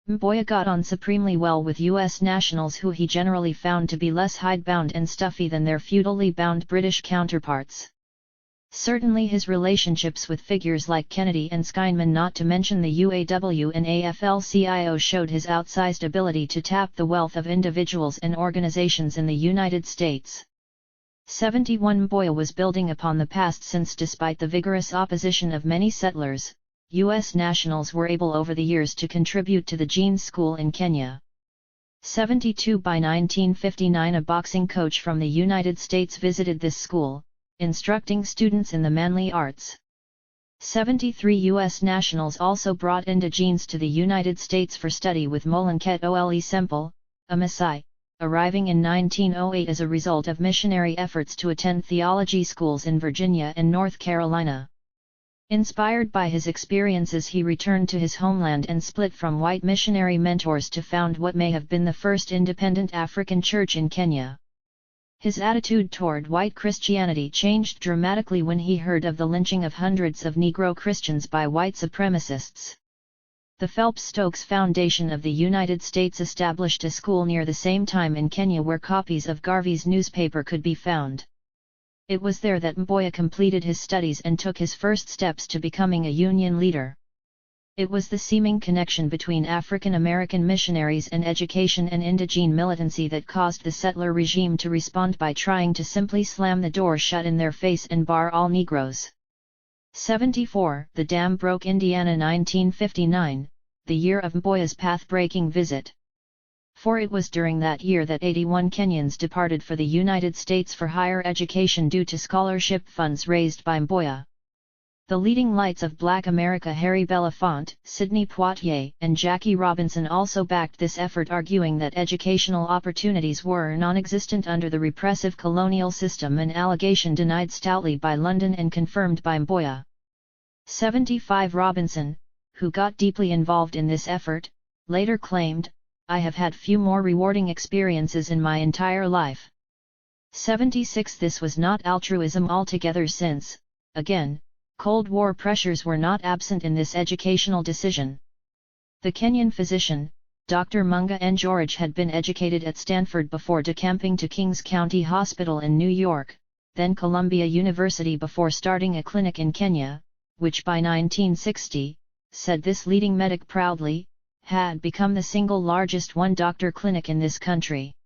Mboya got on supremely well with U.S. nationals, who he generally found to be less hidebound and stuffy than their feudally bound British counterparts. Certainly his relationships with figures like Kennedy and Skynman, not to mention the UAW and AFL-CIO, showed his outsized ability to tap the wealth of individuals and organizations in the United States. 71 Mboya was building upon the past, since despite the vigorous opposition of many settlers, U.S. nationals were able over the years to contribute to the Jeans School in Kenya. 72 By 1959 a boxing coach from the United States visited this school, instructing students in the manly arts. 73 U.S. nationals also brought indigenes to the United States for study, with Molenket Ole Semple, a Maasai, arriving in 1908 as a result of missionary efforts to attend theology schools in Virginia and North Carolina. Inspired by his experiences, he returned to his homeland and split from white missionary mentors to found what may have been the first independent African church in Kenya. His attitude toward white Christianity changed dramatically when he heard of the lynching of hundreds of Negro Christians by white supremacists. The Phelps-Stokes Foundation of the United States established a school near the same time in Kenya where copies of Garvey's newspaper could be found. It was there that Mboya completed his studies and took his first steps to becoming a Union leader. It was the seeming connection between African American missionaries and education and indigene militancy that caused the settler regime to respond by trying to simply slam the door shut in their face and bar all Negroes. 74 The dam broke. Indiana 1959, the year of Mboya's path-breaking visit. For it was during that year that 81 Kenyans departed for the United States for higher education due to scholarship funds raised by Mboya. The leading lights of Black America, Harry Belafonte, Sidney Poitier, and Jackie Robinson, also backed this effort, arguing that educational opportunities were non-existent under the repressive colonial system, an allegation denied stoutly by London and confirmed by Mboya. 75 Robinson, who got deeply involved in this effort, later claimed, "I have had few more rewarding experiences in my entire life." 76 This was not altruism altogether, since, again, Cold War pressures were not absent in this educational decision. The Kenyan physician, Dr. Munga N. George, had been educated at Stanford before decamping to Kings County Hospital in New York, then Columbia University, before starting a clinic in Kenya, which by 1960, said this leading medic proudly, had become the single largest one-doctor clinic in this country.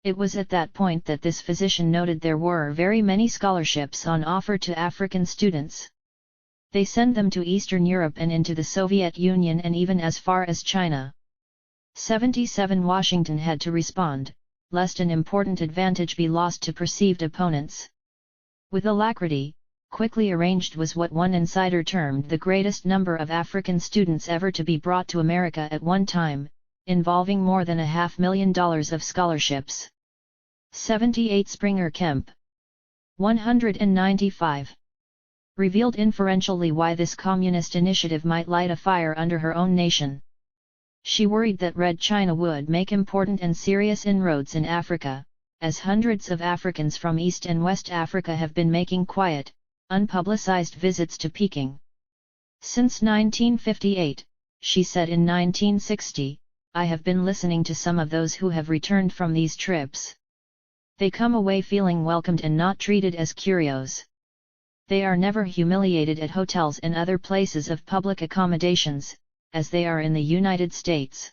It was at that point that this physician noted there were very many scholarships on offer to African students. They sent them to Eastern Europe and into the Soviet Union and even as far as China. 77 Washington had to respond, lest an important advantage be lost to perceived opponents. With alacrity, quickly arranged was what one insider termed the greatest number of African students ever to be brought to America at one time, involving more than $500,000 of scholarships. 78 Springer Kemp. 195. Revealed inferentially why this communist initiative might light a fire under her own nation. She worried that Red China would make important and serious inroads in Africa, as hundreds of Africans from East and West Africa have been making quiet, unpublicized visits to Peking. Since 1958, she said in 1960, I have been listening to some of those who have returned from these trips. They come away feeling welcomed and not treated as curios. They are never humiliated at hotels and other places of public accommodations, as they are in the United States.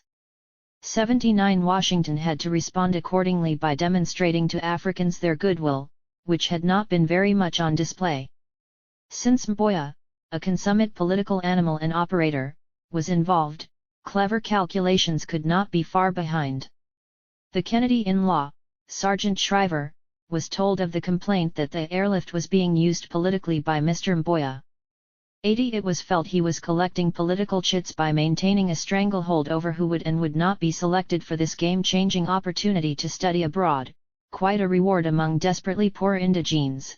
79 Washington had to respond accordingly by demonstrating to Africans their goodwill, which had not been very much on display. Since Mboya, a consummate political animal and operator, was involved, clever calculations could not be far behind. The Kennedy-in-law, Sergeant Shriver, was told of the complaint that the airlift was being used politically by Mr. Mboya. 80 It was felt he was collecting political chits by maintaining a stranglehold over who would and would not be selected for this game-changing opportunity to study abroad, quite a reward among desperately poor indigenes.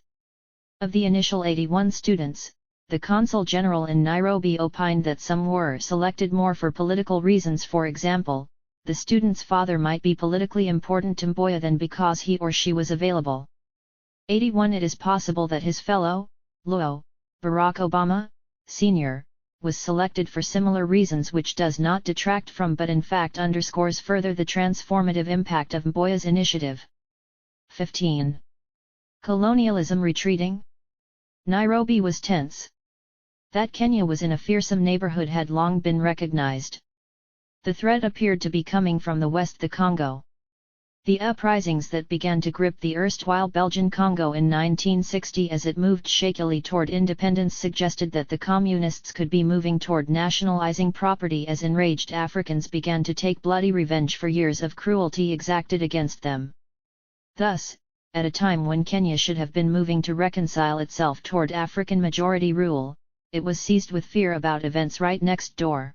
Of the initial 81 students, the Consul General in Nairobi opined that some were selected more for political reasons. For example, the student's father might be politically important to Mboya than because he or she was available. 81 It is possible that his fellow, Low, Barack Obama, Sr., was selected for similar reasons, which does not detract from but in fact underscores further the transformative impact of Mboya's initiative. 15. Colonialism retreating? Nairobi was tense. That Kenya was in a fearsome neighborhood had long been recognized. The threat appeared to be coming from the west, the Congo. The uprisings that began to grip the erstwhile Belgian Congo in 1960 as it moved shakily toward independence suggested that the communists could be moving toward nationalizing property as enraged Africans began to take bloody revenge for years of cruelty exacted against them. Thus, at a time when Kenya should have been moving to reconcile itself toward African majority rule, it was seized with fear about events right next door.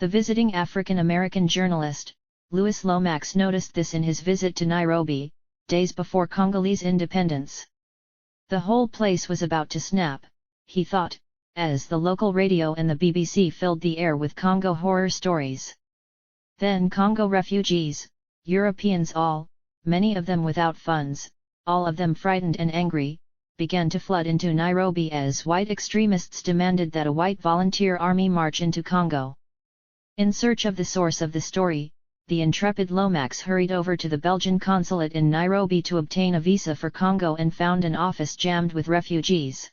The visiting African-American journalist, Louis Lomax, noticed this in his visit to Nairobi, days before Congolese independence. The whole place was about to snap, he thought, as the local radio and the BBC filled the air with Congo horror stories. Then Congo refugees, Europeans all, many of them without funds, all of them frightened and angry, began to flood into Nairobi as white extremists demanded that a white volunteer army march into Congo. In search of the source of the story, the intrepid Lomax hurried over to the Belgian consulate in Nairobi to obtain a visa for Congo and found an office jammed with refugees.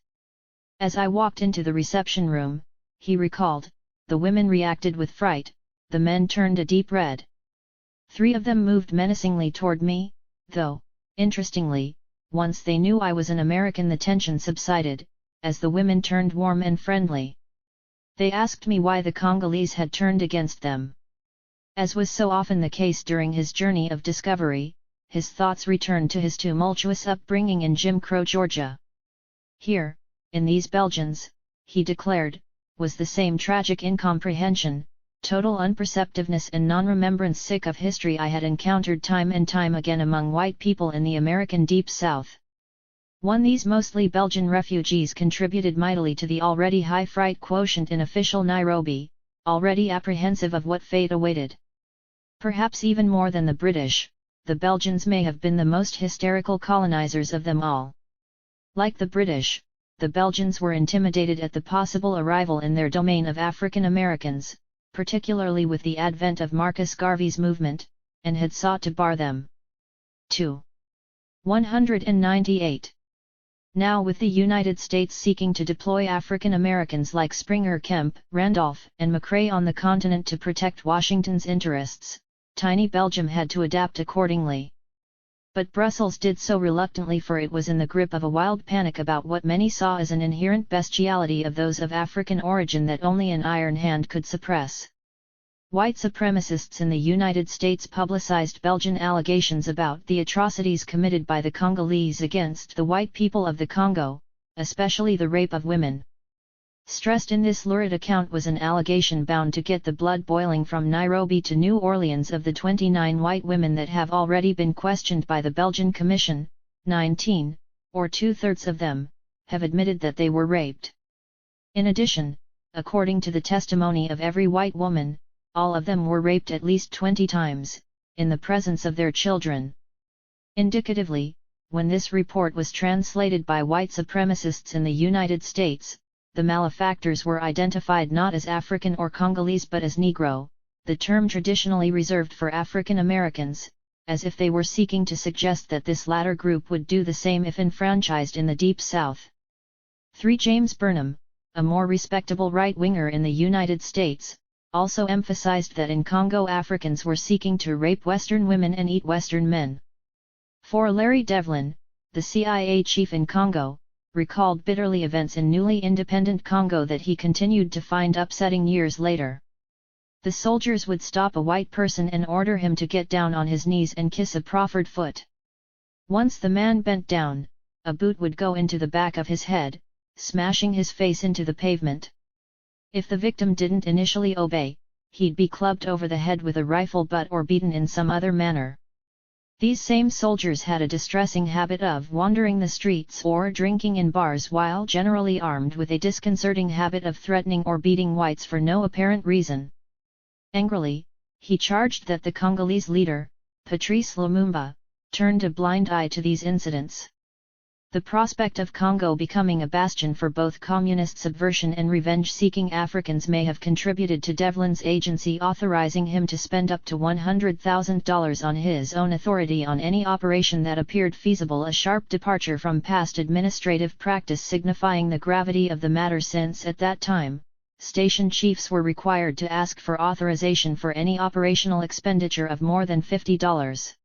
As I walked into the reception room, he recalled, the women reacted with fright, the men turned a deep red. 3 of them moved menacingly toward me, though, interestingly, once they knew I was an American the tension subsided, as the women turned warm and friendly. They asked me why the Congolese had turned against them. As was so often the case during his journey of discovery, his thoughts returned to his tumultuous upbringing in Jim Crow, Georgia. Here, in these Belgians, he declared, was the same tragic incomprehension, total unperceptiveness and non-remembrance sick of history I had encountered time and time again among white people in the American Deep South. These mostly Belgian refugees contributed mightily to the already high fright quotient in official Nairobi, already apprehensive of what fate awaited. Perhaps even more than the British, the Belgians may have been the most hysterical colonizers of them all. Like the British, the Belgians were intimidated at the possible arrival in their domain of African Americans, particularly with the advent of Marcus Garvey's movement, and had sought to bar them. 2. 198. Now with the United States seeking to deploy African Americans like Springer Kemp, Randolph, and McRae on the continent to protect Washington's interests, tiny Belgium had to adapt accordingly. But Brussels did so reluctantly, for it was in the grip of a wild panic about what many saw as an inherent bestiality of those of African origin that only an iron hand could suppress. White supremacists in the United States publicized Belgian allegations about the atrocities committed by the Congolese against the white people of the Congo, especially the rape of women. Stressed in this lurid account was an allegation bound to get the blood boiling from Nairobi to New Orleans of the 29 white women that have already been questioned by the Belgian Commission. 19, or 2/3 of them, have admitted that they were raped. In addition, according to the testimony of every white woman, all of them were raped at least 20 times, in the presence of their children. Indicatively, when this report was translated by white supremacists in the United States, the malefactors were identified not as African or Congolese but as Negro, the term traditionally reserved for African Americans, as if they were seeking to suggest that this latter group would do the same if enfranchised in the Deep South. 3. James Burnham, a more respectable right-winger in the United States, also emphasized that in Congo Africans were seeking to rape Western women and eat Western men. 4. Larry Devlin, the CIA chief in Congo, recalled bitterly events in newly independent Congo that he continued to find upsetting years later. The soldiers would stop a white person and order him to get down on his knees and kiss a proffered foot. Once the man bent down, a boot would go into the back of his head, smashing his face into the pavement. If the victim didn't initially obey, he'd be clubbed over the head with a rifle butt or beaten in some other manner. These same soldiers had a distressing habit of wandering the streets or drinking in bars while generally armed, with a disconcerting habit of threatening or beating whites for no apparent reason. Angrily, he charged that the Congolese leader, Patrice Lumumba, turned a blind eye to these incidents. The prospect of Congo becoming a bastion for both communist subversion and revenge-seeking Africans may have contributed to Devlin's agency authorizing him to spend up to $100,000 on his own authority on any operation that appeared feasible, a sharp departure from past administrative practice signifying the gravity of the matter, since at that time, station chiefs were required to ask for authorization for any operational expenditure of more than $50.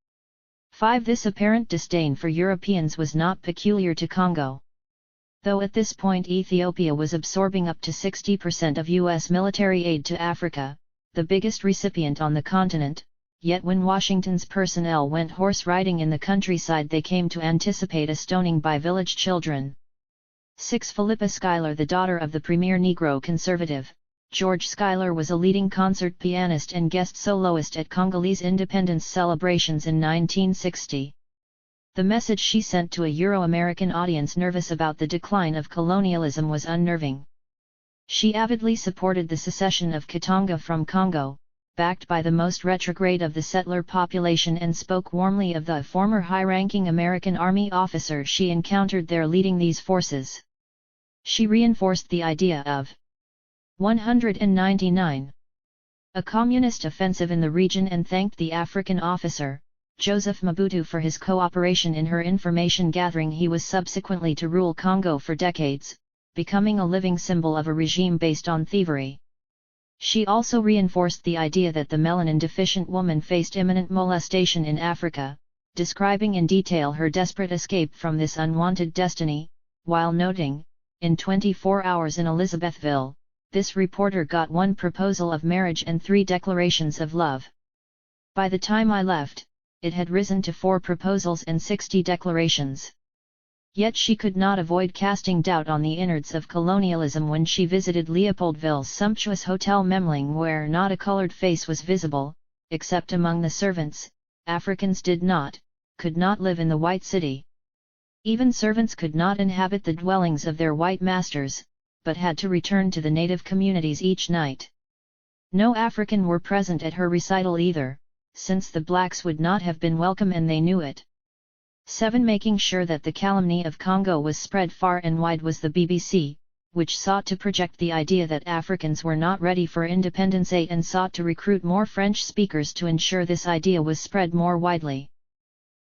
5. This apparent disdain for Europeans was not peculiar to Congo. Though at this point Ethiopia was absorbing up to 60% of U.S. military aid to Africa, the biggest recipient on the continent, yet when Washington's personnel went horse riding in the countryside they came to anticipate a stoning by village children. 6. Philippa Schuyler, the daughter of the premier Negro conservative, George Schuyler, was a leading concert pianist and guest soloist at Congolese independence celebrations in 1960. The message she sent to a Euro-American audience nervous about the decline of colonialism was unnerving. She avidly supported the secession of Katanga from Congo, backed by the most retrograde of the settler population, and spoke warmly of the former high-ranking American Army officer she encountered there leading these forces. She reinforced the idea of 199. A communist offensive in the region, and thanked the African officer, Joseph Mobutu, for his cooperation in her information gathering. He was subsequently to rule Congo for decades, becoming a living symbol of a regime based on thievery. She also reinforced the idea that the melanin-deficient woman faced imminent molestation in Africa, describing in detail her desperate escape from this unwanted destiny, while noting, in 24 hours in Elizabethville, this reporter got 1 proposal of marriage and 3 declarations of love. By the time I left, it had risen to 4 proposals and 60 declarations. Yet she could not avoid casting doubt on the innards of colonialism when she visited Leopoldville's sumptuous Hotel Memling, where not a colored face was visible, except among the servants. Africans could not live in the white city. Even servants could not inhabit the dwellings of their white masters, but had to return to the native communities each night. No African were present at her recital either, since the blacks would not have been welcome and they knew it. 7. Making sure that the calumny of Congo was spread far and wide was the BBC, which sought to project the idea that Africans were not ready for independence and sought to recruit more French speakers to ensure this idea was spread more widely.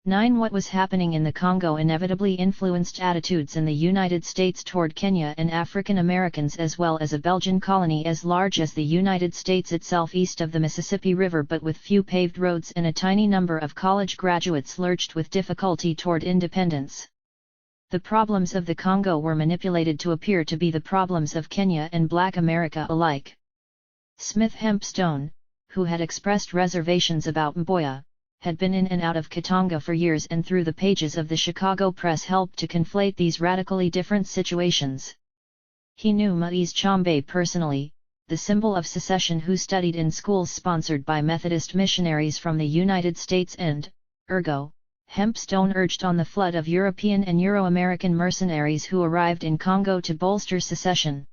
9. What was happening in the Congo inevitably influenced attitudes in the United States toward Kenya and African Americans, as well as a Belgian colony as large as the United States itself east of the Mississippi River, but with few paved roads and a tiny number of college graduates, lurched with difficulty toward independence. The problems of the Congo were manipulated to appear to be the problems of Kenya and Black America alike. Smith Hempstone, who had expressed reservations about Mboya, had been in and out of Katanga for years, and through the pages of the Chicago press helped to conflate these radically different situations. He knew Moise Tshombe personally, the symbol of secession, who studied in schools sponsored by Methodist missionaries from the United States, and, ergo, Hempstone urged on the flood of European and Euro-American mercenaries who arrived in Congo to bolster secession.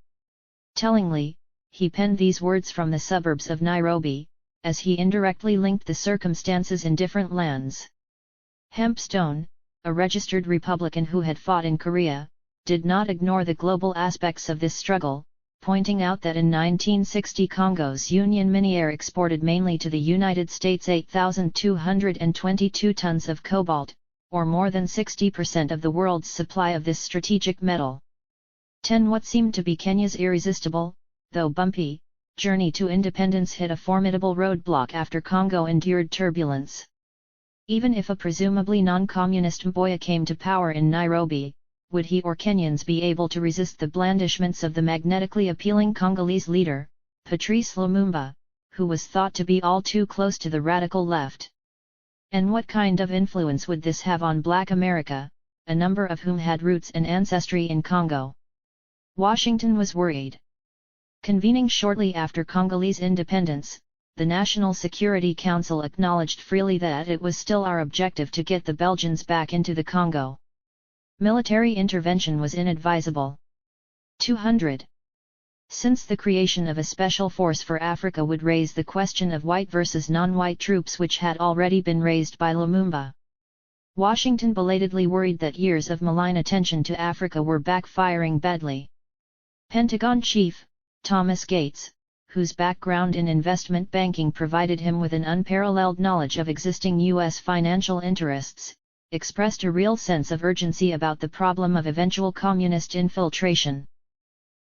Tellingly, he penned these words from the suburbs of Nairobi, as he indirectly linked the circumstances in different lands. Hempstone, a registered Republican who had fought in Korea, did not ignore the global aspects of this struggle, pointing out that in 1960 Congo's Union Miniere exported mainly to the United States 8,222 tons of cobalt, or more than 60% of the world's supply of this strategic metal. 10. What seemed to be Kenya's irresistible, though bumpy, journey to independence hit a formidable roadblock after Congo endured turbulence. Even if a presumably non-communist Mboya came to power in Nairobi, would he or Kenyans be able to resist the blandishments of the magnetically appealing Congolese leader, Patrice Lumumba, who was thought to be all too close to the radical left? And what kind of influence would this have on Black America, a number of whom had roots and ancestry in Congo? Washington was worried. Convening shortly after Congolese independence, the National Security Council acknowledged freely that it was still our objective to get the Belgians back into the Congo. Military intervention was inadvisable. 200. Since the creation of a special force for Africa would raise the question of white versus non-white troops, which had already been raised by Lumumba, Washington belatedly worried that years of malign attention to Africa were backfiring badly. Pentagon Chief Thomas Gates, whose background in investment banking provided him with an unparalleled knowledge of existing U.S. financial interests, expressed a real sense of urgency about the problem of eventual communist infiltration.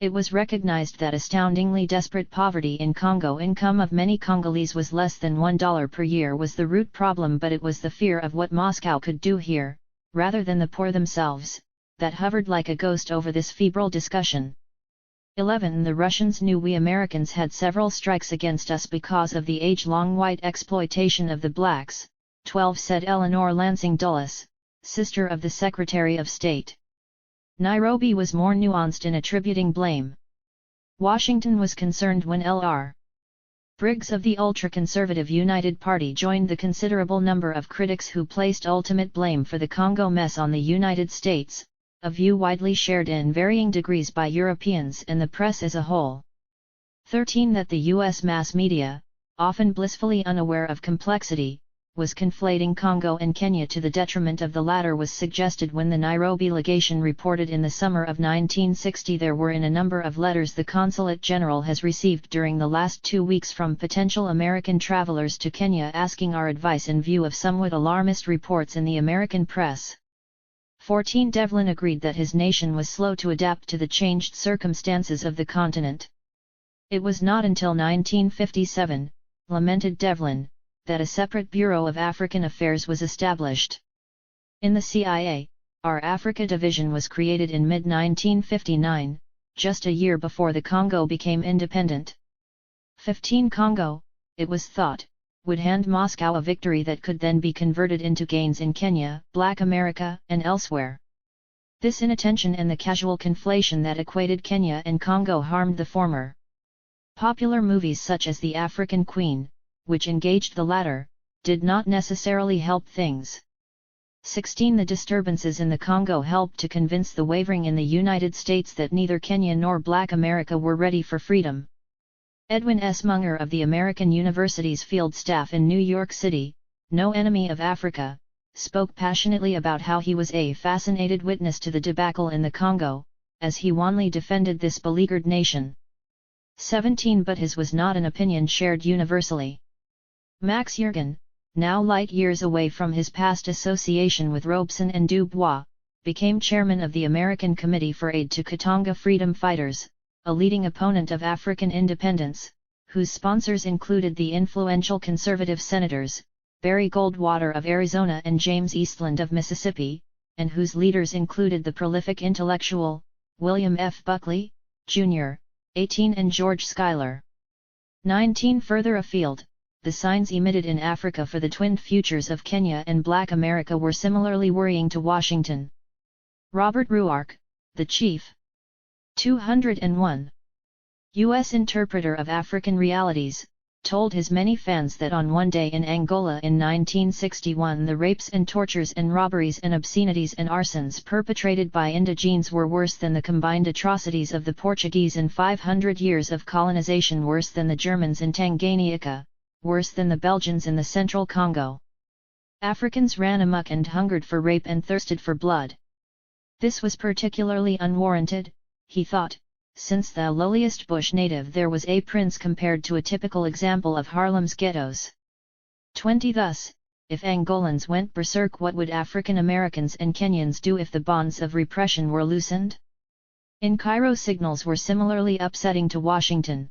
It was recognized that astoundingly desperate poverty in Congo, income of many Congolese was less than $1 per year, was the root problem, but it was the fear of what Moscow could do here, rather than the poor themselves, that hovered like a ghost over this febrile discussion. 11. The Russians knew we Americans had several strikes against us because of the age-long white exploitation of the blacks. 12. Said Eleanor Lansing Dulles, sister of the Secretary of State. Nairobi was more nuanced in attributing blame. Washington was concerned when L.R. Briggs of the ultra-conservative United Party joined the considerable number of critics who placed ultimate blame for the Congo mess on the United States, a view widely shared in varying degrees by Europeans and the press as a whole. 13. That the U.S. mass media, often blissfully unaware of complexity, was conflating Congo and Kenya to the detriment of the latter was suggested when the Nairobi legation reported in the summer of 1960 there were in a number of letters the Consulate General has received during the last 2 weeks from potential American travelers to Kenya asking our advice in view of somewhat alarmist reports in the American press. 14. Devlin agreed that his nation was slow to adapt to the changed circumstances of the continent. It was not until 1957, lamented Devlin, that a separate Bureau of African Affairs was established. In the CIA, our Africa Division was created in mid-1959, just a year before the Congo became independent. 15. Congo, it was thought, would hand Moscow a victory that could then be converted into gains in Kenya, Black America, and elsewhere. This inattention and the casual conflation that equated Kenya and Congo harmed the former. Popular movies such as The African Queen, which engaged the latter, did not necessarily help things. 16. The disturbances in the Congo helped to convince the wavering in the United States that neither Kenya nor Black America were ready for freedom. Edwin S. Munger of the American University's field staff in New York City, no enemy of Africa, spoke passionately about how he was a fascinated witness to the debacle in the Congo, as he wanly defended this beleaguered nation. 17. But his was not an opinion shared universally. Max Yergin, now light years away from his past association with Robeson and Dubois, became chairman of the American Committee for Aid to Katanga Freedom Fighters, a leading opponent of African independence, whose sponsors included the influential conservative senators, Barry Goldwater of Arizona and James Eastland of Mississippi, and whose leaders included the prolific intellectual, William F. Buckley, Jr., 18 and George Schuyler. 19 Further afield, the signs emitted in Africa for the twinned futures of Kenya and Black America were similarly worrying to Washington. Robert Ruark, the chief 201 U.S. interpreter of African realities, told his many fans that on one day in Angola in 1961 the rapes and tortures and robberies and obscenities and arsons perpetrated by indigenes were worse than the combined atrocities of the Portuguese in 500 years of colonization, worse than the Germans in Tanganyika, worse than the Belgians in the Central Congo. Africans ran amok and hungered for rape and thirsted for blood. This was particularly unwarranted, he thought, since the lowliest bush native there was a prince compared to a typical example of Harlem's ghettos. 20 Thus, if Angolans went berserk, what would African Americans and Kenyans do if the bonds of repression were loosened? In Cairo, signals were similarly upsetting to Washington.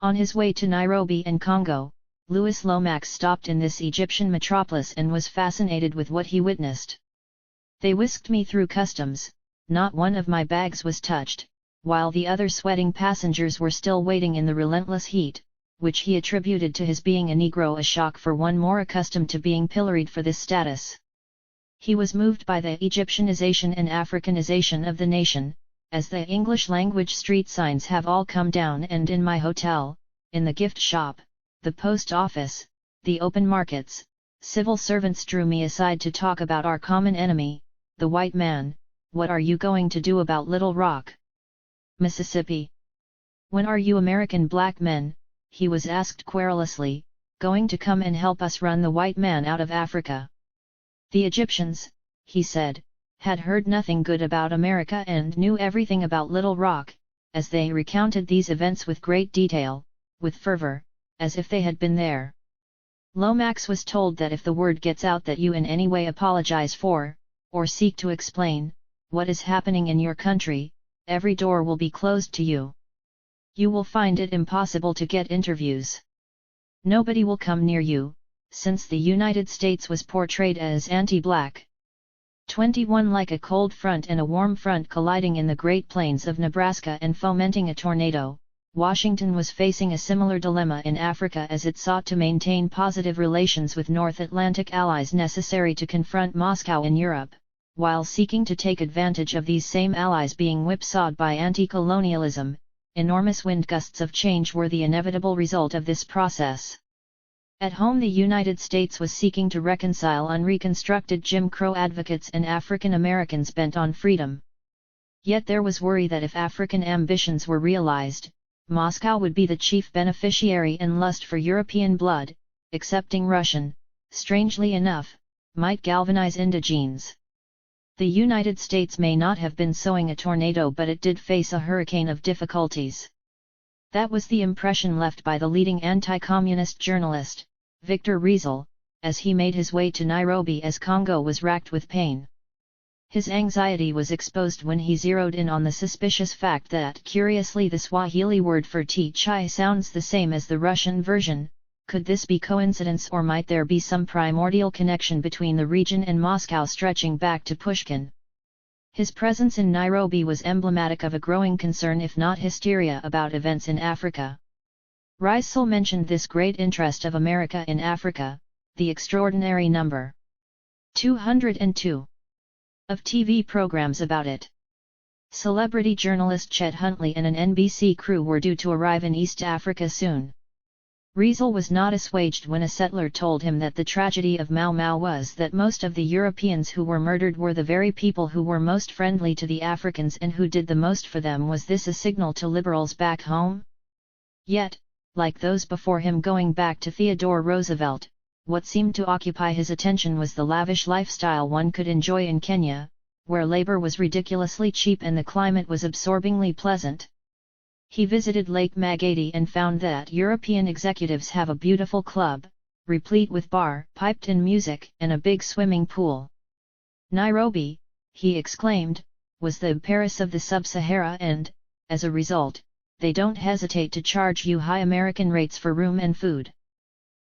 On his way to Nairobi and Congo, Louis Lomax stopped in this Egyptian metropolis and was fascinated with what he witnessed. They whisked me through customs, not one of my bags was touched, while the other sweating passengers were still waiting in the relentless heat, which he attributed to his being a Negro, a shock for one more accustomed to being pilloried for this status. He was moved by the Egyptianization and Africanization of the nation, as the English-language street signs have all come down, and in my hotel, in the gift shop, the post office, the open markets, civil servants drew me aside to talk about our common enemy, the white man. What are you going to do about Little Rock, Mississippi? When are you American black men, he was asked querulously, going to come and help us run the white man out of Africa? The Egyptians, he said, had heard nothing good about America and knew everything about Little Rock, as they recounted these events with great detail, with fervor, as if they had been there. Lomax was told that if the word gets out that you in any way apologize for, or seek to explain, what is happening in your country, every door will be closed to you. You will find it impossible to get interviews. Nobody will come near you, since the United States was portrayed as anti-black. 21 Like a cold front and a warm front colliding in the Great Plains of Nebraska and fomenting a tornado, Washington was facing a similar dilemma in Africa as it sought to maintain positive relations with North Atlantic allies necessary to confront Moscow in Europe, while seeking to take advantage of these same allies being whipsawed by anti-colonialism. Enormous wind gusts of change were the inevitable result of this process. At home, the United States was seeking to reconcile unreconstructed Jim Crow advocates and African Americans bent on freedom. Yet there was worry that if African ambitions were realized, Moscow would be the chief beneficiary, and lust for European blood, accepting Russian, strangely enough, might galvanize indigenes. The United States may not have been sowing a tornado, but it did face a hurricane of difficulties. That was the impression left by the leading anti-communist journalist, Victor Riesel, as he made his way to Nairobi as Congo was racked with pain. His anxiety was exposed when he zeroed in on the suspicious fact that, curiously, the Swahili word for tea-chai sounds the same as the Russian version. Could this be coincidence, or might there be some primordial connection between the region and Moscow stretching back to Pushkin? His presence in Nairobi was emblematic of a growing concern, if not hysteria, about events in Africa. Riesel mentioned this great interest of America in Africa, the extraordinary number 202 of TV programs about it. Celebrity journalist Chet Huntley and an NBC crew were due to arrive in East Africa soon. Riesel was not assuaged when a settler told him that the tragedy of Mau Mau was that most of the Europeans who were murdered were the very people who were most friendly to the Africans and who did the most for them. Was this a signal to liberals back home? Yet, like those before him going back to Theodore Roosevelt, what seemed to occupy his attention was the lavish lifestyle one could enjoy in Kenya, where labor was ridiculously cheap and the climate was absorbingly pleasant. He visited Lake Magadi and found that European executives have a beautiful club, replete with bar, piped-in music, and a big swimming pool. Nairobi, he exclaimed, was the Paris of the Sub-Sahara and, as a result, they don't hesitate to charge you high American rates for room and food.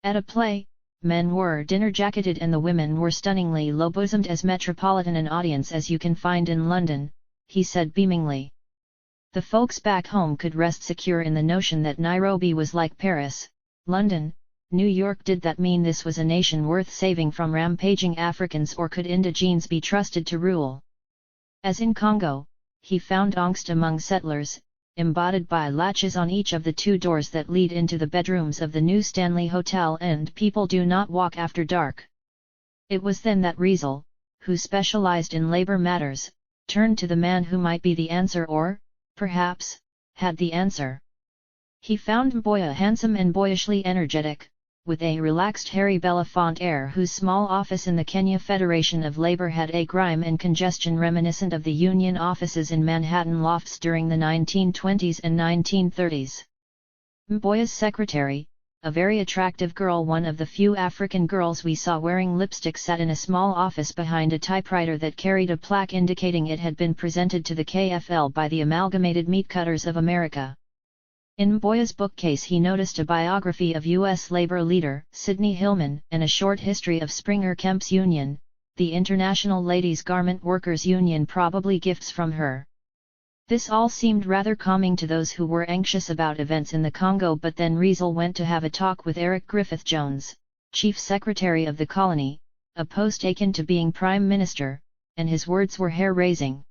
At a play, men wore dinner jacketed and the women were stunningly low-bosomed, as metropolitan an audience as you can find in London, he said beamingly. The folks back home could rest secure in the notion that Nairobi was like Paris, London, New York. Did that mean this was a nation worth saving from rampaging Africans, or could indigenes be trusted to rule? As in Congo, he found angst among settlers, embodied by latches on each of the 2 doors that lead into the bedrooms of the New Stanley Hotel, and people do not walk after dark. It was then that Riesel, who specialized in labor matters, turned to the man who might be the answer, or, perhaps, had the answer. He found Mboya handsome and boyishly energetic, with a relaxed Harry Belafonte air, whose small office in the Kenya Federation of Labor had a grime and congestion reminiscent of the union offices in Manhattan lofts during the 1920s and 1930s. Mboya's secretary, a very attractive girl, one of the few African girls we saw wearing lipstick, sat in a small office behind a typewriter that carried a plaque indicating it had been presented to the KFL by the Amalgamated Meat Cutters of America. In Mboya's bookcase he noticed a biography of U.S. labor leader Sidney Hillman and a short history of Springer Kemp's Union, the International Ladies' Garment Workers Union, probably gifts from her. This all seemed rather calming to those who were anxious about events in the Congo, but then Riesel went to have a talk with Eric Griffith Jones, Chief Secretary of the colony, a post akin to being Prime Minister, and his words were hair-raising.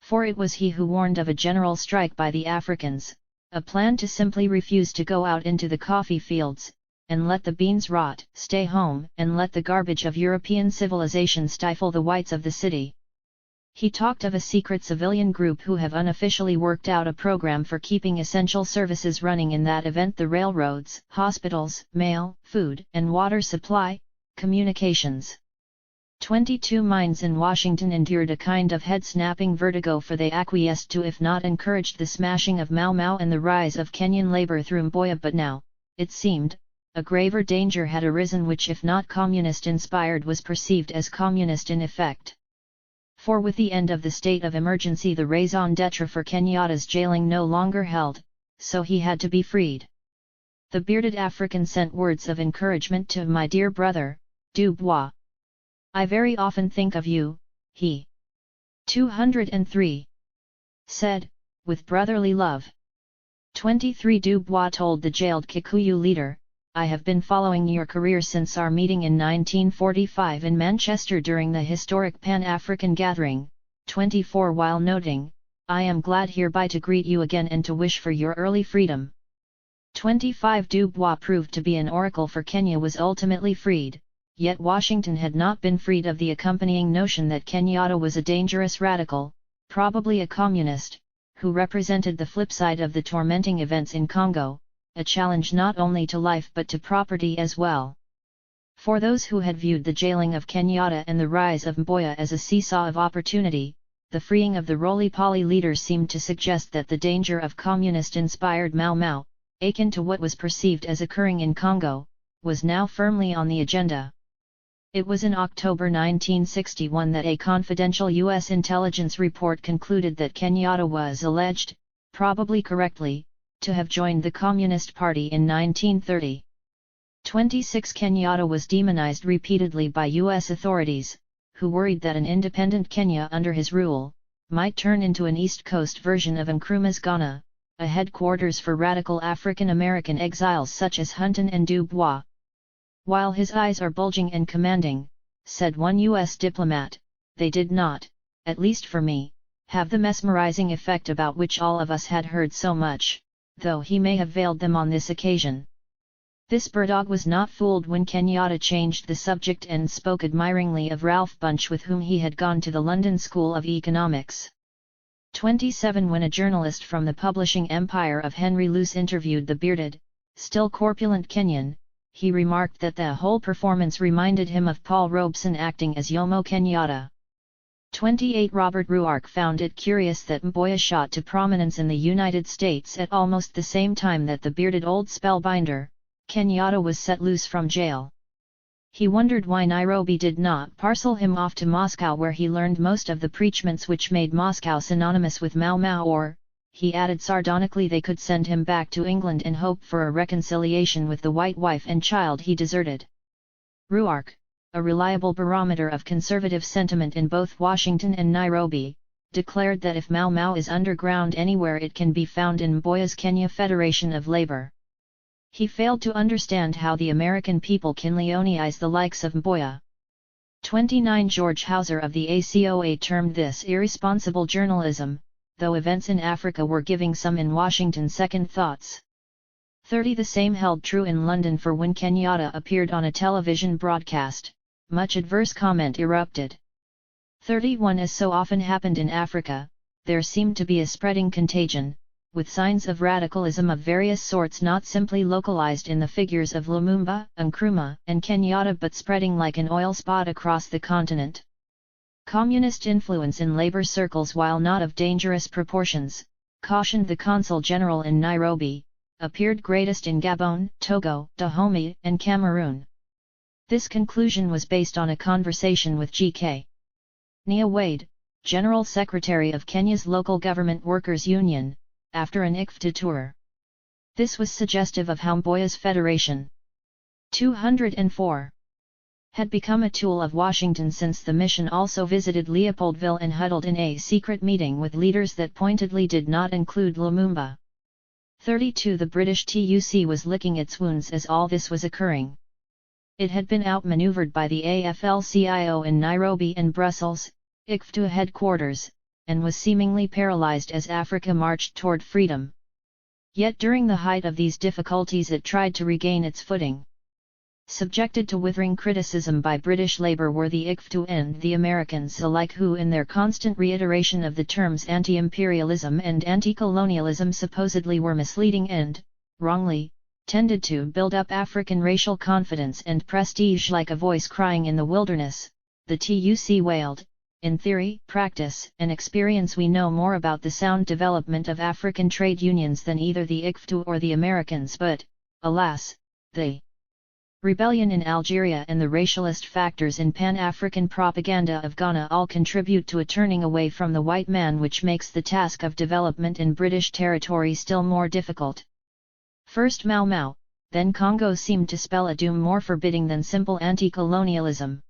For it was he who warned of a general strike by the Africans, a plan to simply refuse to go out into the coffee fields, and let the beans rot, stay home, and let the garbage of European civilization stifle the whites of the city. He talked of a secret civilian group who have unofficially worked out a program for keeping essential services running in that event: the railroads, hospitals, mail, food and water supply, communications. 22 minds in Washington endured a kind of head-snapping vertigo, for they acquiesced to, if not encouraged, the smashing of Mau Mau and the rise of Kenyan labor through Mboya. But now, it seemed, a graver danger had arisen which, if not communist-inspired, was perceived as communist in effect. For with the end of the state of emergency the raison d'etre for Kenyatta's jailing no longer held, so he had to be freed. The bearded African sent words of encouragement to "my dear brother, Dubois. I very often think of you," he 203 said, "with brotherly love." 23 Dubois told the jailed Kikuyu leader, "I have been following your career since our meeting in 1945 in Manchester during the historic Pan-African gathering." 24 While noting, "I am glad hereby to greet you again and to wish for your early freedom." 25 Dubois proved to be an oracle, for Kenya was ultimately freed. Yet Washington had not been freed of the accompanying notion that Kenyatta was a dangerous radical, probably a communist, who represented the flip side of the tormenting events in Congo, a challenge not only to life but to property as well. For those who had viewed the jailing of Kenyatta and the rise of Mboya as a seesaw of opportunity, the freeing of the roly-poly leaders seemed to suggest that the danger of communist-inspired Mau Mau, akin to what was perceived as occurring in Congo, was now firmly on the agenda. It was in October 1961 that a confidential U.S. intelligence report concluded that Kenyatta was alleged, probably correctly, to have joined the Communist Party in 1930. 26 Kenyatta was demonized repeatedly by U.S. authorities, who worried that an independent Kenya under his rule might turn into an East Coast version of Nkrumah's Ghana, a headquarters for radical African American exiles such as Hunton and Dubois. "While his eyes are bulging and commanding," said one U.S. diplomat, "they did not, at least for me, have the mesmerizing effect about which all of us had heard so much, though he may have veiled them on this occasion." This Burdog was not fooled when Kenyatta changed the subject and spoke admiringly of Ralph Bunche, with whom he had gone to the London School of Economics. 27 When a journalist from the publishing empire of Henry Luce interviewed the bearded, still corpulent Kenyan, he remarked that the whole performance reminded him of Paul Robeson acting as Jomo Kenyatta. 28 Robert Ruark found it curious that Mboya shot to prominence in the United States at almost the same time that the bearded old spellbinder, Kenyatta was set loose from jail. He wondered why Nairobi did not parcel him off to Moscow, where he learned most of the preachments which made Moscow synonymous with Mau Mau, or, he added sardonically, they could send him back to England and hope for a reconciliation with the white wife and child he deserted. Ruark, a reliable barometer of conservative sentiment in both Washington and Nairobi, declared that if Mau Mau is underground anywhere, it can be found in Mboya's Kenya Federation of Labor. He failed to understand how the American people can leonize the likes of Mboya. 29 George Hauser of the ACOA termed this irresponsible journalism, though events in Africa were giving some in Washington second thoughts. 30 The same held true in London, for when Kenyatta appeared on a television broadcast, much adverse comment erupted. 31 As so often happened in Africa, there seemed to be a spreading contagion, with signs of radicalism of various sorts not simply localized in the figures of Lumumba, Nkrumah, and Kenyatta, but spreading like an oil spot across the continent. Communist influence in labor circles, while not of dangerous proportions, cautioned the Consul General in Nairobi, appeared greatest in Gabon, Togo, Dahomey, and Cameroon. This conclusion was based on a conversation with G.K. Nia Wade, General Secretary of Kenya's Local Government Workers' Union, after an ICFTA tour. This was suggestive of how Mboya's Federation 204 had become a tool of Washington, since the mission also visited Leopoldville and huddled in a secret meeting with leaders that pointedly did not include Lumumba. 32 The British TUC was licking its wounds as all this was occurring. It had been outmaneuvered by the AFL-CIO in Nairobi and Brussels, ICFTA headquarters, and was seemingly paralyzed as Africa marched toward freedom. Yet during the height of these difficulties it tried to regain its footing. Subjected to withering criticism by British Labour were the ICFTA and the Americans alike, who in their constant reiteration of the terms anti-imperialism and anti-colonialism supposedly were misleading and, wrongly, tended to build up African racial confidence and prestige like a voice crying in the wilderness. The TUC wailed, in theory, practice, and experience we know more about the sound development of African trade unions than either the ICFTA or the Americans, but, alas, the rebellion in Algeria and the racialist factors in Pan-African propaganda of Ghana all contribute to a turning away from the white man, which makes the task of development in British territory still more difficult. First Mau Mau, then Congo seemed to spell a doom more forbidding than simple anti-colonialism.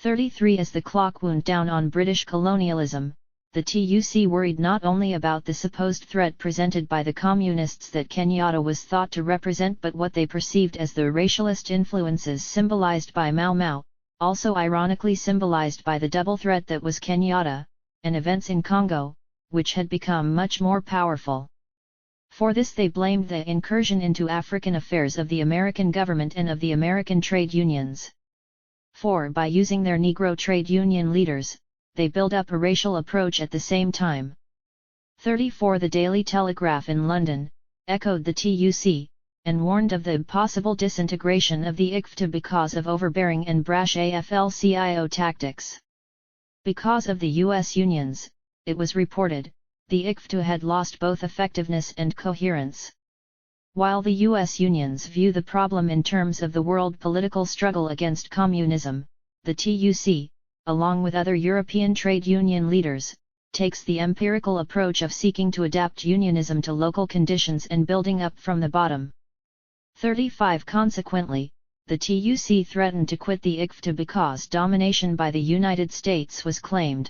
33 As the clock wound down on British colonialism, the TUC worried not only about the supposed threat presented by the communists that Kenyatta was thought to represent, but what they perceived as the racialist influences symbolized by Mau Mau, also ironically symbolized by the double threat that was Kenyatta, and events in Congo, which had become much more powerful. For this they blamed the incursion into African affairs of the American government and of the American trade unions. For by using their Negro trade union leaders, they build up a racial approach at the same time. 34 The Daily Telegraph in London echoed the TUC, and warned of the possible disintegration of the ICFTA because of overbearing and brash AFL-CIO tactics. Because of the U.S. unions, it was reported, the ICFTA had lost both effectiveness and coherence. While the U.S. unions view the problem in terms of the world political struggle against communism, the TUC, along with other European trade union leaders, takes the empirical approach of seeking to adapt unionism to local conditions and building up from the bottom. 35 Consequently, the TUC threatened to quit the ICFTA because domination by the United States was claimed.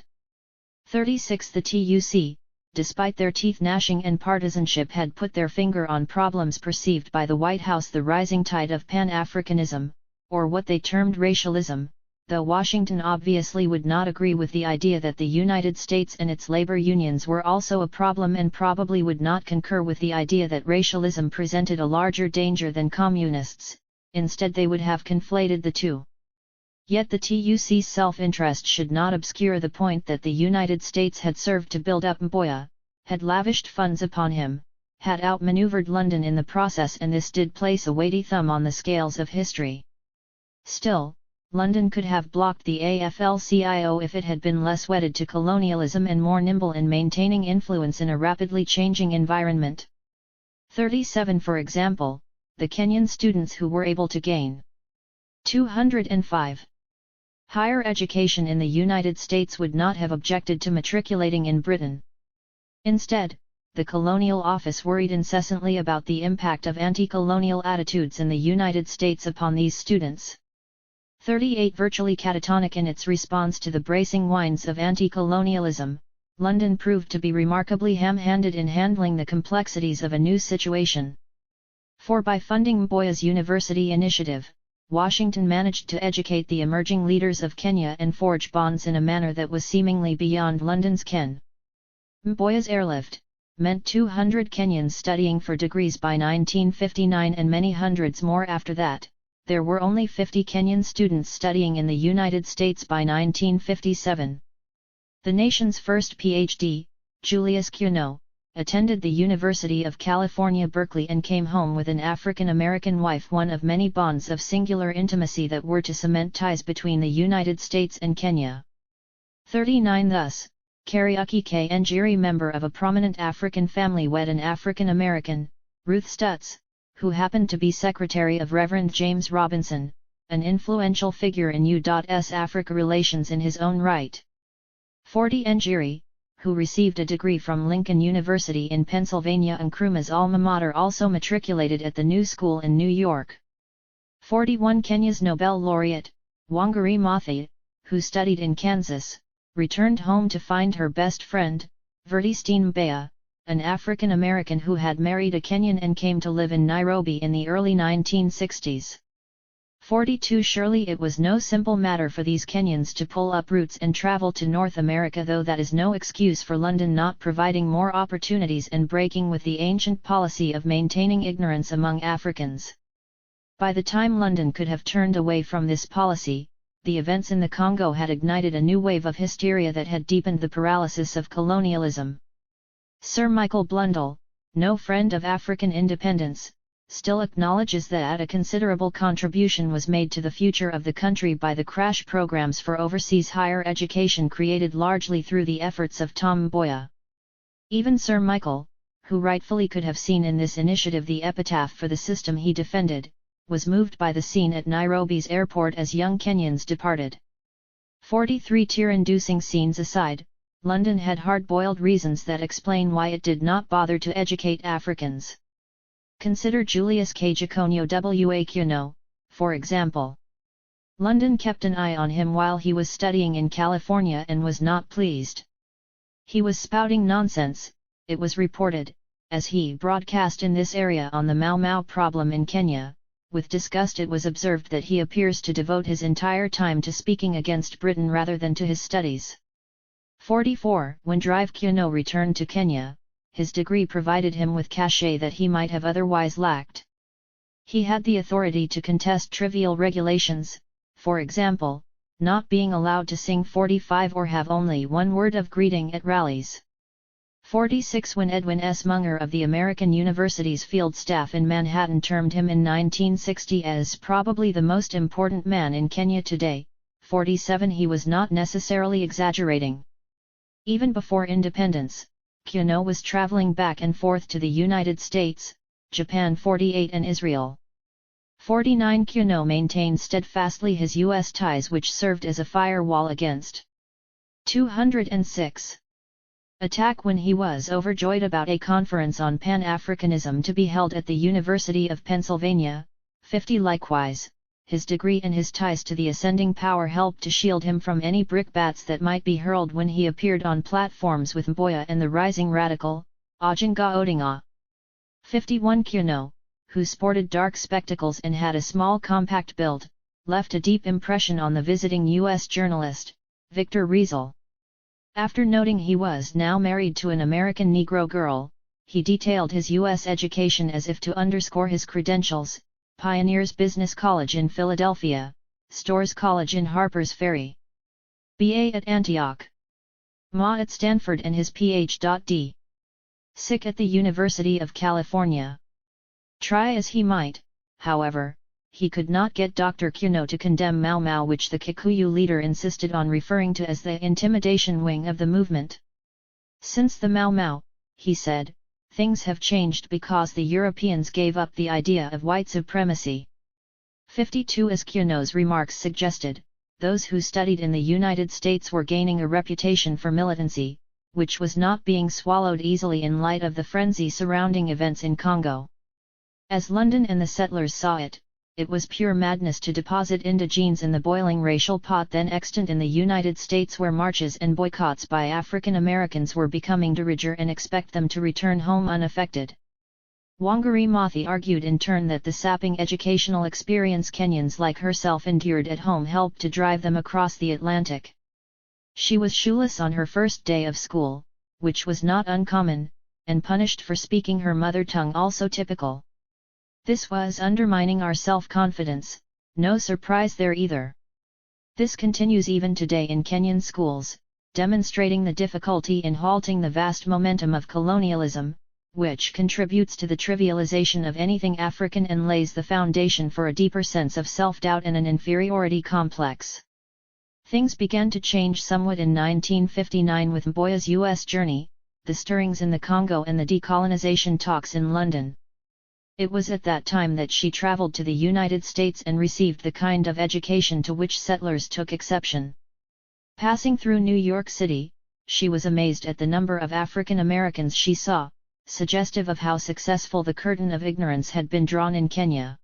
36 The TUC, despite their teeth-gnashing and partisanship, had put their finger on problems perceived by the White House, the rising tide of Pan-Africanism, or what they termed racialism, though Washington obviously would not agree with the idea that the United States and its labor unions were also a problem, and probably would not concur with the idea that racialism presented a larger danger than communists. Instead they would have conflated the two. Yet the TUC's self-interest should not obscure the point that the United States had served to build up Mboya, had lavished funds upon him, had outmaneuvered London in the process, and this did place a weighty thumb on the scales of history. Still, London could have blocked the AFL-CIO if it had been less wedded to colonialism and more nimble in maintaining influence in a rapidly changing environment. 37 For example, the Kenyan students who were able to gain 205 higher education in the United States would not have objected to matriculating in Britain. Instead, the Colonial Office worried incessantly about the impact of anti-colonial attitudes in the United States upon these students. 38 Virtually catatonic in its response to the bracing winds of anti-colonialism, London proved to be remarkably ham-handed in handling the complexities of a new situation. For by funding Mboya's University Initiative, Washington managed to educate the emerging leaders of Kenya and forge bonds in a manner that was seemingly beyond London's ken. Mboya's airlift meant 200 Kenyans studying for degrees by 1959 and many hundreds more after that. There were only 50 Kenyan students studying in the United States by 1957. The nation's first PhD, Julius Kuno, attended the University of California, Berkeley and came home with an African-American wife, one of many bonds of singular intimacy that were to cement ties between the United States and Kenya. 39 Thus, Kariuki K. Njeri, member of a prominent African family, wed an African-American, Ruth Stutz, who happened to be secretary of Reverend James Robinson, an influential figure in U.S. Africa relations in his own right. 40 Njeri, who received a degree from Lincoln University in Pennsylvania, Nkrumah's alma mater, also matriculated at the New School in New York. 41 Kenya's Nobel laureate, Wangari Maathai, who studied in Kansas, returned home to find her best friend, Vertistine Mbaya, an African-American who had married a Kenyan and came to live in Nairobi in the early 1960s. 42 Surely it was no simple matter for these Kenyans to pull up roots and travel to North America, though that is no excuse for London not providing more opportunities and breaking with the ancient policy of maintaining ignorance among Africans. By the time London could have turned away from this policy, the events in the Congo had ignited a new wave of hysteria that had deepened the paralysis of colonialism. Sir Michael Blundell, no friend of African independence, still acknowledges that a considerable contribution was made to the future of the country by the crash programs for overseas higher education created largely through the efforts of Tom Mboya. Even Sir Michael, who rightfully could have seen in this initiative the epitaph for the system he defended, was moved by the scene at Nairobi's airport as young Kenyans departed. 43 Tear-inducing scenes aside, London had hard-boiled reasons that explain why it did not bother to educate Africans. Consider Julius K. Giaconio wa Kuno, for example. London kept an eye on him while he was studying in California and was not pleased. He was spouting nonsense, it was reported, as he broadcast in this area on the Mau Mau problem in Kenya. With disgust it was observed that he appears to devote his entire time to speaking against Britain rather than to his studies. 44 When Drive Kuno returned to Kenya, his degree provided him with cachet that he might have otherwise lacked. He had the authority to contest trivial regulations, for example, not being allowed to sing 45 or have only one word of greeting at rallies. 46 When Edwin S. Munger of the American University's field staff in Manhattan termed him in 1960 as probably the most important man in Kenya today, 47 He was not necessarily exaggerating. Even before independence, Kuno was traveling back and forth to the United States, Japan 48 and Israel. 49 Kuno maintained steadfastly his U.S. ties, which served as a firewall against 206 attack when he was overjoyed about a conference on Pan-Africanism to be held at the University of Pennsylvania. 50 Likewise, his degree and his ties to the ascending power helped to shield him from any brickbats that might be hurled when he appeared on platforms with Mboya and the rising radical, Oginga Odinga. 51 Kuno, who sported dark spectacles and had a small compact build, left a deep impression on the visiting U.S. journalist, Victor Riesel. After noting he was now married to an American Negro girl, he detailed his U.S. education as if to underscore his credentials: Pioneers Business College in Philadelphia, Storrs College in Harper's Ferry, B.A. at Antioch, Ma at Stanford, and his Ph.D. Sic at the University of California. Try as he might, however, he could not get Dr. Kuno to condemn Mau Mau, which the Kikuyu leader insisted on referring to as the intimidation wing of the movement. Since the Mau Mau, he said, things have changed because the Europeans gave up the idea of white supremacy. 52 As Cuno's remarks suggested, those who studied in the United States were gaining a reputation for militancy, which was not being swallowed easily in light of the frenzy surrounding events in Congo. As London and the settlers saw it, it was pure madness to deposit indigenes in the boiling racial pot then extant in the United States, where marches and boycotts by African Americans were becoming de rigueur, and expect them to return home unaffected. Wangari Maathai argued in turn that the sapping educational experience Kenyans like herself endured at home helped to drive them across the Atlantic. She was shoeless on her first day of school, which was not uncommon, and punished for speaking her mother tongue, also typical. This was undermining our self-confidence, no surprise there either. This continues even today in Kenyan schools, demonstrating the difficulty in halting the vast momentum of colonialism, which contributes to the trivialization of anything African and lays the foundation for a deeper sense of self-doubt and an inferiority complex. Things began to change somewhat in 1959 with Mboya's U.S. journey, the stirrings in the Congo and the decolonization talks in London. It was at that time that she traveled to the United States and received the kind of education to which settlers took exception. Passing through New York City, she was amazed at the number of African Americans she saw, suggestive of how successful the curtain of ignorance had been drawn in Kenya.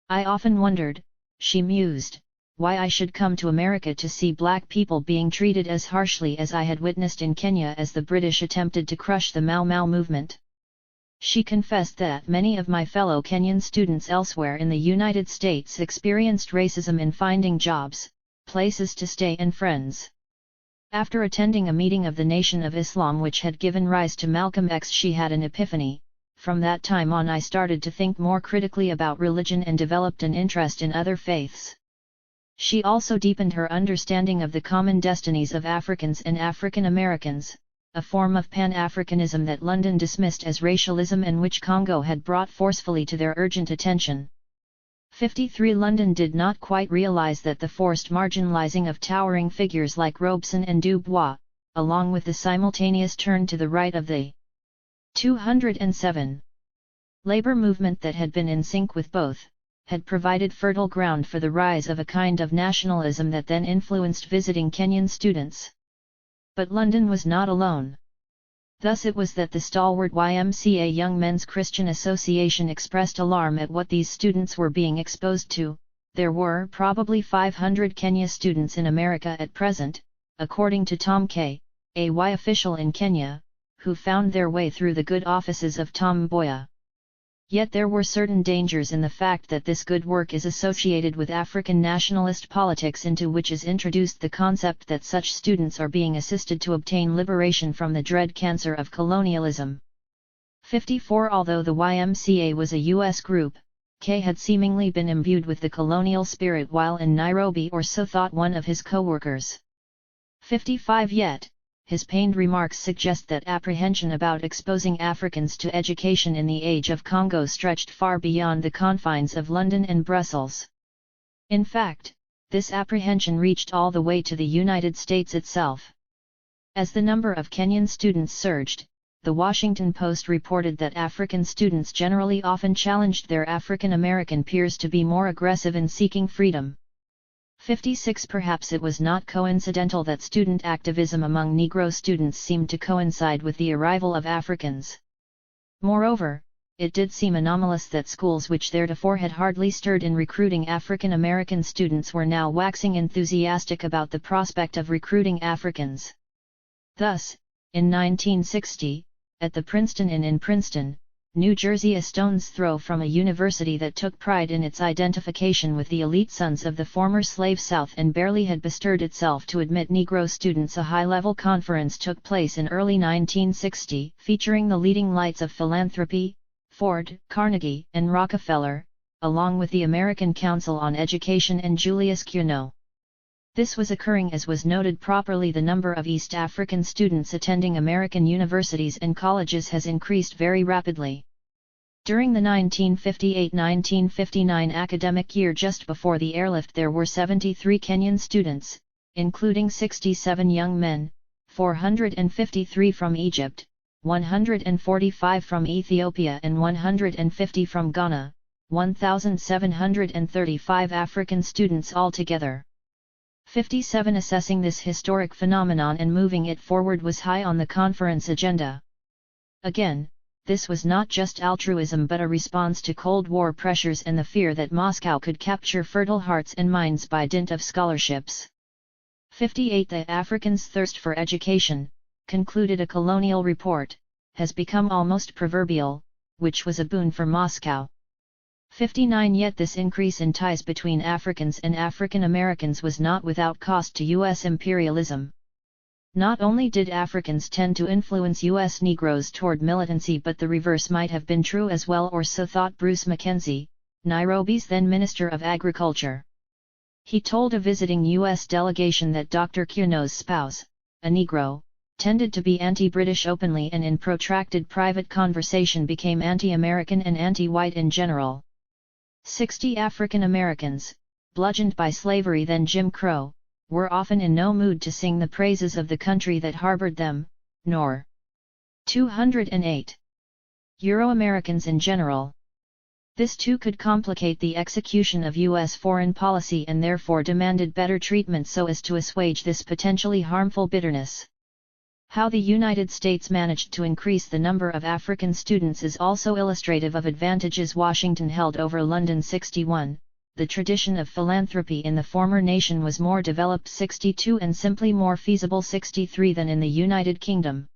I often wondered, she mused, why I should come to America to see black people being treated as harshly as I had witnessed in Kenya as the British attempted to crush the Mau Mau movement. She confessed that many of my fellow Kenyan students elsewhere in the United States experienced racism in finding jobs, places to stay and friends. After attending a meeting of the Nation of Islam which had given rise to Malcolm X, she had an epiphany. From that time on I started to think more critically about religion and developed an interest in other faiths. She also deepened her understanding of the common destinies of Africans and African Americans, a form of Pan-Africanism that London dismissed as racialism and which Congo had brought forcefully to their urgent attention. 53 London did not quite realize that the forced marginalizing of towering figures like Robeson and Dubois, along with the simultaneous turn to the right of the 207 labor movement that had been in sync with both, had provided fertile ground for the rise of a kind of nationalism that then influenced visiting Kenyan students. But London was not alone. Thus it was that the stalwart YMCA Young Men's Christian Association expressed alarm at what these students were being exposed to. There were probably 500 Kenya students in America at present, according to Tom K., a Y official in Kenya, who found their way through the good offices of Tom Mboya. Yet there were certain dangers in the fact that this good work is associated with African nationalist politics, into which is introduced the concept that such students are being assisted to obtain liberation from the dread cancer of colonialism. 54 Although the YMCA was a U.S. group, K had seemingly been imbued with the colonial spirit while in Nairobi, or so thought one of his co-workers. 55 Yet, his pained remarks suggest that apprehension about exposing Africans to education in the age of Congo stretched far beyond the confines of London and Brussels. In fact, this apprehension reached all the way to the United States itself. As the number of Kenyan students surged, the Washington Post reported that African students generally often challenged their African American peers to be more aggressive in seeking freedom. 56 Perhaps it was not coincidental that student activism among Negro students seemed to coincide with the arrival of Africans. Moreover, it did seem anomalous that schools which theretofore had hardly stirred in recruiting African American students were now waxing enthusiastic about the prospect of recruiting Africans. Thus, in 1960, at the Princeton Inn in Princeton, New Jersey, a stone's throw from a university that took pride in its identification with the elite sons of the former slave South and barely had bestirred itself to admit Negro students, a high-level conference took place in early 1960, featuring the leading lights of philanthropy, Ford, Carnegie, and Rockefeller, along with the American Council on Education and Julius Cuno. This was occurring as was noted properly. The number of East African students attending American universities and colleges has increased very rapidly. During the 1958-1959 academic year, just before the airlift, there were 73 Kenyan students, including 67 young men, 453 from Egypt, 145 from Ethiopia and 150 from Ghana, 1,735 African students altogether. 57 Assessing this historic phenomenon and moving it forward was high on the conference agenda. Again, this was not just altruism but a response to Cold War pressures and the fear that Moscow could capture fertile hearts and minds by dint of scholarships. 58 The Africans' thirst for education, concluded a colonial report, has become almost proverbial, which was a boon for Moscow. 59 Yet this increase in ties between Africans and African Americans was not without cost to U.S. imperialism. Not only did Africans tend to influence U.S. Negroes toward militancy, but the reverse might have been true as well, or so thought Bruce Mackenzie, Nairobi's then Minister of Agriculture. He told a visiting U.S. delegation that Dr. Quino's spouse, a Negro, tended to be anti-British openly and in protracted private conversation became anti-American and anti-white in general. 60 African Americans, bludgeoned by slavery then Jim Crow, were often in no mood to sing the praises of the country that harbored them, nor 208 Euro-Americans in general. This too could complicate the execution of U.S. foreign policy and therefore demanded better treatment so as to assuage this potentially harmful bitterness. How the United States managed to increase the number of African students is also illustrative of advantages Washington held over London. 61. The tradition of philanthropy in the former nation was more developed. 62 and simply more feasible. 63 than in the United Kingdom.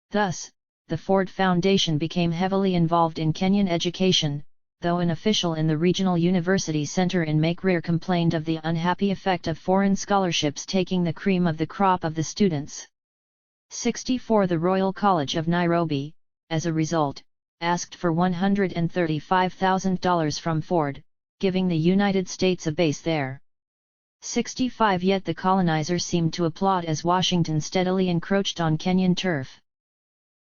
Thus, the Ford Foundation became heavily involved in Kenyan education, though an official in the regional university center in Makerere complained of the unhappy effect of foreign scholarships taking the cream of the crop of the students. 64 The Royal College of Nairobi, as a result, asked for $135,000 from Ford, giving the United States a base there. 65 Yet the colonizers seemed to applaud as Washington steadily encroached on Kenyan turf.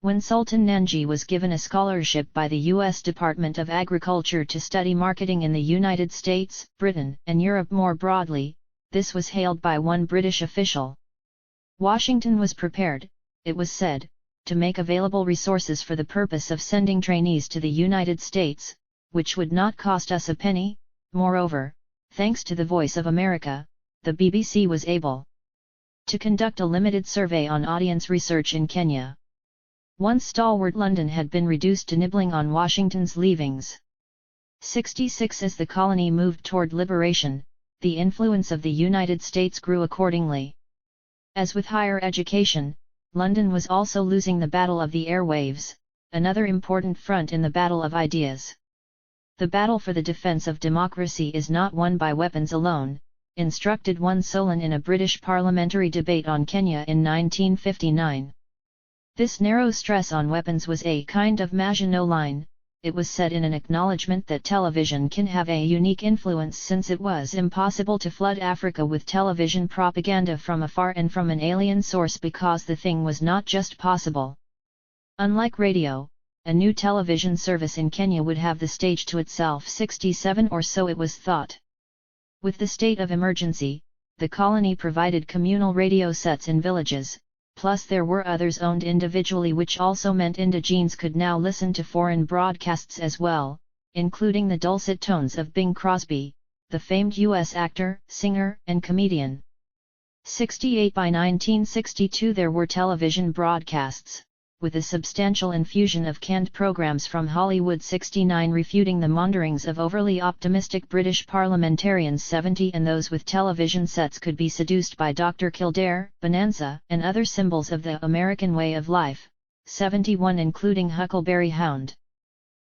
When Sultan Nanji was given a scholarship by the U.S. Department of Agriculture to study marketing in the United States, Britain, and Europe more broadly, this was hailed by one British official. Washington was prepared, it was said, to make available resources for the purpose of sending trainees to the United States, which would not cost us a penny. Moreover, thanks to the Voice of America, the BBC was able to conduct a limited survey on audience research in Kenya. Once stalwart London had been reduced to nibbling on Washington's leavings. 66 As the colony moved toward liberation, the influence of the United States grew accordingly. As with higher education, London was also losing the battle of the airwaves, another important front in the battle of ideas. The battle for the defense of democracy is not won by weapons alone, instructed one Solon in a British parliamentary debate on Kenya in 1959. This narrow stress on weapons was a kind of Maginot Line, it was said in an acknowledgement that television can have a unique influence since it was impossible to flood Africa with television propaganda from afar and from an alien source because the thing was not just possible. Unlike radio, a new television service in Kenya would have the stage to itself. 67 or so it was thought. With the state of emergency, the colony provided communal radio sets in villages, plus there were others owned individually, which also meant indigenes could now listen to foreign broadcasts as well, including the dulcet tones of Bing Crosby, the famed U.S. actor, singer, and comedian. 68 By 1962 there were television broadcasts, with a substantial infusion of canned programs from Hollywood. 69 Refuting the maunderings of overly optimistic British parliamentarians. 70 And those with television sets could be seduced by Dr. Kildare, Bonanza, and other symbols of the American way of life. 71 Including Huckleberry Hound.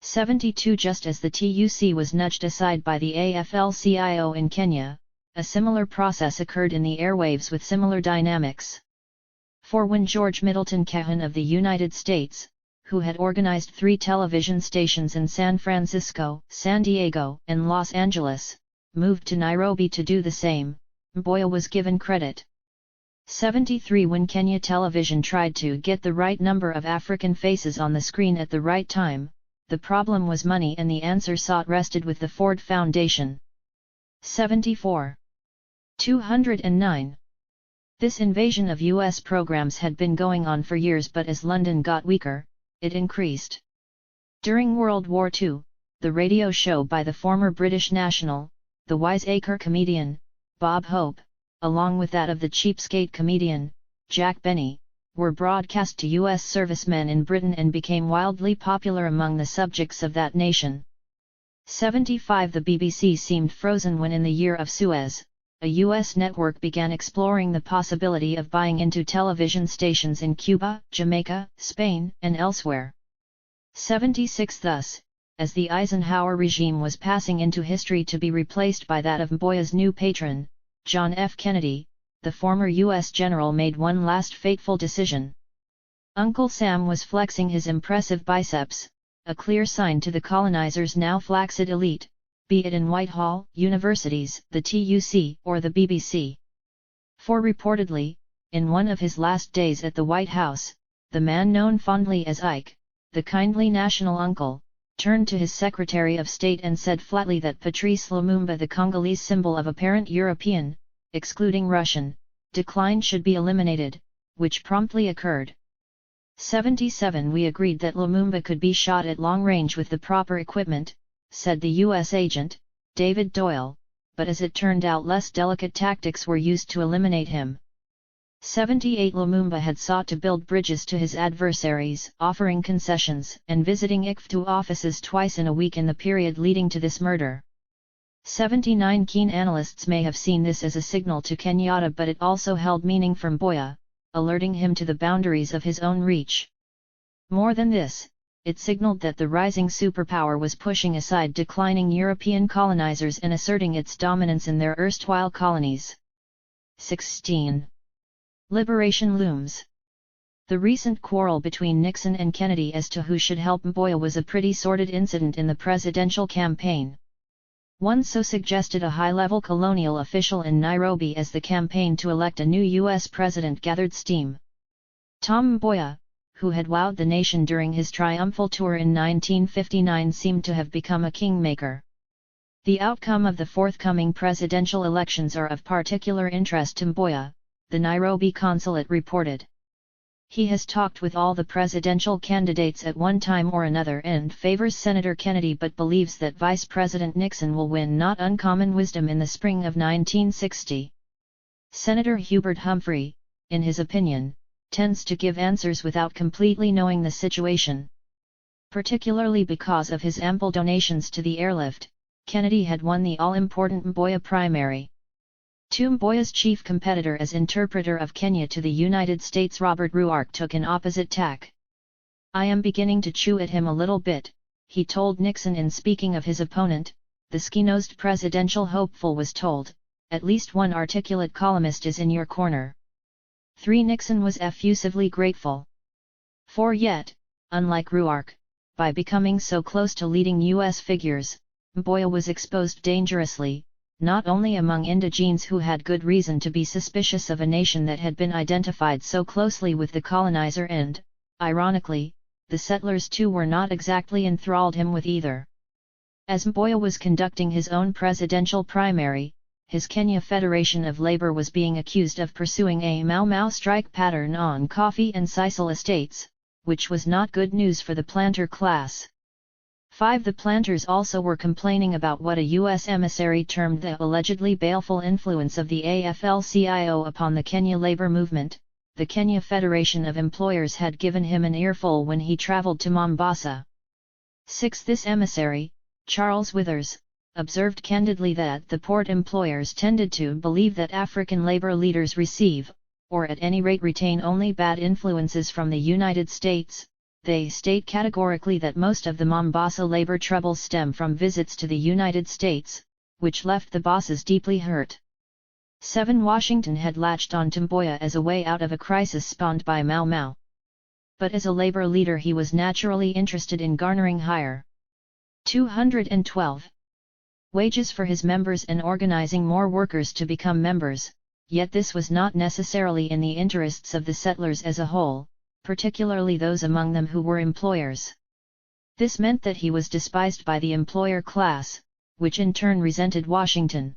72 Just as the TUC was nudged aside by the AFL-CIO in Kenya, a similar process occurred in the airwaves with similar dynamics. For when George Middleton Cahan of the United States, who had organized 3 television stations in San Francisco, San Diego, and Los Angeles, moved to Nairobi to do the same, Mboya was given credit. 73 When Kenya Television tried to get the right number of African faces on the screen at the right time, the problem was money and the answer sought rested with the Ford Foundation. 74. 209. This invasion of U.S. programs had been going on for years, but as London got weaker, it increased. During World War II, the radio show by the former British national, the wiseacre comedian, Bob Hope, along with that of the cheapskate comedian, Jack Benny, were broadcast to U.S. servicemen in Britain and became wildly popular among the subjects of that nation. 75 The BBC seemed frozen when in the year of Suez, a U.S. network began exploring the possibility of buying into television stations in Cuba, Jamaica, Spain, and elsewhere. 76 Thus, as the Eisenhower regime was passing into history to be replaced by that of Mboya's new patron, John F. Kennedy, the former U.S. general made one last fateful decision. Uncle Sam was flexing his impressive biceps, a clear sign to the colonizers' now flaccid elite, be it in Whitehall, universities, the TUC, or the BBC. For reportedly, in one of his last days at the White House, the man known fondly as Ike, the kindly national uncle, turned to his Secretary of State and said flatly that Patrice Lumumba, the Congolese symbol of apparent European, excluding Russian, decline, should be eliminated, which promptly occurred. 77 We agreed that Lumumba could be shot at long range with the proper equipment, said the U.S. agent, David Doyle, but as it turned out less delicate tactics were used to eliminate him. 78 Lumumba had sought to build bridges to his adversaries, offering concessions, and visiting ICFTU offices twice in a week in the period leading to this murder. 79 Keen analysts may have seen this as a signal to Kenyatta, but it also held meaning for Mboya, alerting him to the boundaries of his own reach. More than this, it signaled that the rising superpower was pushing aside declining European colonizers and asserting its dominance in their erstwhile colonies. 16. Liberation looms. The recent quarrel between Nixon and Kennedy as to who should help Mboya was a pretty sordid incident in the presidential campaign. One so suggested a high-level colonial official in Nairobi as the campaign to elect a new U.S. president gathered steam. Tom Mboya, who had wowed the nation during his triumphal tour in 1959, seemed to have become a kingmaker. The outcome of the forthcoming presidential elections are of particular interest to Mboya, the Nairobi consulate reported. He has talked with all the presidential candidates at one time or another and favors Senator Kennedy, but believes that Vice President Nixon will win. Not uncommon wisdom in the spring of 1960. Senator Hubert Humphrey, in his opinion, tends to give answers without completely knowing the situation. Particularly because of his ample donations to the airlift, Kennedy had won the all-important Mboya primary. To Mboya's chief competitor as interpreter of Kenya to the United States, Robert Ruark, took an opposite tack. "I am beginning to chew at him a little bit," he told Nixon in speaking of his opponent. The ski-nosed presidential hopeful was told, "At least one articulate columnist is in your corner." 3 Nixon was effusively grateful. 4 Yet, unlike Ruark, by becoming so close to leading U.S. figures, Mboya was exposed dangerously, not only among indigenes who had good reason to be suspicious of a nation that had been identified so closely with the colonizer and, ironically, the settlers too were not exactly enthralled him with either. As Mboya was conducting his own presidential primary, his Kenya Federation of Labour was being accused of pursuing a Mau Mau strike pattern on coffee and sisal estates, which was not good news for the planter class. 5 The planters also were complaining about what a U.S. emissary termed the allegedly baleful influence of the AFL-CIO upon the Kenya labor movement. The Kenya Federation of Employers had given him an earful when he travelled to Mombasa. 6 This emissary, Charles Withers, observed candidly that the port employers tended to believe that African labor leaders receive, or at any rate retain, only bad influences from the United States. They state categorically that most of the Mombasa labor troubles stem from visits to the United States, which left the bosses deeply hurt. 7 Washington had latched on to Mboya as a way out of a crisis spawned by Mau Mau. But as a labor leader he was naturally interested in garnering higher 212 wages for his members and organizing more workers to become members, yet this was not necessarily in the interests of the settlers as a whole, particularly those among them who were employers. This meant that he was despised by the employer class, which in turn resented Washington.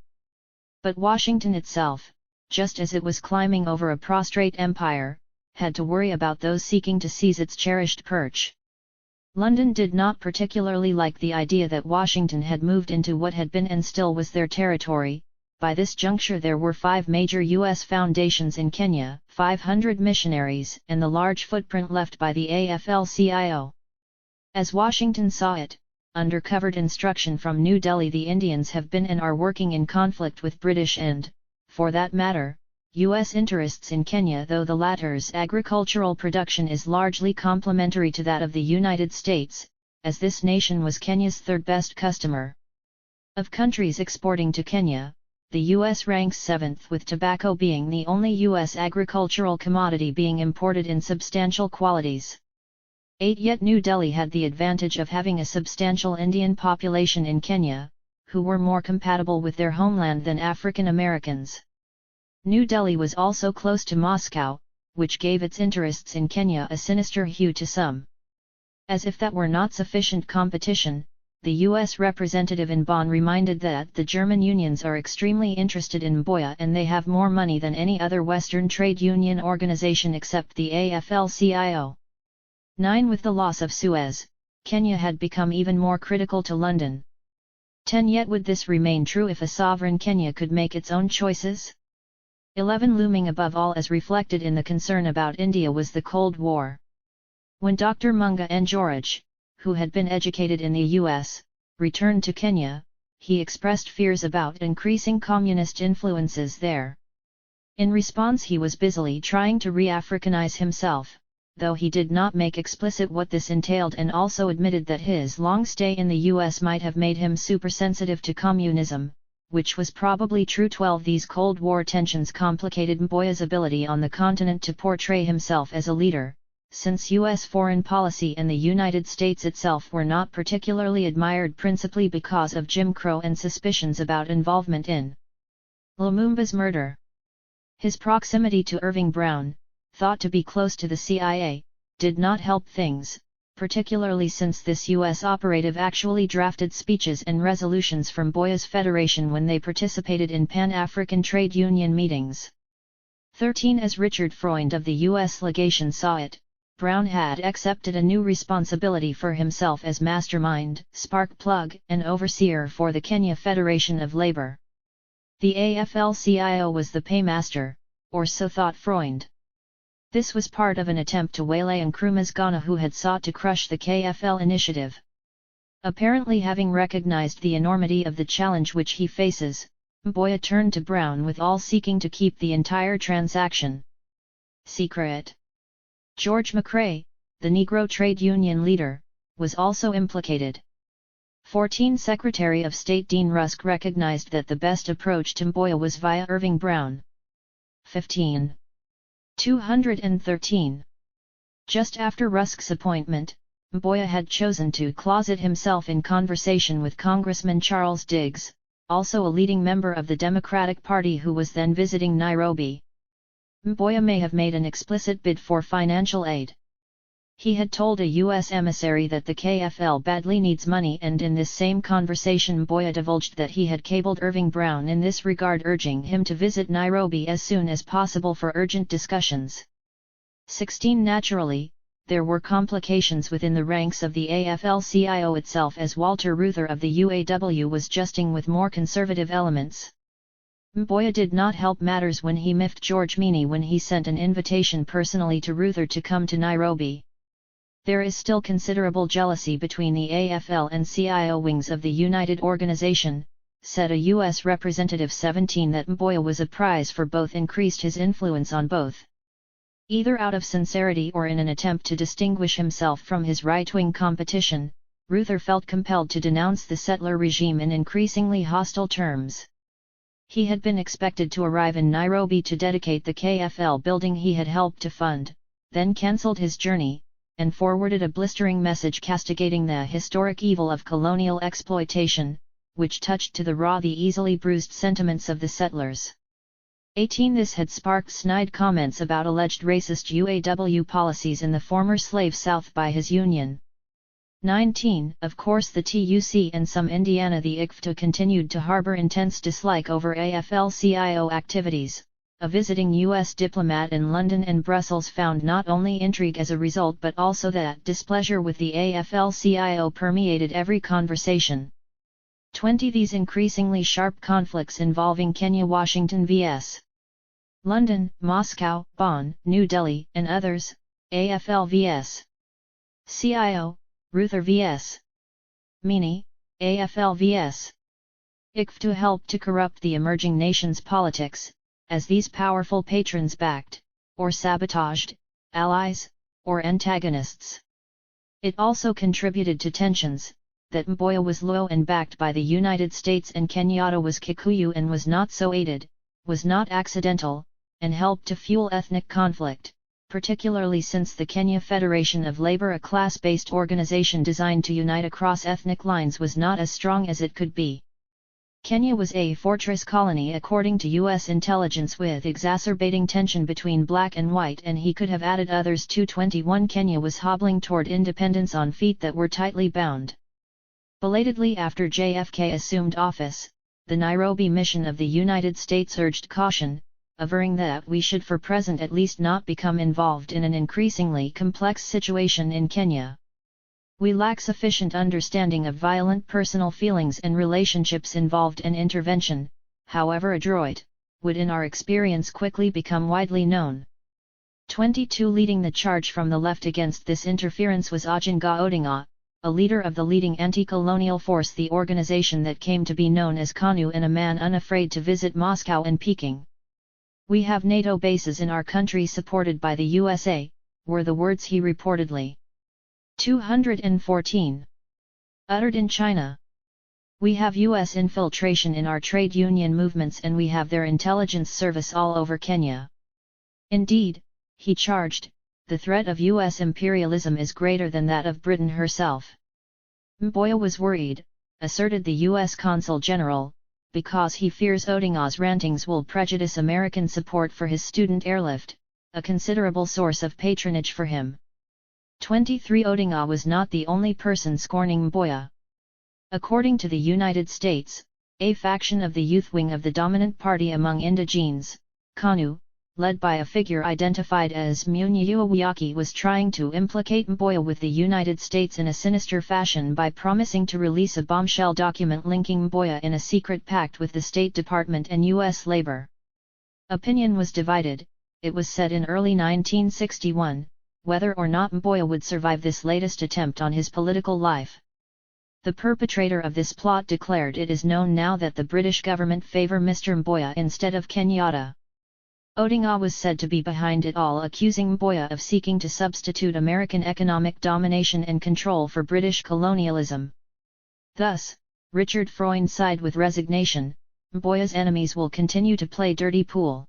But Washington itself, just as it was climbing over a prostrate empire, had to worry about those seeking to seize its cherished perch. London did not particularly like the idea that Washington had moved into what had been and still was their territory. By this juncture there were 5 major U.S. foundations in Kenya, 500 missionaries, and the large footprint left by the AFL-CIO. As Washington saw it, under covered instruction from New Delhi, the Indians have been and are working in conflict with British and, for that matter, U.S. interests in Kenya, though the latter's agricultural production is largely complementary to that of the United States, as this nation was Kenya's third best customer. Of countries exporting to Kenya, the U.S. ranks 7th, with tobacco being the only U.S. agricultural commodity being imported in substantial quantities. 8. Yet New Delhi had the advantage of having a substantial Indian population in Kenya, who were more compatible with their homeland than African Americans. New Delhi was also close to Moscow, which gave its interests in Kenya a sinister hue to some. As if that were not sufficient competition, the U.S. representative in Bonn reminded that the German unions are extremely interested in Mboya and they have more money than any other Western trade union organization except the AFL-CIO. 9. With the loss of Suez, Kenya had become even more critical to London. 10. Yet would this remain true if a sovereign Kenya could make its own choices? 11. Looming above all as reflected in the concern about India was the Cold War. When Dr. Munga Njoroge, who had been educated in the U.S., returned to Kenya, he expressed fears about increasing communist influences there. In response he was busily trying to re-Africanize himself, though he did not make explicit what this entailed, and also admitted that his long stay in the U.S. might have made him supersensitive to communism, which was probably true. 12. These Cold War tensions complicated Mboya's ability on the continent to portray himself as a leader, since U.S. foreign policy and the United States itself were not particularly admired, principally because of Jim Crow and suspicions about involvement in Lumumba's murder. His proximity to Irving Brown, thought to be close to the CIA, did not help things, particularly since this U.S. operative actually drafted speeches and resolutions from Mboya's federation when they participated in Pan-African trade union meetings. 13. As Richard Freund of the U.S. legation saw it, Brown had accepted a new responsibility for himself as mastermind, spark plug, and overseer for the Kenya Federation of Labor. The AFL-CIO was the paymaster, or so thought Freund. This was part of an attempt to waylay Nkrumah's Ghana, who had sought to crush the KFL initiative. Apparently having recognized the enormity of the challenge which he faces, Mboya turned to Brown with all seeking to keep the entire transaction secret. George McCrae, the Negro trade union leader, was also implicated. 14. Secretary of State Dean Rusk recognized that the best approach to Mboya was via Irving Brown. 15. 213. Just after Rusk's appointment, Mboya had chosen to closet himself in conversation with Congressman Charles Diggs, also a leading member of the Democratic Party who was then visiting Nairobi. Mboya may have made an explicit bid for financial aid. He had told a U.S. emissary that the KFL badly needs money, and in this same conversation Mboya divulged that he had cabled Irving Brown in this regard, urging him to visit Nairobi as soon as possible for urgent discussions. 16. Naturally, there were complications within the ranks of the AFL-CIO itself, as Walter Reuther of the UAW was justing with more conservative elements. Mboya did not help matters when he miffed George Meany when he sent an invitation personally to Reuther to come to Nairobi. There is still considerable jealousy between the AFL and CIO wings of the United Organization, said a U.S. representative. 17. That Mboya was a prize for both increased his influence on both. Either out of sincerity or in an attempt to distinguish himself from his right-wing competition, Reuther felt compelled to denounce the settler regime in increasingly hostile terms. He had been expected to arrive in Nairobi to dedicate the KFL building he had helped to fund, then cancelled his journey, and forwarded a blistering message castigating the historic evil of colonial exploitation, which touched to the raw the easily bruised sentiments of the settlers. 18. This had sparked snide comments about alleged racist UAW policies in the former slave South by his union. 19. Of course the TUC and some Indiana the ICFTA continued to harbor intense dislike over AFL-CIO activities, a visiting U.S. diplomat in London and Brussels found not only intrigue as a result but also that displeasure with the AFL-CIO permeated every conversation. 20 These increasingly sharp conflicts involving Kenya, Washington vs. London, Moscow, Bonn, New Delhi, and others, AFL vs. CIO, Ruther vs. Meany, AFL vs. ICF helped to corrupt the emerging nation's politics, as these powerful patrons backed, or sabotaged, allies, or antagonists. It also contributed to tensions, that Mboya was loyal and backed by the United States and Kenyatta was Kikuyu and was not so aided, was not accidental, and helped to fuel ethnic conflict, particularly since the Kenya Federation of Labour, a class-based organization designed to unite across ethnic lines, was not as strong as it could be. Kenya was a fortress colony according to U.S. intelligence, with exacerbating tension between black and white, and he could have added others too. 21 Kenya was hobbling toward independence on feet that were tightly bound. Belatedly after JFK assumed office, the Nairobi mission of the United States urged caution, averring that we should for present at least not become involved in an increasingly complex situation in Kenya. We lack sufficient understanding of violent personal feelings and relationships involved, and intervention, however adroit, would in our experience quickly become widely known. 22 Leading the charge from the left against this interference was Oginga Odinga, a leader of the leading anti-colonial force, the organization that came to be known as KANU, and a man unafraid to visit Moscow and Peking. "We have NATO bases in our country supported by the USA," were the words he reportedly 214 uttered in China. "We have US infiltration in our trade union movements and we have their intelligence service all over Kenya." Indeed, he charged, the threat of US imperialism is greater than that of Britain herself. Mboya was worried, asserted the US Consul General, because he fears Odinga's rantings will prejudice American support for his student airlift, a considerable source of patronage for him. 23 Odinga was not the only person scorning Mboya. According to the United States, a faction of the youth wing of the dominant party among indigenes, KANU, led by a figure identified as Munyua Wiyaki, was trying to implicate Mboya with the United States in a sinister fashion by promising to release a bombshell document linking Mboya in a secret pact with the State Department and U.S. Labor. Opinion was divided, it was said in early 1961, whether or not Mboya would survive this latest attempt on his political life. The perpetrator of this plot declared, "It is known now that the British government favour Mr. Mboya instead of Kenyatta." Odinga was said to be behind it all, accusing Mboya of seeking to substitute American economic domination and control for British colonialism. Thus, Richard Freund sighed with resignation, Mboya's enemies will continue to play dirty pool.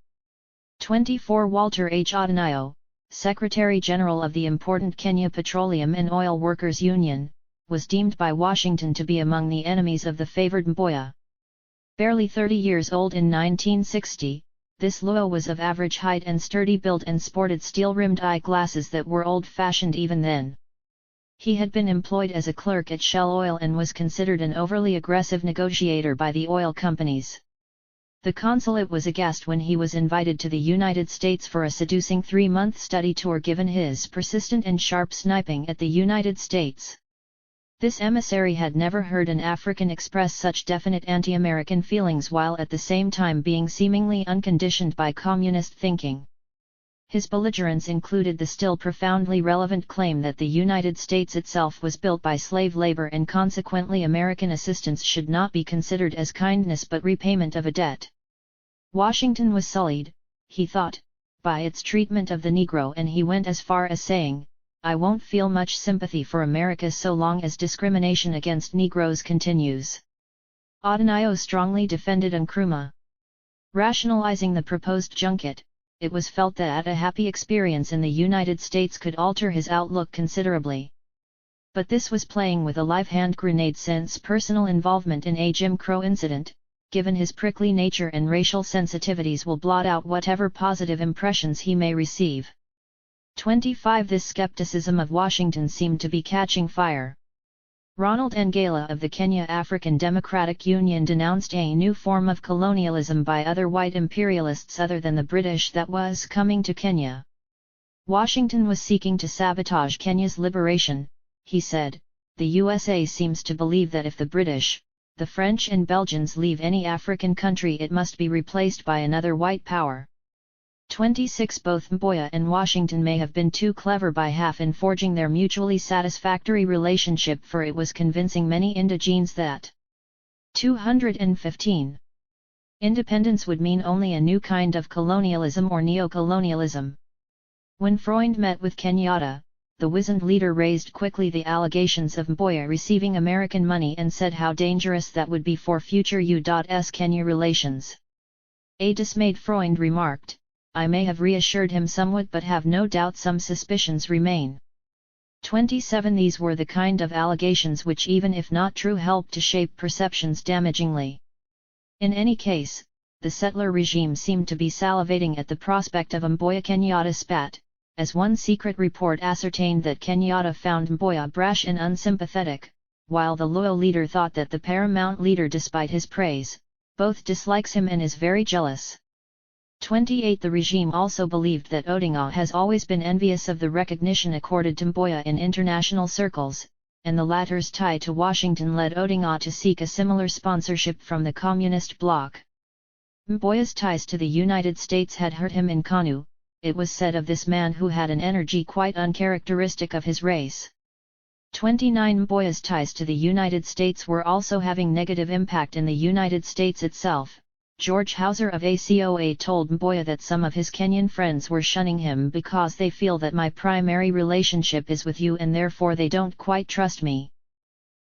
24 Walter H. Odinayo, Secretary General of the important Kenya Petroleum and Oil Workers Union, was deemed by Washington to be among the enemies of the favoured Mboya. Barely 30 years old in 1960, this Luo was of average height and sturdy build and sported steel-rimmed eyeglasses that were old-fashioned even then. He had been employed as a clerk at Shell Oil and was considered an overly aggressive negotiator by the oil companies. The consulate was aghast when he was invited to the United States for a seducing 3-month study tour, given his persistent and sharp sniping at the United States. This emissary had never heard an African express such definite anti-American feelings while at the same time being seemingly unconditioned by communist thinking. His belligerence included the still profoundly relevant claim that the United States itself was built by slave labor and consequently American assistance should not be considered as kindness but repayment of a debt. Washington was sullied, he thought, by its treatment of the Negro, and he went as far as saying, "I won't feel much sympathy for America so long as discrimination against Negroes continues." Odinayo strongly defended Nkrumah. Rationalizing the proposed junket, it was felt that a happy experience in the United States could alter his outlook considerably. But this was playing with a live hand grenade, since personal involvement in a Jim Crow incident, given his prickly nature and racial sensitivities, will blot out whatever positive impressions he may receive. 25 This skepticism of Washington seemed to be catching fire. Ronald Ngala of the Kenya African Democratic Union denounced a new form of colonialism by other white imperialists other than the British that was coming to Kenya. Washington was seeking to sabotage Kenya's liberation, he said. The USA seems to believe that if the British, the French and Belgians leave any African country, it must be replaced by another white power. 26 Both Mboya and Washington may have been too clever by half in forging their mutually satisfactory relationship, for it was convincing many indigenes that 215. Independence would mean only a new kind of colonialism or neocolonialism. When Freund met with Kenyatta, the wizened leader raised quickly the allegations of Mboya receiving American money and said how dangerous that would be for future U.S.-Kenya relations. A dismayed Freund remarked, "I may have reassured him somewhat, but have no doubt some suspicions remain." 27 These were the kind of allegations which, even if not true, helped to shape perceptions damagingly. In any case, the settler regime seemed to be salivating at the prospect of a Mboya-Kenyatta spat, as one secret report ascertained that Kenyatta found Mboya brash and unsympathetic, while the loyal leader thought that the paramount leader, despite his praise, both dislikes him and is very jealous. 28 The regime also believed that Odinga has always been envious of the recognition accorded to Mboya in international circles, and the latter's tie to Washington led Odinga to seek a similar sponsorship from the communist bloc. Mboya's ties to the United States had hurt him in KANU, it was said of this man, who had an energy quite uncharacteristic of his race. 29 Mboya's ties to the United States were also having negative impact in the United States itself. George Hauser of ACOA told Mboya that some of his Kenyan friends were shunning him because they feel that my primary relationship is with you and therefore they don't quite trust me.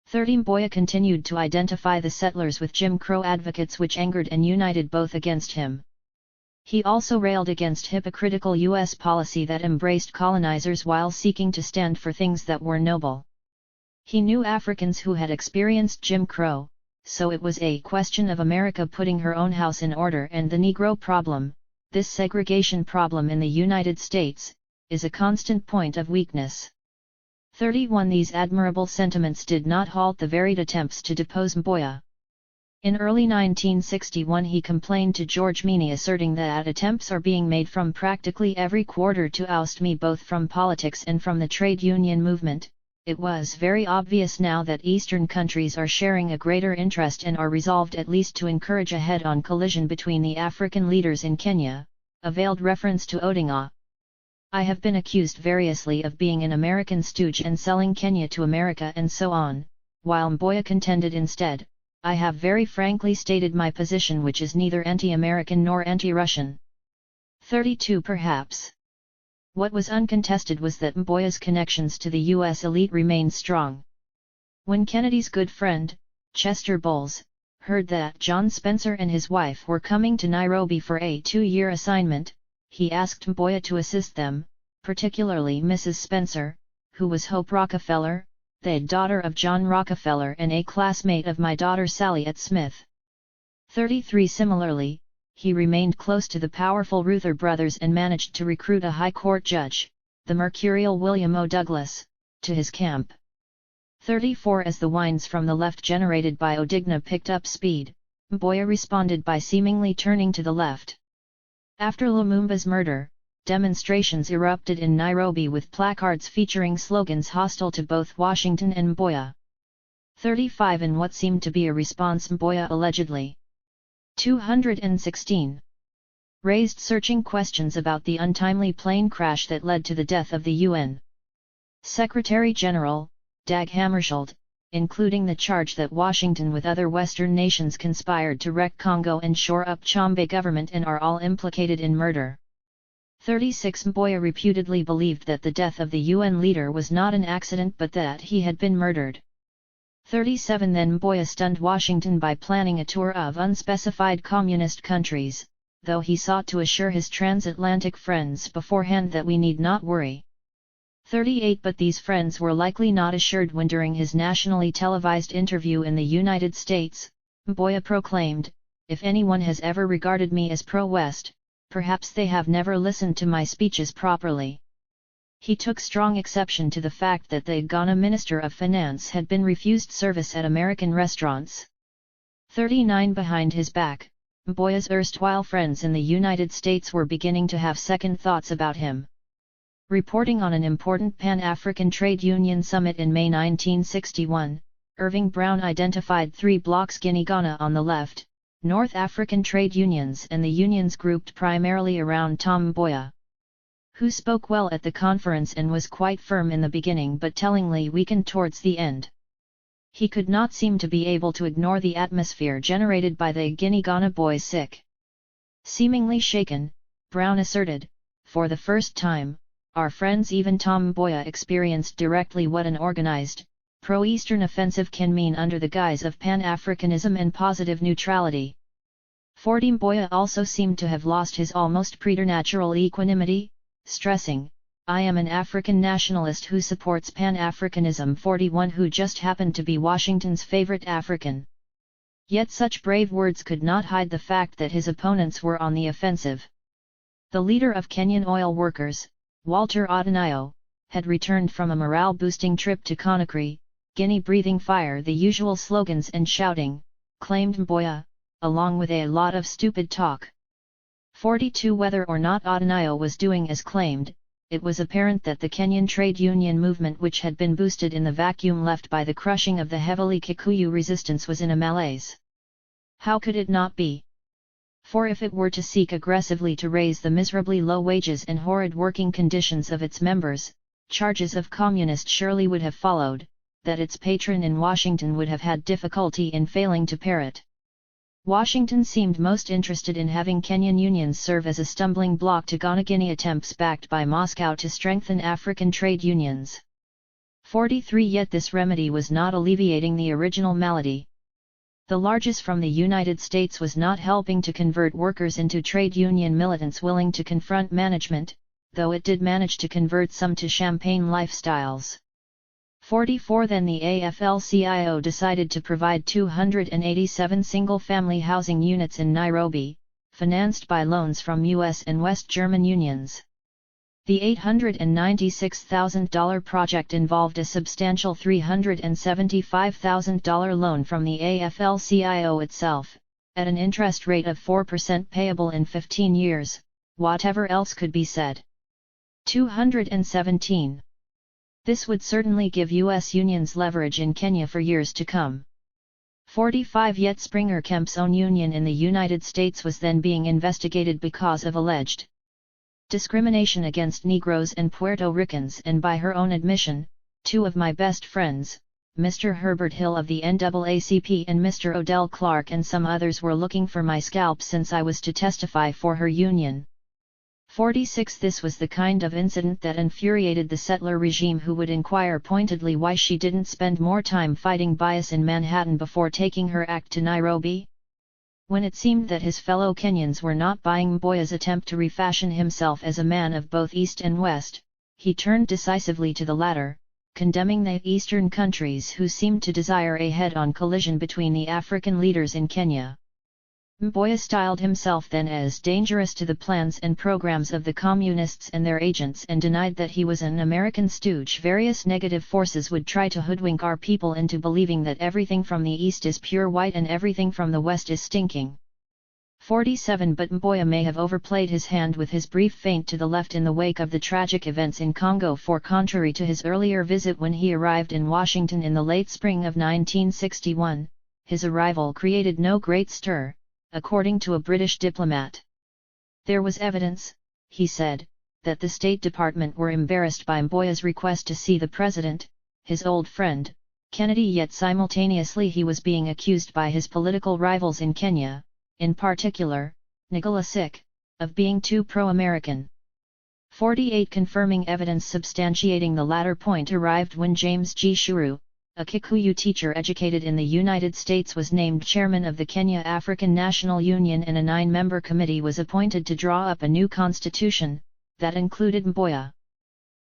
30 Mboya continued to identify the settlers with Jim Crow advocates, which angered and united both against him. He also railed against hypocritical U.S. policy that embraced colonizers while seeking to stand for things that were noble. He knew Africans who had experienced Jim Crow, so it was a question of America putting her own house in order, and the Negro problem, this segregation problem in the United States, is a constant point of weakness. 31 These admirable sentiments did not halt the varied attempts to depose Mboya. In early 1961 he complained to George Meany, asserting that attempts are being made from practically every quarter to oust me both from politics and from the trade union movement. It was very obvious now that Eastern countries are sharing a greater interest and are resolved at least to encourage a head-on collision between the African leaders in Kenya, a veiled reference to Odinga. I have been accused variously of being an American stooge and selling Kenya to America and so on, while Mboya contended instead, I have very frankly stated my position, which is neither anti-American nor anti-Russian. 32 Perhaps what was uncontested was that Mboya's connections to the U.S. elite remained strong. When Kennedy's good friend, Chester Bowles, heard that John Spencer and his wife were coming to Nairobi for a 2-year assignment, he asked Mboya to assist them, particularly Mrs. Spencer, who was Hope Rockefeller, the daughter of John Rockefeller and a classmate of my daughter Sally at Smith. 33 Similarly, he remained close to the powerful Ruther brothers and managed to recruit a high court judge, the mercurial William O. Douglas, to his camp. 34 As the whines from the left generated by Odinga picked up speed, Mboya responded by seemingly turning to the left. After Lumumba's murder, demonstrations erupted in Nairobi with placards featuring slogans hostile to both Washington and Mboya. 35 In what seemed to be a response, Mboya allegedly 216 raised searching questions about the untimely plane crash that led to the death of the UN Secretary-General, Dag Hammarskjöld, including the charge that Washington with other Western nations conspired to wreck Congo and shore up Tshombe government and are all implicated in murder. 36 Mboya reputedly believed that the death of the UN leader was not an accident but that he had been murdered. 37 Then Mboya stunned Washington by planning a tour of unspecified communist countries, though he sought to assure his transatlantic friends beforehand that we need not worry. 38 But these friends were likely not assured when, during his nationally televised interview in the United States, Mboya proclaimed, "If anyone has ever regarded me as pro-West, perhaps they have never listened to my speeches properly." He took strong exception to the fact that the Ghana Minister of Finance had been refused service at American restaurants. 39 Behind his back, Mboya's erstwhile friends in the United States were beginning to have second thoughts about him. Reporting on an important Pan-African Trade Union summit in May 1961, Irving Brown identified 3 blocs: Guinea-Ghana on the left, North African trade unions and the unions grouped primarily around Tom Mboya, who spoke well at the conference and was quite firm in the beginning but tellingly weakened towards the end. He could not seem to be able to ignore the atmosphere generated by the Guinea-Ghana boys sick. Seemingly shaken, Brown asserted, for the first time, our friends even Tom Mboya experienced directly what an organized, pro-Eastern offensive can mean under the guise of Pan-Africanism and positive neutrality. 40 Mboya also seemed to have lost his almost preternatural equanimity, stressing, I am an African nationalist who supports Pan-Africanism. 41 Who just happened to be Washington's favorite African. Yet such brave words could not hide the fact that his opponents were on the offensive. The leader of Kenyan oil workers, Walter Odunayo, had returned from a morale-boosting trip to Conakry, Guinea, breathing fire, the usual slogans and shouting, claimed Mboya, along with a lot of stupid talk. 42 Whether or not Odunayo was doing as claimed, it was apparent that the Kenyan trade union movement, which had been boosted in the vacuum left by the crushing of the heavily Kikuyu resistance, was in a malaise. How could it not be? For if it were to seek aggressively to raise the miserably low wages and horrid working conditions of its members, charges of communist surely would have followed, that its patron in Washington would have had difficulty in failing to parrot. Washington seemed most interested in having Kenyan unions serve as a stumbling block to Ghana-Guinea attempts backed by Moscow to strengthen African trade unions. 43 Yet this remedy was not alleviating the original malady. The largesse from the United States was not helping to convert workers into trade union militants willing to confront management, though it did manage to convert some to champagne lifestyles. 44 Then the AFL-CIO decided to provide 287 single-family housing units in Nairobi, financed by loans from US and West German unions. The $896,000 project involved a substantial $375,000 loan from the AFL-CIO itself, at an interest rate of 4% payable in 15 years, whatever else could be said. 217. This would certainly give US unions leverage in Kenya for years to come. 45 Yet Springer Kemp's own union in the United States was then being investigated because of alleged discrimination against Negroes and Puerto Ricans, and by her own admission, 2 of my best friends, Mr. Herbert Hill of the NAACP and Mr. Odell Clark and some others, were looking for my scalp since I was to testify for her union. 46 This was the kind of incident that infuriated the settler regime, who would inquire pointedly why she didn't spend more time fighting bias in Manhattan before taking her act to Nairobi. When it seemed that his fellow Kenyans were not buying Mboya's attempt to refashion himself as a man of both East and West, he turned decisively to the latter, condemning the Eastern countries who seemed to desire a head-on collision between the African leaders in Kenya. Mboya styled himself then as dangerous to the plans and programs of the communists and their agents, and denied that he was an American stooge. Various negative forces would try to hoodwink our people into believing that everything from the East is pure white and everything from the West is stinking. 47 But Mboya may have overplayed his hand with his brief feint to the left in the wake of the tragic events in Congo, for contrary to his earlier visit when he arrived in Washington in the late spring of 1961, his arrival created no great stir, according to a British diplomat. There was evidence, he said, that the State Department were embarrassed by Mboya's request to see the president, his old friend, Kennedy, yet simultaneously he was being accused by his political rivals in Kenya, in particular, Nicola Sick, of being too pro-American. 48 Confirming evidence substantiating the latter point arrived when James G. Shuru, a Kikuyu teacher educated in the United States, was named chairman of the Kenya African National Union, and a 9-member committee was appointed to draw up a new constitution, that included Mboya.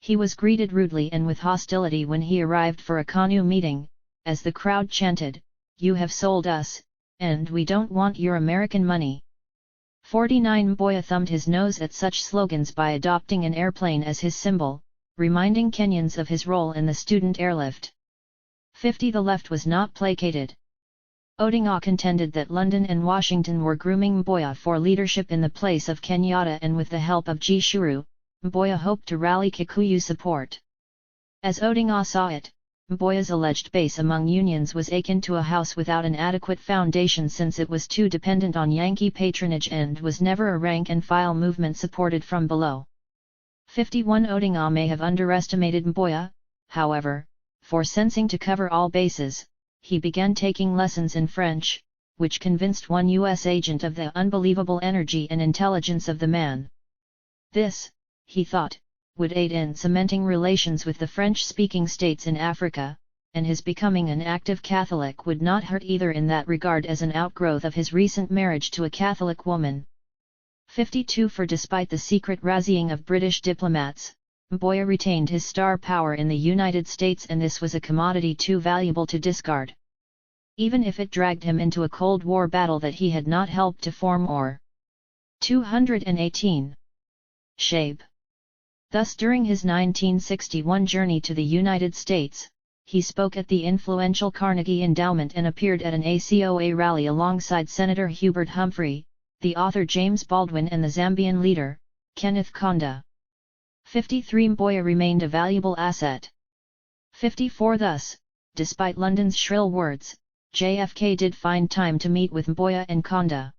He was greeted rudely and with hostility when he arrived for a KANU meeting, as the crowd chanted, "You have sold us, and we don't want your American money." 49 Mboya thumbed his nose at such slogans by adopting an airplane as his symbol, reminding Kenyans of his role in the student airlift. 50. The left was not placated. Odinga contended that London and Washington were grooming Mboya for leadership in the place of Kenyatta, and with the help of G. Shuru, Mboya hoped to rally Kikuyu support. As Odinga saw it, Mboya's alleged base among unions was akin to a house without an adequate foundation, since it was too dependent on Yankee patronage and was never a rank-and-file movement supported from below. 51. Odinga may have underestimated Mboya, however, for sensing to cover all bases, he began taking lessons in French, which convinced one U.S. agent of the unbelievable energy and intelligence of the man. This, he thought, would aid in cementing relations with the French-speaking states in Africa, and his becoming an active Catholic would not hurt either in that regard, as an outgrowth of his recent marriage to a Catholic woman. 52. For despite the secret razzying of British diplomats, Mboya retained his star power in the United States, and this was a commodity too valuable to discard, even if it dragged him into a Cold War battle that he had not helped to form or 218. Shape. Thus during his 1961 journey to the United States, he spoke at the influential Carnegie Endowment and appeared at an ACOA rally alongside Senator Hubert Humphrey, the author James Baldwin, and the Zambian leader, Kenneth Kaunda. 53. Mboya remained a valuable asset. 54. Thus, despite London's shrill words, JFK did find time to meet with Mboya and Kaunda.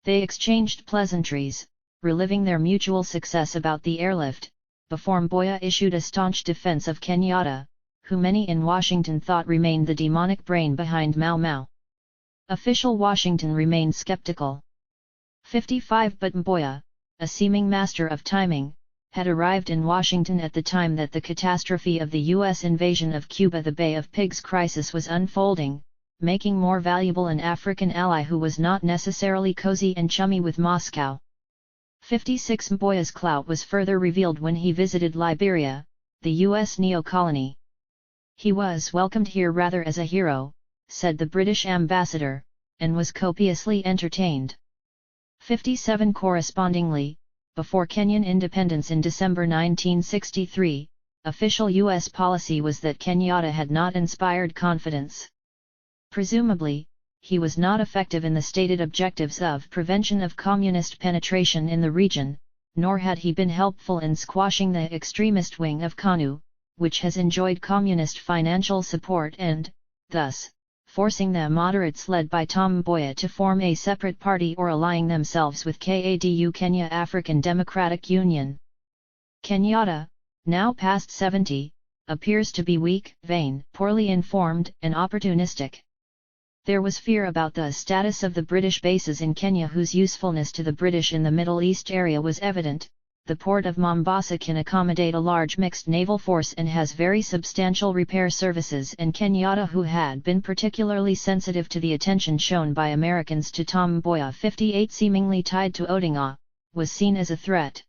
They exchanged pleasantries, reliving their mutual success about the airlift, before Mboya issued a staunch defense of Kenyatta, who many in Washington thought remained the demonic brain behind Mau Mau. Official Washington remained skeptical. 55. But Mboya, a seeming master of timing, had arrived in Washington at the time that the catastrophe of the U.S. invasion of Cuba, the Bay of Pigs crisis, was unfolding, making more valuable an African ally who was not necessarily cozy and chummy with Moscow. 56. Mboya's clout was further revealed when he visited Liberia, the U.S. neo-colony. He was welcomed here rather as a hero, said the British ambassador, and was copiously entertained. 57. Correspondingly, before Kenyan independence in December 1963, official U.S. policy was that Kenyatta had not inspired confidence. Presumably, he was not effective in the stated objectives of prevention of communist penetration in the region, nor had he been helpful in squashing the extremist wing of KANU, which has enjoyed communist financial support and, thus, forcing the moderates led by Tom Mboya to form a separate party or allying themselves with KADU, Kenya African Democratic Union. Kenyatta, now past 70, appears to be weak, vain, poorly informed, and opportunistic. There was fear about the status of the British bases in Kenya, whose usefulness to the British in the Middle East area was evident. The port of Mombasa can accommodate a large mixed naval force and has very substantial repair services, and Kenyatta, who had been particularly sensitive to the attention shown by Americans to Tom Mboya, 58, seemingly tied to Odinga, was seen as a threat.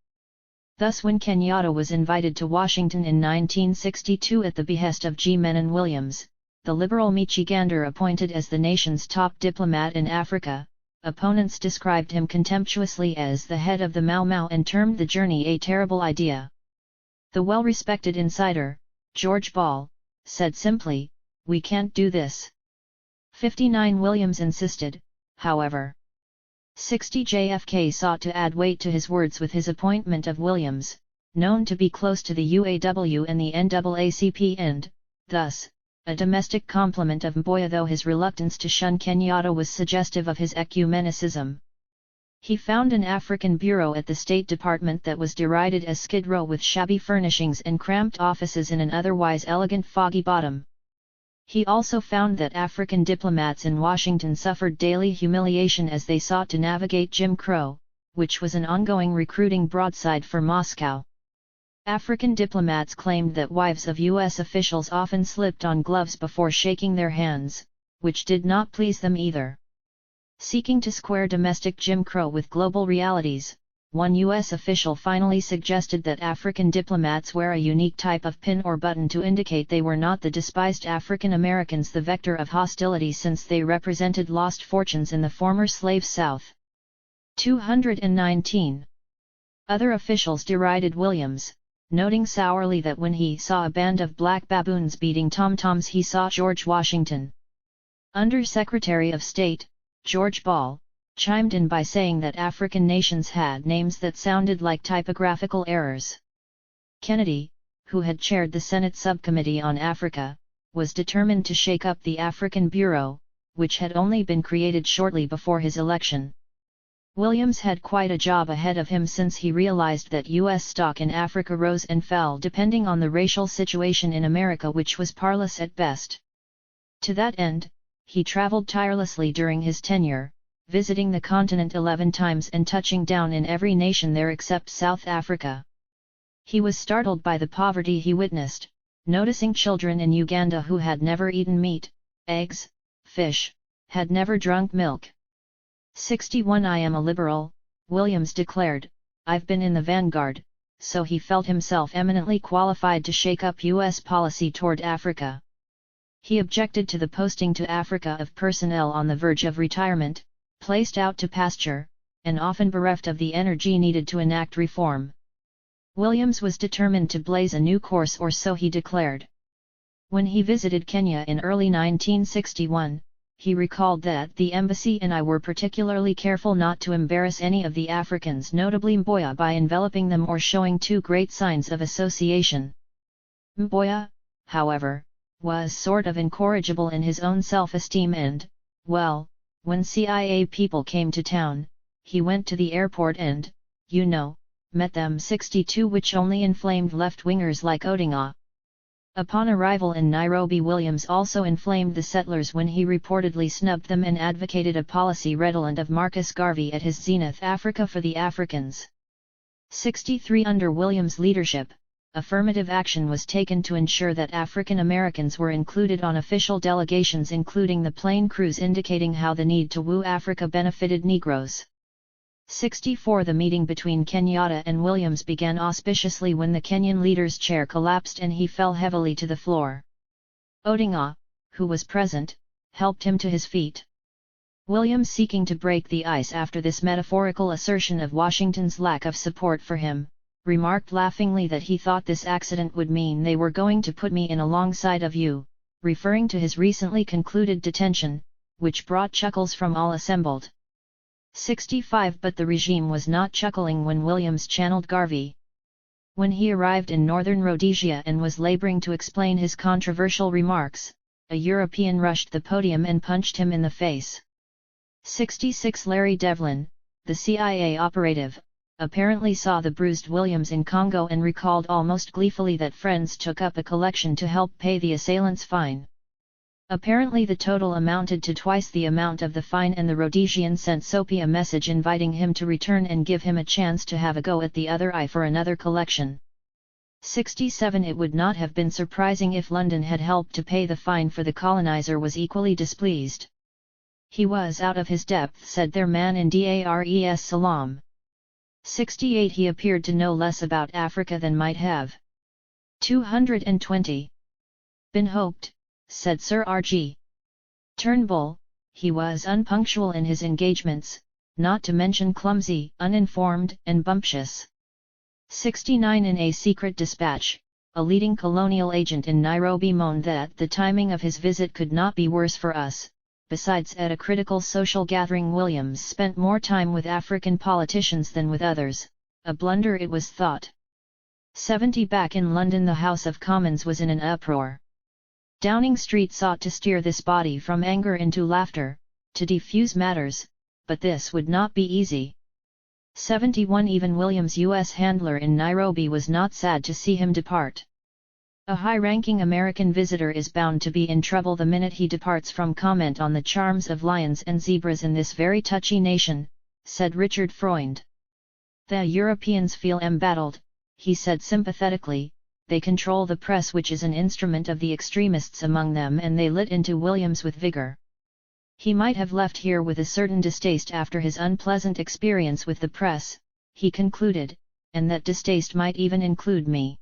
Thus when Kenyatta was invited to Washington in 1962 at the behest of G. Menon Williams, the liberal Michigander appointed as the nation's top diplomat in Africa, opponents described him contemptuously as the head of the Mau Mau and termed the journey a terrible idea. The well-respected insider, George Ball, said simply, "We can't do this." 59. Williams insisted, however. 60. JFK sought to add weight to his words with his appointment of Williams, known to be close to the UAW and the NAACP, and, thus, a domestic compliment of Mboya, though his reluctance to shun Kenyatta was suggestive of his ecumenicism. He found an African bureau at the State Department that was derided as Skid Row, with shabby furnishings and cramped offices in an otherwise elegant Foggy Bottom. He also found that African diplomats in Washington suffered daily humiliation as they sought to navigate Jim Crow, which was an ongoing recruiting broadside for Moscow. African diplomats claimed that wives of U.S. officials often slipped on gloves before shaking their hands, which did not please them either. Seeking to square domestic Jim Crow with global realities, one U.S. official finally suggested that African diplomats wear a unique type of pin or button to indicate they were not the despised African Americans, the vector of hostility, since they represented lost fortunes in the former slave South. 219. Other officials derided Williams, noting sourly that when he saw a band of black baboons beating tom-toms he saw George Washington. Under-Secretary of State, George Ball, chimed in by saying that African nations had names that sounded like typographical errors. Kennedy, who had chaired the Senate Subcommittee on Africa, was determined to shake up the African Bureau, which had only been created shortly before his election. Williams had quite a job ahead of him since he realized that U.S. stock in Africa rose and fell depending on the racial situation in America, which was parlous at best. To that end, he traveled tirelessly during his tenure, visiting the continent 11 times and touching down in every nation there except South Africa. He was startled by the poverty he witnessed, noticing children in Uganda who had never eaten meat, eggs, fish, had never drunk milk. 61 I am a liberal, Williams declared, I've been in the vanguard, so he felt himself eminently qualified to shake up U.S. policy toward Africa. He objected to the posting to Africa of personnel on the verge of retirement, placed out to pasture, and often bereft of the energy needed to enact reform. Williams was determined to blaze a new course, or so he declared. When he visited Kenya in early 1961, he recalled that the embassy and I were particularly careful not to embarrass any of the Africans, notably Mboya, by enveloping them or showing too great signs of association. Mboya, however, was sort of incorrigible in his own self-esteem and, well, when CIA people came to town, he went to the airport and, met them. 62 which only inflamed left-wingers like Odinga. Upon arrival in Nairobi, Williams also inflamed the settlers when he reportedly snubbed them and advocated a policy redolent of Marcus Garvey at his zenith: Africa for the Africans. 63 Under Williams' leadership, affirmative action was taken to ensure that African Americans were included on official delegations, including the plane crews, indicating how the need to woo Africa benefited Negroes. 64 The meeting between Kenyatta and Williams began auspiciously when the Kenyan leader's chair collapsed and he fell heavily to the floor. Odinga, who was present, helped him to his feet. Williams, seeking to break the ice after this metaphorical assertion of Washington's lack of support for him, remarked laughingly that he thought this accident would mean they were going to put me in alongside of you, referring to his recently concluded detention, which brought chuckles from all assembled. 65 But the regime was not chuckling when Williams channeled Garvey. When he arrived in northern Rhodesia and was laboring to explain his controversial remarks, a European rushed the podium and punched him in the face. 66 Larry Devlin, the CIA operative, apparently saw the bruised Williams in Congo and recalled almost gleefully that friends took up a collection to help pay the assailant's fine. Apparently the total amounted to twice the amount of the fine, and the Rhodesian sent Soapy a message inviting him to return and give him a chance to have a go at the other eye for another collection. 67 It would not have been surprising if London had helped to pay the fine, for the colonizer was equally displeased. He was out of his depth, said their man in Dar es Salaam. 68 He appeared to know less about Africa than might have. 220 been hoped, said Sir R.G. Turnbull. He was unpunctual in his engagements, not to mention clumsy, uninformed, and bumptious. 69 In a secret dispatch, a leading colonial agent in Nairobi moaned that the timing of his visit could not be worse for us. Besides, at a critical social gathering Williams spent more time with African politicians than with others, a blunder it was thought. 70 Back in London, the House of Commons was in an uproar. Downing Street sought to steer this body from anger into laughter, to defuse matters, but this would not be easy. 71 Even Williams' U.S. handler in Nairobi was not sad to see him depart. A high-ranking American visitor is bound to be in trouble the minute he departs from comment on the charms of lions and zebras in this very touchy nation, said Richard Freund. The Europeans feel embattled, he said sympathetically. They control the press, which is an instrument of the extremists among them, and they lit into Williams with vigor. He might have left here with a certain distaste after his unpleasant experience with the press, he concluded, and that distaste might even include me.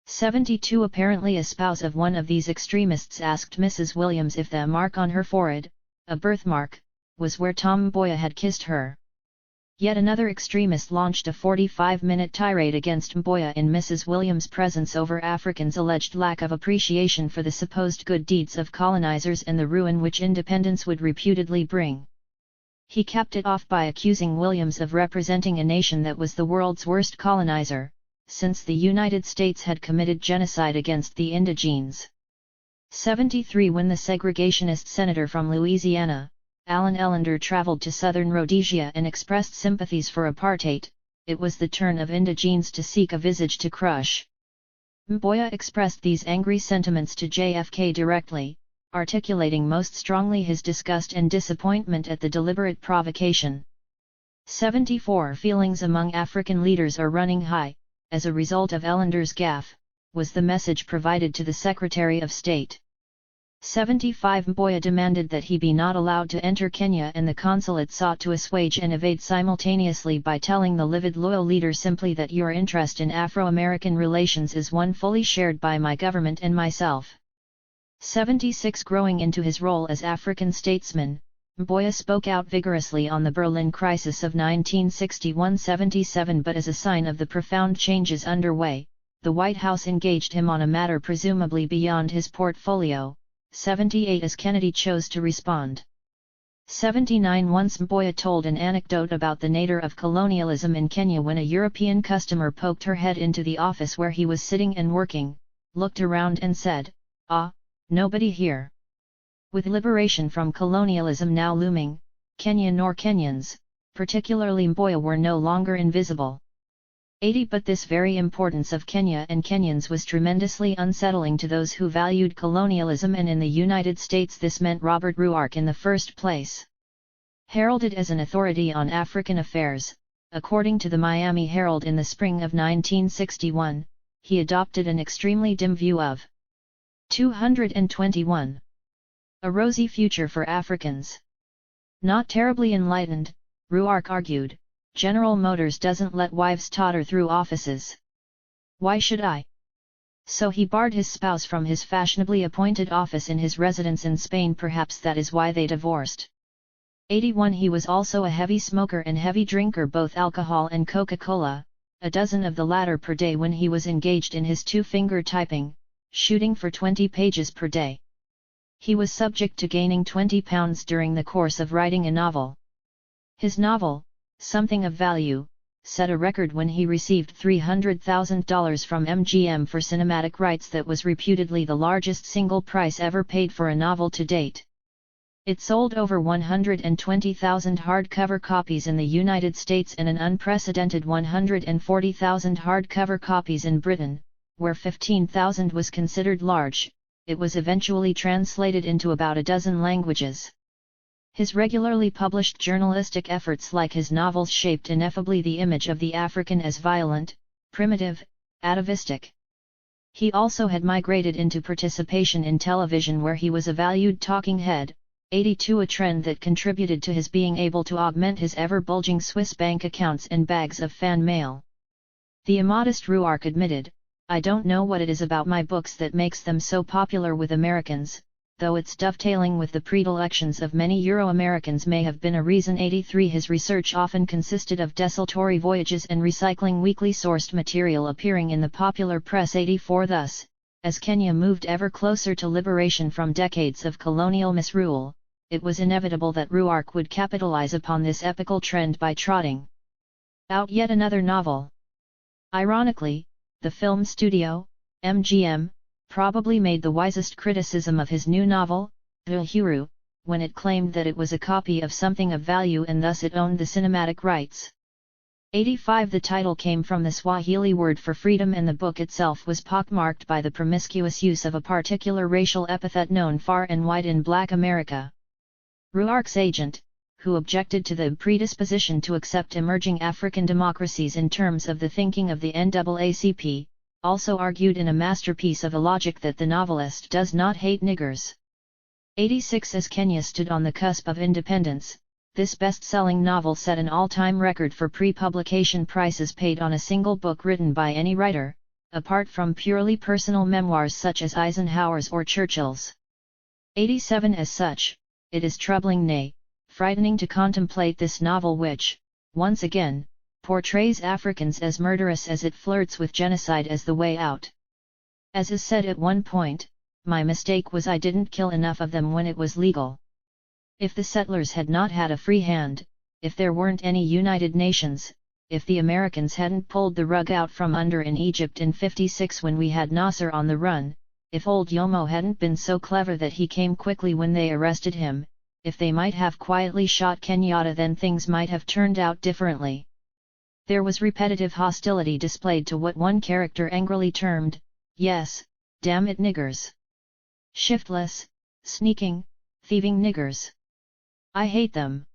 72 Apparently a spouse of one of these extremists asked Mrs. Williams if the mark on her forehead, a birthmark, was where Tom Mboya had kissed her. Yet another extremist launched a 45-minute tirade against Mboya in Mrs. Williams' presence over Africans' alleged lack of appreciation for the supposed good deeds of colonizers and the ruin which independence would reputedly bring. He capped it off by accusing Williams of representing a nation that was the world's worst colonizer, since the United States had committed genocide against the indigenes. 73 When the segregationist senator from Louisiana, Allen Ellender traveled to southern Rhodesia and expressed sympathies for apartheid, it was the turn of indigenes to seek a visage to crush. Mboya expressed these angry sentiments to JFK directly, articulating most strongly his disgust and disappointment at the deliberate provocation. 74 Feelings among African leaders are running high, as a result of Ellender's gaffe, was the message provided to the Secretary of State. 75 Mboya demanded that he be not allowed to enter Kenya, and the consulate sought to assuage and evade simultaneously by telling the livid loyal leader simply that your interest in Afro-American relations is one fully shared by my government and myself. 76 Growing into his role as African statesman, Mboya spoke out vigorously on the Berlin crisis of 1961-77, but as a sign of the profound changes underway, the White House engaged him on a matter presumably beyond his portfolio. 78 As Kennedy chose to respond. 79 Once Mboya told an anecdote about the nadir of colonialism in Kenya when a European customer poked her head into the office where he was sitting and working, looked around and said, "Ah, nobody here." With liberation from colonialism now looming, Kenya nor Kenyans, particularly Mboya, were no longer invisible. 80 But this very importance of Kenya and Kenyans was tremendously unsettling to those who valued colonialism, and in the United States this meant Robert Ruark in the first place. Heralded as an authority on African affairs, according to the Miami Herald in the spring of 1961, he adopted an extremely dim view of 221. A rosy future for Africans. Not terribly enlightened, Ruark argued, General Motors doesn't let wives totter through offices. Why should I? So he barred his spouse from his fashionably appointed office in his residence in Spain. Perhaps that is why they divorced. 81 He was also a heavy smoker and heavy drinker, both alcohol and Coca-Cola, a dozen of the latter per day when he was engaged in his two-finger typing, shooting for 20 pages per day. He was subject to gaining 20 pounds during the course of writing a novel. His novel, Something of Value, set a record when he received $300,000 from MGM for cinematic rights that was reputedly the largest single price ever paid for a novel to date. It sold over 120,000 hardcover copies in the United States and an unprecedented 140,000 hardcover copies in Britain, where 15,000 was considered large. It was eventually translated into about a dozen languages. His regularly published journalistic efforts like his novels shaped ineffably the image of the African as violent, primitive, atavistic. He also had migrated into participation in television, where he was a valued talking head. 82 A trend that contributed to his being able to augment his ever-bulging Swiss bank accounts and bags of fan mail. The immodest Ruark admitted, "I don't know what it is about my books that makes them so popular with Americans, though its dovetailing with the predilections of many Euro-Americans may have been a reason." 83 His research often consisted of desultory voyages and recycling weakly sourced material appearing in the popular press. 84 Thus, as Kenya moved ever closer to liberation from decades of colonial misrule, it was inevitable that Ruark would capitalize upon this epical trend by trotting out yet another novel. Ironically, the film studio, MGM, probably made the wisest criticism of his new novel, Uhuru, when it claimed that it was a copy of Something of Value and thus it owned the cinematic rights. 85 The title came from the Swahili word for freedom, and the book itself was pockmarked by the promiscuous use of a particular racial epithet known far and wide in Black America. Ruark's agent, who objected to the predisposition to accept emerging African democracies in terms of the thinking of the NAACP, also argued in a masterpiece of illogic that the novelist does not hate niggers. 86 As Kenya stood on the cusp of independence, this best-selling novel set an all-time record for pre-publication prices paid on a single book written by any writer, apart from purely personal memoirs such as Eisenhower's or Churchill's. 87 As such, it is troubling, nay, frightening to contemplate this novel which, once again, portrays Africans as murderous as it flirts with genocide as the way out. As is said at one point, my mistake was I didn't kill enough of them when it was legal. If the settlers had not had a free hand, if there weren't any United Nations, if the Americans hadn't pulled the rug out from under in Egypt in '56 when we had Nasser on the run, if old Yomo hadn't been so clever that he came quickly when they arrested him, if they might have quietly shot Kenyatta, then things might have turned out differently. There was repetitive hostility displayed to what one character angrily termed, yes, damn it niggers. Shiftless, sneaking, thieving niggers. I hate them.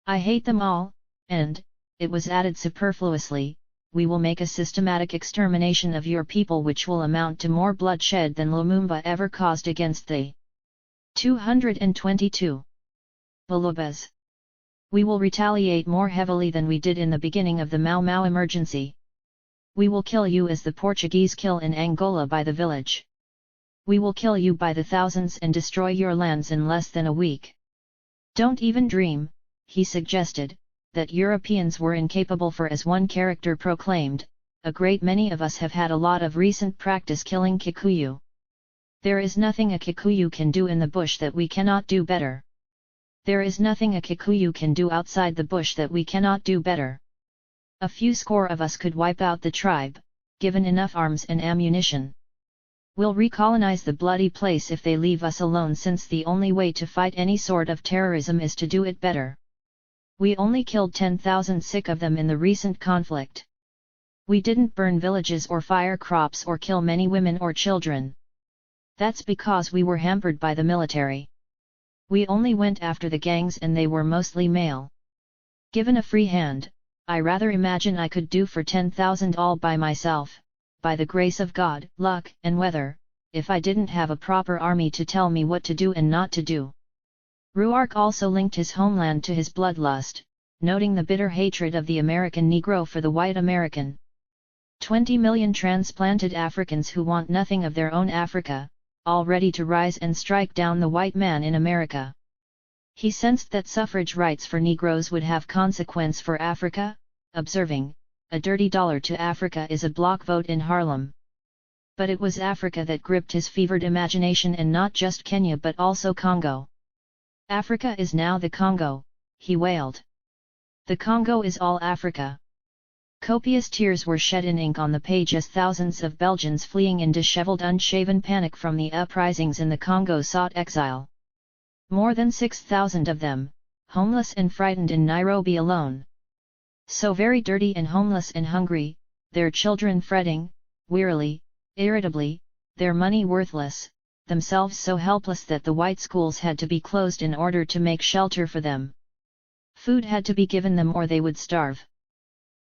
I hate them all, and, it was added superfluously, we will make a systematic extermination of your people which will amount to more bloodshed than Lumumba ever caused against thee. 222. Balubas. We will retaliate more heavily than we did in the beginning of the Mau Mau emergency. We will kill you as the Portuguese kill in Angola by the village. We will kill you by the thousands and destroy your lands in less than a week. Don't even dream, he suggested, that Europeans were incapable, for as one character proclaimed, a great many of us have had a lot of recent practice killing Kikuyu. There is nothing a Kikuyu can do in the bush that we cannot do better. There is nothing a Kikuyu can do outside the bush that we cannot do better. A few score of us could wipe out the tribe, given enough arms and ammunition. We'll recolonize the bloody place if they leave us alone, since the only way to fight any sort of terrorism is to do it better. We only killed 10,000 sick of them in the recent conflict. We didn't burn villages or fire crops or kill many women or children. That's because we were hampered by the military. We only went after the gangs, and they were mostly male. Given a free hand, I rather imagine I could do for 10,000 all by myself, by the grace of God, luck, and weather, if I didn't have a proper army to tell me what to do and not to do. Ruark also linked his homeland to his bloodlust, noting the bitter hatred of the American Negro for the white American. 20 million transplanted Africans who want nothing of their own Africa, all ready to rise and strike down the white man in America. He sensed that suffrage rights for Negroes would have consequence for Africa, observing, "A dirty dollar to Africa is a block vote in Harlem." But it was Africa that gripped his fevered imagination, and not just Kenya but also Congo. "Africa is now the Congo," he wailed. "The Congo is all Africa." Copious tears were shed in ink on the page as thousands of Belgians fleeing in disheveled, unshaven panic from the uprisings in the Congo sought exile. More than 6,000 of them, homeless and frightened in Nairobi alone. So very dirty and homeless and hungry, their children fretting, wearily, irritably, their money worthless, themselves so helpless that the white schools had to be closed in order to make shelter for them. Food had to be given them or they would starve.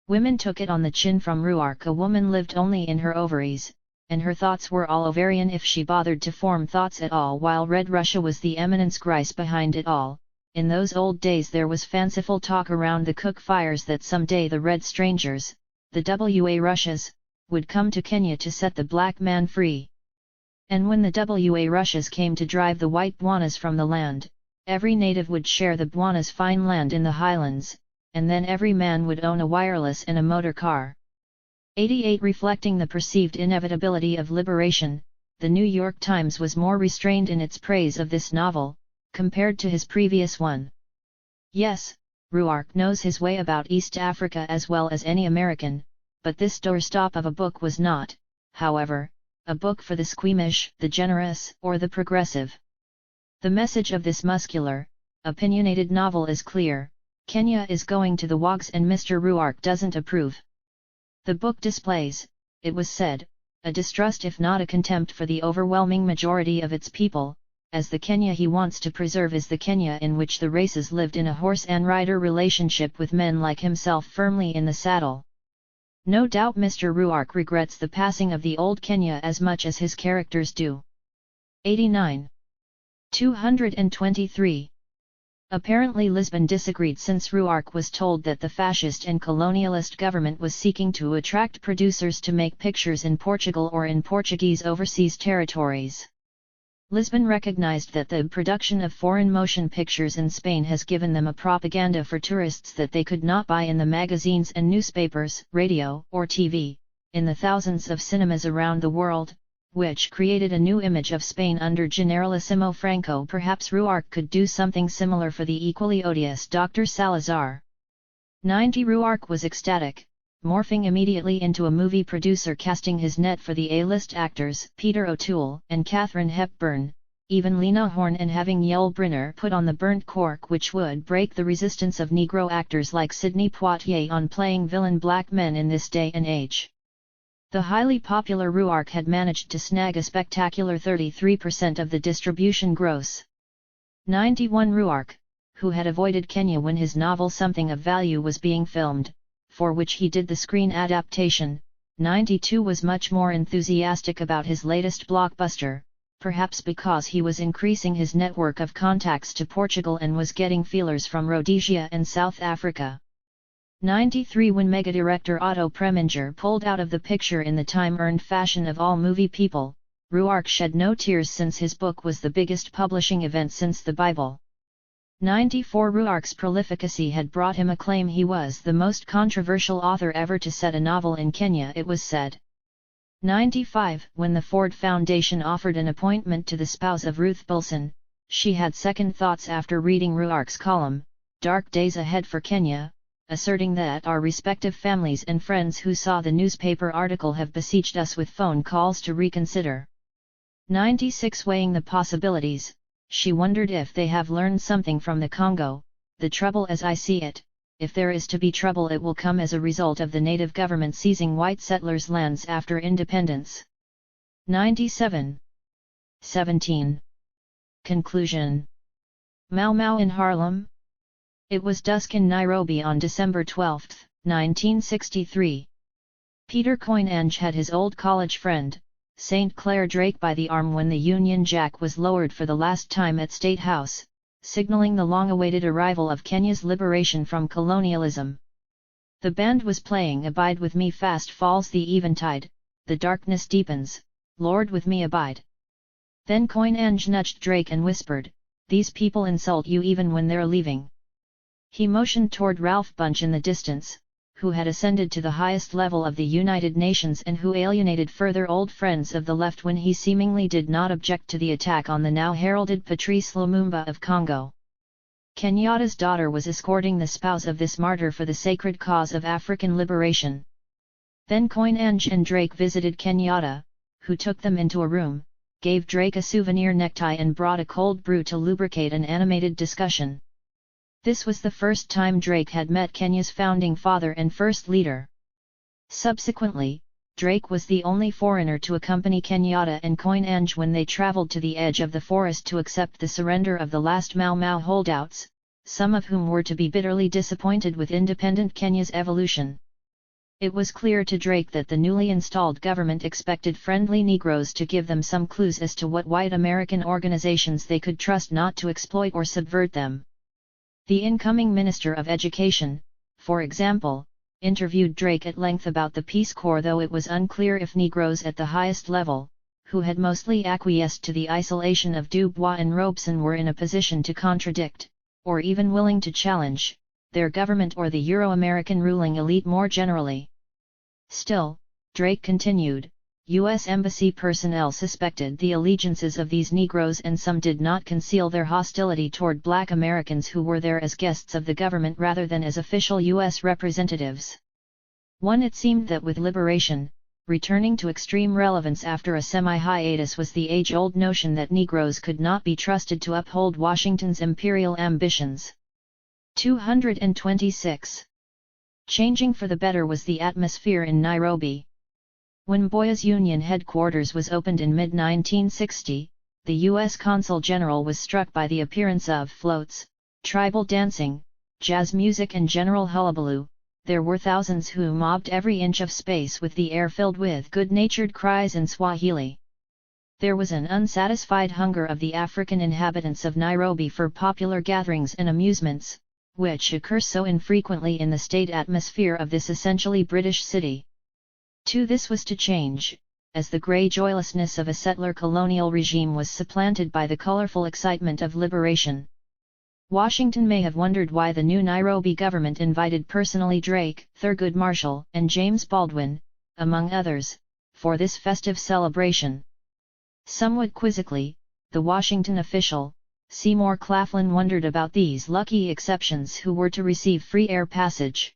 Women took it on the chin from Ruark. A woman lived only in her ovaries, and her thoughts were all ovarian if she bothered to form thoughts at all, while Red Russia was the eminence grise behind it all. In those old days there was fanciful talk around the cook fires that someday the Red Strangers, the WA Russias, would come to Kenya to set the black man free. And when the WA Russias came to drive the white Bwanas from the land, every native would share the Bwanas' fine land in the highlands, and then every man would own a wireless and a motor car. 88. Reflecting the perceived inevitability of liberation, the New York Times was more restrained in its praise of this novel, compared to his previous one. Yes, Ruark knows his way about East Africa as well as any American, but this doorstop of a book was not, however, a book for the squeamish, the generous, or the progressive. The message of this muscular, opinionated novel is clear: Kenya is going to the wogs and Mr. Ruark doesn't approve. The book displays, it was said, a distrust if not a contempt for the overwhelming majority of its people, as the Kenya he wants to preserve is the Kenya in which the races lived in a horse and rider relationship with men like himself firmly in the saddle. No doubt Mr. Ruark regrets the passing of the old Kenya as much as his characters do. 89. 223. Apparently Lisbon disagreed, since Ruark was told that the fascist and colonialist government was seeking to attract producers to make pictures in Portugal or in Portuguese overseas territories. Lisbon recognized that the production of foreign motion pictures in Spain has given them a propaganda for tourists that they could not buy in the magazines and newspapers, radio, or TV, in the thousands of cinemas around the world, which created a new image of Spain under Generalissimo Franco. Perhaps Ruark could do something similar for the equally odious Dr. Salazar. 90 Ruark was ecstatic, morphing immediately into a movie producer, casting his net for the A-list actors Peter O'Toole and Katharine Hepburn, even Lena Horne, and having Yul Brynner put on the burnt cork which would break the resistance of Negro actors like Sidney Poitier on playing villain black men in this day and age. The highly popular Ruark had managed to snag a spectacular 33% of the distribution gross. 91 Ruark, who had avoided Kenya when his novel Something of Value was being filmed, for which he did the screen adaptation, 92 was much more enthusiastic about his latest blockbuster, perhaps because he was increasing his network of contacts to Portugal and was getting feelers from Rhodesia and South Africa. 93 When mega-director Otto Preminger pulled out of the picture in the time-earned fashion of all movie people, Ruark shed no tears since his book was the biggest publishing event since the Bible. 94 Ruark's prolificacy had brought him acclaim. He was the most controversial author ever to set a novel in Kenya, it was said. 95 When the Ford Foundation offered an appointment to the spouse of Ruth Bilson, she had second thoughts after reading Ruark's column, Dark Days Ahead for Kenya, asserting that our respective families and friends who saw the newspaper article have besieged us with phone calls to reconsider. 96 Weighing the possibilities, she wondered if they have learned something from the Congo, the trouble as I see it, if there is to be trouble it will come as a result of the native government seizing white settlers' lands after independence. 97. 17. Conclusion. Mau Mau in Harlem? It was dusk in Nairobi on December 12, 1963. Peter Koinange had his old college friend, St. Clair Drake, by the arm when the Union Jack was lowered for the last time at State House, signaling the long-awaited arrival of Kenya's liberation from colonialism. The band was playing Abide With Me, Fast Falls the Eventide, the darkness deepens, Lord with me abide. Then Koinange nudged Drake and whispered, "These people insult you even when they're leaving." He motioned toward Ralph Bunche in the distance, who had ascended to the highest level of the United Nations and who alienated further old friends of the left when he seemingly did not object to the attack on the now heralded Patrice Lumumba of Congo. Kenyatta's daughter was escorting the spouse of this martyr for the sacred cause of African liberation. Then Koinange and Drake visited Kenyatta, who took them into a room, gave Drake a souvenir necktie and brought a cold brew to lubricate an animated discussion. This was the first time Drake had met Kenya's founding father and first leader. Subsequently, Drake was the only foreigner to accompany Kenyatta and Koinange when they traveled to the edge of the forest to accept the surrender of the last Mau Mau holdouts, some of whom were to be bitterly disappointed with independent Kenya's evolution. It was clear to Drake that the newly installed government expected friendly Negroes to give them some clues as to what white American organizations they could trust not to exploit or subvert them. The incoming Minister of Education, for example, interviewed Drake at length about the Peace Corps, though it was unclear if Negroes at the highest level, who had mostly acquiesced to the isolation of Dubois and Robeson, were in a position to contradict, or even willing to challenge, their government or the Euro-American ruling elite more generally. Still, Drake continued, U.S. Embassy personnel suspected the allegiances of these Negroes and some did not conceal their hostility toward black Americans who were there as guests of the government rather than as official U.S. representatives. It seemed that with liberation, returning to extreme relevance after a semi-hiatus was the age-old notion that Negroes could not be trusted to uphold Washington's imperial ambitions. 226. Changing for the better was the atmosphere in Nairobi. When Boya's Union headquarters was opened in mid-1960, the U.S. Consul General was struck by the appearance of floats, tribal dancing, jazz music and general hullabaloo. There were thousands who mobbed every inch of space with the air filled with good-natured cries in Swahili. There was an unsatisfied hunger of the African inhabitants of Nairobi for popular gatherings and amusements, which occur so infrequently in the state atmosphere of this essentially British city. This was to change, as the grey joylessness of a settler colonial regime was supplanted by the colorful excitement of liberation. Washington may have wondered why the new Nairobi government invited personally Drake, Thurgood Marshall, and James Baldwin, among others, for this festive celebration. Somewhat quizzically, the Washington official, Seymour Claflin, wondered about these lucky exceptions who were to receive free air passage.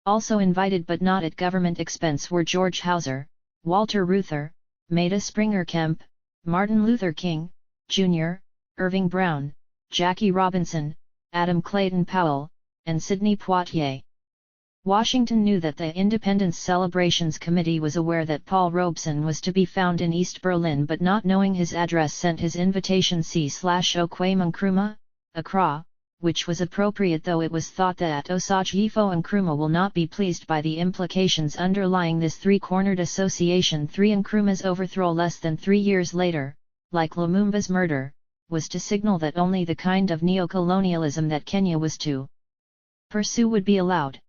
Also invited but not at government expense were George Hauser, Walter Reuther, Maida Springer Kemp, Martin Luther King, Jr., Irving Brown, Jackie Robinson, Adam Clayton Powell, and Sidney Poitier. Washington knew that the Independence Celebrations Committee was aware that Paul Robeson was to be found in East Berlin, but not knowing his address sent his invitation C/Okwe Nkrumah, Accra, which was appropriate, though it was thought that Osagyefo Nkrumah will not be pleased by the implications underlying this three-cornered association. 3 Nkrumah's overthrow less than 3 years later, like Lumumba's murder, was to signal that only the kind of neocolonialism that Kenya was to pursue would be allowed.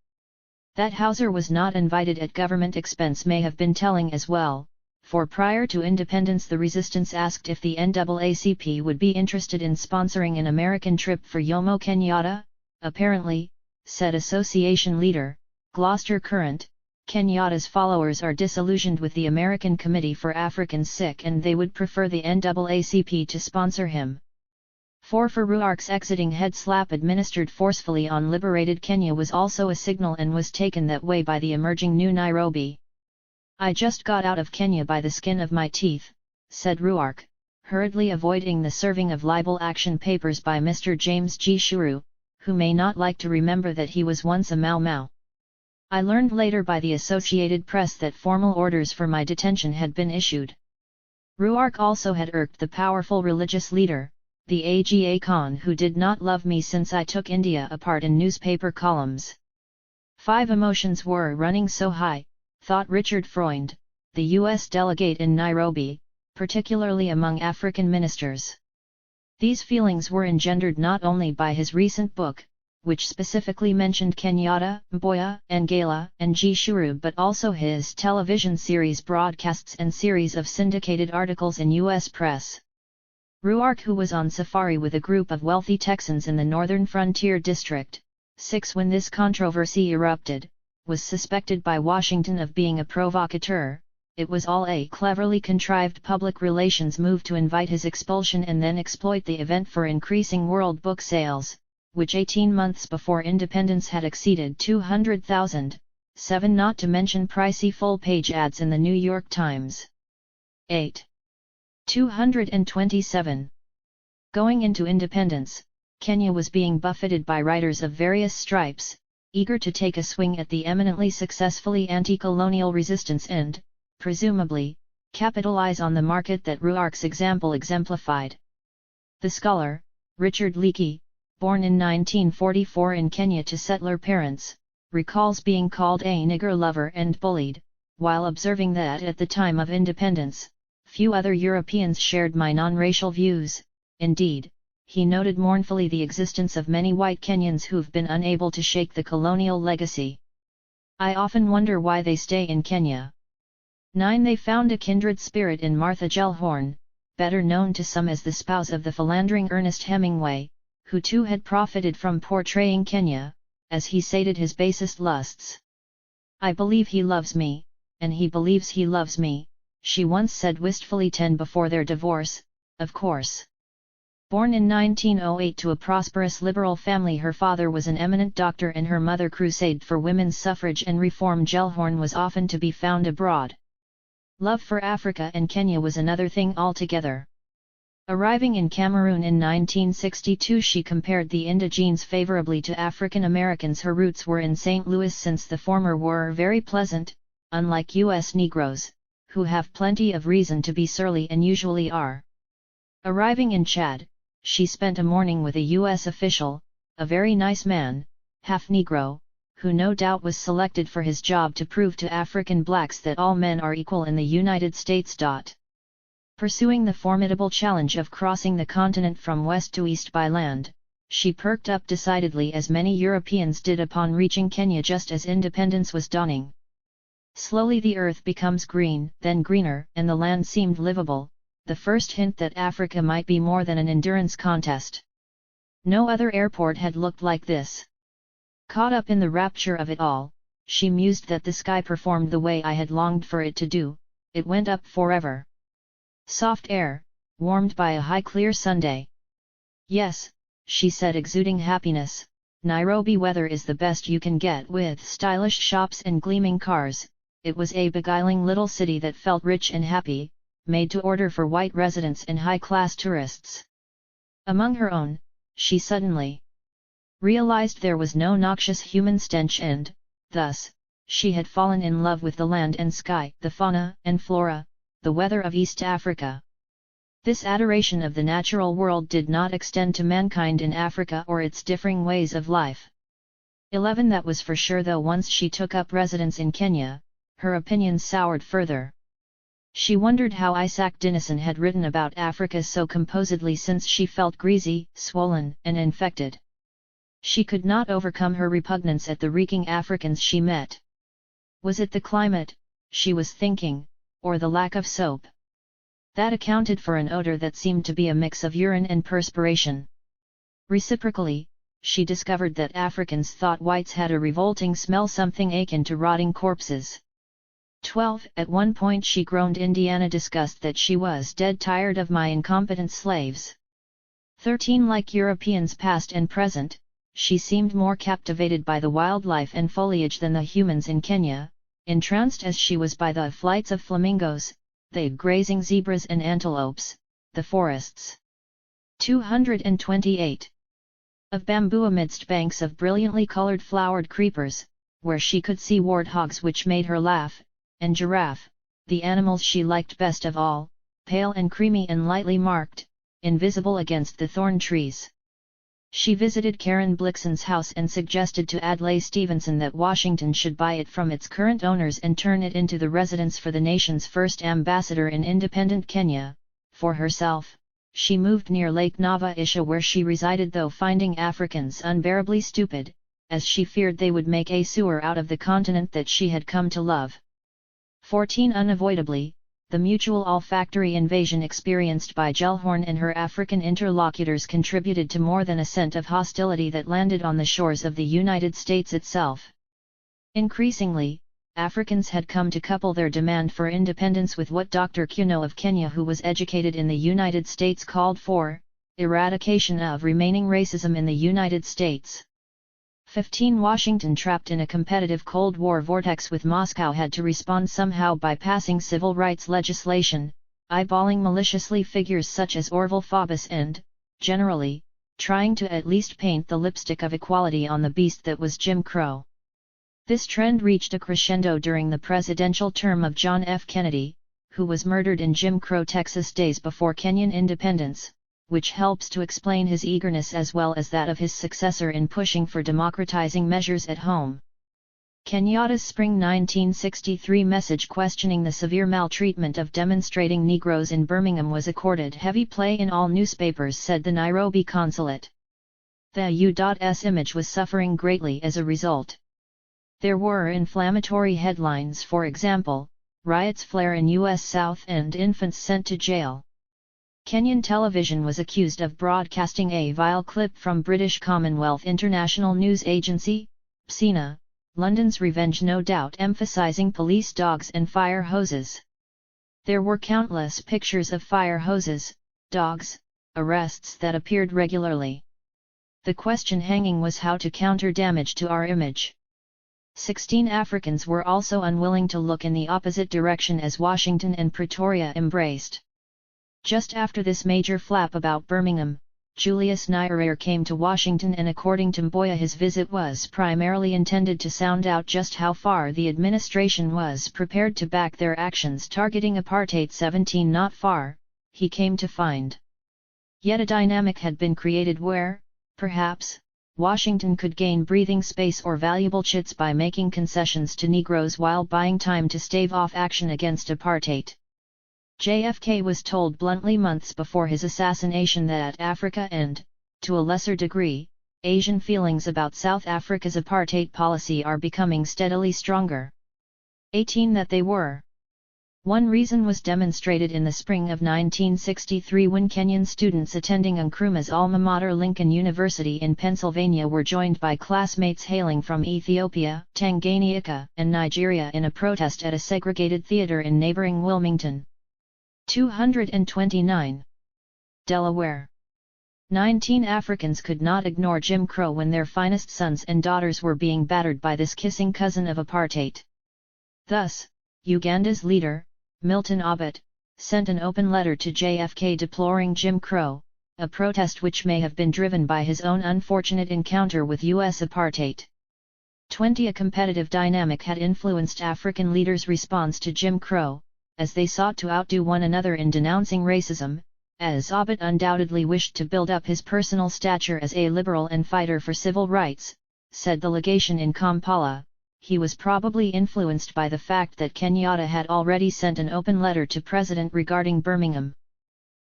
That Hauser was not invited at government expense may have been telling as well, for prior to independence the resistance asked if the NAACP would be interested in sponsoring an American trip for Jomo Kenyatta. Apparently, said association leader, Gloucester Current, Kenyatta's followers are disillusioned with the American Committee for Africans Sick and they would prefer the NAACP to sponsor him. For Ruark's exiting head slap administered forcefully on liberated Kenya was also a signal and was taken that way by the emerging new Nairobi. "I just got out of Kenya by the skin of my teeth," said Ruark, hurriedly avoiding the serving of libel action papers by Mr. James G. Shuru, who may not like to remember that he was once a Mau Mau. "I learned later by the Associated Press that formal orders for my detention had been issued." Ruark also had irked the powerful religious leader, the Aga Khan, who did not love me since I took India apart in newspaper columns. 5 emotions were running so high, thought Richard Freund, the U.S. delegate in Nairobi, particularly among African ministers. These feelings were engendered not only by his recent book, which specifically mentioned Kenyatta, Mboya, Ngala, and G. Shuru, but also his television series broadcasts and series of syndicated articles in U.S. press. Ruark, who was on safari with a group of wealthy Texans in the Northern Frontier District, 6 when this controversy erupted, was suspected by Washington of being a provocateur. It was all a cleverly contrived public relations move to invite his expulsion and then exploit the event for increasing world book sales, which 18 months before independence had exceeded 200,000, 7 not to mention pricey full-page ads in the New York Times. 8. 227. Going into independence, Kenya was being buffeted by writers of various stripes, eager to take a swing at the eminently successfully anti-colonial resistance and, presumably, capitalize on the market that Ruark's example exemplified. The scholar, Richard Leakey, born in 1944 in Kenya to settler parents, recalls being called a nigger lover and bullied, while observing that at the time of independence, few other Europeans shared my non-racial views. Indeed, he noted mournfully the existence of many white Kenyans who've been unable to shake the colonial legacy. "I often wonder why they stay in Kenya." 9. They found a kindred spirit in Martha Gell Horne, better known to some as the spouse of the philandering Ernest Hemingway, who too had profited from portraying Kenya, as he sated his basest lusts. "I believe he loves me, and he believes he loves me," she once said wistfully 10 before their divorce, of course. Born in 1908 to a prosperous liberal family, her father was an eminent doctor and her mother crusade for women's suffrage and reform. Gell Horne was often to be found abroad. Love for Africa and Kenya was another thing altogether. Arriving in Cameroon in 1962, she compared the indigenes favorably to African Americans. Her roots were in St. Louis, since the former were very pleasant, unlike U.S. Negroes, who have plenty of reason to be surly and usually are. Arriving in Chad, she spent a morning with a U.S. official, a very nice man, half Negro, who no doubt was selected for his job to prove to African blacks that all men are equal in the United States. Pursuing the formidable challenge of crossing the continent from west to east by land, she perked up decidedly, as many Europeans did upon reaching Kenya just as independence was dawning. Slowly the earth becomes green, then greener, and the land seemed livable, the first hint that Africa might be more than an endurance contest. No other airport had looked like this. Caught up in the rapture of it all, she mused that the sky performed the way I had longed for it to do, it went up forever. Soft air, warmed by a high clear Sunday. Yes, she said, exuding happiness, Nairobi weather is the best you can get, with stylish shops and gleaming cars. It was a beguiling little city that felt rich and happy, made to order for white residents and high-class tourists. Among her own, she suddenly realized there was no noxious human stench and, thus, she had fallen in love with the land and sky, the fauna and flora, the weather of East Africa. This adoration of the natural world did not extend to mankind in Africa or its differing ways of life. 11 That was for sure, though once she took up residence in Kenya, her opinions soured further. She wondered how Isaac Dinesen had written about Africa so composedly, since she felt greasy, swollen, and infected. She could not overcome her repugnance at the reeking Africans she met. Was it the climate, she was thinking, or the lack of soap? That accounted for an odor that seemed to be a mix of urine and perspiration. Reciprocally, she discovered that Africans thought whites had a revolting smell, something akin to rotting corpses. 12 At one point she groaned. Indiana discussed that she was dead tired of my incompetent slaves. 13 Like Europeans past and present, she seemed more captivated by the wildlife and foliage than the humans in Kenya, entranced as she was by the flights of flamingos, the grazing zebras and antelopes, the forests. 228 of bamboo amidst banks of brilliantly colored flowered creepers, where she could see warthogs which made her laugh, and giraffe, the animals she liked best of all, pale and creamy and lightly marked, invisible against the thorn trees. She visited Karen Blixen's house and suggested to Adlai Stevenson that Washington should buy it from its current owners and turn it into the residence for the nation's first ambassador in independent Kenya. For herself, she moved near Lake Nava-Isha, where she resided, though finding Africans unbearably stupid, as she feared they would make a sewer out of the continent that she had come to love. 14 Unavoidably, the mutual olfactory invasion experienced by Horne and her African interlocutors contributed to more than a scent of hostility that landed on the shores of the United States itself. Increasingly, Africans had come to couple their demand for independence with what Dr. Kuno of Kenya, who was educated in the United States, called for: eradication of remaining racism in the United States. 15 Washington, trapped in a competitive Cold War vortex with Moscow, had to respond somehow by passing civil rights legislation, eyeballing maliciously figures such as Orville Faubus and, generally, trying to at least paint the lipstick of equality on the beast that was Jim Crow. This trend reached a crescendo during the presidential term of John F. Kennedy, who was murdered in Jim Crow Texas days before Kenyan independence, which helps to explain his eagerness as well as that of his successor in pushing for democratizing measures at home. Kenyatta's spring 1963 message questioning the severe maltreatment of demonstrating Negroes in Birmingham was accorded heavy play in all newspapers, said the Nairobi consulate. The U.S. image was suffering greatly as a result. There were inflammatory headlines, for example, riots flare in U.S. South and infants sent to jail. Kenyan television was accused of broadcasting a vile clip from British Commonwealth International News Agency, PSINA, London's Revenge, no doubt emphasizing police dogs and fire hoses. There were countless pictures of fire hoses, dogs, arrests that appeared regularly. The question hanging was how to counter damage to our image. 16 Africans were also unwilling to look in the opposite direction as Washington and Pretoria embraced. Just after this major flap about Birmingham, Julius Nyerere came to Washington, and according to Mboya his visit was primarily intended to sound out just how far the administration was prepared to back their actions targeting apartheid. 17 Not far, he came to find. Yet a dynamic had been created where, perhaps, Washington could gain breathing space or valuable chits by making concessions to Negroes while buying time to stave off action against apartheid. JFK was told bluntly months before his assassination that Africa and, to a lesser degree, Asian feelings about South Africa's apartheid policy are becoming steadily stronger. 18 that they were. One reason was demonstrated in the spring of 1963 when Kenyan students attending Nkrumah's alma mater Lincoln University in Pennsylvania were joined by classmates hailing from Ethiopia, Tanganyika, and Nigeria in a protest at a segregated theater in neighboring Wilmington. 229. Delaware. 19 Africans could not ignore Jim Crow when their finest sons and daughters were being battered by this kissing cousin of apartheid. Thus, Uganda's leader, Milton Obote, sent an open letter to JFK deploring Jim Crow, a protest which may have been driven by his own unfortunate encounter with U.S. apartheid. 20 A competitive dynamic had influenced African leaders' response to Jim Crow, as they sought to outdo one another in denouncing racism, as Obote undoubtedly wished to build up his personal stature as a liberal and fighter for civil rights, said the legation in Kampala. He was probably influenced by the fact that Kenyatta had already sent an open letter to President regarding Birmingham.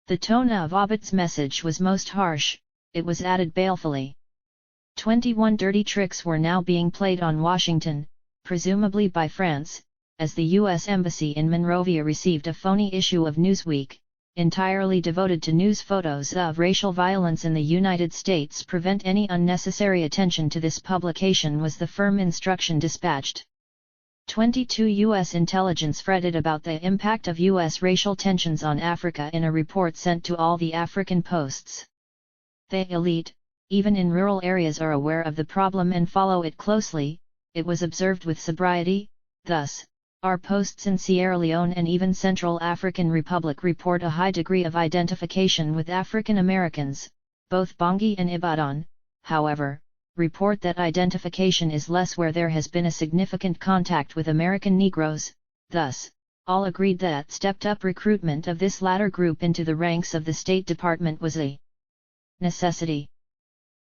The tone of Obote's message was most harsh, it was added balefully. 21 Dirty tricks were now being played on Washington, presumably by France, as the U.S. Embassy in Monrovia received a phony issue of Newsweek, entirely devoted to news photos of racial violence in the United States. Prevent any unnecessary attention to this publication was the firm instruction dispatched. 22 U.S. intelligence fretted about the impact of U.S. racial tensions on Africa in a report sent to all the African posts. The elite, even in rural areas, are aware of the problem and follow it closely, it was observed with sobriety. Thus, our posts in Sierra Leone and even Central African Republic report a high degree of identification with African Americans. Both Bangui and Ibadan, however, report that identification is less where there has been a significant contact with American Negroes. Thus, all agreed that stepped-up recruitment of this latter group into the ranks of the State Department was a necessity.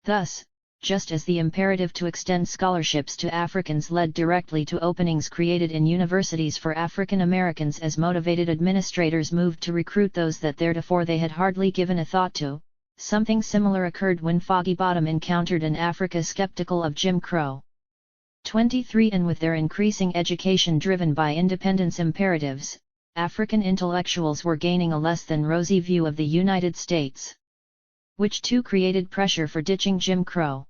Thus, just as the imperative to extend scholarships to Africans led directly to openings created in universities for African Americans as motivated administrators moved to recruit those that theretofore they had hardly given a thought to, something similar occurred when Foggy Bottom encountered an Africa skeptical of Jim Crow. 23 And with their increasing education driven by independence imperatives, African intellectuals were gaining a less than rosy view of the United States, which too created pressure for ditching Jim Crow.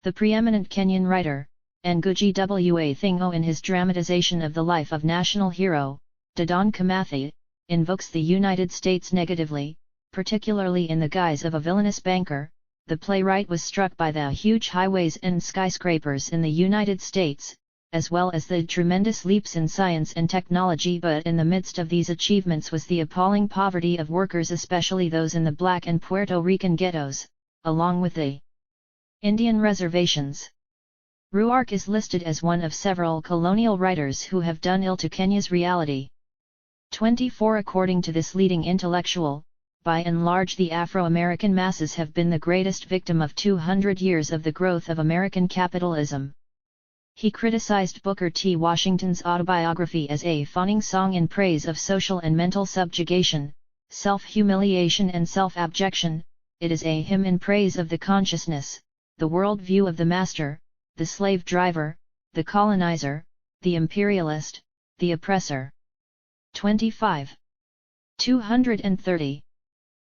The preeminent Kenyan writer, Ngugi wa Thiong'o, in his dramatization of the life of national hero, Dedan Kimathi, invokes the United States negatively, particularly in the guise of a villainous banker. The playwright was struck by the huge highways and skyscrapers in the United States, as well as the tremendous leaps in science and technology, but in the midst of these achievements was the appalling poverty of workers, especially those in the Black and Puerto Rican ghettos, along with the Indian reservations. Ruark is listed as one of several colonial writers who have done ill to Kenya's reality. 24 According to this leading intellectual, by and large the Afro-American masses have been the greatest victim of 200 years of the growth of American capitalism. He criticized Booker T. Washington's autobiography as a fawning song in praise of social and mental subjugation, self-humiliation and self-abjection. It is a hymn in praise of the consciousness, the world view of the master, the slave driver, the colonizer, the imperialist, the oppressor. 25. 230.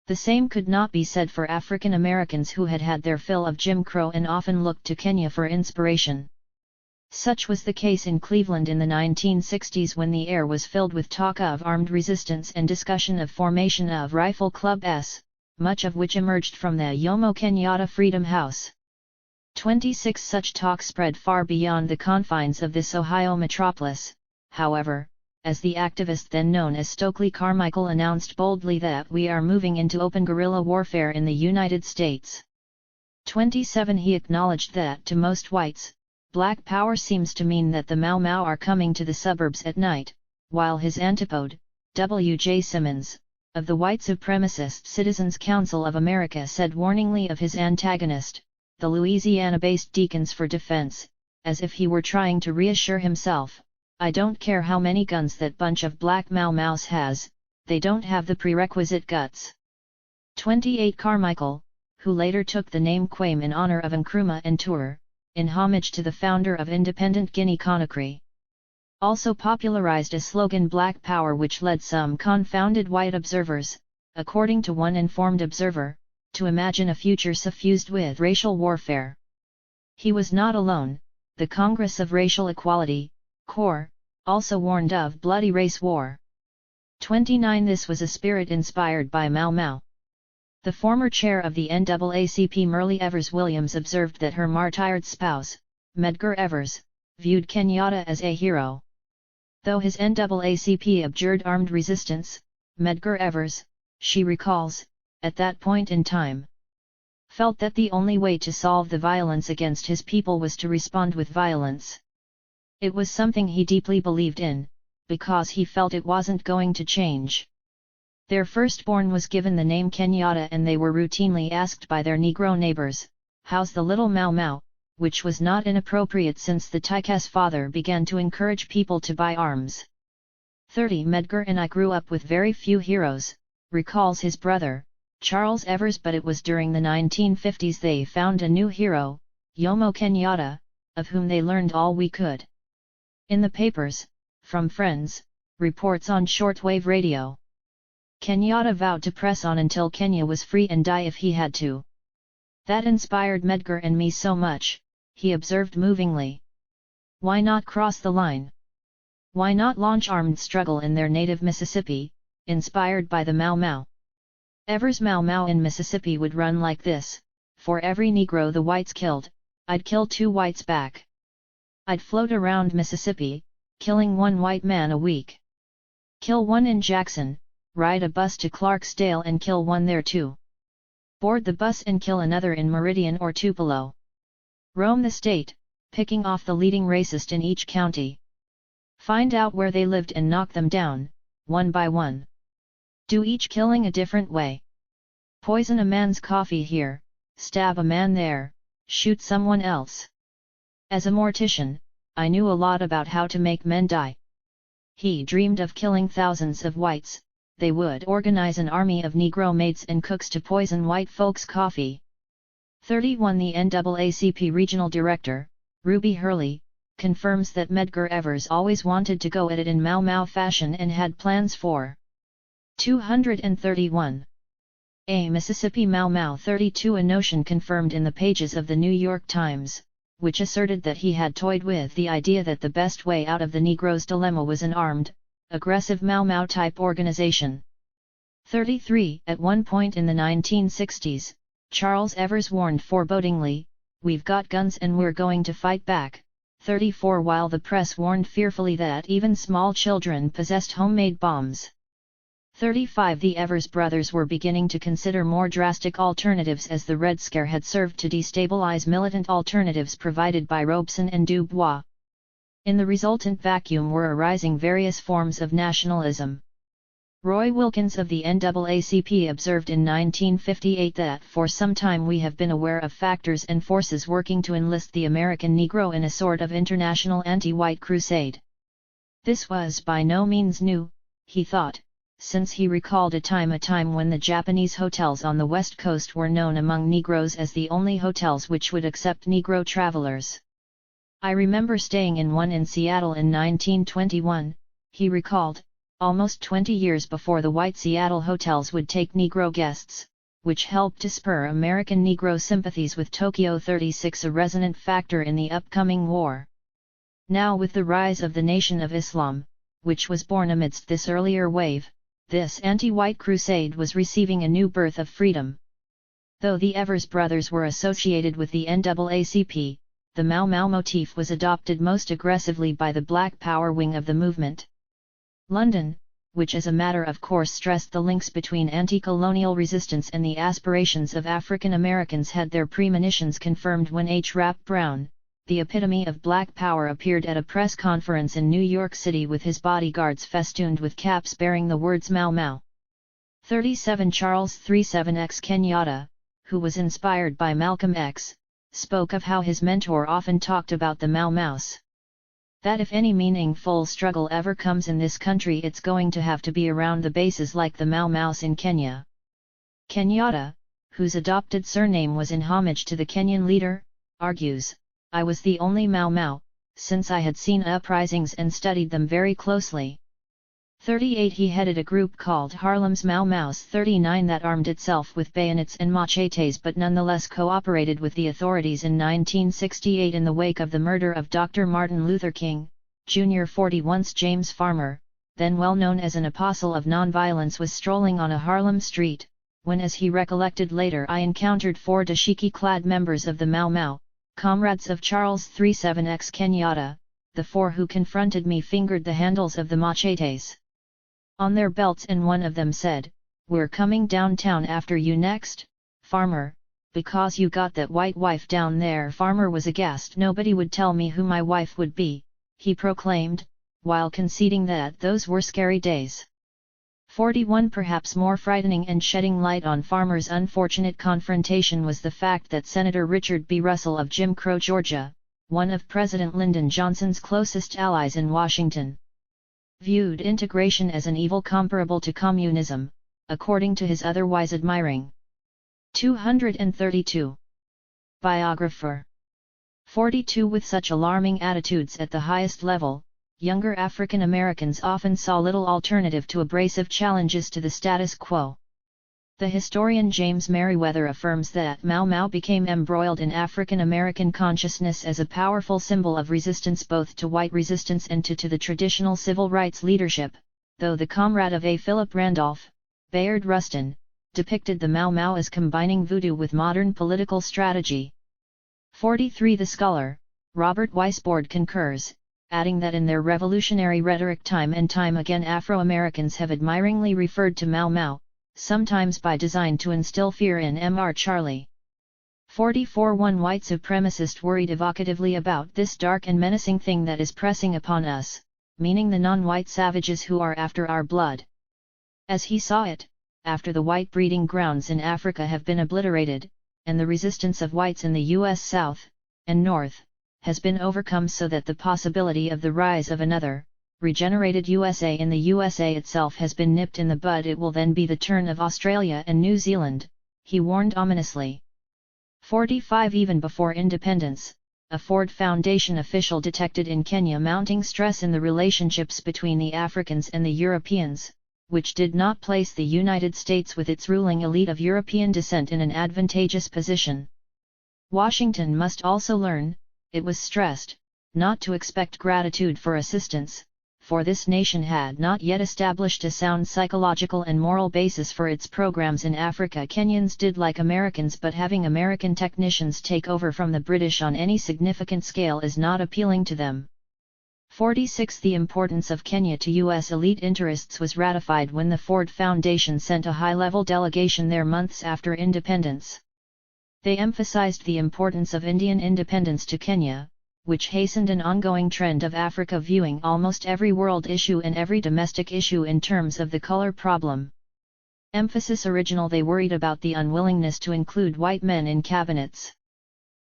The same could not be said for African Americans who had had their fill of Jim Crow and often looked to Kenya for inspiration. Such was the case in Cleveland in the 1960s, when the air was filled with talk of armed resistance and discussion of formation of Rifle Club S, much of which emerged from the Jomo Kenyatta Freedom House. 26 Such talk spread far beyond the confines of this Ohio metropolis, however, as the activist then known as Stokely Carmichael announced boldly that we are moving into open guerrilla warfare in the United States. 27 He acknowledged that to most whites, black power seems to mean that the Mau Mau are coming to the suburbs at night, while his antipode, W. J. Simmons, of the White Supremacist Citizens Council of America, said warningly of his antagonist, the Louisiana-based Deacons for Defense, as if he were trying to reassure himself, I don't care how many guns that bunch of black Mau Maus has, they don't have the prerequisite guts. 28 Carmichael, who later took the name Kwame in honor of Nkrumah and Toure, in homage to the founder of independent Guinea-Conakry. also popularized a slogan Black Power, which led some confounded white observers, according to one informed observer, to imagine a future suffused with racial warfare. He was not alone. The Congress of Racial Equality, CORE, also warned of bloody race war. 29. This was a spirit inspired by Mau Mau. The former chair of the NAACP, Myrlie Evers Williams, observed that her martyred spouse, Medgar Evers, viewed Kenyatta as a hero. Though his NAACP abjured armed resistance, Medgar Evers, she recalls, at that point in time, felt that the only way to solve the violence against his people was to respond with violence. It was something he deeply believed in, because he felt it wasn't going to change. Their firstborn was given the name Kenyatta, and they were routinely asked by their Negro neighbors, "How's the little Mau Mau?" which was not inappropriate since the Tyke's father began to encourage people to buy arms. 30. Medgar and I grew up with very few heroes, recalls his brother, Charles Evers, but it was during the 1950s they found a new hero, Jomo Kenyatta, of whom they learned all we could. In the papers, from friends, reports on shortwave radio. Kenyatta vowed to press on until Kenya was free and die if he had to. That inspired Medgar and me so much, he observed movingly. Why not cross the line? Why not launch armed struggle in their native Mississippi, inspired by the Mau Mau? Evers' Mau Mau in Mississippi would run like this: for every Negro the whites killed, I'd kill 2 whites back. I'd float around Mississippi, killing 1 white man a week. Kill 1 in Jackson, ride a bus to Clarksdale and kill 1 there too. Board the bus and kill another in Meridian or Tupelo. Roam the state, picking off the leading racist in each county. Find out where they lived and knock them down, one by one. Do each killing a different way. Poison a man's coffee here, stab a man there, shoot someone else. As a mortician, I knew a lot about how to make men die. He dreamed of killing thousands of whites. They would organize an army of Negro maids and cooks to poison white folks' coffee. 31. The NAACP Regional Director, Ruby Hurley, confirms that Medgar Evers always wanted to go at it in Mau Mau fashion and had plans for 231. A Mississippi Mau Mau. 32. A notion confirmed in the pages of the New York Times, which asserted that he had toyed with the idea that the best way out of the Negro's dilemma was an armed, aggressive Mau Mau type organization. 33. At one point in the 1960s, Charles Evers warned forebodingly, "We've got guns and we're going to fight back." 34. While the press warned fearfully that even small children possessed homemade bombs. 35. The Evers brothers were beginning to consider more drastic alternatives as the Red Scare had served to destabilize militant alternatives provided by Robeson and Dubois. In the resultant vacuum were arising various forms of nationalism. Roy Wilkins of the NAACP observed in 1958 that for some time we have been aware of factors and forces working to enlist the American Negro in a sort of international anti-white crusade. This was by no means new, he thought, since he recalled a time when the Japanese hotels on the West Coast were known among Negroes as the only hotels which would accept Negro travelers. "I remember staying in one in Seattle in 1921, he recalled, almost 20 years before the white Seattle hotels would take Negro guests, which helped to spur American Negro sympathies with Tokyo 36, a resonant factor in the upcoming war. Now with the rise of the Nation of Islam, which was born amidst this earlier wave, this anti-white crusade was receiving a new birth of freedom. Though the Evers brothers were associated with the NAACP, the Mau Mau motif was adopted most aggressively by the Black Power wing of the movement. London, which as a matter of course stressed the links between anti-colonial resistance and the aspirations of African Americans, had their premonitions confirmed when H. Rap Brown, the epitome of Black Power, appeared at a press conference in New York City with his bodyguards festooned with caps bearing the words Mau Mau. 37. Charles 37X Kenyatta, who was inspired by Malcolm X, spoke of how his mentor often talked about the Mau Maus. That if any meaningful struggle ever comes in this country, it's going to have to be around the bases like the Mau Maus in Kenya. Kenyatta, whose adopted surname was in homage to the Kenyan leader, argues, "I was the only Mau Mau, since I had seen uprisings and studied them very closely. 38 He headed a group called Harlem's Mau Maus. 39 That armed itself with bayonets and machetes but nonetheless cooperated with the authorities in 1968 in the wake of the murder of Dr. Martin Luther King, Jr. 40 Once James Farmer, then well known as an apostle of nonviolence, was strolling on a Harlem street, when, as he recollected later, I encountered 4 dashiki-clad members of the Mau Mau, comrades of Charles 37X Kenyatta. The 4 who confronted me fingered the handles of the machetes on their belts, and one of them said, "We're coming downtown after you next, Farmer, because you got that white wife down there." Farmer was aghast. "Nobody would tell me who my wife would be," he proclaimed, while conceding that those were scary days. 41 Perhaps more frightening and shedding light on Farmer's unfortunate confrontation was the fact that Senator Richard B. Russell of Jim Crow, Georgia, one of President Lyndon Johnson's closest allies in Washington, viewed integration as an evil comparable to communism, according to his otherwise admiring 232 biographer. 42 With such alarming attitudes at the highest level, younger African Americans often saw little alternative to abrasive challenges to the status quo. The historian James Merriweather affirms that Mau Mau became embroiled in African American consciousness as a powerful symbol of resistance, both to white resistance and to the traditional civil rights leadership, though the comrade of A. Philip Randolph, Bayard Rustin, depicted the Mau Mau as combining voodoo with modern political strategy. 43 The scholar, Robert Weisbord, concurs, adding that in their revolutionary rhetoric time and time again Afro-Americans have admiringly referred to Mau Mau, sometimes by design to instill fear in Mr. Charlie. 44 One white supremacist worried evocatively about this dark and menacing thing that is pressing upon us, meaning the non-white savages who are after our blood. As he saw it, after the white breeding grounds in Africa have been obliterated, and the resistance of whites in the U.S. South and North has been overcome, so that the possibility of the rise of another regenerated USA in the USA itself has been nipped in the bud, it will then be the turn of Australia and New Zealand, he warned ominously. 45 Even before independence, a Ford Foundation official detected in Kenya mounting stress in the relationships between the Africans and the Europeans, which did not place the United States with its ruling elite of European descent in an advantageous position. Washington must also learn, it was stressed, not to expect gratitude for assistance, for this nation had not yet established a sound psychological and moral basis for its programs in Africa. Kenyans did like Americans, but having American technicians take over from the British on any significant scale is not appealing to them. 46 The importance of Kenya to U.S. elite interests was ratified when the Ford Foundation sent a high-level delegation there months after independence. They emphasized the importance of Indian independence to Kenya, which hastened an ongoing trend of Africa viewing almost every world issue and every domestic issue in terms of the color problem. Emphasis original They worried about the unwillingness to include white men in cabinets.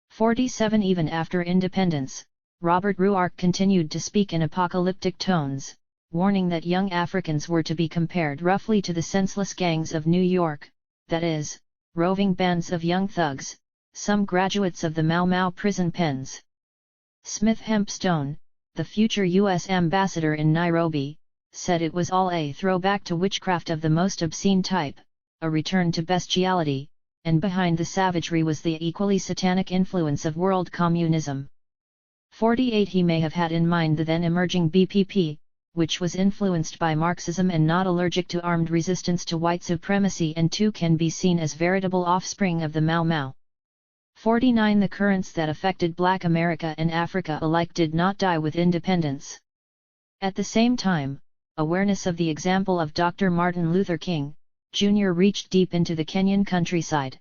47 Even after independence, Robert Ruark continued to speak in apocalyptic tones, warning that young Africans were to be compared roughly to the senseless gangs of New York, that is, roving bands of young thugs, some graduates of the Mau Mau prison pens. Smith Hempstone, the future U.S. ambassador in Nairobi, said it was all a throwback to witchcraft of the most obscene type, a return to bestiality, and behind the savagery was the equally satanic influence of world communism. 48 He may have had in mind the then emerging BPP, which was influenced by Marxism and not allergic to armed resistance to white supremacy, and too can be seen as veritable offspring of the Mau Mau. 49 The currents that affected Black America and Africa alike did not die with independence. At the same time, awareness of the example of Dr. Martin Luther King, Jr. reached deep into the Kenyan countryside.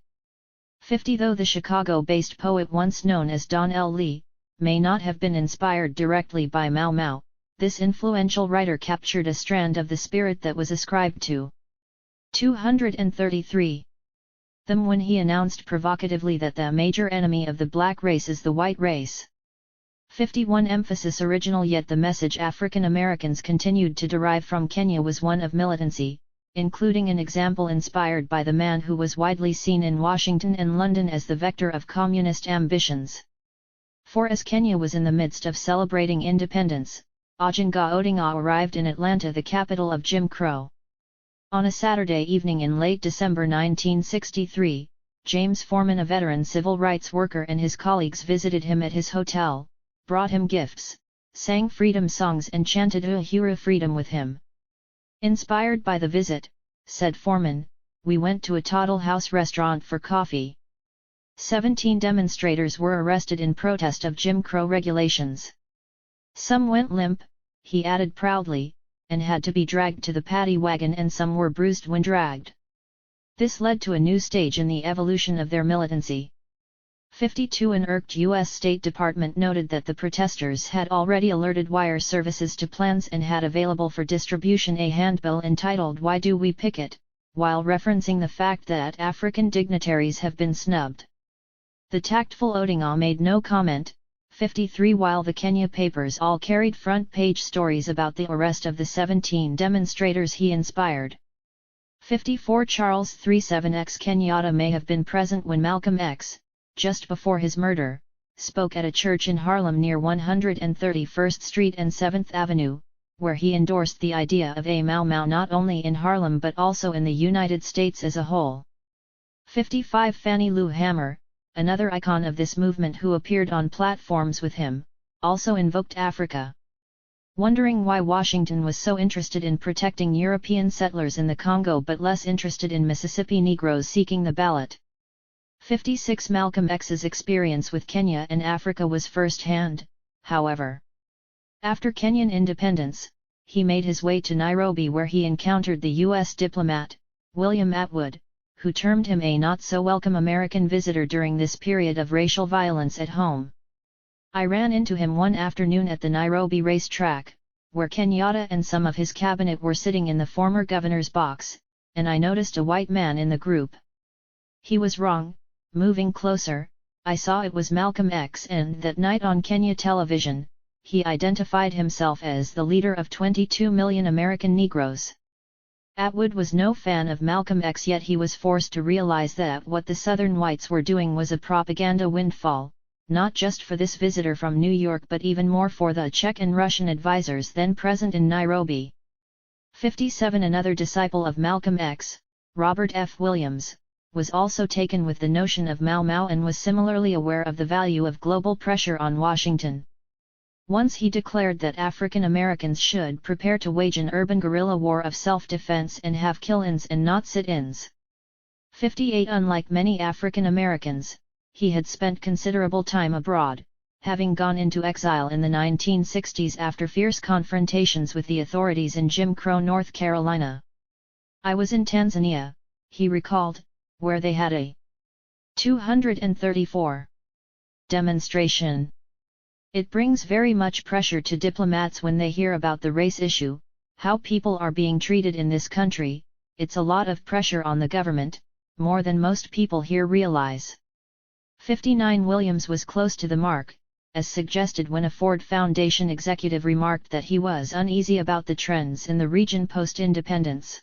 50 Though the Chicago-based poet once known as Don L. Lee, may not have been inspired directly by Mau Mau, this influential writer captured a strand of the spirit that was ascribed to 233 them when he announced provocatively that the major enemy of the black race is the white race. 51 Emphasis original, yet the message African Americans continued to derive from Kenya was one of militancy, including an example inspired by the man who was widely seen in Washington and London as the vector of communist ambitions. For as Kenya was in the midst of celebrating independence, Oginga Odinga arrived in Atlanta, the capital of Jim Crow. On a Saturday evening in late December 1963, James Foreman, a veteran civil rights worker, and his colleagues visited him at his hotel, brought him gifts, sang freedom songs and chanted Uhuru freedom with him. Inspired by the visit, said Foreman, we went to a Toddle House restaurant for coffee. 17 demonstrators were arrested in protest of Jim Crow regulations. Some went limp, he added proudly, and had to be dragged to the paddy wagon, and some were bruised when dragged. This led to a new stage in the evolution of their militancy. 52 An irked U.S. State Department noted that the protesters had already alerted wire services to plans and had available for distribution a handbill entitled Why Do We Picket?, while referencing the fact that African dignitaries have been snubbed. The tactful Odinga made no comment. 53 While the Kenya papers all carried front-page stories about the arrest of the 17 demonstrators he inspired. 54 Charles 37X Kenyatta may have been present when Malcolm X, just before his murder, spoke at a church in Harlem near 131st Street and 7th Avenue, where he endorsed the idea of a Mau Mau not only in Harlem but also in the United States as a whole. 55 Fannie Lou Hamer, another icon of this movement who appeared on platforms with him, also invoked Africa. Wondering why Washington was so interested in protecting European settlers in the Congo but less interested in Mississippi Negroes seeking the ballot. 56 Malcolm X's experience with Kenya and Africa was first-hand, however. After Kenyan independence, he made his way to Nairobi, where he encountered the U.S. diplomat, William Atwood, who termed him a not-so-welcome American visitor during this period of racial violence at home. I ran into him one afternoon at the Nairobi racetrack, where Kenyatta and some of his cabinet were sitting in the former governor's box, and I noticed a white man in the group. He was wrong. Moving closer, I saw it was Malcolm X, and that night on Kenya television, he identified himself as the leader of 22 million American Negroes. Atwood was no fan of Malcolm X, yet he was forced to realize that what the Southern whites were doing was a propaganda windfall, not just for this visitor from New York but even more for the Czech and Russian advisors then present in Nairobi. 57 Another disciple of Malcolm X, Robert F. Williams, was also taken with the notion of Mau Mau and was similarly aware of the value of global pressure on Washington. Once he declared that African Americans should prepare to wage an urban guerrilla war of self-defense and have kill-ins and not sit-ins. 58 Unlike many African Americans, he had spent considerable time abroad, having gone into exile in the 1960s after fierce confrontations with the authorities in Jim Crow, North Carolina. I was in Tanzania, he recalled, where they had a 234 demonstration. It brings very much pressure to diplomats when they hear about the race issue, how people are being treated in this country. It's a lot of pressure on the government, more than most people here realize. 59 Williams was close to the mark, as suggested when a Ford Foundation executive remarked that he was uneasy about the trends in the region post-independence.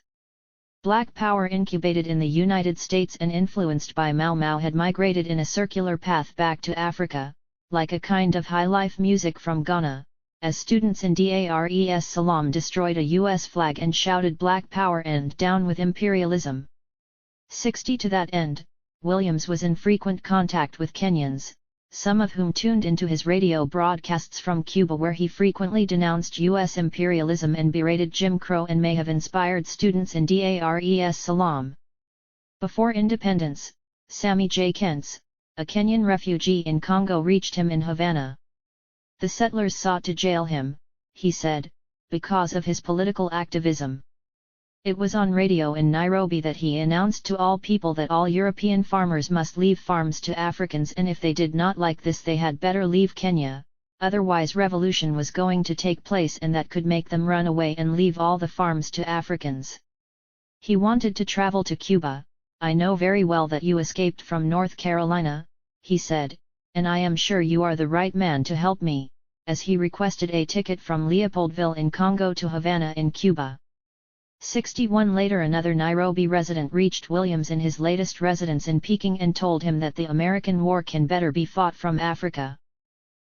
Black power incubated in the United States and influenced by Mau Mau had migrated in a circular path back to Africa, like a kind of high-life music from Ghana, as students in Dar es Salaam destroyed a U.S. flag and shouted Black Power and Down with Imperialism. 60 To that end, Williams was in frequent contact with Kenyans, some of whom tuned into his radio broadcasts from Cuba, where he frequently denounced U.S. imperialism and berated Jim Crow, and may have inspired students in Dar es Salaam. Before independence, Sammy J. Kentz, a Kenyan refugee in Congo, reached him in Havana. The settlers sought to jail him, he said, because of his political activism. It was on radio in Nairobi that he announced to all people that all European farmers must leave farms to Africans, and if they did not like this they had better leave Kenya, otherwise revolution was going to take place and that could make them run away and leave all the farms to Africans. He wanted to travel to Cuba. I know very well that you escaped from North Carolina, he said, and I am sure you are the right man to help me, as he requested a ticket from Leopoldville in Congo to Havana in Cuba. 61 Later, another Nairobi resident reached Williams in his latest residence in Peking and told him that the American war can better be fought from Africa.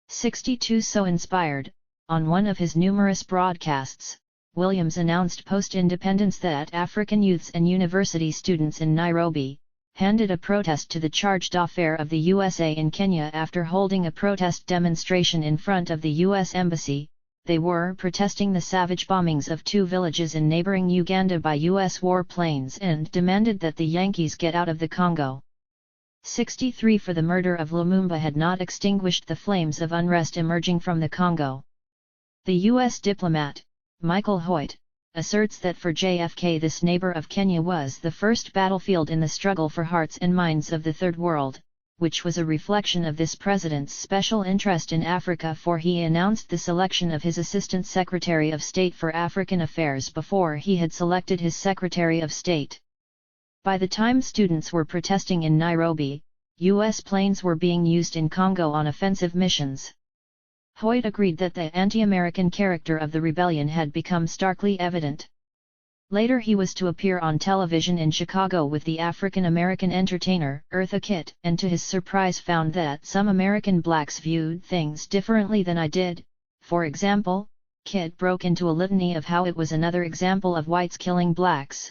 62 So inspired, on one of his numerous broadcasts, Williams announced post-independence that African youths and university students in Nairobi handed a protest to the charged affair of the USA in Kenya after holding a protest demonstration in front of the U.S. Embassy. They were protesting the savage bombings of 2 villages in neighboring Uganda by U.S. warplanes and demanded that the Yankees get out of the Congo. 63 For the murder of Lumumba had not extinguished the flames of unrest emerging from the Congo. The U.S. diplomat, Michael Hoyt, asserts that for JFK this neighbor of Kenya was the first battlefield in the struggle for hearts and minds of the Third World, which was a reflection of this president's special interest in Africa, for he announced the selection of his Assistant Secretary of State for African Affairs before he had selected his Secretary of State. By the time students were protesting in Nairobi, U.S. planes were being used in Congo on offensive missions. Hoyt agreed that the anti-American character of the rebellion had become starkly evident. Later he was to appear on television in Chicago with the African-American entertainer Eartha Kitt, and to his surprise found that some American blacks viewed things differently than I did. For example, Kitt broke into a litany of how it was another example of whites killing blacks.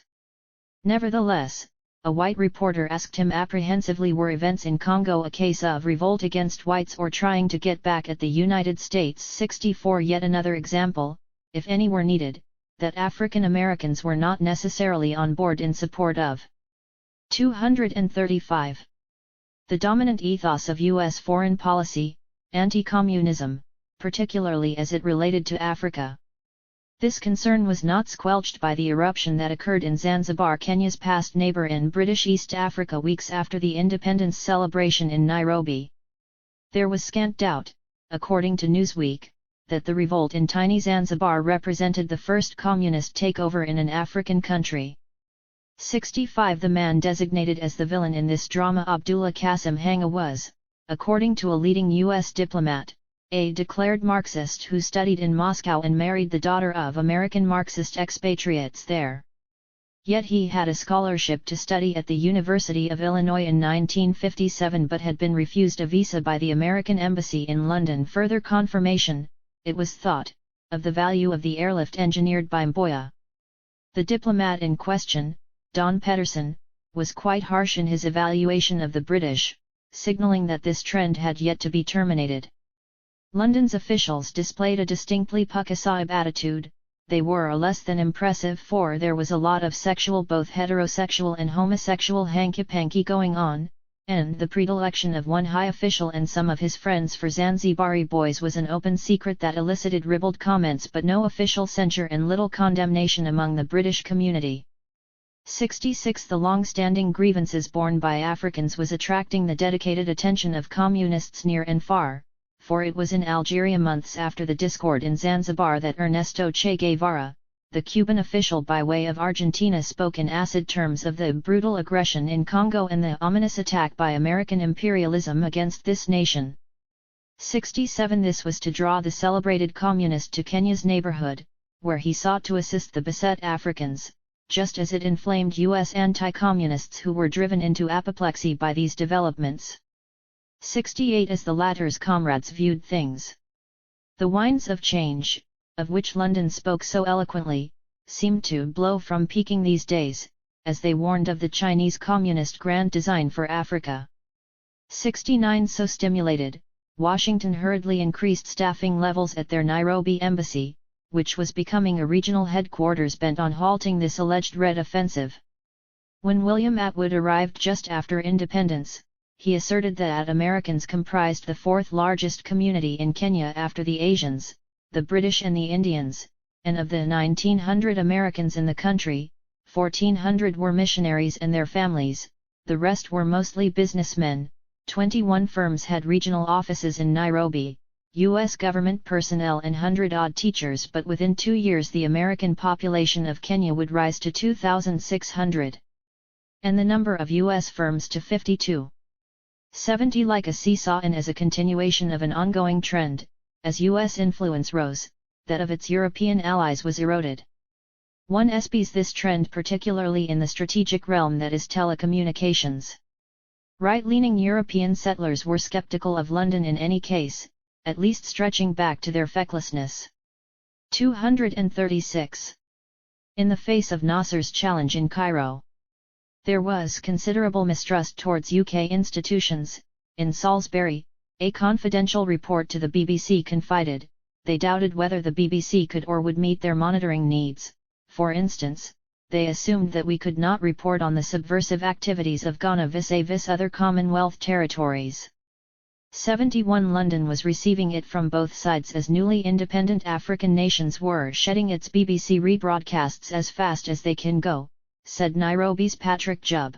Nevertheless, a white reporter asked him apprehensively, were events in Congo a case of revolt against whites or trying to get back at the United States? 64 Yet another example, if any were needed, that African Americans were not necessarily on board in support of. 235. The dominant ethos of U.S. foreign policy, anti-communism, particularly as it related to Africa. This concern was not squelched by the eruption that occurred in Zanzibar, Kenya's past neighbor in British East Africa, weeks after the independence celebration in Nairobi. There was scant doubt, according to Newsweek, that the revolt in tiny Zanzibar represented the first communist takeover in an African country. 65 The man designated as the villain in this drama, Abdullah Qasim Hanga, was, according to a leading U.S. diplomat, a declared Marxist who studied in Moscow and married the daughter of American Marxist expatriates there. Yet he had a scholarship to study at the University of Illinois in 1957 but had been refused a visa by the American Embassy in London. Further confirmation, it was thought, of the value of the airlift engineered by Mboya. The diplomat in question, Don Pedersen, was quite harsh in his evaluation of the British, signaling that this trend had yet to be terminated. London's officials displayed a distinctly Puckasaib attitude. They were less than impressive, for there was a lot of sexual, both heterosexual and homosexual hanky-panky going on, and the predilection of one high official and some of his friends for Zanzibari boys was an open secret that elicited ribald comments but no official censure and little condemnation among the British community. 66 The long-standing grievances borne by Africans was attracting the dedicated attention of communists near and far, for it was in Algeria months after the discord in Zanzibar that Ernesto Che Guevara, the Cuban official by way of Argentina, spoke in acid terms of the brutal aggression in Congo and the ominous attack by American imperialism against this nation. 67 This was to draw the celebrated communist to Kenya's neighborhood, where he sought to assist the beset Africans, just as it inflamed U.S. anti-communists who were driven into apoplexy by these developments. 68 As the latter's comrades viewed things, the winds of change, of which London spoke so eloquently, seemed to blow from Peking these days, as they warned of the Chinese Communist grand design for Africa. 69 So stimulated, Washington hurriedly increased staffing levels at their Nairobi embassy, which was becoming a regional headquarters bent on halting this alleged Red Offensive. When William Atwood arrived just after independence, he asserted that Americans comprised the fourth largest community in Kenya after the Asians, the British and the Indians, and of the 1,900 Americans in the country, 1,400 were missionaries and their families, the rest were mostly businessmen. 21 firms had regional offices in Nairobi, U.S. government personnel and 100-odd teachers, but within 2 years the American population of Kenya would rise to 2,600. And the number of U.S. firms to 52. 70 Like a seesaw, and as a continuation of an ongoing trend, as U.S. influence rose, that of its European allies was eroded. One espies this trend particularly in the strategic realm that is telecommunications. Right-leaning European settlers were skeptical of London in any case, at least stretching back to their fecklessness. 236. In the face of Nasser's challenge in Cairo, there was considerable mistrust towards UK institutions. In Salisbury, a confidential report to the BBC confided, they doubted whether the BBC could or would meet their monitoring needs. For instance, they assumed that we could not report on the subversive activities of Ghana vis-a-vis other Commonwealth territories. 71. London was receiving it from both sides as newly independent African nations were shedding its BBC rebroadcasts as fast as they can go, said Nairobi's Patrick Jubb.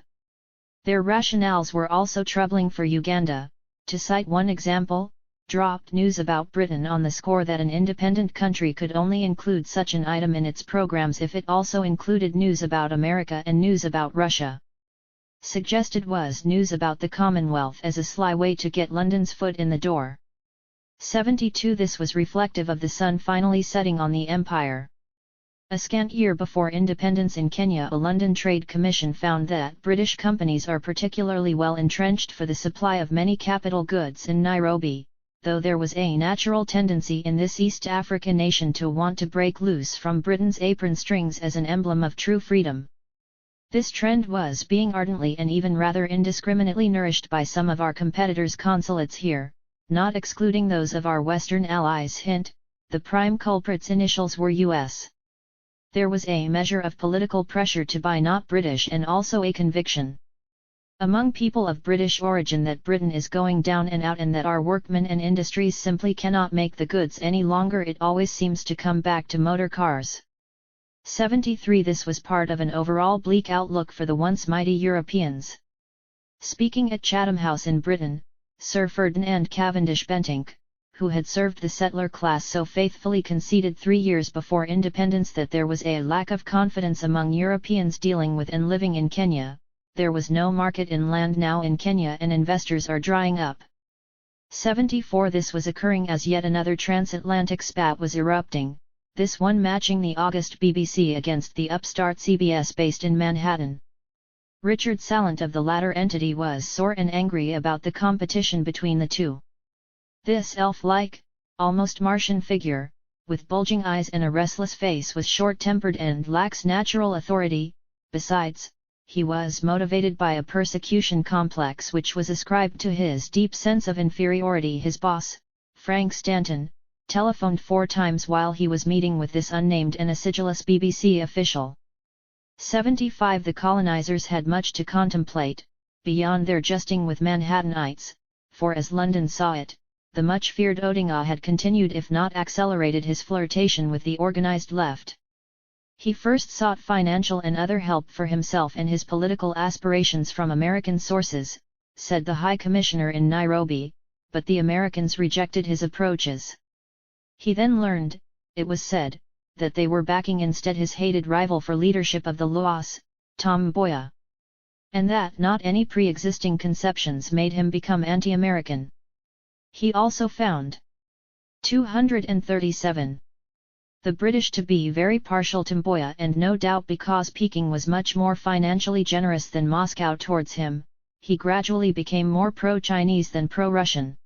Their rationales were also troubling for Uganda. To cite one example, dropped news about Britain on the score that an independent country could only include such an item in its programs if it also included news about America and news about Russia. Suggested was news about the Commonwealth as a sly way to get London's foot in the door. 72. This was reflective of the sun finally setting on the empire. A scant year before independence in Kenya, a London Trade Commission found that British companies are particularly well entrenched for the supply of many capital goods in Nairobi, though there was a natural tendency in this East African nation to want to break loose from Britain's apron strings as an emblem of true freedom. This trend was being ardently and even rather indiscriminately nourished by some of our competitors' consulates here, not excluding those of our Western allies. Hint: the prime culprits' initials were US. There was a measure of political pressure to buy not British and also a conviction among people of British origin that Britain is going down and out and that our workmen and industries simply cannot make the goods any longer. It always seems to come back to motor cars. 73. This was part of an overall bleak outlook for the once mighty Europeans. Speaking at Chatham House in Britain, Sir Ferdinand Cavendish Bentinck, who had served the settler class so faithfully, conceded 3 years before independence that there was a lack of confidence among Europeans dealing with and living in Kenya. There was no market in land now in Kenya and investors are drying up. 74. This was occurring as yet another transatlantic spat was erupting, this one matching the August BBC against the upstart CBS based in Manhattan. Richard Sallant of the latter entity was sore and angry about the competition between the two. This elf-like, almost Martian figure, with bulging eyes and a restless face, was short-tempered and lacks natural authority. Besides, he was motivated by a persecution complex which was ascribed to his deep sense of inferiority. His boss, Frank Stanton, telephoned 4 times while he was meeting with this unnamed and acidulous BBC official. 75. The colonizers had much to contemplate, beyond their justing with Manhattanites, for as London saw it, the much-feared Odinga had continued if not accelerated his flirtation with the organized left. He first sought financial and other help for himself and his political aspirations from American sources, said the High Commissioner in Nairobi, but the Americans rejected his approaches. He then learned, it was said, that they were backing instead his hated rival for leadership of the Luas, Tom Mboya. And that not any pre-existing conceptions made him become anti-American. He also found 237. The British to be very partial to Mboya, and no doubt because Peking was much more financially generous than Moscow towards him, he gradually became more pro-Chinese than pro-Russian.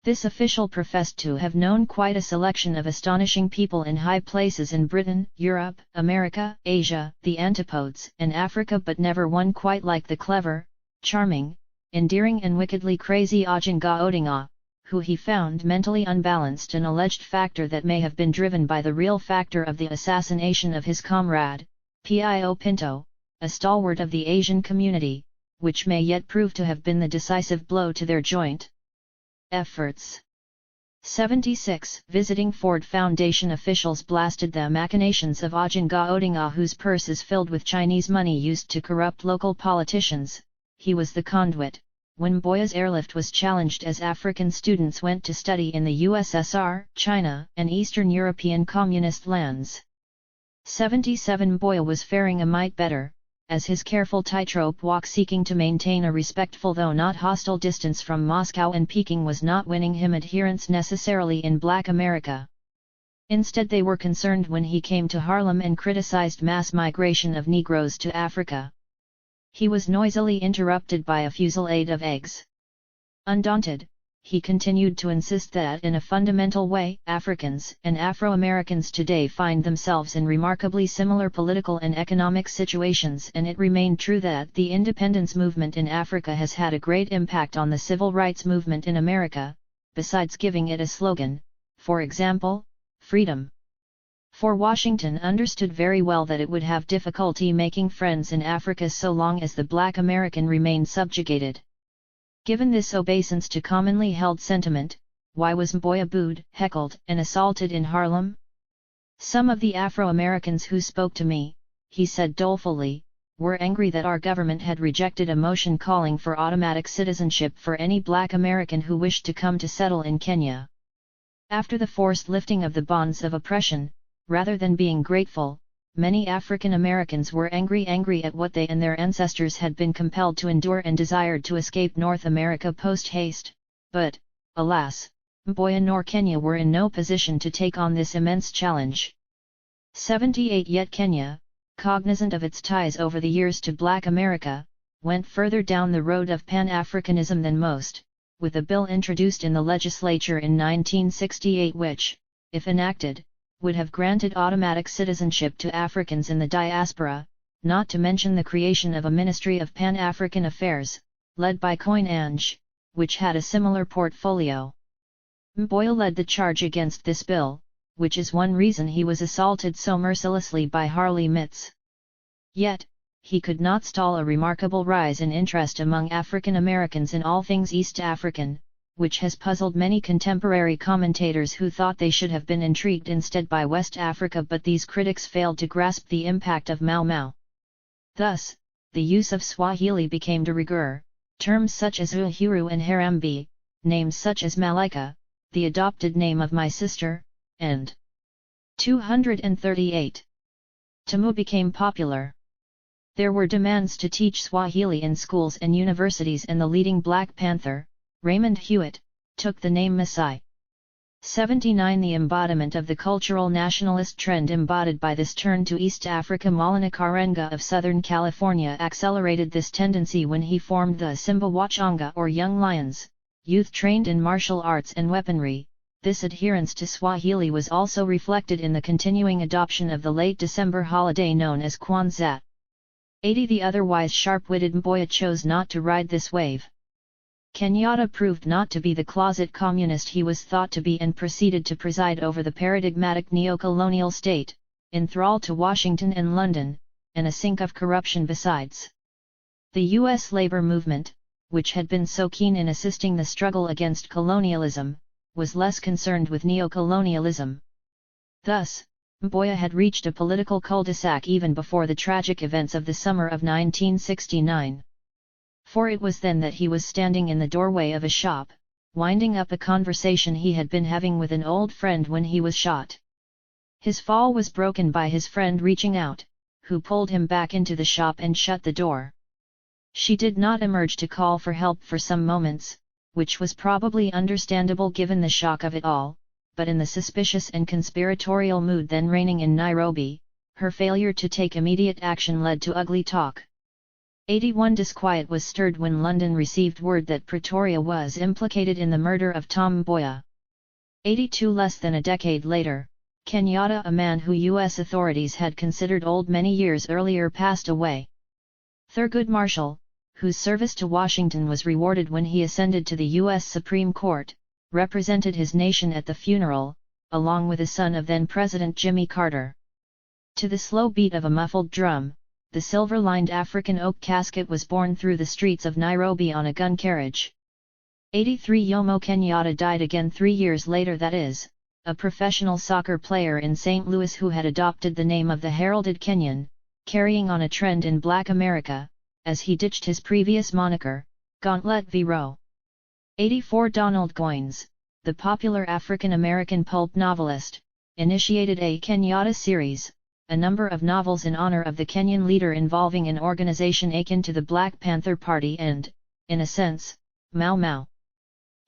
This official professed to have known quite a selection of astonishing people in high places in Britain, Europe, America, Asia, the Antipodes, and Africa, but never one quite like the clever, charming, endearing and wickedly crazy Odinga Odinga, who he found mentally unbalanced, an alleged factor that may have been driven by the real factor of the assassination of his comrade, Pio Pinto, a stalwart of the Asian community, which may yet prove to have been the decisive blow to their joint efforts. 76. Visiting Ford Foundation officials blasted the machinations of Odinga Odinga, whose purse is filled with Chinese money used to corrupt local politicians. He was the conduit. When Mboya's airlift was challenged as African students went to study in the USSR, China, and Eastern European communist lands. 77. Mboya was faring a mite better, as his careful tightrope walk seeking to maintain a respectful though not hostile distance from Moscow and Peking was not winning him adherents necessarily in Black America. Instead they were concerned when he came to Harlem and criticized mass migration of Negroes to Africa. He was noisily interrupted by a fusillade of eggs. Undaunted, he continued to insist that in a fundamental way, Africans and Afro-Americans today find themselves in remarkably similar political and economic situations, and it remained true that the independence movement in Africa has had a great impact on the civil rights movement in America, besides giving it a slogan, for example, freedom. For Washington understood very well that it would have difficulty making friends in Africa so long as the black American remained subjugated. Given this obeisance to commonly held sentiment, why was Mboya booed, heckled, and assaulted in Harlem? Some of the Afro-Americans who spoke to me, he said dolefully, were angry that our government had rejected a motion calling for automatic citizenship for any black American who wished to come to settle in Kenya. After the forced lifting of the bonds of oppression, rather than being grateful, many African Americans were angry at what they and their ancestors had been compelled to endure and desired to escape North America post-haste, but, alas, Mboya nor Kenya were in no position to take on this immense challenge. 78 Yet Kenya, cognizant of its ties over the years to black America, went further down the road of Pan-Africanism than most, with a bill introduced in the legislature in 1968 which, if enacted, would have granted automatic citizenship to Africans in the diaspora, not to mention the creation of a Ministry of Pan-African Affairs, led by Koine Ange, which had a similar portfolio. Mboya led the charge against this bill, which is one reason he was assaulted so mercilessly by Harley Mitts. Yet, he could not stall a remarkable rise in interest among African Americans in all things East African, which has puzzled many contemporary commentators who thought they should have been intrigued instead by West Africa, but these critics failed to grasp the impact of Mau Mau. Thus, the use of Swahili became de rigueur, terms such as Uhuru and Harambe, names such as Malika, the adopted name of my sister, and 238. Tamu became popular. There were demands to teach Swahili in schools and universities, and the leading Black Panther, Raymond Hewitt, took the name Masai. 79 The embodiment of the cultural nationalist trend embodied by this turn to East Africa. Maulana Karenga of Southern California accelerated this tendency when he formed the Simba Wachanga or Young Lions, youth trained in martial arts and weaponry. This adherence to Swahili was also reflected in the continuing adoption of the late December holiday known as Kwanzaa. 80 The otherwise sharp-witted Mboya chose not to ride this wave. Kenyatta proved not to be the closet communist he was thought to be and proceeded to preside over the paradigmatic neo-colonial state, in thrall to Washington and London, and a sink of corruption besides. The U.S. labor movement, which had been so keen in assisting the struggle against colonialism, was less concerned with neo-colonialism. Thus, Mboya had reached a political cul-de-sac even before the tragic events of the summer of 1969. For it was then that he was standing in the doorway of a shop, winding up a conversation he had been having with an old friend when he was shot. His fall was broken by his friend reaching out, who pulled him back into the shop and shut the door. She did not emerge to call for help for some moments, which was probably understandable given the shock of it all, but in the suspicious and conspiratorial mood then reigning in Nairobi, her failure to take immediate action led to ugly talk. 81 Disquiet was stirred when London received word that Pretoria was implicated in the murder of Tom Mboya. 82 Less than a decade later, Kenyatta, a man who U.S. authorities had considered old many years earlier, passed away. Thurgood Marshall, whose service to Washington was rewarded when he ascended to the U.S. Supreme Court, represented his nation at the funeral, along with the son of then-President Jimmy Carter. To the slow beat of a muffled drum, the silver-lined African oak casket was borne through the streets of Nairobi on a gun carriage. 83 Jomo Kenyatta died again 3 years later, that is, a professional soccer player in St. Louis who had adopted the name of the heralded Kenyan, carrying on a trend in Black America, as he ditched his previous moniker, Gauntlet v. Roe. 84 Donald Goines, the popular African-American pulp novelist, initiated a Kenyatta series, a number of novels in honor of the Kenyan leader involving an organization akin to the Black Panther Party and, in a sense, Mau Mau.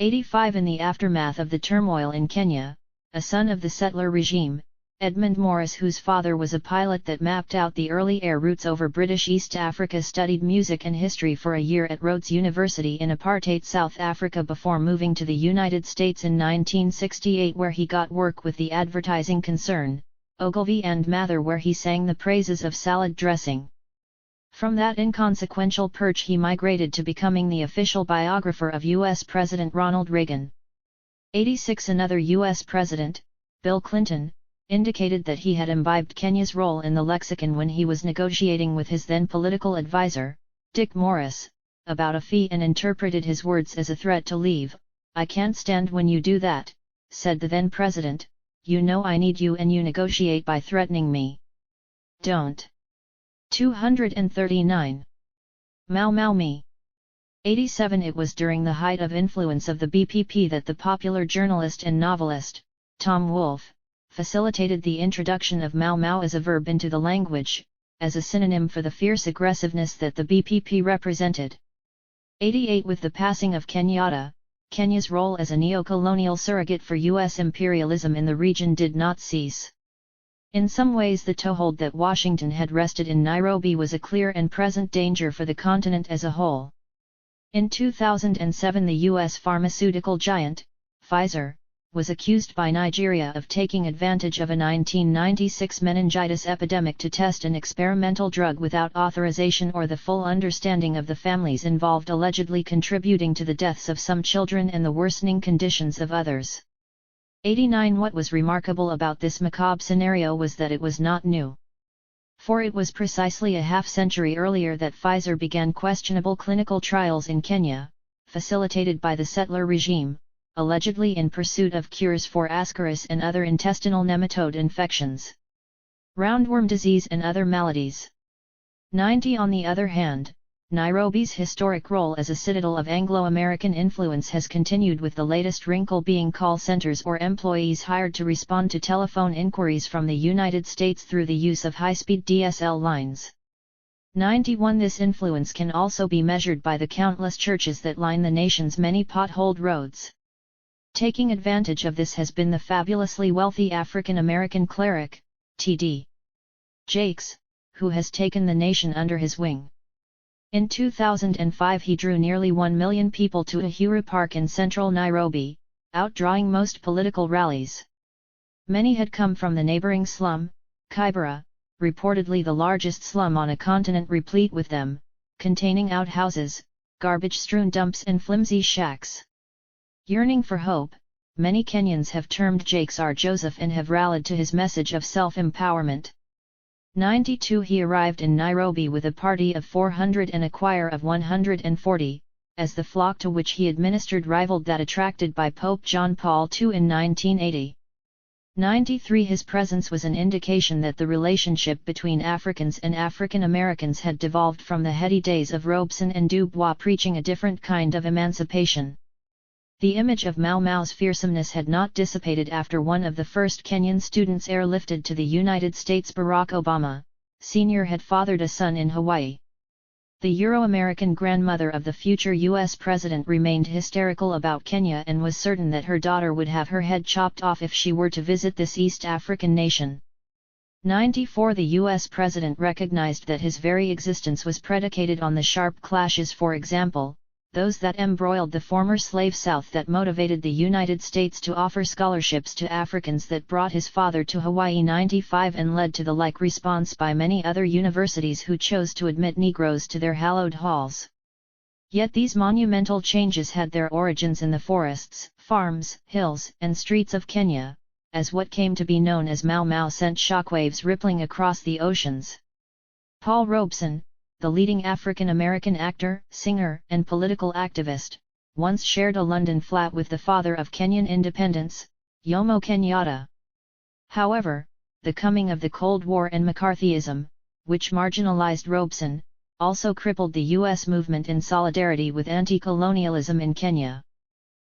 85 In the aftermath of the turmoil in Kenya, a son of the settler regime, Edmund Morris, whose father was a pilot that mapped out the early air routes over British East Africa, studied music and history for a year at Rhodes University in apartheid South Africa before moving to the United States in 1968, where he got work with the advertising concern, Ogilvy and Mather, where he sang the praises of salad dressing. From that inconsequential perch he migrated to becoming the official biographer of U.S. President Ronald Reagan. 86 Another U.S. President, Bill Clinton, indicated that he had imbibed Kenya's role in the lexicon when he was negotiating with his then political advisor, Dick Morris, about a fee, and interpreted his words as a threat to leave. "I can't stand when you do that," said the then president. "You know I need you and you negotiate by threatening me. Don't." 239. Mau Mau Me. 87 It was during the height of influence of the BPP that the popular journalist and novelist, Tom Wolfe, facilitated the introduction of Mau Mau as a verb into the language, as a synonym for the fierce aggressiveness that the BPP represented. 88 With the passing of Kenyatta, Kenya's role as a neo-colonial surrogate for U.S. imperialism in the region did not cease. In some ways the toehold that Washington had rested in Nairobi was a clear and present danger for the continent as a whole. In 2007 the U.S. pharmaceutical giant, Pfizer, was accused by Nigeria of taking advantage of a 1996 meningitis epidemic to test an experimental drug without authorization or the full understanding of the families involved, allegedly contributing to the deaths of some children and the worsening conditions of others. 89 What was remarkable about this macabre scenario was that it was not new. For it was precisely a half-century earlier that Pfizer began questionable clinical trials in Kenya, facilitated by the settler regime, allegedly in pursuit of cures for ascaris and other intestinal nematode infections, roundworm disease and other maladies. 90 On the other hand, Nairobi's historic role as a citadel of Anglo-American influence has continued, with the latest wrinkle being call centers or employees hired to respond to telephone inquiries from the United States through the use of high-speed DSL lines. 91 This influence can also be measured by the countless churches that line the nation's many potholed roads. Taking advantage of this has been the fabulously wealthy African-American cleric, T.D. Jakes, who has taken the nation under his wing. In 2005 he drew nearly 1 million people to Uhuru Park in central Nairobi, outdrawing most political rallies. Many had come from the neighbouring slum, Kibera, reportedly the largest slum on a continent, replete with them, containing outhouses, garbage-strewn dumps and flimsy shacks. Yearning for hope, many Kenyans have turned Jakes our Joseph and have rallied to his message of self-empowerment. 92 He arrived in Nairobi with a party of 400 and a choir of 140, as the flock to which he administered rivaled that attracted by Pope John Paul II in 1980. 93 His presence was an indication that the relationship between Africans and African Americans had devolved from the heady days of Robeson and Du Bois preaching a different kind of emancipation. The image of Mau Mau's fearsomeness had not dissipated after one of the first Kenyan students airlifted to the United States. Barack Obama, Sr. had fathered a son in Hawaii. The Euro-American grandmother of the future U.S. president remained hysterical about Kenya and was certain that her daughter would have her head chopped off if she were to visit this East African nation. 94 The U.S. president recognized that his very existence was predicated on the sharp clashes, for example, those that embroiled the former slave South, that motivated the United States to offer scholarships to Africans, that brought his father to Hawaii. 95 And led to the like response by many other universities who chose to admit Negroes to their hallowed halls. Yet these monumental changes had their origins in the forests, farms, hills, and streets of Kenya, as what came to be known as Mau Mau sent shockwaves rippling across the oceans. Paul Robeson, the leading African-American actor, singer, and political activist, once shared a London flat with the father of Kenyan independence, Jomo Kenyatta. However, the coming of the Cold War and McCarthyism, which marginalized Robeson, also crippled the U.S. movement in solidarity with anti-colonialism in Kenya.